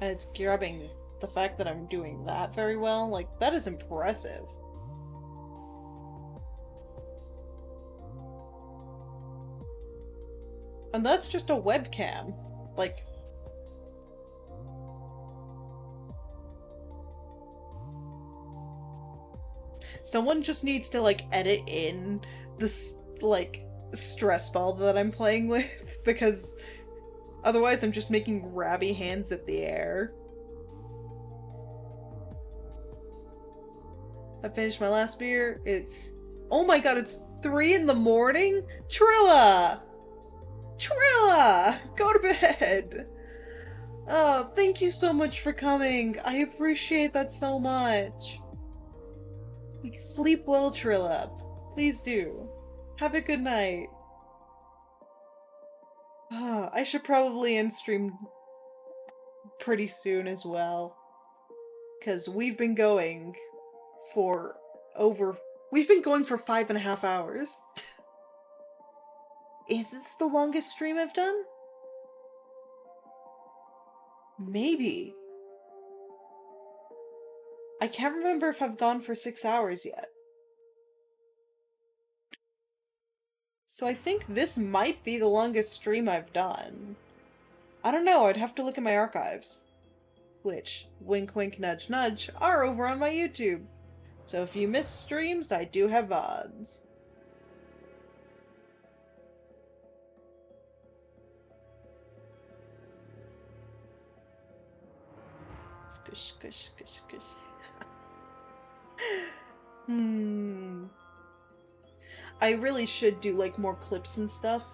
And it's grabbing the fact that I'm doing that very well. Like, that is impressive. And that's just a webcam. Like... Someone just needs to, like, edit in this, like, stress ball that I'm playing with, because otherwise I'm just making grabby hands at the air. I finished my last beer. It's... Oh my god, it's 3 in the morning? Trilla! Trilla! Go to bed! Oh, thank you so much for coming. I appreciate that so much. Sleep well, Trilla. Please do. Have a good night. I should probably end stream pretty soon as well. Because we've been going for We've been going for 5.5 hours. Is this the longest stream I've done? Maybe. I can't remember if I've gone for 6 hours yet. So I think this might be the longest stream I've done. I don't know, I'd have to look at my archives. Which, wink wink nudge nudge, are over on my YouTube. So if you miss streams, I do have VODs. Squish, squish, squish, squish. I really should do, like, more clips and stuff.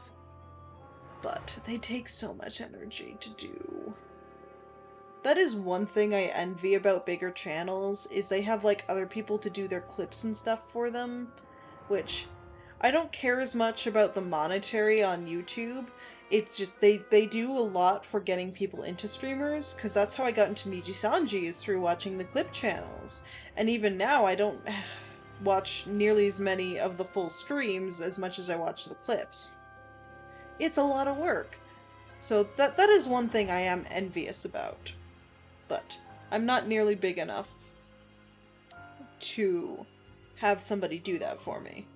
But they take so much energy to do. That is one thing I envy about bigger channels, is they have, like, other people to do their clips and stuff for them. Which, I don't care as much about the monetary on YouTube. It's just, they do a lot for getting people into streamers, because that's how I got into Niji Sanji, is through watching the clip channels. And even now, I don't watch nearly as many of the full streams as much as I watch the clips. It's a lot of work. So that is one thing I am envious about. But I'm not nearly big enough to have somebody do that for me.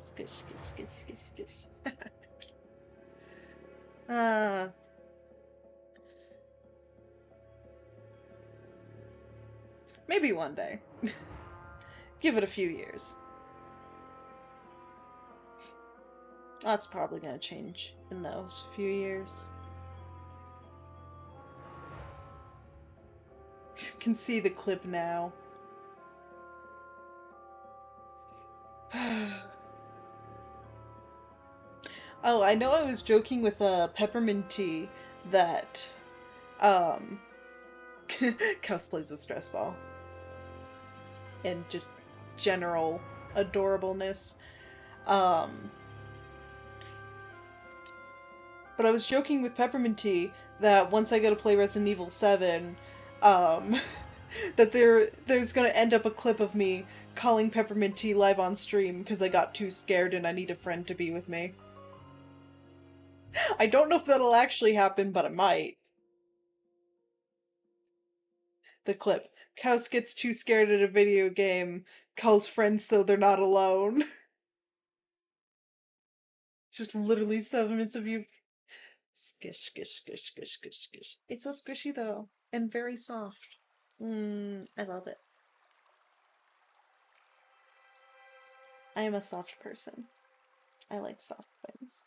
Squish, squish, squish, squish, squish. uh, maybe one day. Give it a few years. That's probably gonna change in those few years. You can see the clip now. Oh, I know I was joking with peppermint tea that cosplays with stress ball and just general adorableness. But I was joking with peppermint tea that once I go to play Resident Evil 7, that there's gonna end up a clip of me calling peppermint tea live on stream because I got too scared and I need a friend to be with me. I don't know if that'll actually happen, but it might. The clip. Kaus gets too scared at a video game, calls friends so they're not alone. Just literally 7 minutes of you. Skish, skish, skish, skish, skish, skish. It's so squishy though, and very soft. I love it. I am a soft person. I like soft things.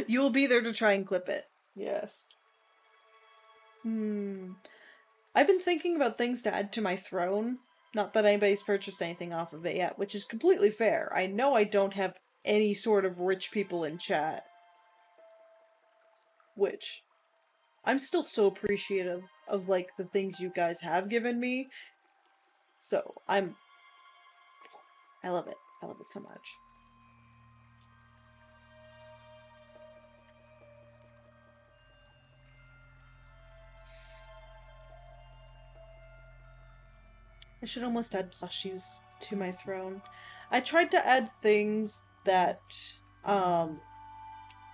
You will be there to try and clip it. Yes. I've been thinking about things to add to my throne. Not that anybody's purchased anything off of it yet, which is completely fair. I know I don't have any sort of rich people in chat. Which, I'm still so appreciative of, like, the things you guys have given me. So, I love it. I love it so much. I should almost add plushies to my throne. I tried to add things that,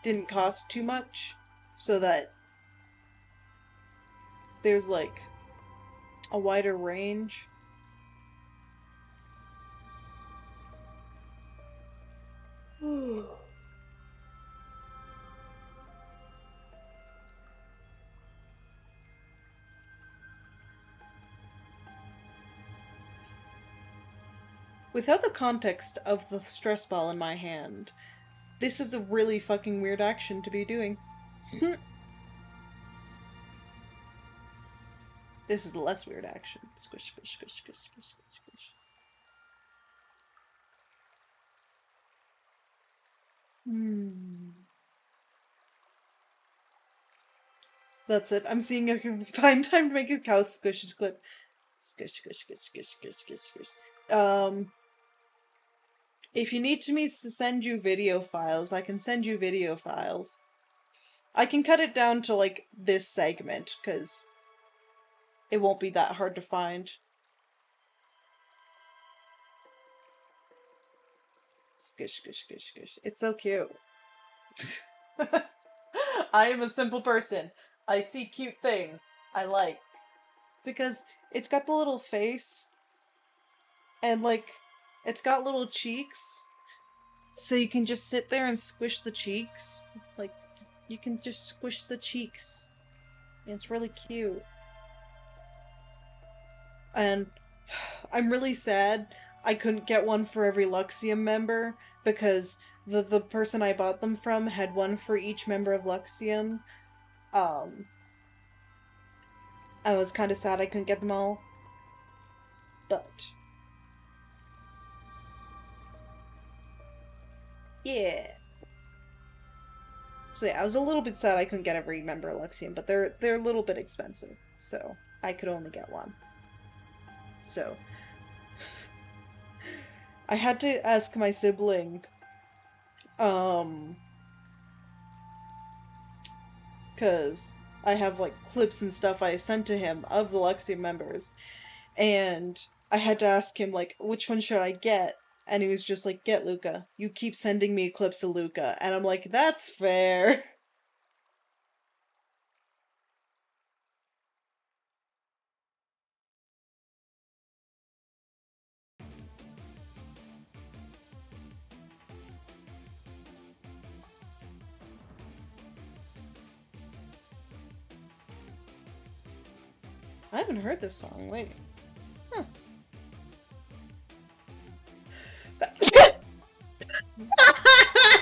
didn't cost too much, so that there's, like, a wider range. Without the context of the stress ball in my hand, this is a really fucking weird action to be doing. This is a less weird action. Squish, squish, squish, squish, squish, squish, squish. That's it. I'm seeing if I can find time to make a cow squishes clip. Squish, squish, squish, squish, squish, squish, squish. If you need me to send you video files, I can send you video files. I can cut it down to, like, this segment, because it won't be that hard to find. Squish, squish, squish, squish. It's so cute. I am a simple person. I see cute thing I like. Because it's got the little face, and, like, it's got little cheeks, so you can just sit there and squish the cheeks. Like, you can just squish the cheeks. And it's really cute. And I'm really sad I couldn't get one for every Luxium member, because the person I bought them from had one for each member of Luxium. I was kind of sad I couldn't get them all. But yeah. So yeah, I was a little bit sad I couldn't get every member of Luxium, but they're a little bit expensive, so I could only get one. So I had to ask my sibling, cause I have, like, clips and stuff I sent to him of the Luxium members, and I had to ask him, like, which one should I get? And he was just like, get Luca. You keep sending me clips of Luca. And I'm like, that's fair. I haven't heard this song. Wait. Huh.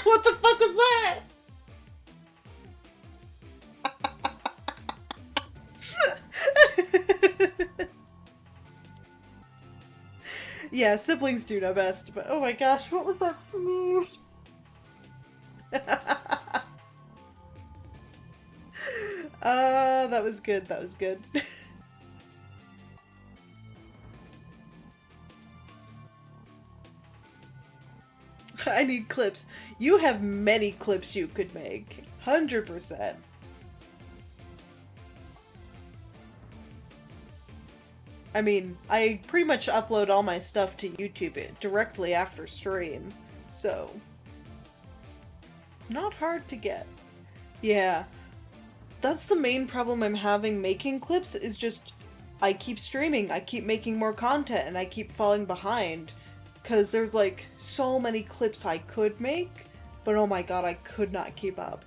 What the fuck was that? Yeah, siblings do know best, but oh my gosh, what was that sneeze? That was good, that was good. I need clips. You have many clips you could make. 100%. I mean, I pretty much upload all my stuff to YouTube directly after stream, so it's not hard to get. Yeah, that's the main problem I'm having making clips, is just I keep streaming, I keep making more content, and I keep falling behind. Because there's like so many clips I could make, but oh my god, I could not keep up.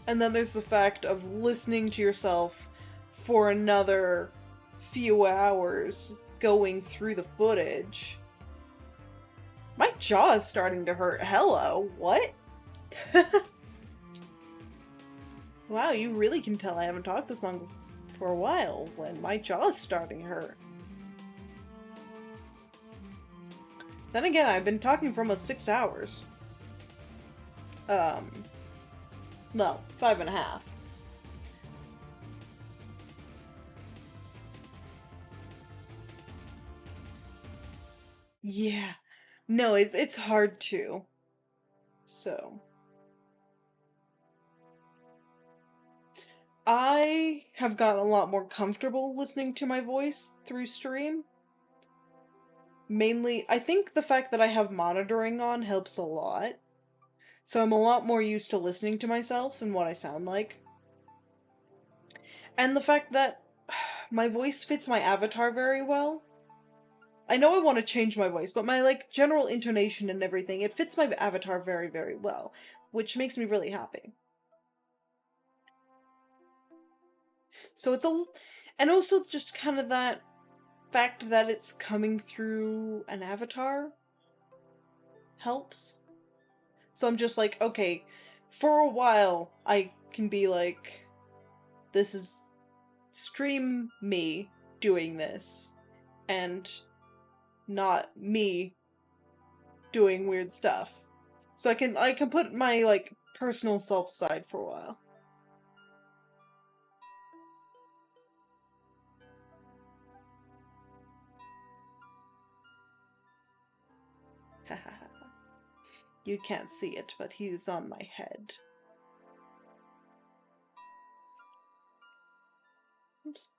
And then there's the fact of listening to yourself for another few hours going through the footage. My jaw is starting to hurt. Hello, what? Wow, you really can tell I haven't talked this long for a while when my jaw is starting to hurt. Then again, I've been talking for almost 6 hours. Well, 5.5. Yeah. No, it's hard to. So. I have gotten a lot more comfortable listening to my voice through stream. Mainly, I think the fact that I have monitoring on helps a lot. So I'm a lot more used to listening to myself and what I sound like. And the fact that my voice fits my avatar very well. I know I want to change my voice, but my, like, general intonation and everything, it fits my avatar very, very well, which makes me really happy. So it's and also just kind of that fact that it's coming through an avatar helps. So I'm just like, okay, for a while I can be like, this is stream me doing this, and not me doing weird stuff. So I can put my, like, personal self aside for a while. You can't see it, but he's on my head. Oops.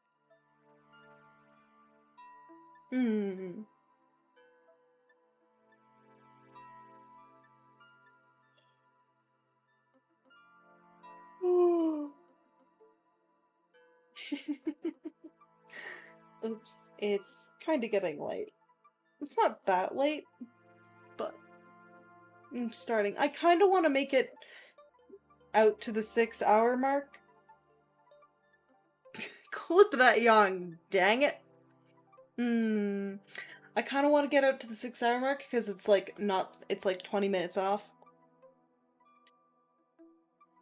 Oops, it's kind of getting late. It's not that late, but I'm starting. I kind of want to make it out to the 6-hour mark. Clip that yawn, dang it. I kind of want to get out to the 6-hour mark because it's like it's like 20 minutes off.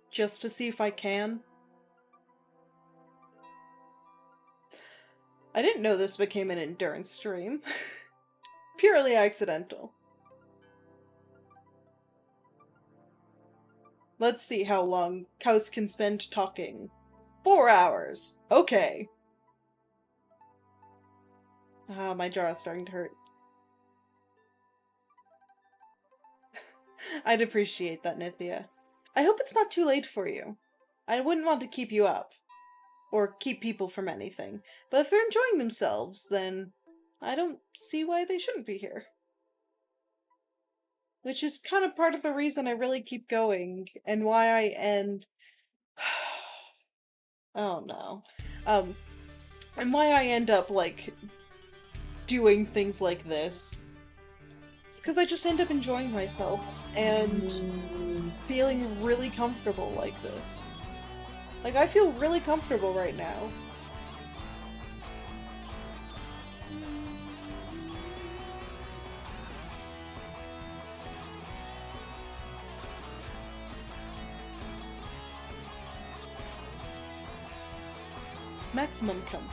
Just to see if I can. I didn't know this became an endurance stream. Purely accidental. Let's see how long Kaus can spend talking. 4 hours. Okay. Ah, my jaw is starting to hurt. I'd appreciate that, Nithya. I hope it's not too late for you. I wouldn't want to keep you up. Or keep people from anything. But if they're enjoying themselves, then I don't see why they shouldn't be here. Which is kind of part of the reason I really keep going, and why I end... oh no. And why I end up, like, doing things like this. It's because I just end up enjoying myself, and feeling really comfortable like this. Like, I feel really comfortable right now. Maximum comfort.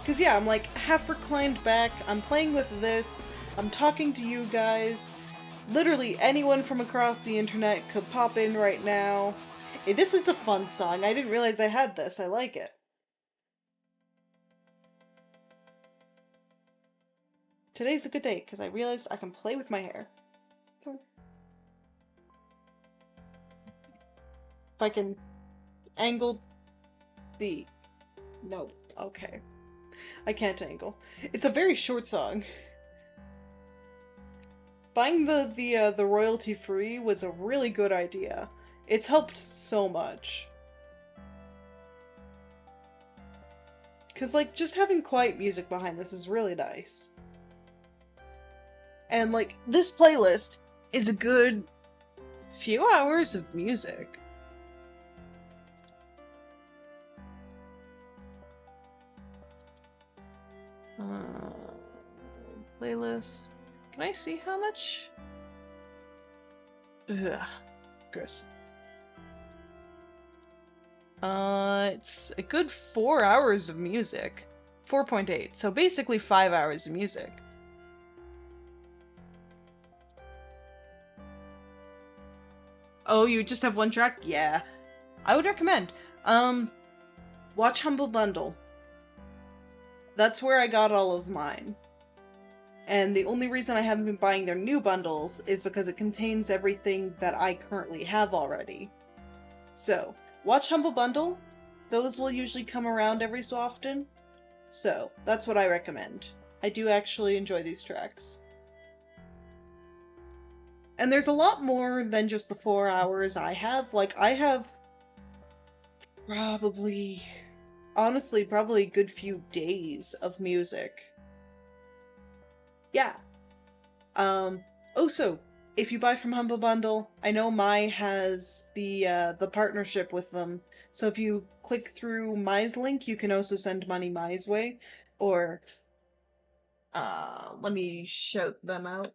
Because yeah, I'm like half reclined back, I'm playing with this, I'm talking to you guys. Literally anyone from across the internet could pop in right now. Hey, this is a fun song. I didn't realize I had this. I like it. Today's a good day because I realized I can play with my hair. If I can angle the... No, okay. I can't angle. It's a very short song. Buying the royalty free was a really good idea. It's helped so much. Cause like just having quiet music behind this is really nice. And like this playlist is a good few hours of music. Playlist. Can I see how much? Ugh, gross. It's a good 4 hours of music. 4.8, so basically 5 hours of music. Oh, you just have one track? Yeah. I would recommend. Watch Humble Bundle. That's where I got all of mine. And the only reason I haven't been buying their new bundles is because it contains everything that I currently have already. So, watch Humble Bundle. Those will usually come around every so often. So, that's what I recommend. I do actually enjoy these tracks. And there's a lot more than just the 4 hours I have. Like, I have probably... honestly, probably a good few days of music. Yeah. Also, if you buy from Humble Bundle, I know Mai has the partnership with them. So if you click through Mai's link, you can also send money Mai's way. Or, let me shout them out.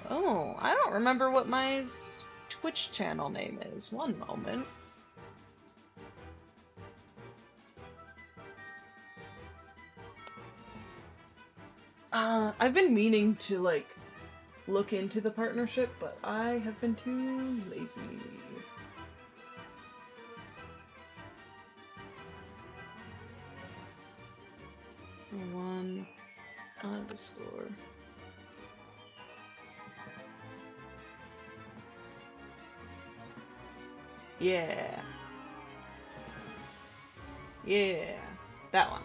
Oh, I don't remember what Mai's Twitch channel name is. One moment. I've been meaning to, like, look into the partnership, but I have been too lazy. One underscore. Yeah. Yeah. That one.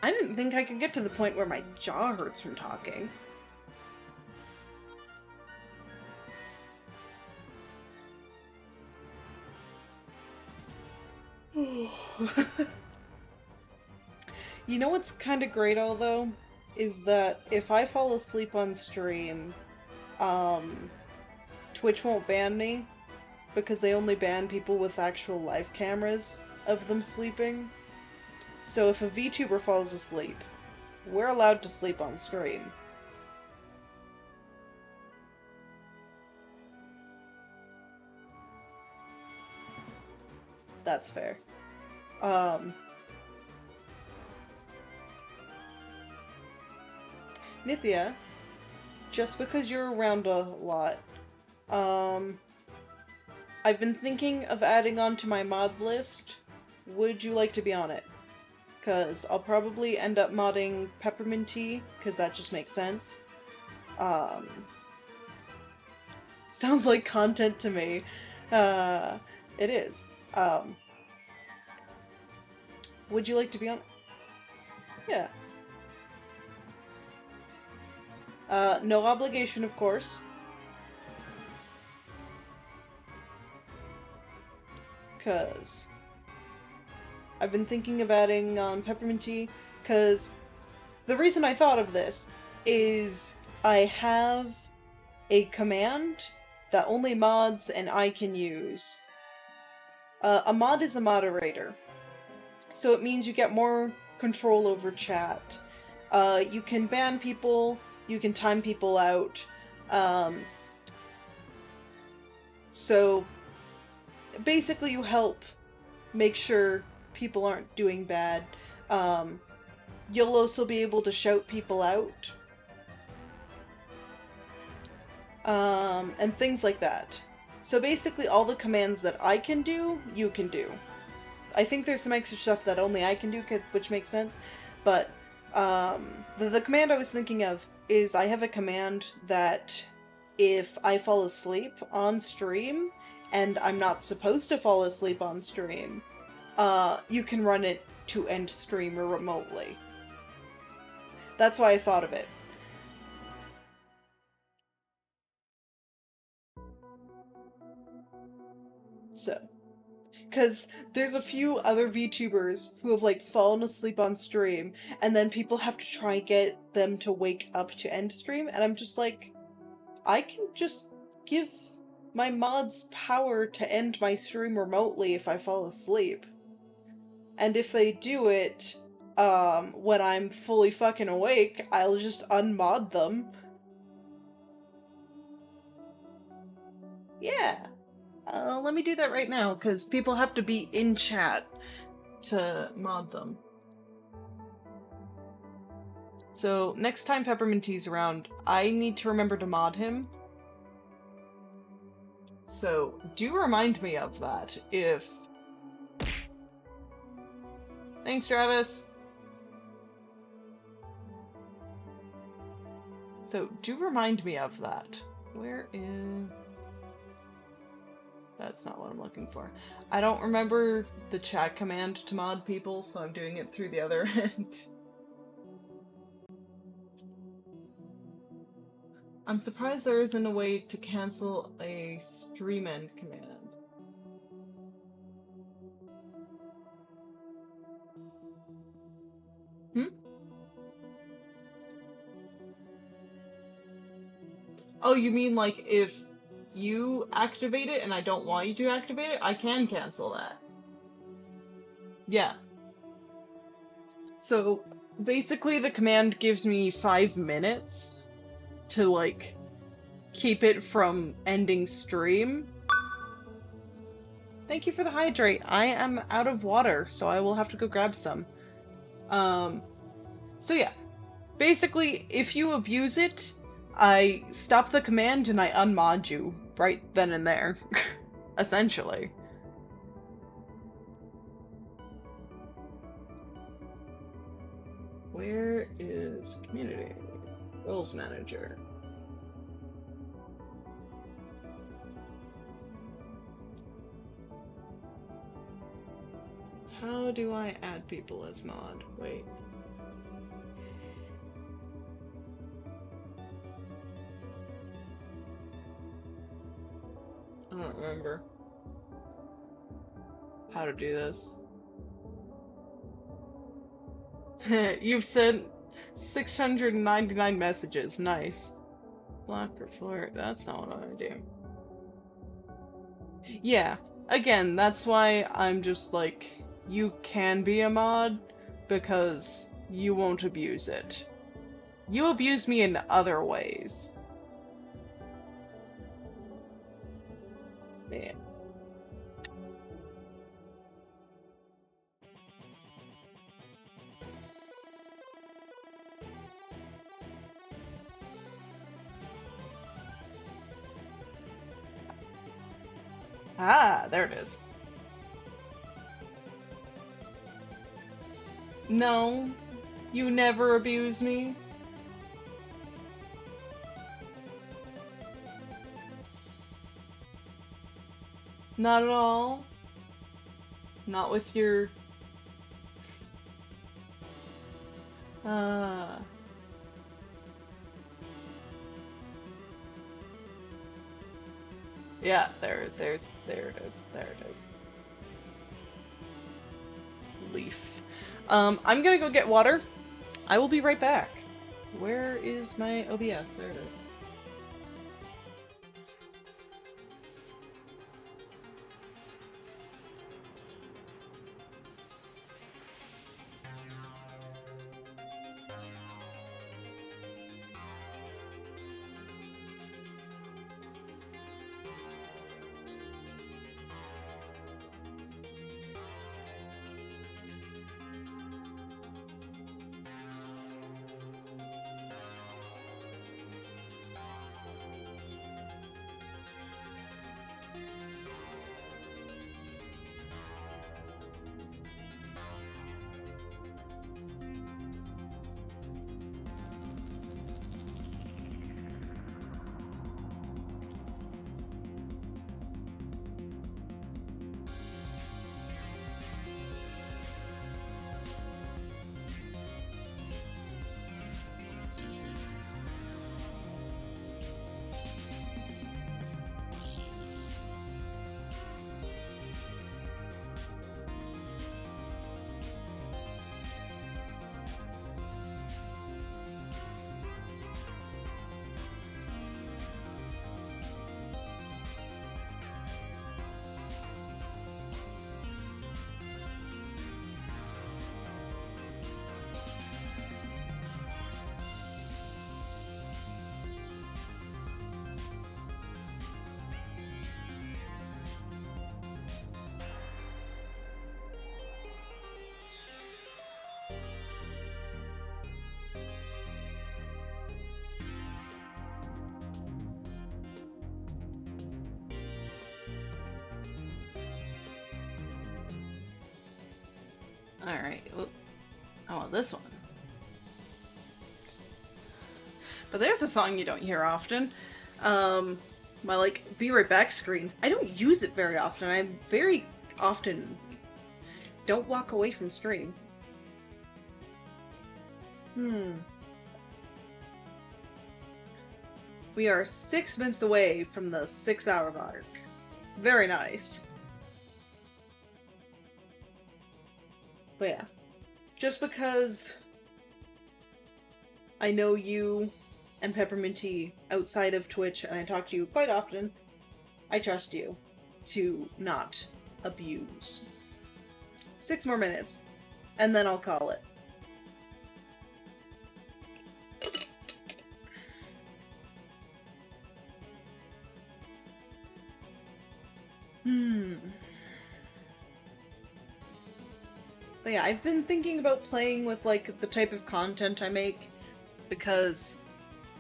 I didn't think I could get to the point where my jaw hurts from talking. You know what's kind of great, although, is that if I fall asleep on stream, Twitch won't ban me, because they only ban people with actual live cameras of them sleeping. So if a VTuber falls asleep, we're allowed to sleep on stream. That's fair. Nithya, just because you're around a lot, I've been thinking of adding on to my mod list. Would you like to be on it? Because I'll probably end up modding Peppermint Tea, because that just makes sense. Sounds like content to me. It is. Would you like to be on? Yeah. No obligation, of course. Because I've been thinking of adding peppermint tea, because the reason I thought of this is I have a command that only mods and I can use. A mod is a moderator, so it means you get more control over chat. You can ban people, you can time people out. So basically you help make sure people aren't doing bad. You'll also be able to shout people out. And things like that. So basically all the commands that I can do, you can do. I think there's some extra stuff that only I can do, which makes sense, but the command I was thinking of is I have a command that if I fall asleep on stream, and I'm not supposed to fall asleep on stream, you can run it to end stream or remotely. That's why I thought of it. So, because there's a few other VTubers who have like fallen asleep on stream, and then people have to try and get them to wake up to end stream, and I'm just like, I can just give my mods power to end my stream remotely if I fall asleep. And if they do it, when I'm fully fucking awake, I'll just unmod them. Yeah. Let me do that right now, because people have to be in chat to mod them. So, next time Peppermint Tea's around, I need to remember to mod him. So, do remind me of that, if... Thanks, Travis! So, do remind me of that. Where is... That's not what I'm looking for. I don't remember the chat command to mod people, so I'm doing it through the other end. I'm surprised there isn't a way to cancel a stream end command. Oh, you mean like if you activate it and I don't want you to activate it, I can cancel that. Yeah. So basically the command gives me 5 minutes to like keep it from ending stream. Thank you for the hydrate. I am out of water, so I will have to go grab some. So yeah. Basically, if you abuse it, I stop the command and I unmod you right then and there. Essentially. Where is community? Roles manager. How do I add people as mod? Wait. I don't remember how to do this. You've sent 699 messages. Nice. Block or flirt. That's not what I want to do. Yeah. Again, that's why I'm just like, you can be a mod, because you won't abuse it. You abuse me in other ways. Yeah. Ah, there it is. No, you never abuse me. Not at all. Not with your... Yeah, there it is. There it is. Leaf. I'm gonna go get water. I will be right back. Where is my OBS? There it is. Alright, I want this one. But there's a song you don't hear often. My, like, be right back screen. I don't use it very often. I very often don't walk away from stream. We are 6 minutes away from the 6-hour mark. Very nice. But yeah, just because I know you and Pepperminty outside of Twitch and I talk to you quite often, I trust you to not abuse. 6 more minutes, and then I'll call it. But yeah, I've been thinking about playing with, like, the type of content I make, because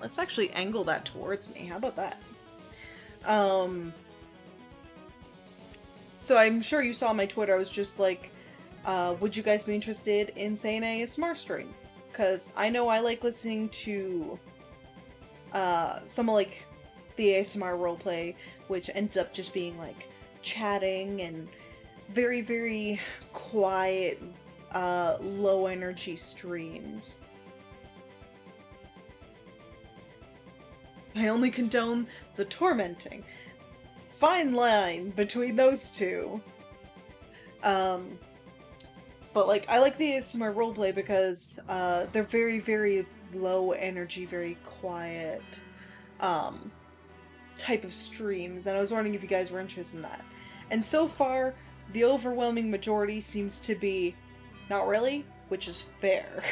let's actually angle that towards me. How about that? So I'm sure you saw my Twitter. I was just like, would you guys be interested in saying ASMR stream? Because I know I like listening to some of, like, the ASMR roleplay, which ends up just being, like, chatting and very, very quiet, low energy streams. I only condone the tormenting. Fine line between those two. But, like, I like the ASMR roleplay because, they're very, very low energy, very quiet, type of streams, and I was wondering if you guys were interested in that. And so far, the overwhelming majority seems to be not really, which is fair.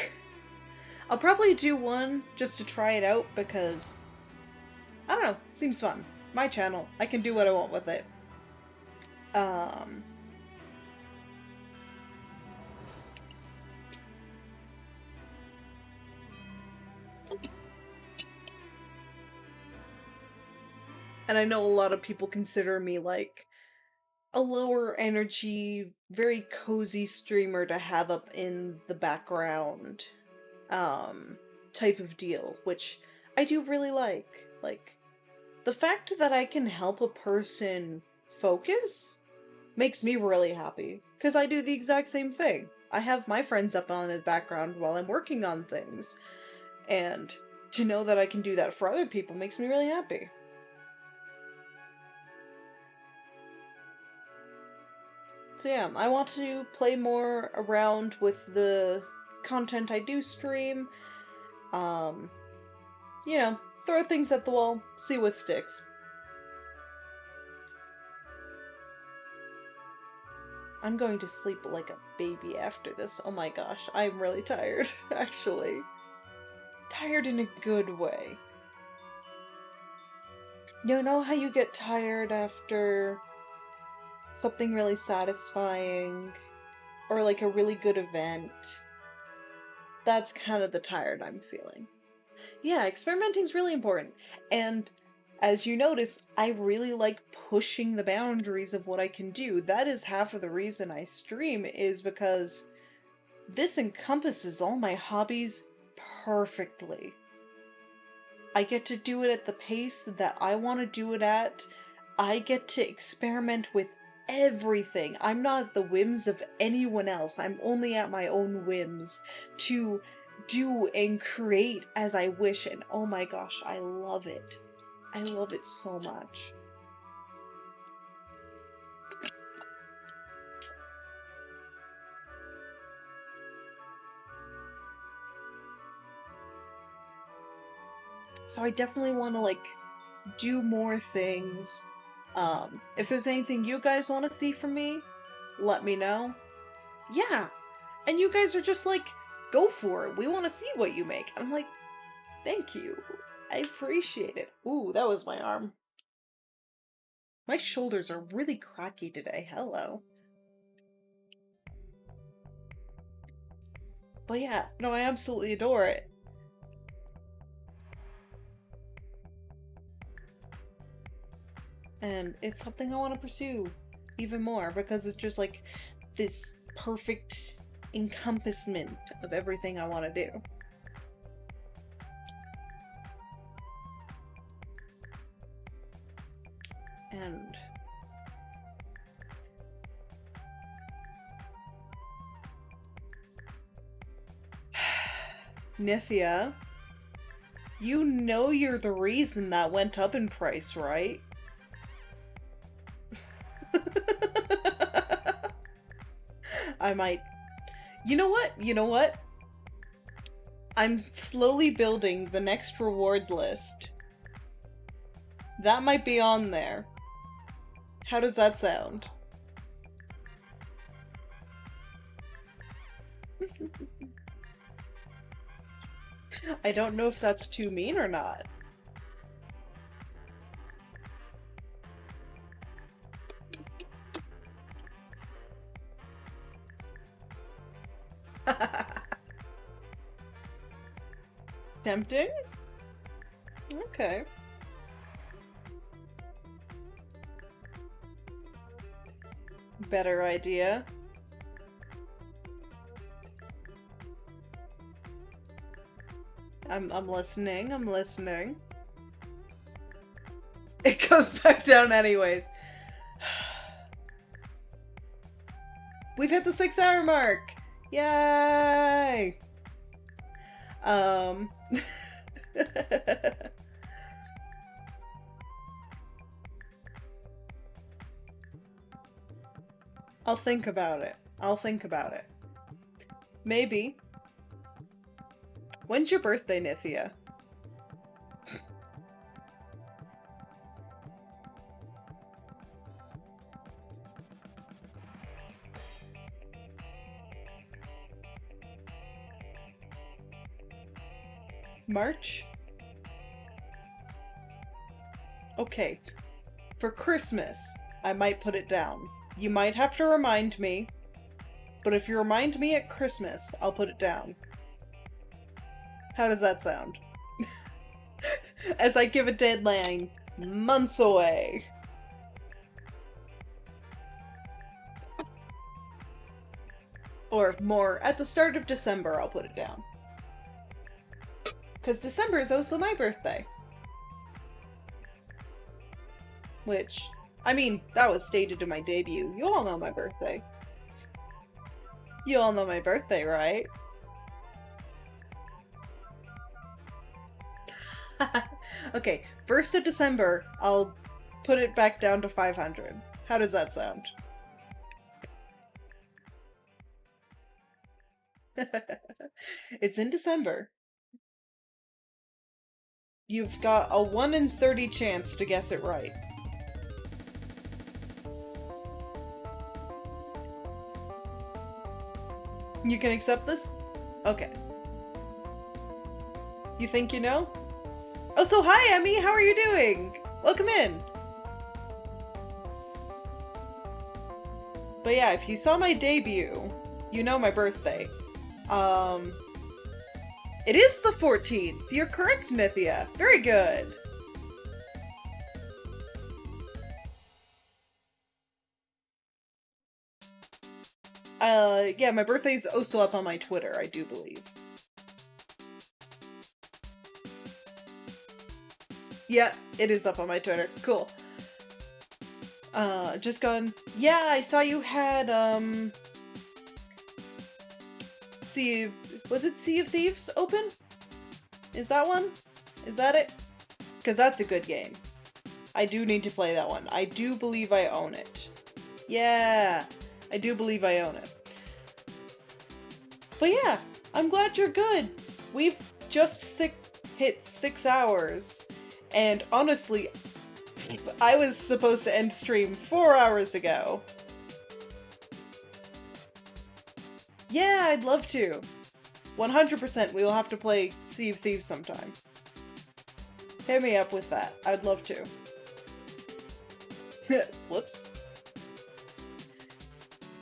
I'll probably do one just to try it out because, I don't know, it seems fun. My channel, I can do what I want with it. And I know a lot of people consider me, like, a lower energy, very cozy streamer to have up in the background, type of deal, which I do really like. Like, the fact that I can help a person focus makes me really happy, because I do the exact same thing. I have my friends up on the background while I'm working on things, and to know that I can do that for other people makes me really happy. So yeah, I want to play more around with the content I do stream. You know, throw things at the wall, see what sticks. I'm going to sleep like a baby after this. Oh my gosh, I'm really tired, actually. Tired in a good way. You know how you get tired after something really satisfying, or like a really good event? That's kind of the tired I'm feeling. Yeah, experimenting's really important, and as you notice, I really like pushing the boundaries of what I can do. That is half of the reason I stream, is because this encompasses all my hobbies perfectly. I get to do it at the pace that I want to do it at. I get to experiment with everything. I'm not at the whims of anyone else. I'm only at my own whims to do and create as I wish, and oh my gosh, I love it. I love it so much. So I definitely want to, like, do more things. If there's anything you guys want to see from me, let me know. Yeah, and you guys are just like, go for it. We want to see what you make. I'm like, thank you. I appreciate it. Ooh, that was my arm. My shoulders are really cracky today. Hello. But yeah, no, I absolutely adore it. And it's something I want to pursue even more, because it's just like this perfect encompassment of everything I want to do. And Nithya, you know you're the reason that went up in price, right? I might... You know what? You know what? I'm slowly building the next reward list. That might be on there. How does that sound? I don't know if that's too mean or not. Tempting? Okay. Better idea. I'm listening, I'm listening. It goes back down anyways. We've hit the 6-hour mark! Yay! I'll think about it. I'll think about it. Maybe. When's your birthday, Nithya? March? Okay. For Christmas, I might put it down. You might have to remind me, but if you remind me at Christmas, I'll put it down. How does that sound? As I give a deadline, months away. Or more, at the start of December, I'll put it down. Because December is also my birthday. Which, I mean, that was stated in my debut. You all know my birthday. You all know my birthday, right? Okay, 1st of December, I'll put it back down to 500. How does that sound? It's in December. You've got a 1 in 30 chance to guess it right. You can accept this? Okay. You think you know? Oh, so hi, Emmy! How are you doing? Welcome in! But yeah, if you saw my debut, you know my birthday. It is the 14th! You're correct, Nithya. Very good. Yeah, my birthday's also up on my Twitter, I do believe. Yeah, it is up on my Twitter. Cool. Just gone. Yeah, I saw you had, was it Sea of Thieves open? Is that one? Is that it? Because that's a good game. I do need to play that one. I do believe I own it. Yeah, I do believe I own it. But yeah, I'm glad you're good. We've just hit 6 hours. And honestly, I was supposed to end stream 4 hours ago. Yeah, I'd love to. 100% we will have to play Sea of Thieves sometime. Hit me up with that. I'd love to. Whoops.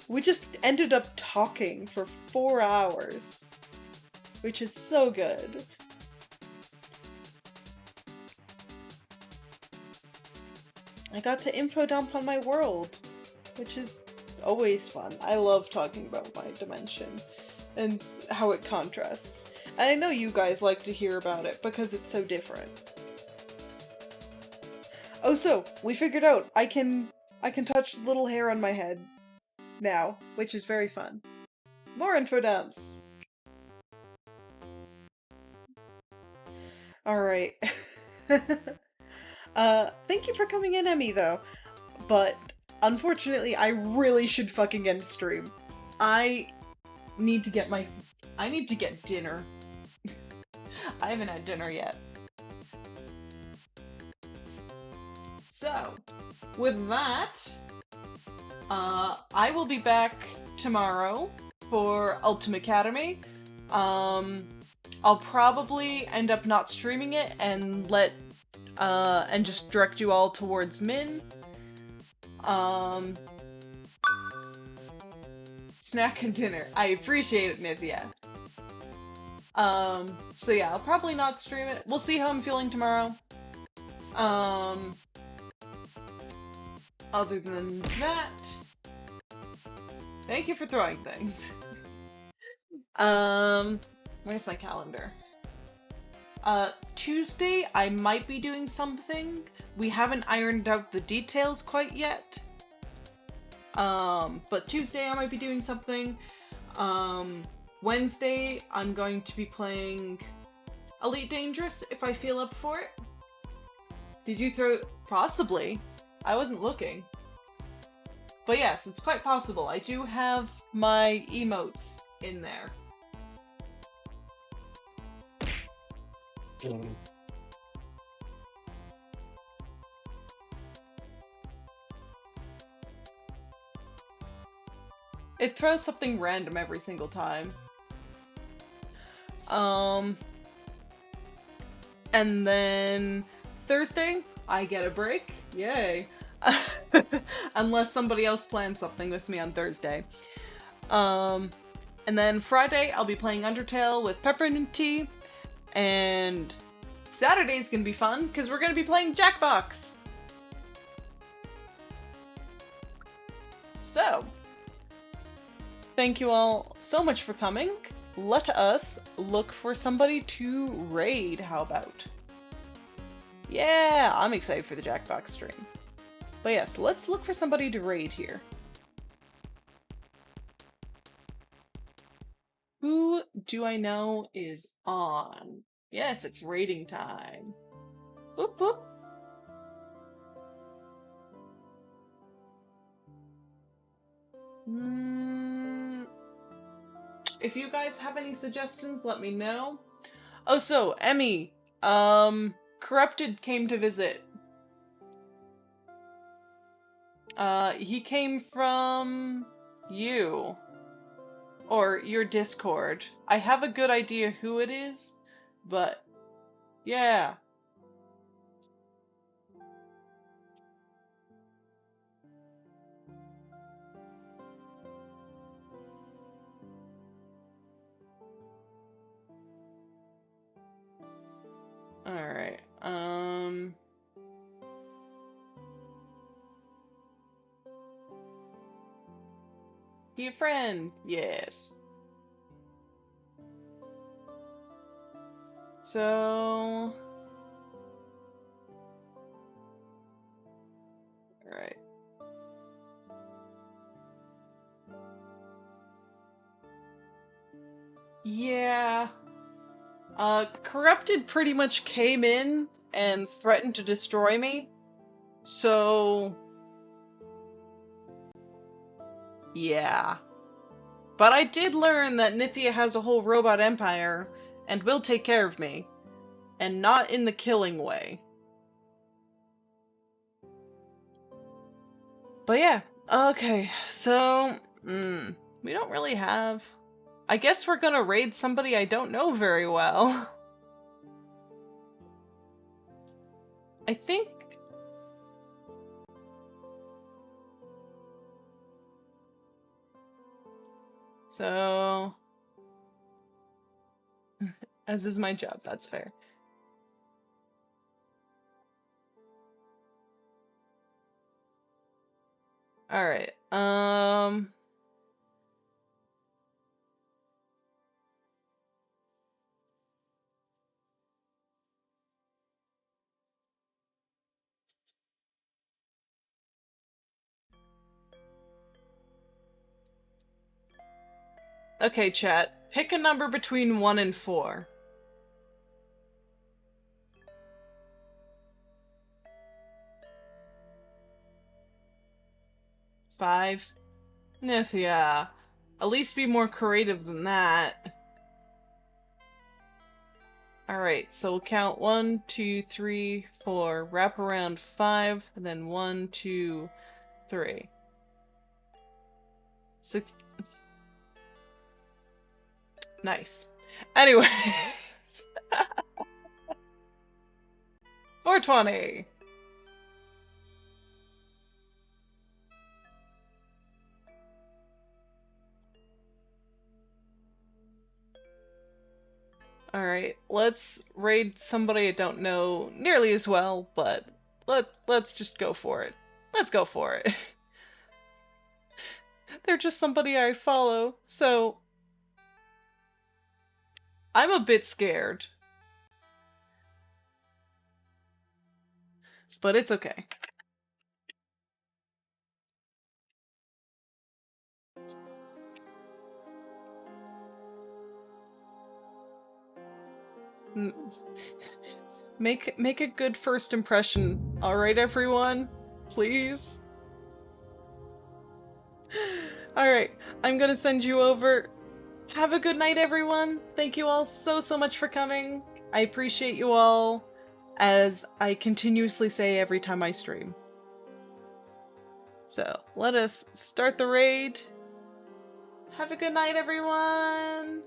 We just ended up talking for 4 hours, which is so good. I got to info dump on my world, which is always fun. I love talking about my dimension and how it contrasts. And I know you guys like to hear about it because it's so different. Oh, so we figured out I can touch the little hair on my head now, which is very fun. More info dumps. All right. Thank you for coming in, Emmy, though. But unfortunately, I really should fucking end stream. I need to get dinner. I haven't had dinner yet. So, with that, I will be back tomorrow for Ultimate Academy. I'll probably end up not streaming it and and just direct you all towards Min. Snack and dinner. I appreciate it, Nithya. So yeah, I'll probably not stream it. We'll see how I'm feeling tomorrow. Other than that, thank you for throwing things. Where's my calendar? Tuesday, I might be doing something. We haven't ironed out the details quite yet. But Tuesday I might be doing something. Wednesday, I'm going to be playing Elite Dangerous if I feel up for it. Did you throw... Possibly. I wasn't looking. But yes, it's quite possible. I do have my emotes in there. It throws something random every single time. And then Thursday, I get a break. Yay. Unless somebody else plans something with me on Thursday. And then Friday, I'll be playing Undertale with Peppermint Tea. And Saturday's gonna be fun, because we're gonna be playing Jackbox! So, thank you all so much for coming. Let us look for somebody to raid, how about? Yeah, I'm excited for the Jackbox stream. But yes, let's look for somebody to raid here. Who do I know is on? Yes, it's raiding time. Whoop whoop. if you guys have any suggestions, let me know. Oh, so, Emmy, Corrupted came to visit. He came from you. Or your Discord. I have a good idea who it is, but yeah. Alright, Be a friend, yes. So... Alright. Yeah. Corrupted pretty much came in and threatened to destroy me. So... yeah. But I did learn that Nithia has a whole robot empire and will take care of me. And not in the killing way. But yeah, okay, so... we don't really have... I guess we're gonna raid somebody I don't know very well. I think... so... as is my job, that's fair. Alright, okay, chat. Pick a number between 1 and 4. 5? Nithia. At least be more creative than that. Alright, so we'll count 1, 2, 3, 4, wrap around 5, and then 1, 2, 3. 6. Nice. Anyway. 420. Alright, let's raid somebody I don't know nearly as well, but let's just go for it. Let's go for it. They're just somebody I follow, so... I'm a bit scared. But it's okay. Make a good first impression. Alright, everyone? Please? Alright, I'm gonna send you over. Have a good night, everyone. Thank you all so much for coming. I appreciate you all, as I continuously say every time I stream. So, let us start the raid. Have a good night, everyone!